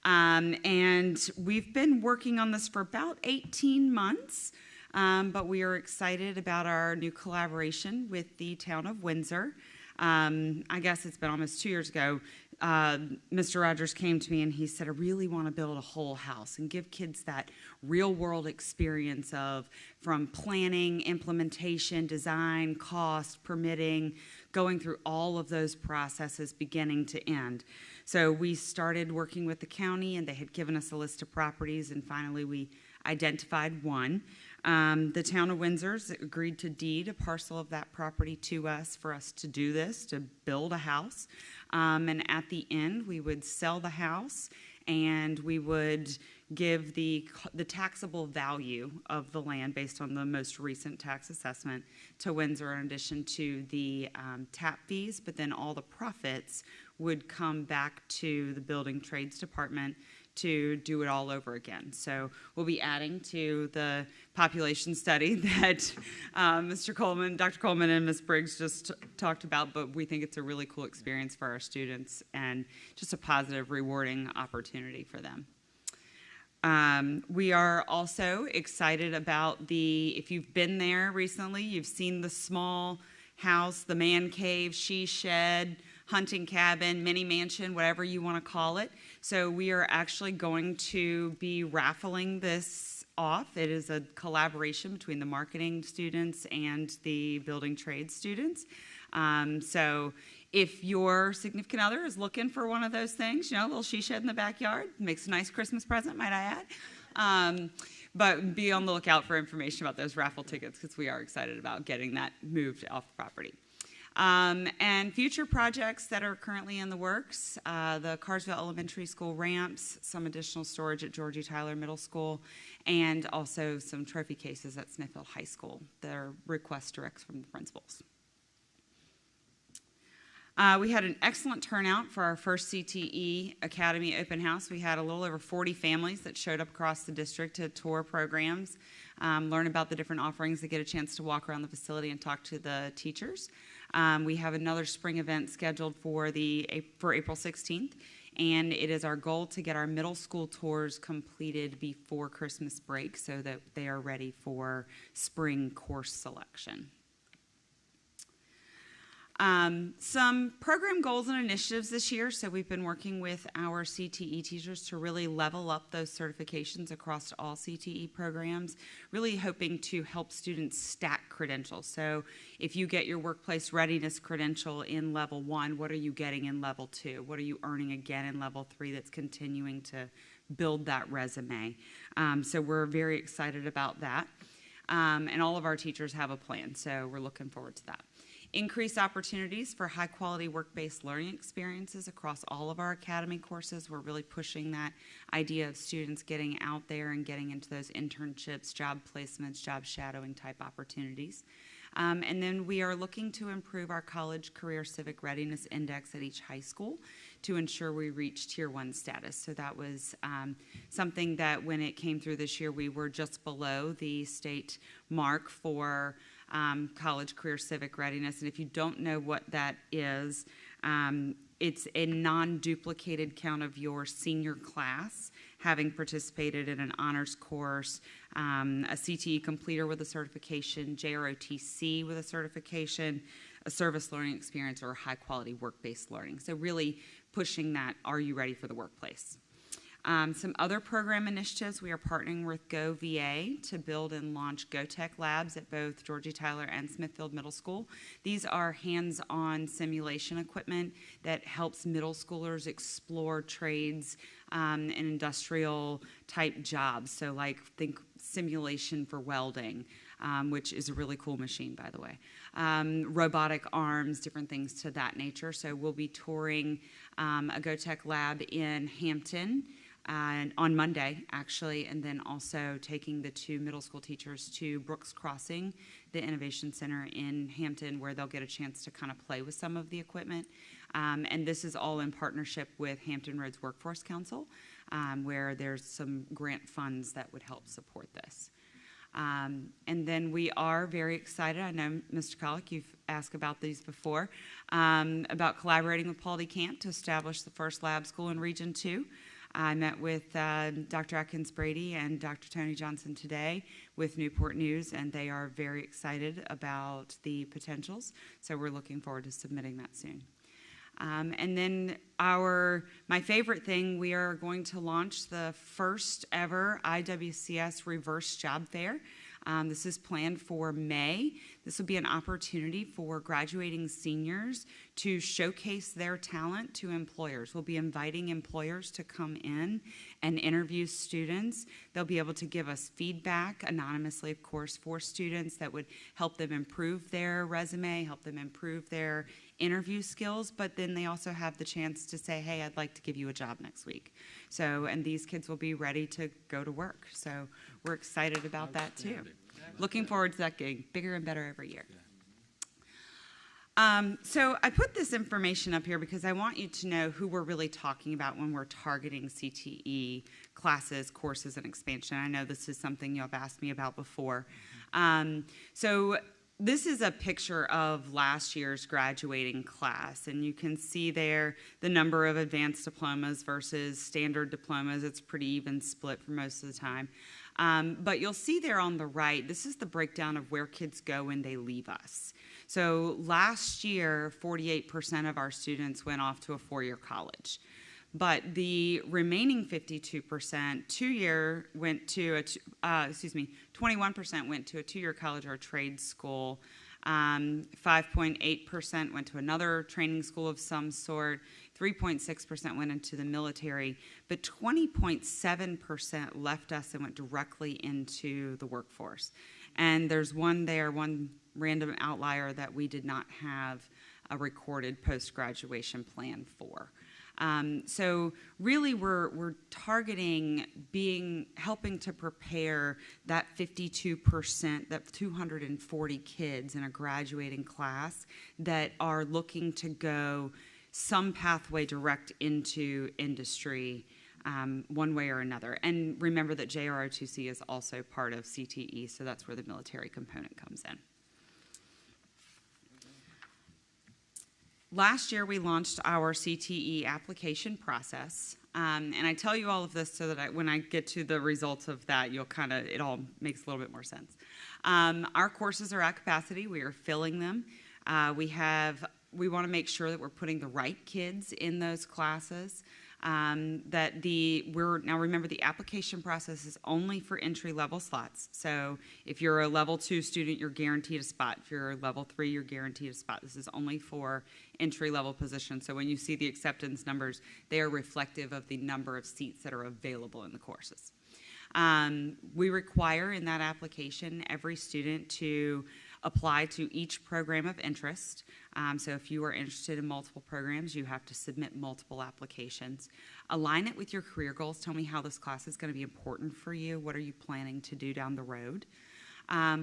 And we've been working on this for about 18 months, but we are excited about our new collaboration with the town of Windsor. I guess it's been almost 2 years ago. Mr. Rogers came to me and he said, I really want to build a whole house and give kids that real world experience of from planning, implementation, design, cost, permitting, going through all of those processes beginning to end. So we started working with the county and they had given us a list of properties, and finally we identified one. The town of Windsor's agreed to deed a parcel of that property to us for us to do this, to build a house. And at the end, we would sell the house and we would give the taxable value of the land based on the most recent tax assessment to Windsor, in addition to the tap fees, but then all the profits would come back to the Building Trades Department to do it all over again. So we'll be adding to the population study that Dr. Coleman and Ms. Briggs just talked about, but we think it's a really cool experience for our students and just a positive, rewarding opportunity for them. We are also excited about if you've been there recently, you've seen the small house, the man cave, she shed, hunting cabin, mini mansion, whatever you want to call it. So we are actually going to be raffling this off. It is a collaboration between the marketing students and the building trade students. So if your significant other is looking for one of those things, a little she shed in the backyard, makes a nice Christmas present, might I add. But be on the lookout for information about those raffle tickets because we are excited about getting that moved off the property. And future projects that are currently in the works, the Carsville Elementary School ramps, some additional storage at Georgie Tyler Middle School, and also some trophy cases at Smithfield High School. They're requests direct from the principals. We had an excellent turnout for our first CTE Academy open house. We had a little over 40 families that showed up across the district to tour programs, learn about the different offerings. They get a chance to walk around the facility and talk to the teachers. We have another spring event scheduled for April 16th, and it is our goal to get our middle school tours completed before Christmas break so that they are ready for spring course selection. Some program goals and initiatives this year. So we've been working with our CTE teachers to really level up those certifications across all CTE programs, really hoping to help students stack credentials. So if you get your workplace readiness credential in level 1, what are you getting in level 2? What are you earning again in level 3 that's continuing to build that resume? So we're very excited about that. And all of our teachers have a plan, so we're looking forward to that. Increase opportunities for high-quality work-based learning experiences across all of our academy courses. We're really pushing that idea of students getting out there and getting into those internships, job placements, job shadowing type opportunities. And then we are looking to improve our college career civic readiness index at each high school to ensure we reach Tier 1 status. So that was something that when it came through this year, we were just below the state mark for college career civic readiness. And if you don't know what that is, it's a non-duplicated count of your senior class having participated in an honors course, a CTE completer with a certification, JROTC with a certification, a service learning experience, or high-quality work-based learning. So really pushing that, are you ready for the workplace? Some other program initiatives, we are partnering with GoVA to build and launch GoTech labs at both Georgie Tyler and Smithfield Middle School. These are hands-on simulation equipment that helps middle schoolers explore trades and industrial type jobs. So like think simulation for welding, which is a really cool machine, by the way. Robotic arms, different things to that nature. So we'll be touring a GoTech lab in Hampton on Monday, actually, and then also taking the 2 middle school teachers to Brooks Crossing, the Innovation Center in Hampton, where they'll get a chance to kind of play with some of the equipment. And this is all in partnership with Hampton Roads Workforce Council, where there's some grant funds that would help support this. And then we are very excited. I know, Mr. Collick, you've asked about these before, about collaborating with Paul D. Camp to establish the first lab school in Region 2. I met with Dr. Atkins Brady and Dr. Tony Johnson today with Newport News, and they are very excited about the potentials. So we're looking forward to submitting that soon. And then my favorite thing, we are going to launch the first ever IWCS reverse job fair. This is planned for May. This will be an opportunity for graduating seniors to showcase their talent to employers. We'll be inviting employers to come in and interview students. They'll be able to give us feedback anonymously, of course, for students that would help them improve their resume, help them improve their interview skills, but then they also have the chance to say, hey, I'd like to give you a job next week. So, and these kids will be ready to go to work. So we're excited about that too. Looking forward to that gig, bigger and better every year. So I put this information up here because I want you to know who we're really talking about when we're targeting CTE classes, courses, and expansion. I know this is something you have asked me about before. So this is a picture of last year's graduating class, and you can see there the number of advanced diplomas versus standard diplomas. It's pretty even split for most of the time. But you'll see there on the right, this is the breakdown of where kids go when they leave us. So last year, 48% of our students went off to a four-year college. But the remaining 52%, 21% went to a two-year college or a trade school. 5.8% went to another training school of some sort. 3.6% went into the military, but 20.7% left us and went directly into the workforce. And there's one random outlier that we did not have a recorded post-graduation plan for. So really we're targeting helping to prepare that 52%, that 240 kids in a graduating class that are looking to go some pathway direct into industry one way or another. And remember that JROTC is also part of CTE, so that's where the military component comes in. Last year, we launched our CTE application process, and I tell you all of this so that when I get to the results of that, it all makes a little bit more sense. Our courses are at capacity. We are filling them. We want to make sure that we're putting the right kids in those classes. Now remember, the application process is only for entry-level slots. So if you're a level 2 student, you're guaranteed a spot. If you're a level 3, you're guaranteed a spot. This is only for entry-level positions. So when you see the acceptance numbers, they are reflective of the number of seats that are available in the courses. We require in that application every student to apply to each program of interest. So if you are interested in multiple programs, you have to submit multiple applications. Align it with your career goals. Tell me how this class is going to be important for you. What are you planning to do down the road?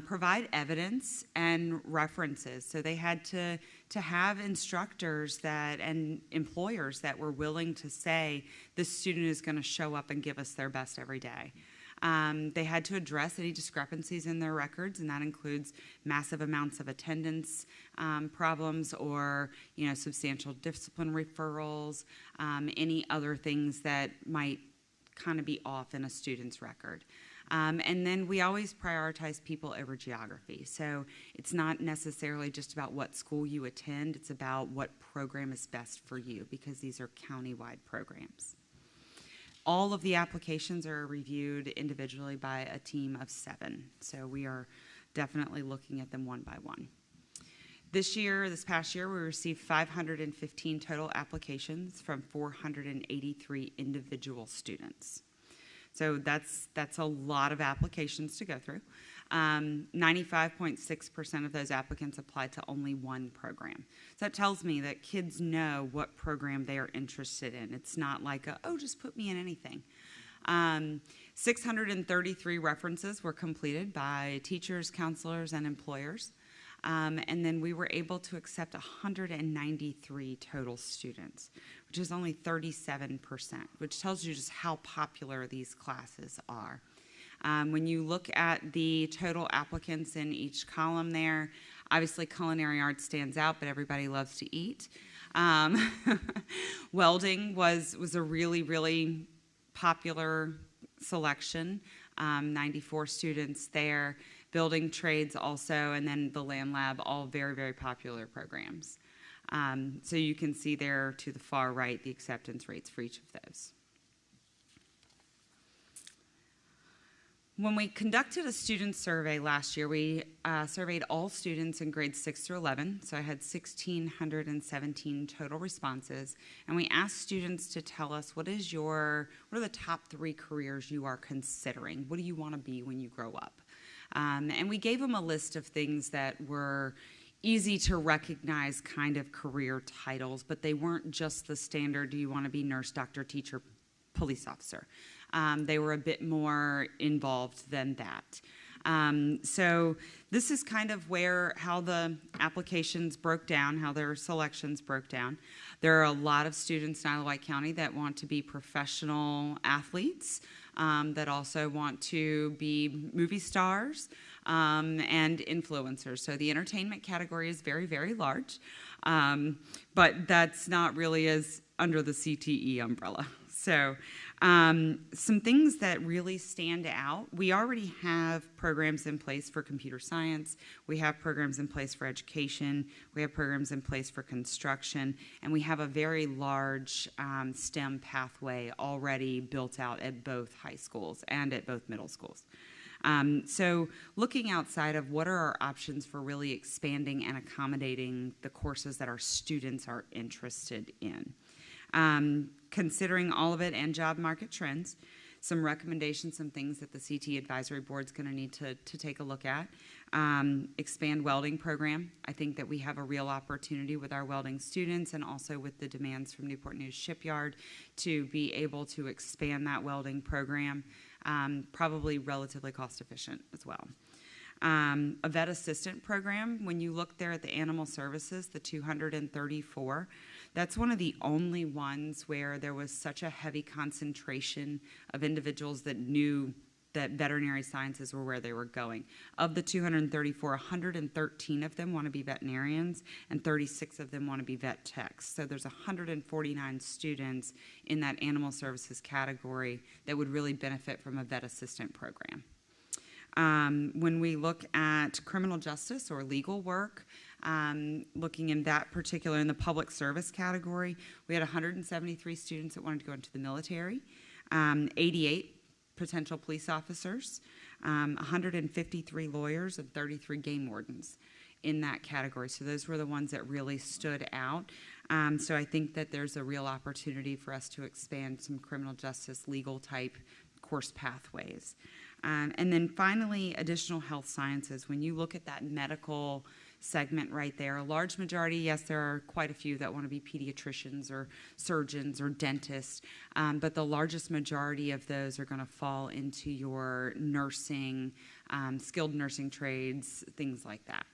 Provide evidence and references. So they had to have instructors and employers that were willing to say, this student is going to show up and give us their best every day. They had to address any discrepancies in their records, and that includes massive amounts of attendance problems or substantial discipline referrals, any other things that might kind of be off in a student's record. And then we always prioritize people over geography. So it's not necessarily just about what school you attend, it's about what program is best for you, because these are county-wide programs. All of the applications are reviewed individually by a team of 7. So we are definitely looking at them one by one. This past year, we received 515 total applications from 483 individual students. So that's a lot of applications to go through. 95.6% of those applicants applied to only one program. So that tells me that kids know what program they are interested in. It's not like, just put me in anything. 633 references were completed by teachers, counselors, and employers. And then we were able to accept 193 total students, which is only 37%, which tells you just how popular these classes are. When you look at the total applicants in each column there, obviously culinary arts stands out, but everybody loves to eat. Welding was a really, really popular selection, 94 students there. Building trades also, and then the land lab, all very, very popular programs. So you can see there to the far right the acceptance rates for each of those. When we conducted a student survey last year, we surveyed all students in grades 6 through 11. So I had 1,617 total responses. And we asked students to tell us what are the top 3 careers you are considering? What do you want to be when you grow up? And we gave them a list of things that were easy to recognize kind of career titles, but they weren't just the standard, do you want to be nurse, doctor, teacher, police officer? They were a bit more involved than that. So this is kind of how the applications broke down, how their selections broke down. There are a lot of students in Wight County that want to be professional athletes, that also want to be movie stars, and influencers. So the entertainment category is very, very large, but that's not really as under the CTE umbrella. So some things that really stand out, we already have programs in place for computer science, we have programs in place for education, we have programs in place for construction, and we have a very large STEM pathway already built out at both high schools and at both middle schools. So looking outside of what are our options for really expanding and accommodating the courses that our students are interested in. Considering all of it and job market trends, some recommendations, some things that the CT Advisory Board is going to need to take a look at. Expand welding program. I think that we have a real opportunity with our welding students and also with the demands from Newport News Shipyard to be able to expand that welding program, probably relatively cost efficient as well. A vet assistant program, when you look there at the animal services, the 234, that's one of the only ones where there was such a heavy concentration of individuals that knew that veterinary sciences were where they were going. Of the 234, 113 of them want to be veterinarians and 36 of them want to be vet techs. So there's 149 students in that animal services category that would really benefit from a vet assistant program. When we look at criminal justice or legal work, looking in that particular, in the public service category, we had 173 students that wanted to go into the military, 88 potential police officers, 153 lawyers, and 33 game wardens in that category. So those were the ones that really stood out. So I think that there's a real opportunity for us to expand some criminal justice legal type course pathways. And then finally, additional health sciences. When you look at that medical segment right there, a large majority, yes, there are quite a few that want to be pediatricians or surgeons or dentists, but the largest majority of those are going to fall into your nursing, skilled nursing trades, things like that.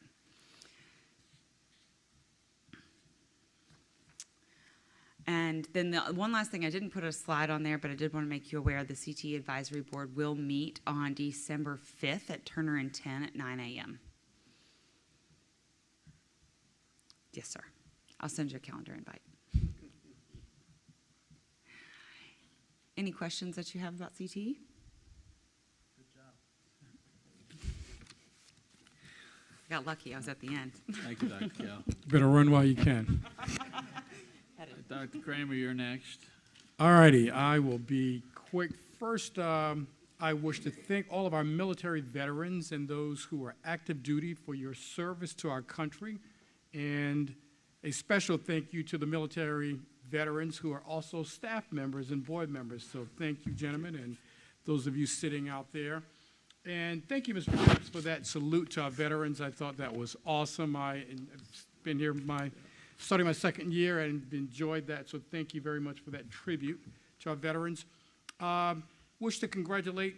And then the one last thing, I didn't put a slide on there, but I did want to make you aware the CTE Advisory Board will meet on December 5th at Turner and 10 at 9 a.m. Yes, sir. I'll send you a calendar invite. Any questions that you have about CTE? Good job. I got lucky. I was at the end. Thank you, Dr. Kell. Better run while you can. Dr. Kramer, you're next. All righty, I will be quick. First, I wish to thank all of our military veterans and those who are active duty for your service to our country, and a special thank you to the military veterans who are also staff members and board members. So thank you, gentlemen, and those of you sitting out there. And thank you, Mr. Phillips, for that salute to our veterans. I thought that was awesome. I've been here starting my second year and enjoyed that, so thank you very much for that tribute to our veterans. Wish to congratulate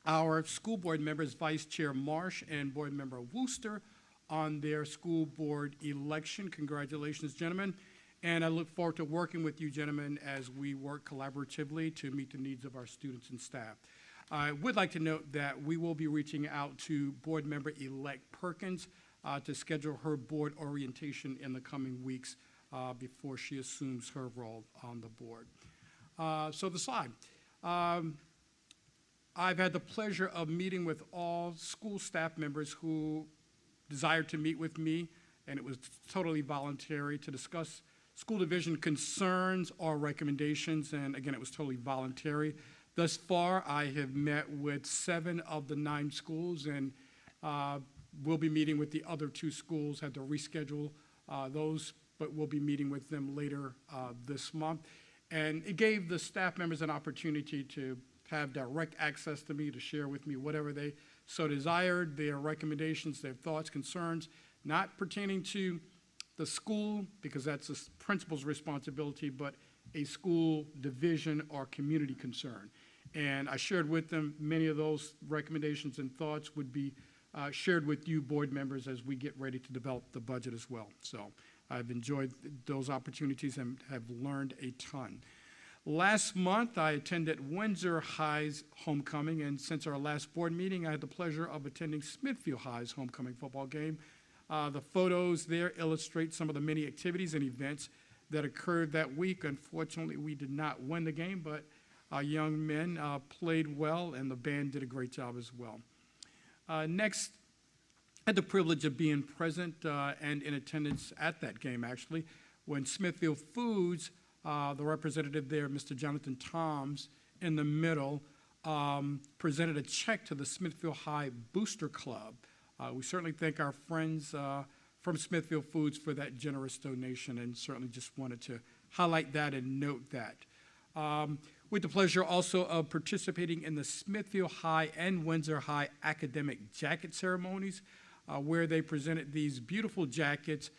our school board members, Vice Chair Marsh and Board Member Wooster, on their school board election. Congratulations, gentlemen. And I look forward to working with you, gentlemen, as we work collaboratively to meet the needs of our students and staff. I would like to note that we will be reaching out to Board Member-elect Perkins to schedule her board orientation in the coming weeks before she assumes her role on the board. So the slide. I've had the pleasure of meeting with all school staff members who desired to meet with me and it was totally voluntary to discuss school division concerns or recommendations, and again, it was totally voluntary. Thus far, I have met with 7 of the 9 schools, and we'll be meeting with the other 2 schools, had to reschedule those, but we'll be meeting with them later this month. And it gave the staff members an opportunity to have direct access to me, to share with me whatever they so desired, their recommendations, their thoughts, concerns, not pertaining to the school, because that's the principal's responsibility, but a school division or community concern. And I shared with them many of those recommendations and thoughts would be shared with you board members as we get ready to develop the budget as well. So I've enjoyed those opportunities and have learned a ton. Last month, I attended Windsor High's homecoming, and since our last board meeting, I had the pleasure of attending Smithfield High's homecoming football game. The photos there illustrate some of the many activities and events that occurred that week. Unfortunately, we did not win the game, but our young men played well, and the band did a great job as well. Next, I had the privilege of being present and in attendance at that game, actually, when Smithfield Foods, the representative there, Mr. Jonathan Toms, in the middle, presented a check to the Smithfield High Booster Club. We certainly thank our friends from Smithfield Foods for that generous donation, and certainly just wanted to highlight that and note that. With the pleasure also of participating in the Smithfield High and Windsor High academic jacket ceremonies, where they presented these beautiful jackets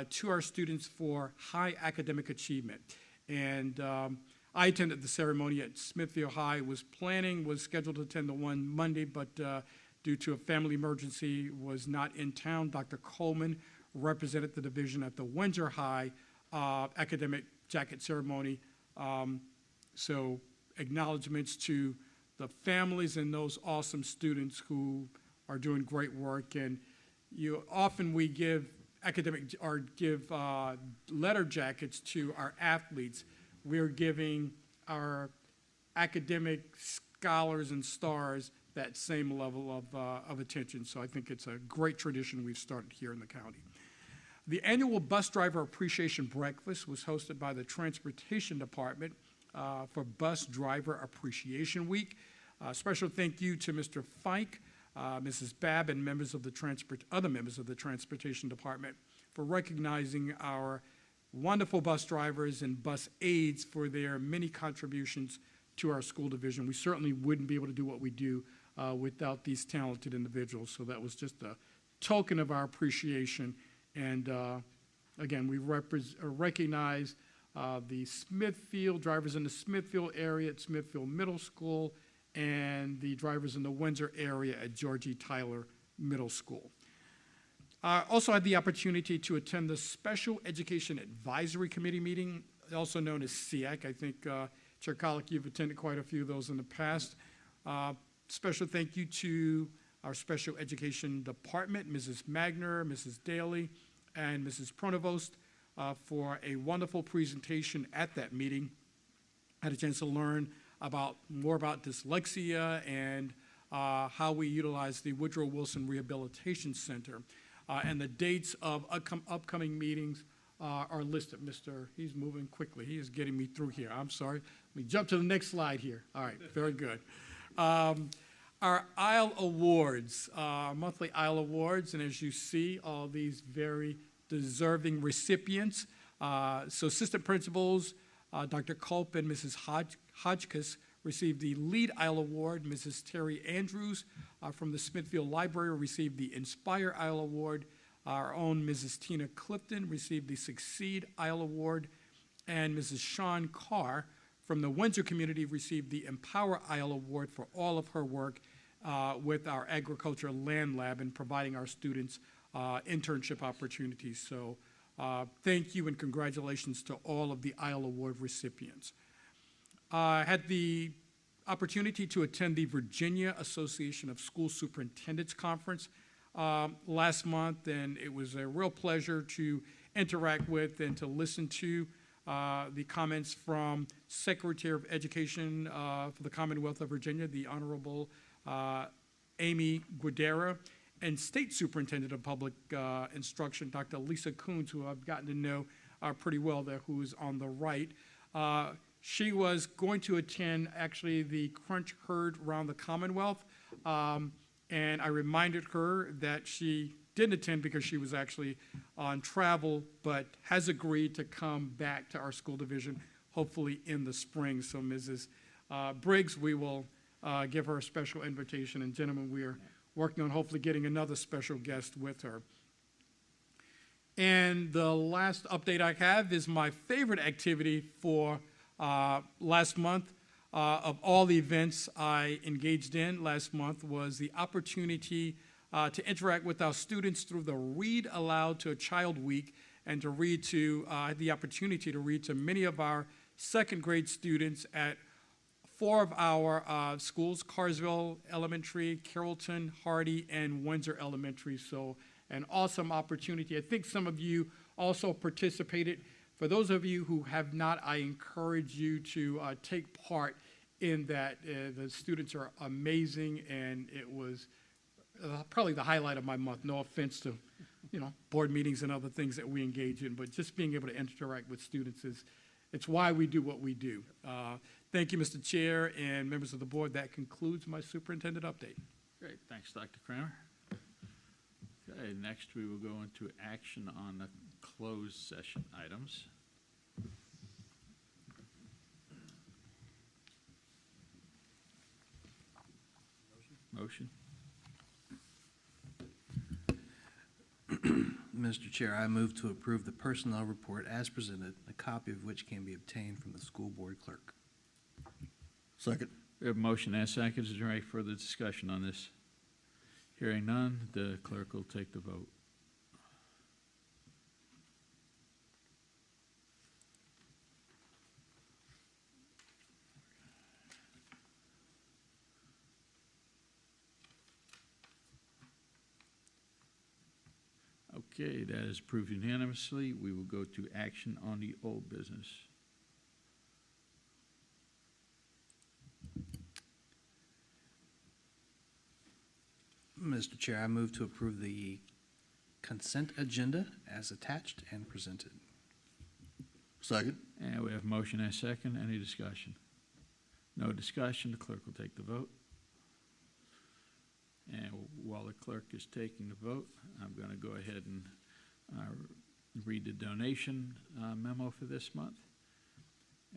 to our students for high academic achievement. And I attended the ceremony at Smithfield High, was scheduled to attend the one Monday, but due to a family emergency, was not in town. Dr. Coleman represented the division at the Windsor High academic jacket ceremony. So acknowledgments to the families and those awesome students who are doing great work. And often we give letter jackets to our athletes. We're giving our academic scholars and stars that same level of attention. So I think it's a great tradition we've started here in the county. The annual Bus Driver Appreciation Breakfast was hosted by the Transportation Department for Bus Driver Appreciation Week. Special thank you to Mr. Fike, Mrs. Babb, and other members of the Transportation Department for recognizing our wonderful bus drivers and bus aides for their many contributions to our school division. We certainly wouldn't be able to do what we do without these talented individuals. So that was just a token of our appreciation. And again, we recognize the Smithfield drivers in the Smithfield area at Smithfield Middle School and the drivers in the Windsor area at George E. Tyler Middle School. I also had the opportunity to attend the Special Education Advisory Committee meeting, also known as SEAC. I think, Chair Collick, you've attended quite a few of those in the past. Special thank you to our Special Education Department, Mrs. Magner, Mrs. Daly, and Mrs. Pronovost for a wonderful presentation at that meeting. I had a chance to learn more about dyslexia and how we utilize the Woodrow Wilson Rehabilitation Center. And the dates of upcoming meetings are listed. He's moving quickly. He is getting me through here. I'm sorry. Let me jump to the next slide here. All right, very good. Our ISLE Awards, monthly ISLE Awards, and as you see, all these very deserving recipients. So assistant principals, Dr. Culp and Mrs. Hodgkiss received the Lead ISLE Award. Mrs. Terry Andrews from the Smithfield Library received the Inspire ISLE Award. Our own Mrs. Tina Clifton received the Succeed ISLE Award. And Mrs. Sean Carr from the Windsor community received the Empower ISLE Award for all of her work with our agriculture land lab and providing our students internship opportunities. So thank you and congratulations to all of the ISLE Award recipients. I had the opportunity to attend the Virginia Association of School Superintendents Conference last month, and it was a real pleasure to interact with and to listen to the comments from Secretary of Education for the Commonwealth of Virginia, the Honorable Amy Guidera, and State Superintendent of Public Instruction, Dr. Lisa Coons, who I've gotten to know pretty well there, who is on the right. She was going to attend actually the Crunch Herd around the Commonwealth, and I reminded her that she didn't attend because she was actually on travel, but has agreed to come back to our school division, hopefully in the spring. So Mrs. Briggs, we will give her a special invitation. And gentlemen, we are working on hopefully getting another special guest with her. And the last update I have is my favorite activity for last month. Of all the events I engaged in last month was the opportunity to interact with our students through the Read Aloud to a Child Week, and to read to, I had the opportunity to read to many of our second grade students at 4 of our schools: Carsville Elementary, Carrollton, Hardy, and Windsor Elementary. So an awesome opportunity. I think some of you also participated. For those of you who have not, I encourage you to take part in that. The students are amazing, and it was probably the highlight of my month. No offense to, board meetings and other things that we engage in, but just being able to interact with students it's why we do what we do. Thank you, Mr. Chair and members of the board. That concludes my superintendent update. Great, thanks, Dr. Kramer. Okay, next we will go into action on the closed session items. Motion? Mr. Chair, I move to approve the personnel report as presented, a copy of which can be obtained from the school board clerk. Second. We have a motion and a second. Is there any further discussion on this? Hearing none, the clerk will take the vote. Okay, that is approved unanimously. We will go to action on the old business. Mr. Chair, I move to approve the consent agenda as attached and presented. Second. And we have a motion and a second. Any discussion? No discussion. The clerk will take the vote. And while the clerk is taking the vote, I'm going to go ahead and read the donation memo for this month.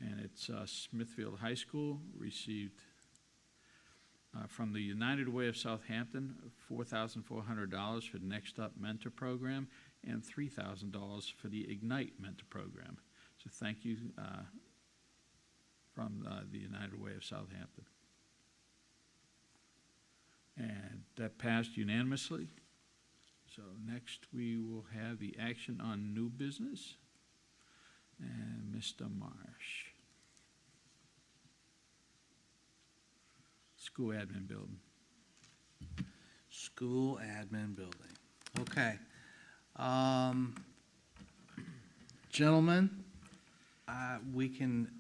And it's Smithfield High School received from the United Way of Southampton $4,400 for the Next Up Mentor Program and $3,000 for the Ignite Mentor Program. So thank you from the United Way of Southampton. And that passed unanimously. So next we will have the action on new business. And Mr. Marsh. School admin building. School admin building. Okay. Gentlemen, we can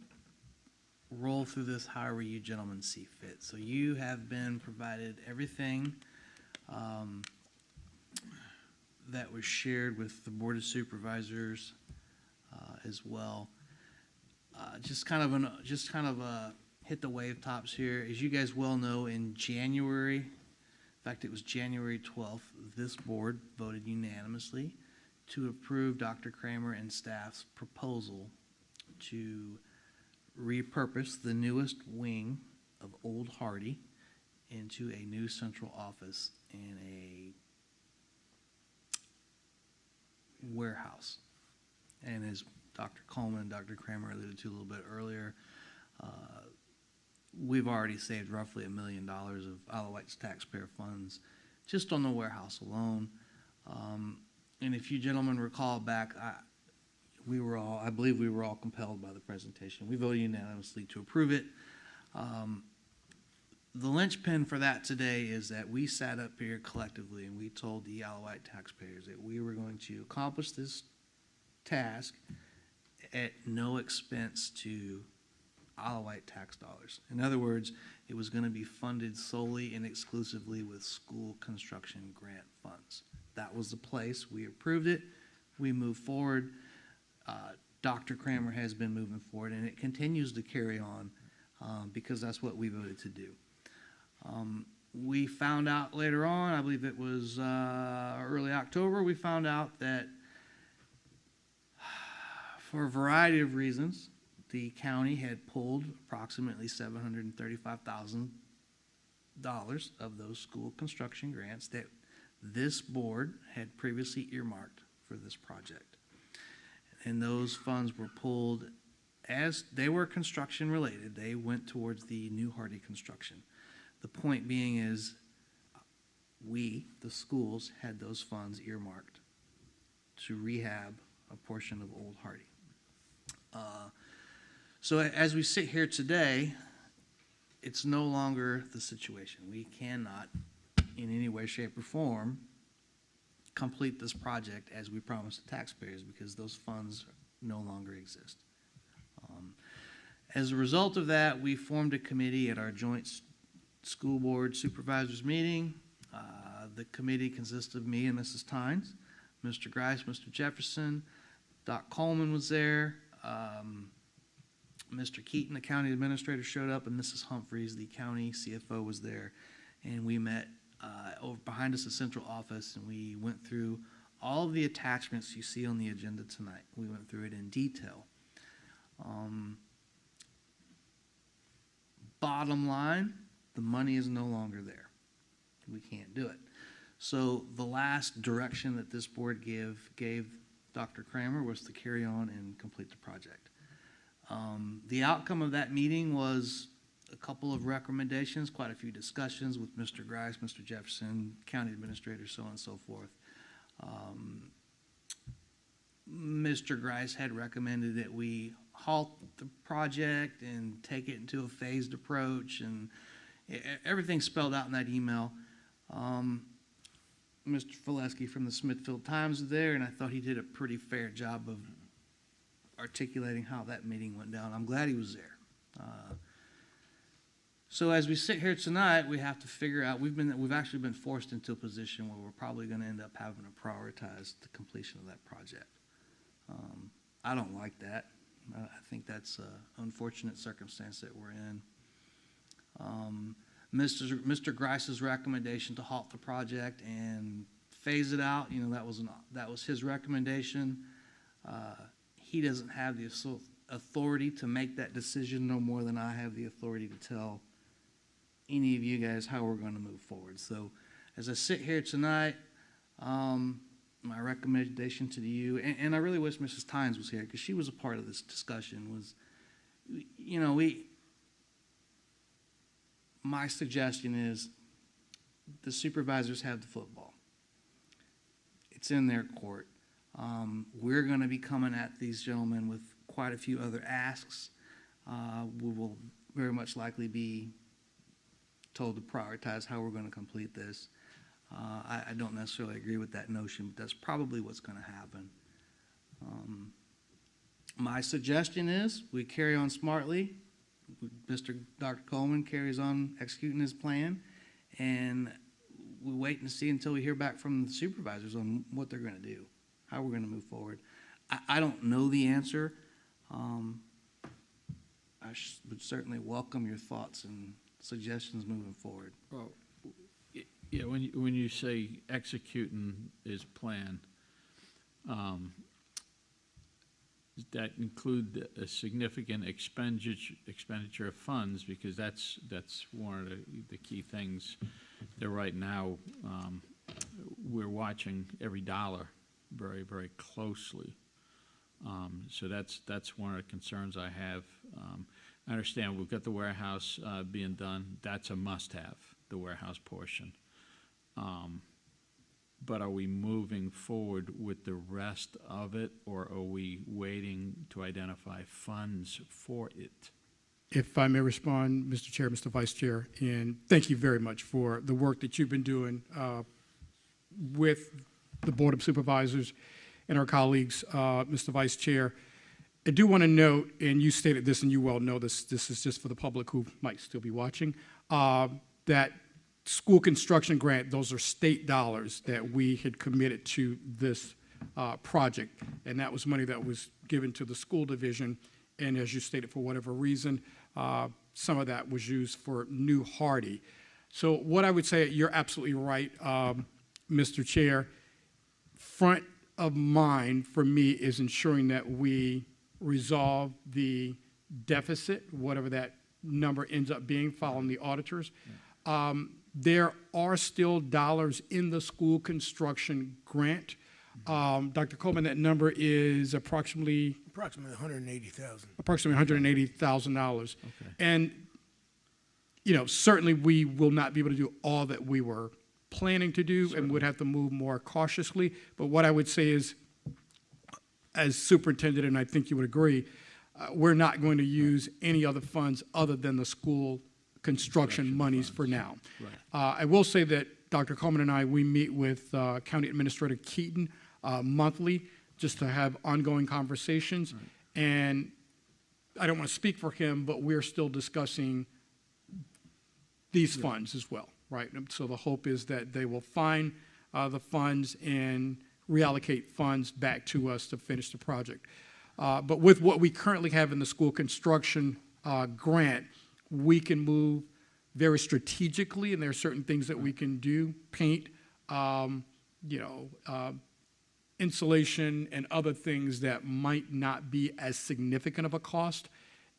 roll through this however you gentlemen see fit. So you have been provided everything that was shared with the Board of Supervisors as well. Just kind of hit the wave tops here. As you guys well know, in January, in fact it was January 12th, this board voted unanimously to approve Dr. Kramer and staff's proposal to repurpose the newest wing of Old Hardy into a new central office and a warehouse. And as Dr. Coleman and Dr. Kramer alluded to a little bit earlier, we've already saved roughly $1 million of Isle of Wight's taxpayer funds just on the warehouse alone. And if you gentlemen recall back, I believe we were all compelled by the presentation. We voted unanimously to approve it. The linchpin for that today is that we sat up here collectively and we told the Isle of Wight taxpayers that we were going to accomplish this task at no expense to Isle of Wight tax dollars. In other words, it was going to be funded solely and exclusively with school construction grant funds. That was the place. We approved it. We moved forward. Dr. Kramer has been moving forward, and it continues to carry on because that's what we voted to do. We found out later on, I believe it was early October, we found out that for a variety of reasons, the county had pulled approximately $735,000 of those school construction grants that this board had previously earmarked for this project. And those funds were pulled as they were construction related. They went towards the new Hardy construction. The point being is we, the schools, had those funds earmarked to rehab a portion of Old Hardy. So as we sit here today, it's no longer the situation. We cannot, in any way, shape, or form, complete this project as we promised the taxpayers because those funds no longer exist. As a result of that, we formed a committee at our joint school board supervisors meeting. The committee consists of me and Mrs. Tynes, Mr. Grice, Mr. Jefferson, Doc Coleman was there, Mr. Keaton, the county administrator, showed up, and Mrs. Humphreys, the county CFO, was there. And we met over behind us at central office, and we went through all of the attachments you see on the agenda tonight. We went through it in detail. Bottom line, the money is no longer there. We can't do it. So the last direction that this board gave Dr. Kramer was to carry on and complete the project. The outcome of that meeting was a couple of recommendations, quite a few discussions with Mr. Grice, Mr. Jefferson, county administrator, so on and so forth. Mr. Grice had recommended that we halt the project and take it into a phased approach, and everything spelled out in that email. Mr. Fileski from the Smithfield Times was there, and I thought he did a pretty fair job of articulating how that meeting went down. I'm glad he was there. So as we sit here tonight, we have to figure out, we've actually been forced into a position where we're probably going to end up having to prioritize the completion of that project. I don't like that. I think that's an unfortunate circumstance that we're in. Mr. Grice's recommendation to halt the project and phase it out, that was his recommendation. He doesn't have the authority to make that decision no more than I have the authority to tell any of you guys how we're going to move forward. So as I sit here tonight, my recommendation to you, and I really wish Mrs. Tynes was here because she was a part of this discussion, was, my suggestion is the supervisors have the football. It's in their court. We're going to be coming at these gentlemen with quite a few other asks. We will very much likely be told to prioritize how we're going to complete this. I don't necessarily agree with that notion, but that's probably what's going to happen. My suggestion is we carry on smartly. Dr. Coleman carries on executing his plan, and we wait and see until we hear back from the supervisors on what they're going to do, how we're going to move forward. I don't know the answer. I would certainly welcome your thoughts and suggestions moving forward. Well, yeah, when you say executing his plan, does that include a significant expenditure of funds? Because that's one of the key things that right now we're watching every dollar very, very closely. So that's one of the concerns I have. I understand we've got the warehouse being done. That's a must-have, the warehouse portion. But are we moving forward with the rest of it, or are we waiting to identify funds for it? If I may respond, Mr. Chair, Mr. Vice Chair, and thank you very much for the work that you've been doing with the Board of Supervisors and our colleagues, Mr. Vice Chair. I do want to note, and you stated this, and you well know this, this is just for the public who might still be watching, that school construction grant, those are state dollars that we had committed to this project, and that was money that was given to the school division, and as you stated, for whatever reason, some of that was used for New Hardy. So what I would say, you're absolutely right, Mr. Chair. Front of mind for me is ensuring that we resolve the deficit, whatever that number ends up being, following the auditors. There are still dollars in the school construction grant. Dr. Coleman, that number is approximately $180,000. Approximately $180,000. Okay. And, you know, certainly we will not be able to do all that we were planning to do and would have to move more cautiously. But what I would say is, as superintendent, and I think you would agree, we're not going to use any other funds other than the school construction monies for now. Right. I will say that Dr. Coleman and I, we meet with County Administrator Keaton monthly just to have ongoing conversations. Right. And I don't want to speak for him, but we're still discussing these funds as well, right? And so the hope is that they will find the funds and reallocate funds back to us to finish the project. But with what we currently have in the school construction grant, we can move very strategically, and there are certain things that we can do, paint, insulation and other things that might not be as significant of a cost,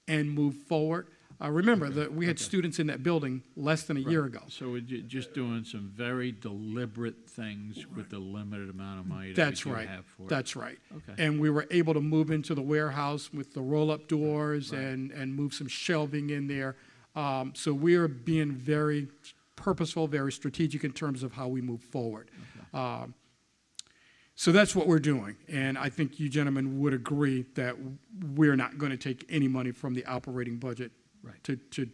and move forward. Remember that we had students in that building less than a year ago. So we're just doing some very deliberate things with the limited amount of money that That's we do right. have for it. That's right. Okay. And we were able to move into the warehouse with the roll-up doors Right. and move some shelving in there. So we are being very purposeful, very strategic in terms of how we move forward. Okay. So that's what we're doing. And I think you gentlemen would agree that we're not going to take any money from the operating budget Right. to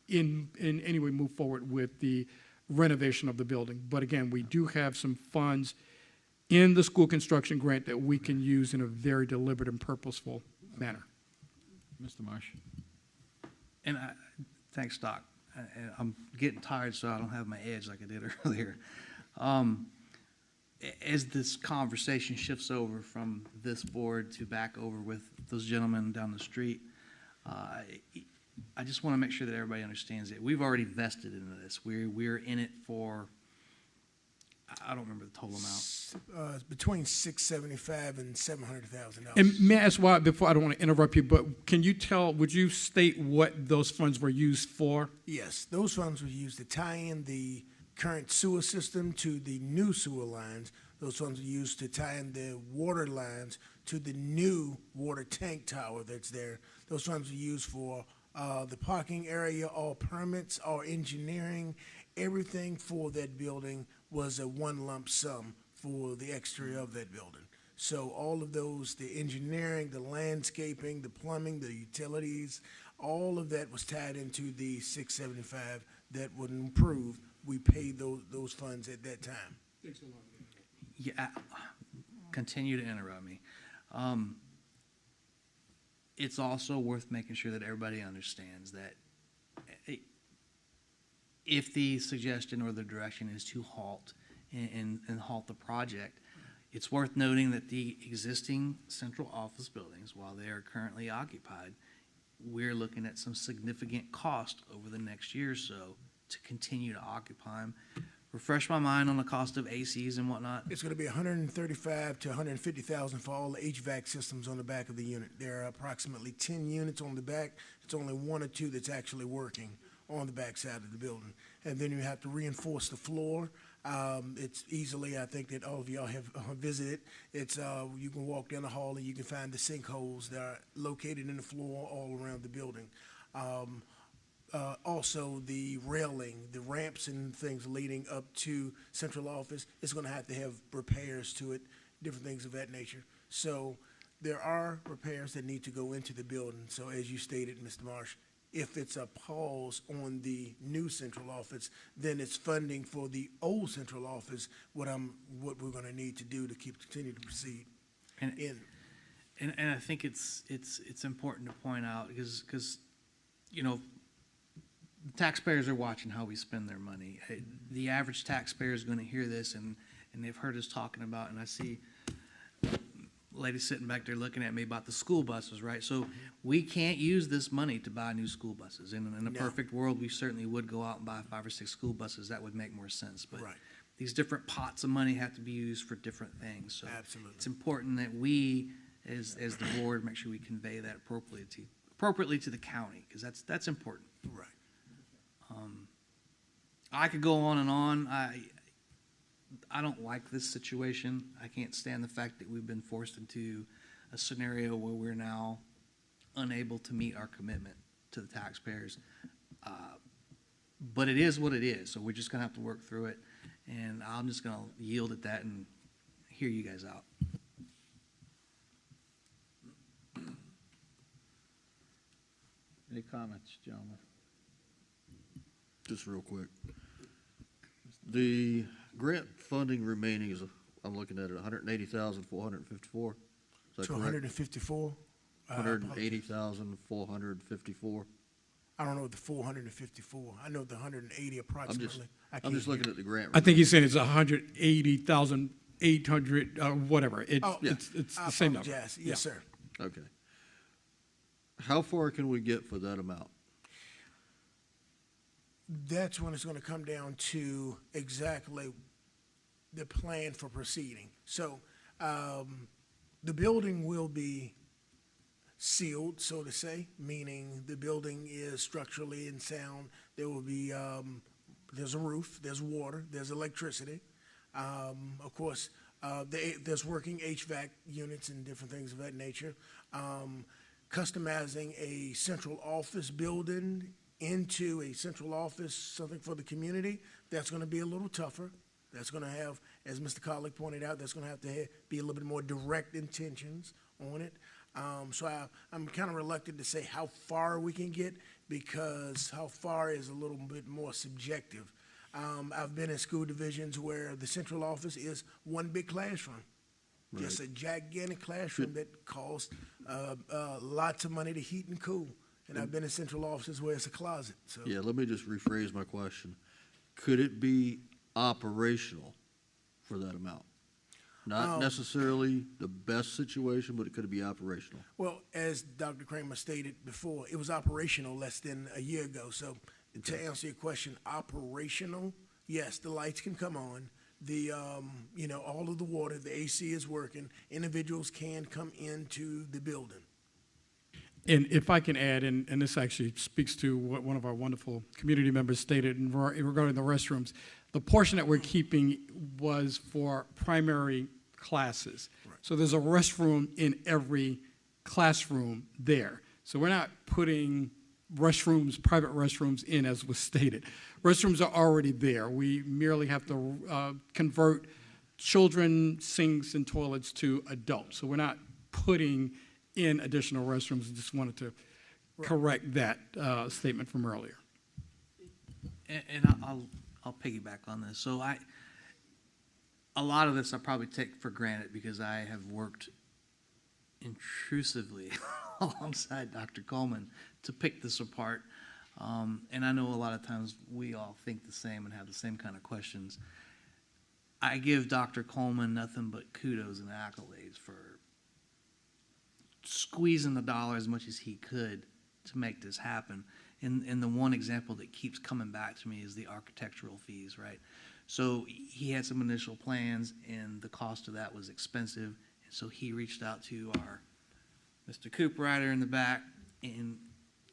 in any way move forward with the renovation of the building. But again, we do have some funds in the school construction grant that we can use in a very deliberate and purposeful manner. Mr. Marsh. And thanks, Doc. I'm getting tired, so I don't have my edge like I did earlier. As this conversation shifts over from this board to back over with those gentlemen down the street, I just want to make sure that everybody understands it. We've already vested into this. We're in it for, I don't remember the total amount. Between $675,000 and $700,000. And may I ask why, before, I don't want to interrupt you, but can you would you state what those funds were used for? Yes, those funds were used to tie in the current sewer system to the new sewer lines. Those funds were used to tie in the water lines to the new water tank tower that's there. Those funds were used for the parking area, all permits, all engineering, everything for that building was a one lump sum for the exterior of that building. So all of those, the engineering, the landscaping, the plumbing, the utilities, all of that was tied into the $675 that would improve. We paid those funds at that time. Yeah, continue to interrupt me. It's also worth making sure that everybody understands that if the suggestion or the direction is to halt and halt the project, it's worth noting that the existing central office buildings, while they are currently occupied, we're looking at some significant cost over the next year or so to continue to occupy them. Refresh my mind on the cost of ACs and whatnot. It's going to be $135,000 to $150,000 for all the HVAC systems on the back of the unit. There are approximately 10 units on the back. It's only one or two that's actually working on the back side of the building. And then you have to reinforce the floor. It's easily, I think that all of y'all have visited. It's you can walk down the hall and you can find the sinkholes that are located in the floor all around the building. Also, the railing, the ramps and things leading up to central office is going to have repairs to it, different things of that nature. So there are repairs that need to go into the building. So as you stated, Mr. Marsh, if it's a pause on the new central office, then it's funding for the old central office, what we're going to need to do to continue to proceed. And I think it's important to point out because you know, taxpayers are watching how we spend their money. The average taxpayer is going to hear this and they've heard us talking about, and I see lady sitting back there looking at me about the school buses, right? So we can't use this money to buy new school buses. In a perfect world, we certainly would go out and buy 5 or 6 school buses. That would make more sense. But these different pots of money have to be used for different things. So it's important that we, as the board, make sure we convey that appropriately to the county, because that's important. Right. I could go on and on. I don't like this situation. I can't stand the fact that we've been forced into a scenario where we're now unable to meet our commitment to the taxpayers. But it is what it is, so we're just going to have to work through it, and I'm just going to yield at that and hear you guys out. Any comments, gentlemen? Just real quick. The grant funding remaining is, I'm looking at it, 180,454. Is that To correct? 154? 180,454. I don't know the 454. I know the 180 approximately. I'm just looking at the grant. I think he's saying it's 180,800, whatever. It's the same number. Yes, sir. Okay. How far can we get for that amount? That's when it's going to come down to exactly the plan for proceeding. So the building will be sealed, so to say, meaning the building is structurally and sound. There will be, there's a roof, there's water, there's electricity. Of course, there's working HVAC units and different things of that nature. Customizing a central office building into a central office, something for the community, that's going to be a little tougher. That's going to have, as Mr. Collick pointed out, that's going to have to be a little bit more direct intentions on it. So I'm kind of reluctant to say how far we can get, because how far is a little bit more subjective. I've been in school divisions where the central office is one big classroom. Right. Just a gigantic classroom that costs lots of money to heat and cool. And I've been in central offices where it's a closet. So. Yeah, let me just rephrase my question. Could it be operational for that amount? Not necessarily the best situation, but it could be operational. Well, as Dr. Kramer stated before, it was operational less than a year ago. So to answer your question, operational, yes, the lights can come on. The, all of the water, the AC is working. Individuals can come into the building. And if I can add, and this actually speaks to what one of our wonderful community members stated regarding the restrooms, the portion that we're keeping was for primary classes. Right. So there's a restroom in every classroom there. So we're not putting restrooms, private restrooms in as was stated. Restrooms are already there. We merely have to convert children sinks and toilets to adults. So we're not putting in additional restrooms. I just wanted to correct that statement from earlier. And I'll piggyback on this. So a lot of this I probably take for granted because I have worked intrusively alongside Dr. Coleman to pick this apart. And I know a lot of times we all think the same and have the same kind of questions. I give Dr. Coleman nothing but kudos and accolades for squeezing the dollar as much as he could to make this happen. And the one example that keeps coming back to me is the architectural fees, right? So he had some initial plans, and the cost of that was expensive. And so he reached out to our Mr. Cooperrider in the back, and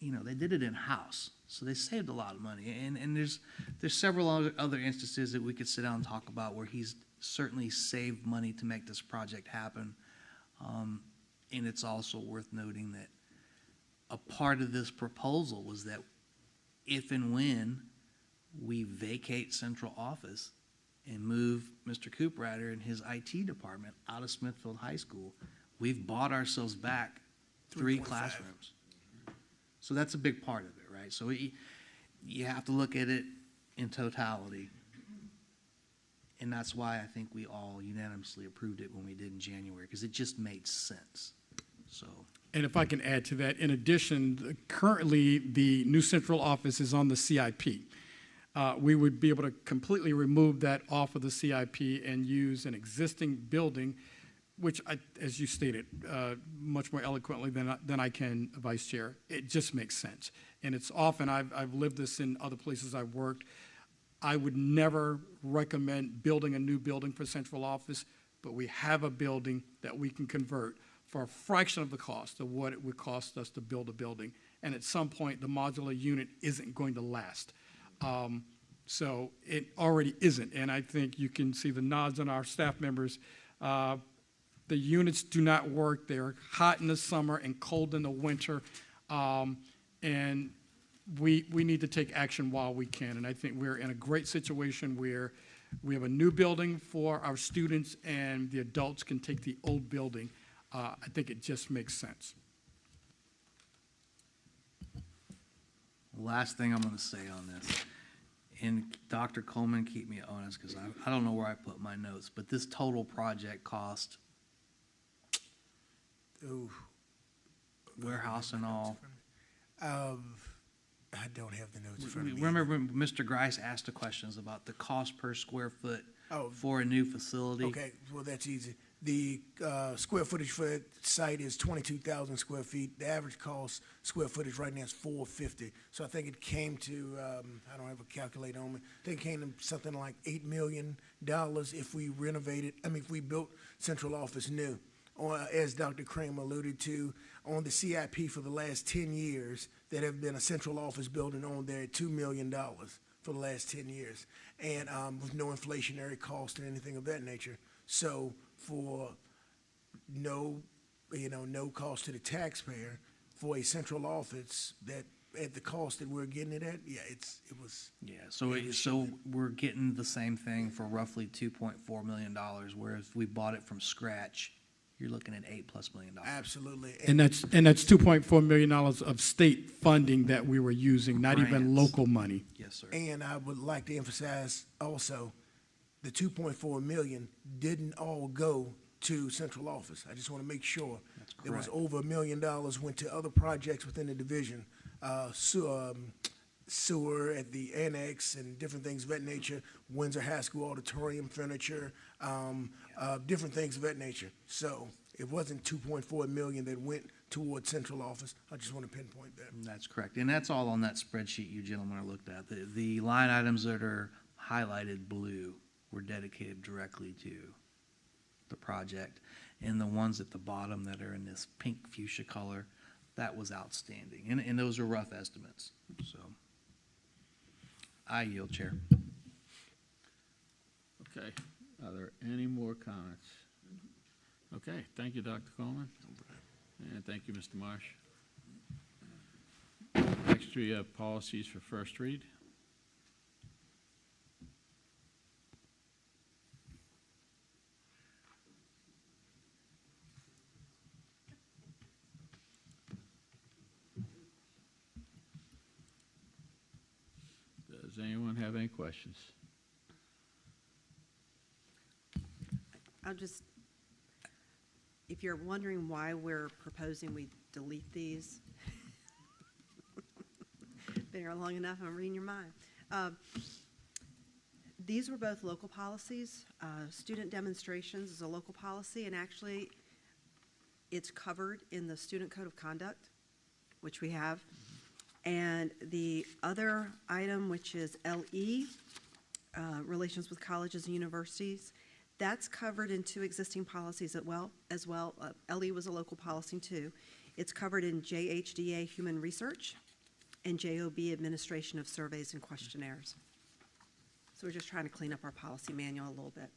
they did it in-house. So they saved a lot of money. And there's several other instances that we could sit down and talk about where he's certainly saved money to make this project happen. And it's also worth noting that a part of this proposal was that if and when we vacate central office and move Mr. Cooperrider and his IT department out of Smithfield High School, we've bought ourselves back 3 classrooms. So that's a big part of it, right? So you have to look at it in totality. And that's why I think we all unanimously approved it when we did in January, because it just made sense. So, And if I can add to that, in addition, currently the new central office is on the CIP. We would be able to completely remove that off of the CIP and use an existing building, which, as you stated, much more eloquently than I can, Vice Chair. It just makes sense. And it's often, I've lived this in other places I've worked. I would never recommend building a new building for central office, but we have a building that we can convert for a fraction of the cost of what it would cost us to build a building. And at some point, the modular unit isn't going to last. So it already isn't. And I think you can see the nods on our staff members. The units do not work. They're hot in the summer and cold in the winter. And we need to take action while we can. And I think we're in a great situation where we have a new building for our students and the adults can take the old building. I think it just makes sense. last thing I'm going to say on this, and Dr. Coleman, keep me honest, because I don't know where I put my notes, but this total project cost, warehouse and all. I don't have the notes in front of me. Remember when Mr. Grice asked the questions about the cost per square foot for a new facility? Okay, well, that's easy. The square footage for the site is 22,000 square feet. The average cost square footage right now is $450. So I think it came to, I don't have a calculator on me, I think it came to something like $8 million if we renovated, if we built central office new. Or, as Dr. Kramer alluded to, on the CIP for the last 10 years, that have been a central office building on there at $2 million for the last 10 years. And with no inflationary cost and anything of that nature. So for no cost to the taxpayer, for a central office that at the cost that we're getting it at, So we're getting the same thing for roughly $2.4 million, whereas if we bought it from scratch, you're looking at $8+ million. Absolutely. And that's $2.4 million of state funding that we were using, not even Grants. local money. Yes, sir. And I would like to emphasize also, the $2.4 million didn't all go to central office. I just want to make sure. That's there was correct. over $1 million went to other projects within the division, sewer at the annex and different things of that nature, Windsor High School auditorium furniture, different things of that nature. So it wasn't $2.4 million that went toward central office. I just want to pinpoint that. That's correct. And that's all on that spreadsheet you gentlemen are looked at. The line items that are highlighted blue were dedicated directly to the project. And the ones at the bottom that are in this pink fuchsia color, that was outstanding. And those are rough estimates. So I yield, Chair. Okay, are there any more comments? Okay, thank you, Dr. Coleman. And thank you, Mr. Marsh. Next, we have policies for first read. Does anyone have any questions? If you're wondering why we're proposing we delete these, been here long enough, I'm reading your mind. These were both local policies. Student demonstrations is a local policy, and actually it's covered in the Student Code of Conduct, which we have. And the other item, which is LE, relations with colleges and universities, that's covered in two existing policies as well. LE was a local policy too. It's covered in JHDA Human Research and JOB Administration of Surveys and Questionnaires. So we're just trying to clean up our policy manual a little bit.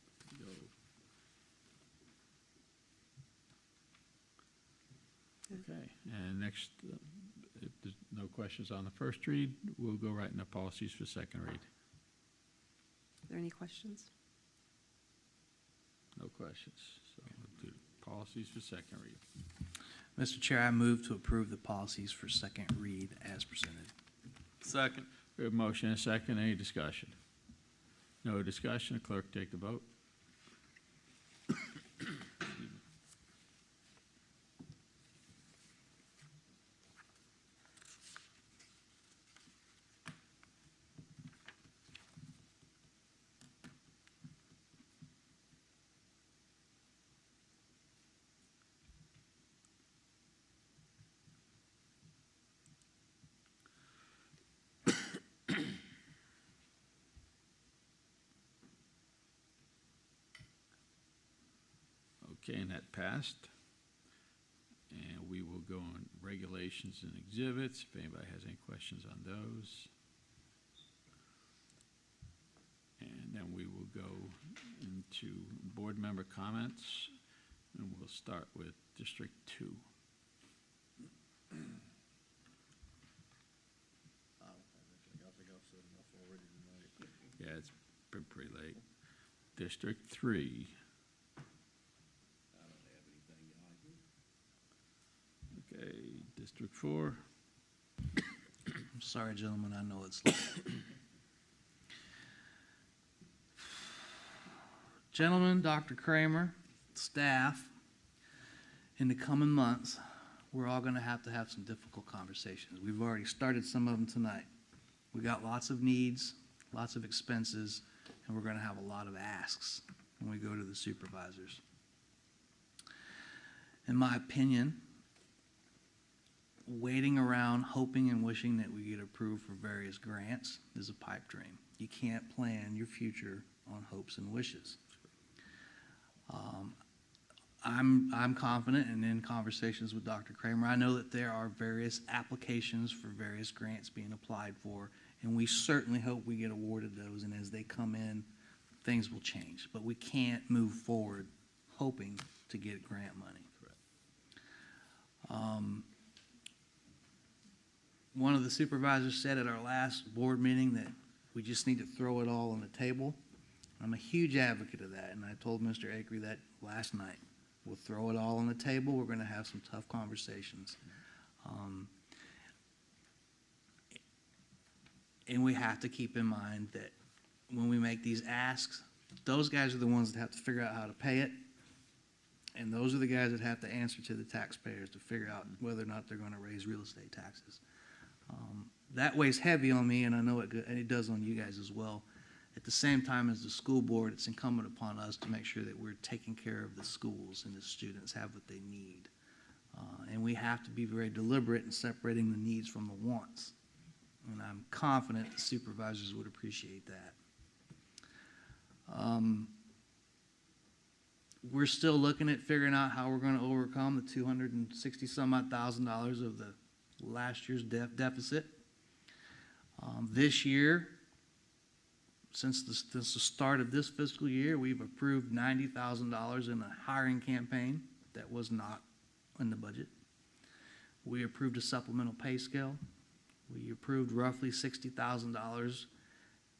Okay, and next, if there's no questions on the first read, we'll go right into policies for second read. Are there any questions? No questions. So we'll do policies for second read. Mr. Chair, I move to approve the policies for second read as presented. Second. We have a motion and a second. Any discussion? No discussion. Clerk, take the vote. Okay, and that passed. And we will go on regulations and exhibits, if anybody has any questions on those. And then we will go into board member comments, and we'll start with District 2. Yeah, it's been pretty late. District 3. Okay, District 4. I'm sorry, gentlemen, I know it's late. Gentlemen, Dr. Kramer, staff, in the coming months, we're all going to have some difficult conversations. We've already started some of them tonight. We got lots of needs, lots of expenses, and we're going to have a lot of asks when we go to the supervisors. In my opinion, waiting around hoping and wishing that we get approved for various grants is a pipe dream. You can't plan your future on hopes and wishes. I'm confident, and in conversations with Dr. Kramer, I know that there are various applications for various grants being applied for, and we certainly hope we get awarded those, and as they come in, things will change. But we can't move forward hoping to get grant money. One of the supervisors said at our last board meeting that we just need to throw it all on the table. I'm a huge advocate of that, and I told Mr. Akery that last night. We'll throw it all on the table. We're going to have some tough conversations. And we have to keep in mind that when we make these asks, those guys are the ones that have to figure out how to pay it, and those are the guys that have to answer to the taxpayers to figure out whether or not they're going to raise real estate taxes. That weighs heavy on me, and I know it does on you guys as well. At the same time as the school board, it's incumbent upon us to make sure that we're taking care of the schools and the students have what they need. And we have to be very deliberate in separating the needs from the wants. And I'm confident the supervisors would appreciate that. We're still looking at figuring out how we're going to overcome the $260,000 of the last year's deficit. This year, since the start of this fiscal year, we've approved $90,000 in a hiring campaign that was not in the budget. We approved a supplemental pay scale. We approved roughly $60,000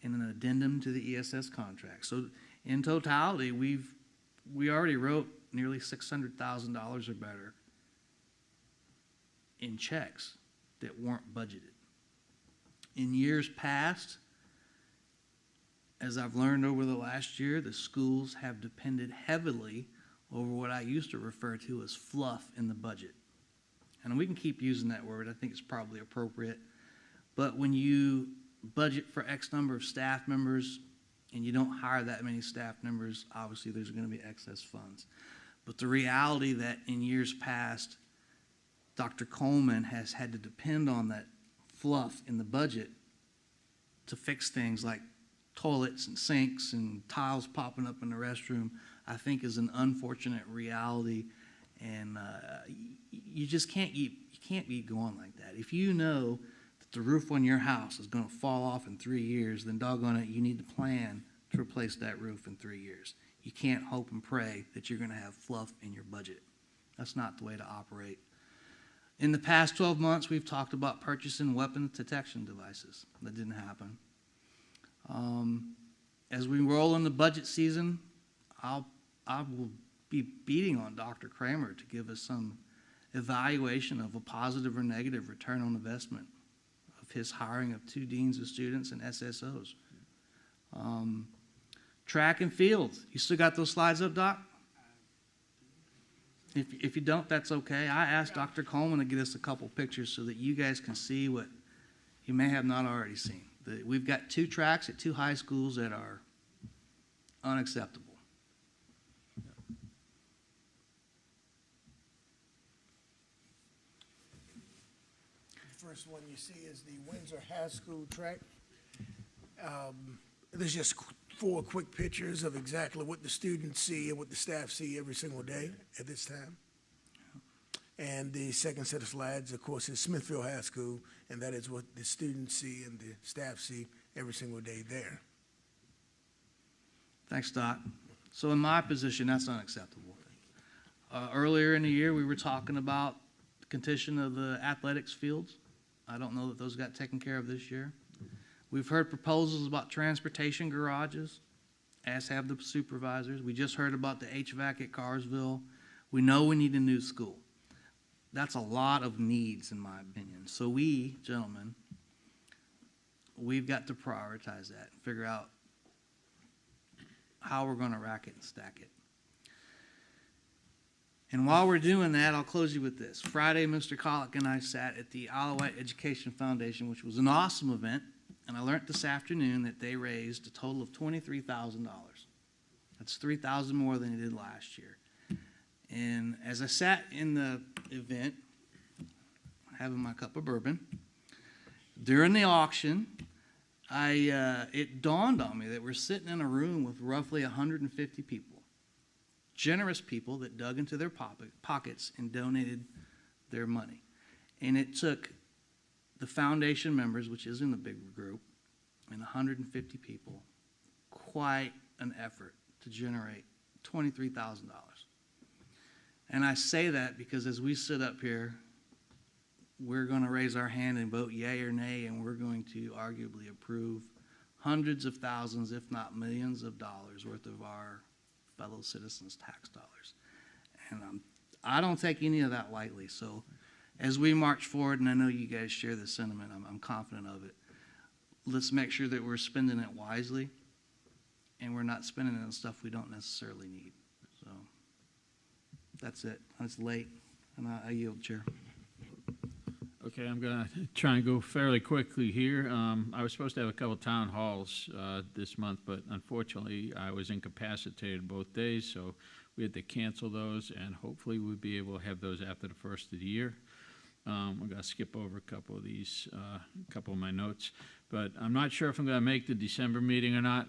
in an addendum to the ESS contract. So in totality, we already wrote nearly $600,000 or better in checks that weren't budgeted. In years past, as I've learned over the last year, the schools have depended heavily over what I used to refer to as fluff in the budget. And we can keep using that word. I think it's probably appropriate. But when you budget for X number of staff members and you don't hire that many staff members, obviously there's going to be excess funds. But the reality that in years past, Dr. Coleman has had to depend on that fluff in the budget to fix things like toilets and sinks and tiles popping up in the restroom, I think is an unfortunate reality. And you just can't be going like that. If you know that the roof on your house is going to fall off in 3 years, then doggone it, you need to plan to replace that roof in 3 years. You can't hope and pray that you're going to have fluff in your budget. That's not the way to operate. In the past 12 months, we've talked about purchasing weapon detection devices. That didn't happen. As we roll in the budget season, I will be beating on Dr. Kramer to give us some evaluation of a positive or negative return on investment of his hiring of 2 deans of students and SSOs. Track and field. You still got those slides up, Doc? If you don't, that's okay. I asked Dr. Coleman to get us a couple pictures so that you guys can see what you may have not already seen. We've got 2 tracks at 2 high schools that are unacceptable. The first one you see is the Windsor High School track. There's just 4 quick pictures of exactly what the students see and what the staff see every single day at this time. And the second set of slides, of course, is Smithfield High School, and that is what the students see and the staff see every single day there. Thanks, Doc. So in my position, that's unacceptable. Earlier in the year, we were talking about the condition of the athletics fields. I don't know that those got taken care of this year. We've heard proposals about transportation garages, as have the supervisors. We just heard about the HVAC at Carsville. We know we need a new school. That's a lot of needs, in my opinion. So we, gentlemen, we've got to prioritize that, figure out how we're going to rack it and stack it. And while we're doing that, I'll close you with this. Friday, Mr. Collick and I sat at the Isle of Wight Education Foundation, which was an awesome event, and I learned this afternoon that they raised a total of $23,000. That's $3,000 more than they did last year. And as I sat in the event, having my cup of bourbon, during the auction, it dawned on me that we're sitting in a room with roughly 150 people, generous people that dug into their pockets and donated their money. And it took the foundation members, which isn't a big group, and 150 people, quite an effort to generate $23,000. And I say that because as we sit up here, we're going to raise our hand and vote yay or nay, and we're going to arguably approve hundreds of thousands, if not millions of dollars worth of our fellow citizens' tax dollars. And I don't take any of that lightly. So as we march forward, and I know you guys share this sentiment, I'm confident of it, let's make sure that we're spending it wisely and we're not spending it on stuff we don't necessarily need. So that's it. It's late, and I yield, Chair. Okay, I'm going to try and go fairly quickly here. I was supposed to have a couple town halls this month, but unfortunately I was incapacitated both days, so we had to cancel those, and hopefully we'll be able to have those after the first of the year. I'm going to skip over a couple of these, a couple of my notes, but I'm not sure if I'm going to make the December meeting or not.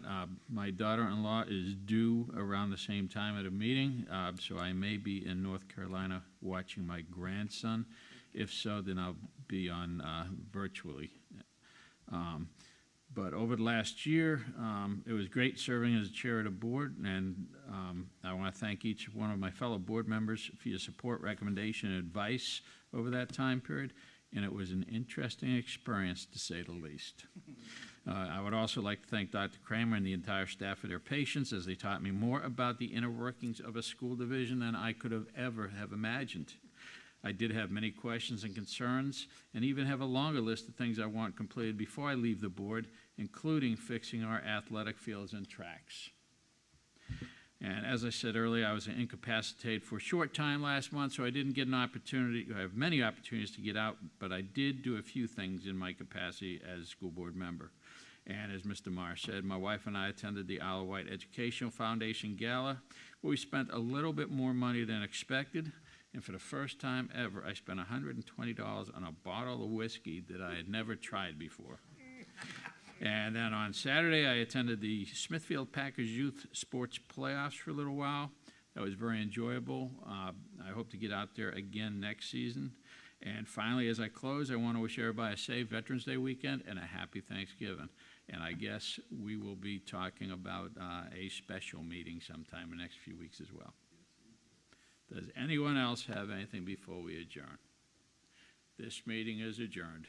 My daughter-in-law is due around the same time at a meeting, so I may be in North Carolina watching my grandson. If so, then I'll be on virtually. But over the last year, it was great serving as chair of the board, and I want to thank each one of my fellow board members for your support, recommendation, and advice over that time period, and it was an interesting experience, to say the least. I would also like to thank Dr. Kramer and the entire staff for their patience as they taught me more about the inner workings of a school division than I could have ever have imagined. I did have many questions and concerns, and even have a longer list of things I want completed before I leave the board, including fixing our athletic fields and tracks. And as I said earlier, I was incapacitated for a short time last month, so I didn't get an opportunity, I have many opportunities to get out, but I did do a few things in my capacity as a school board member. And as Mr. Marr said, my wife and I attended the Isle of Wight Educational Foundation Gala, where we spent a little bit more money than expected. And for the first time ever, I spent $120 on a bottle of whiskey that I had never tried before. And then on Saturday, I attended the Smithfield Packers Youth Sports Playoffs for a little while. That was very enjoyable. I hope to get out there again next season. And finally, as I close, I want to wish everybody a safe Veterans Day weekend and a happy Thanksgiving. And I guess we will be talking about a special meeting sometime in the next few weeks as well. Does anyone else have anything before we adjourn? This meeting is adjourned.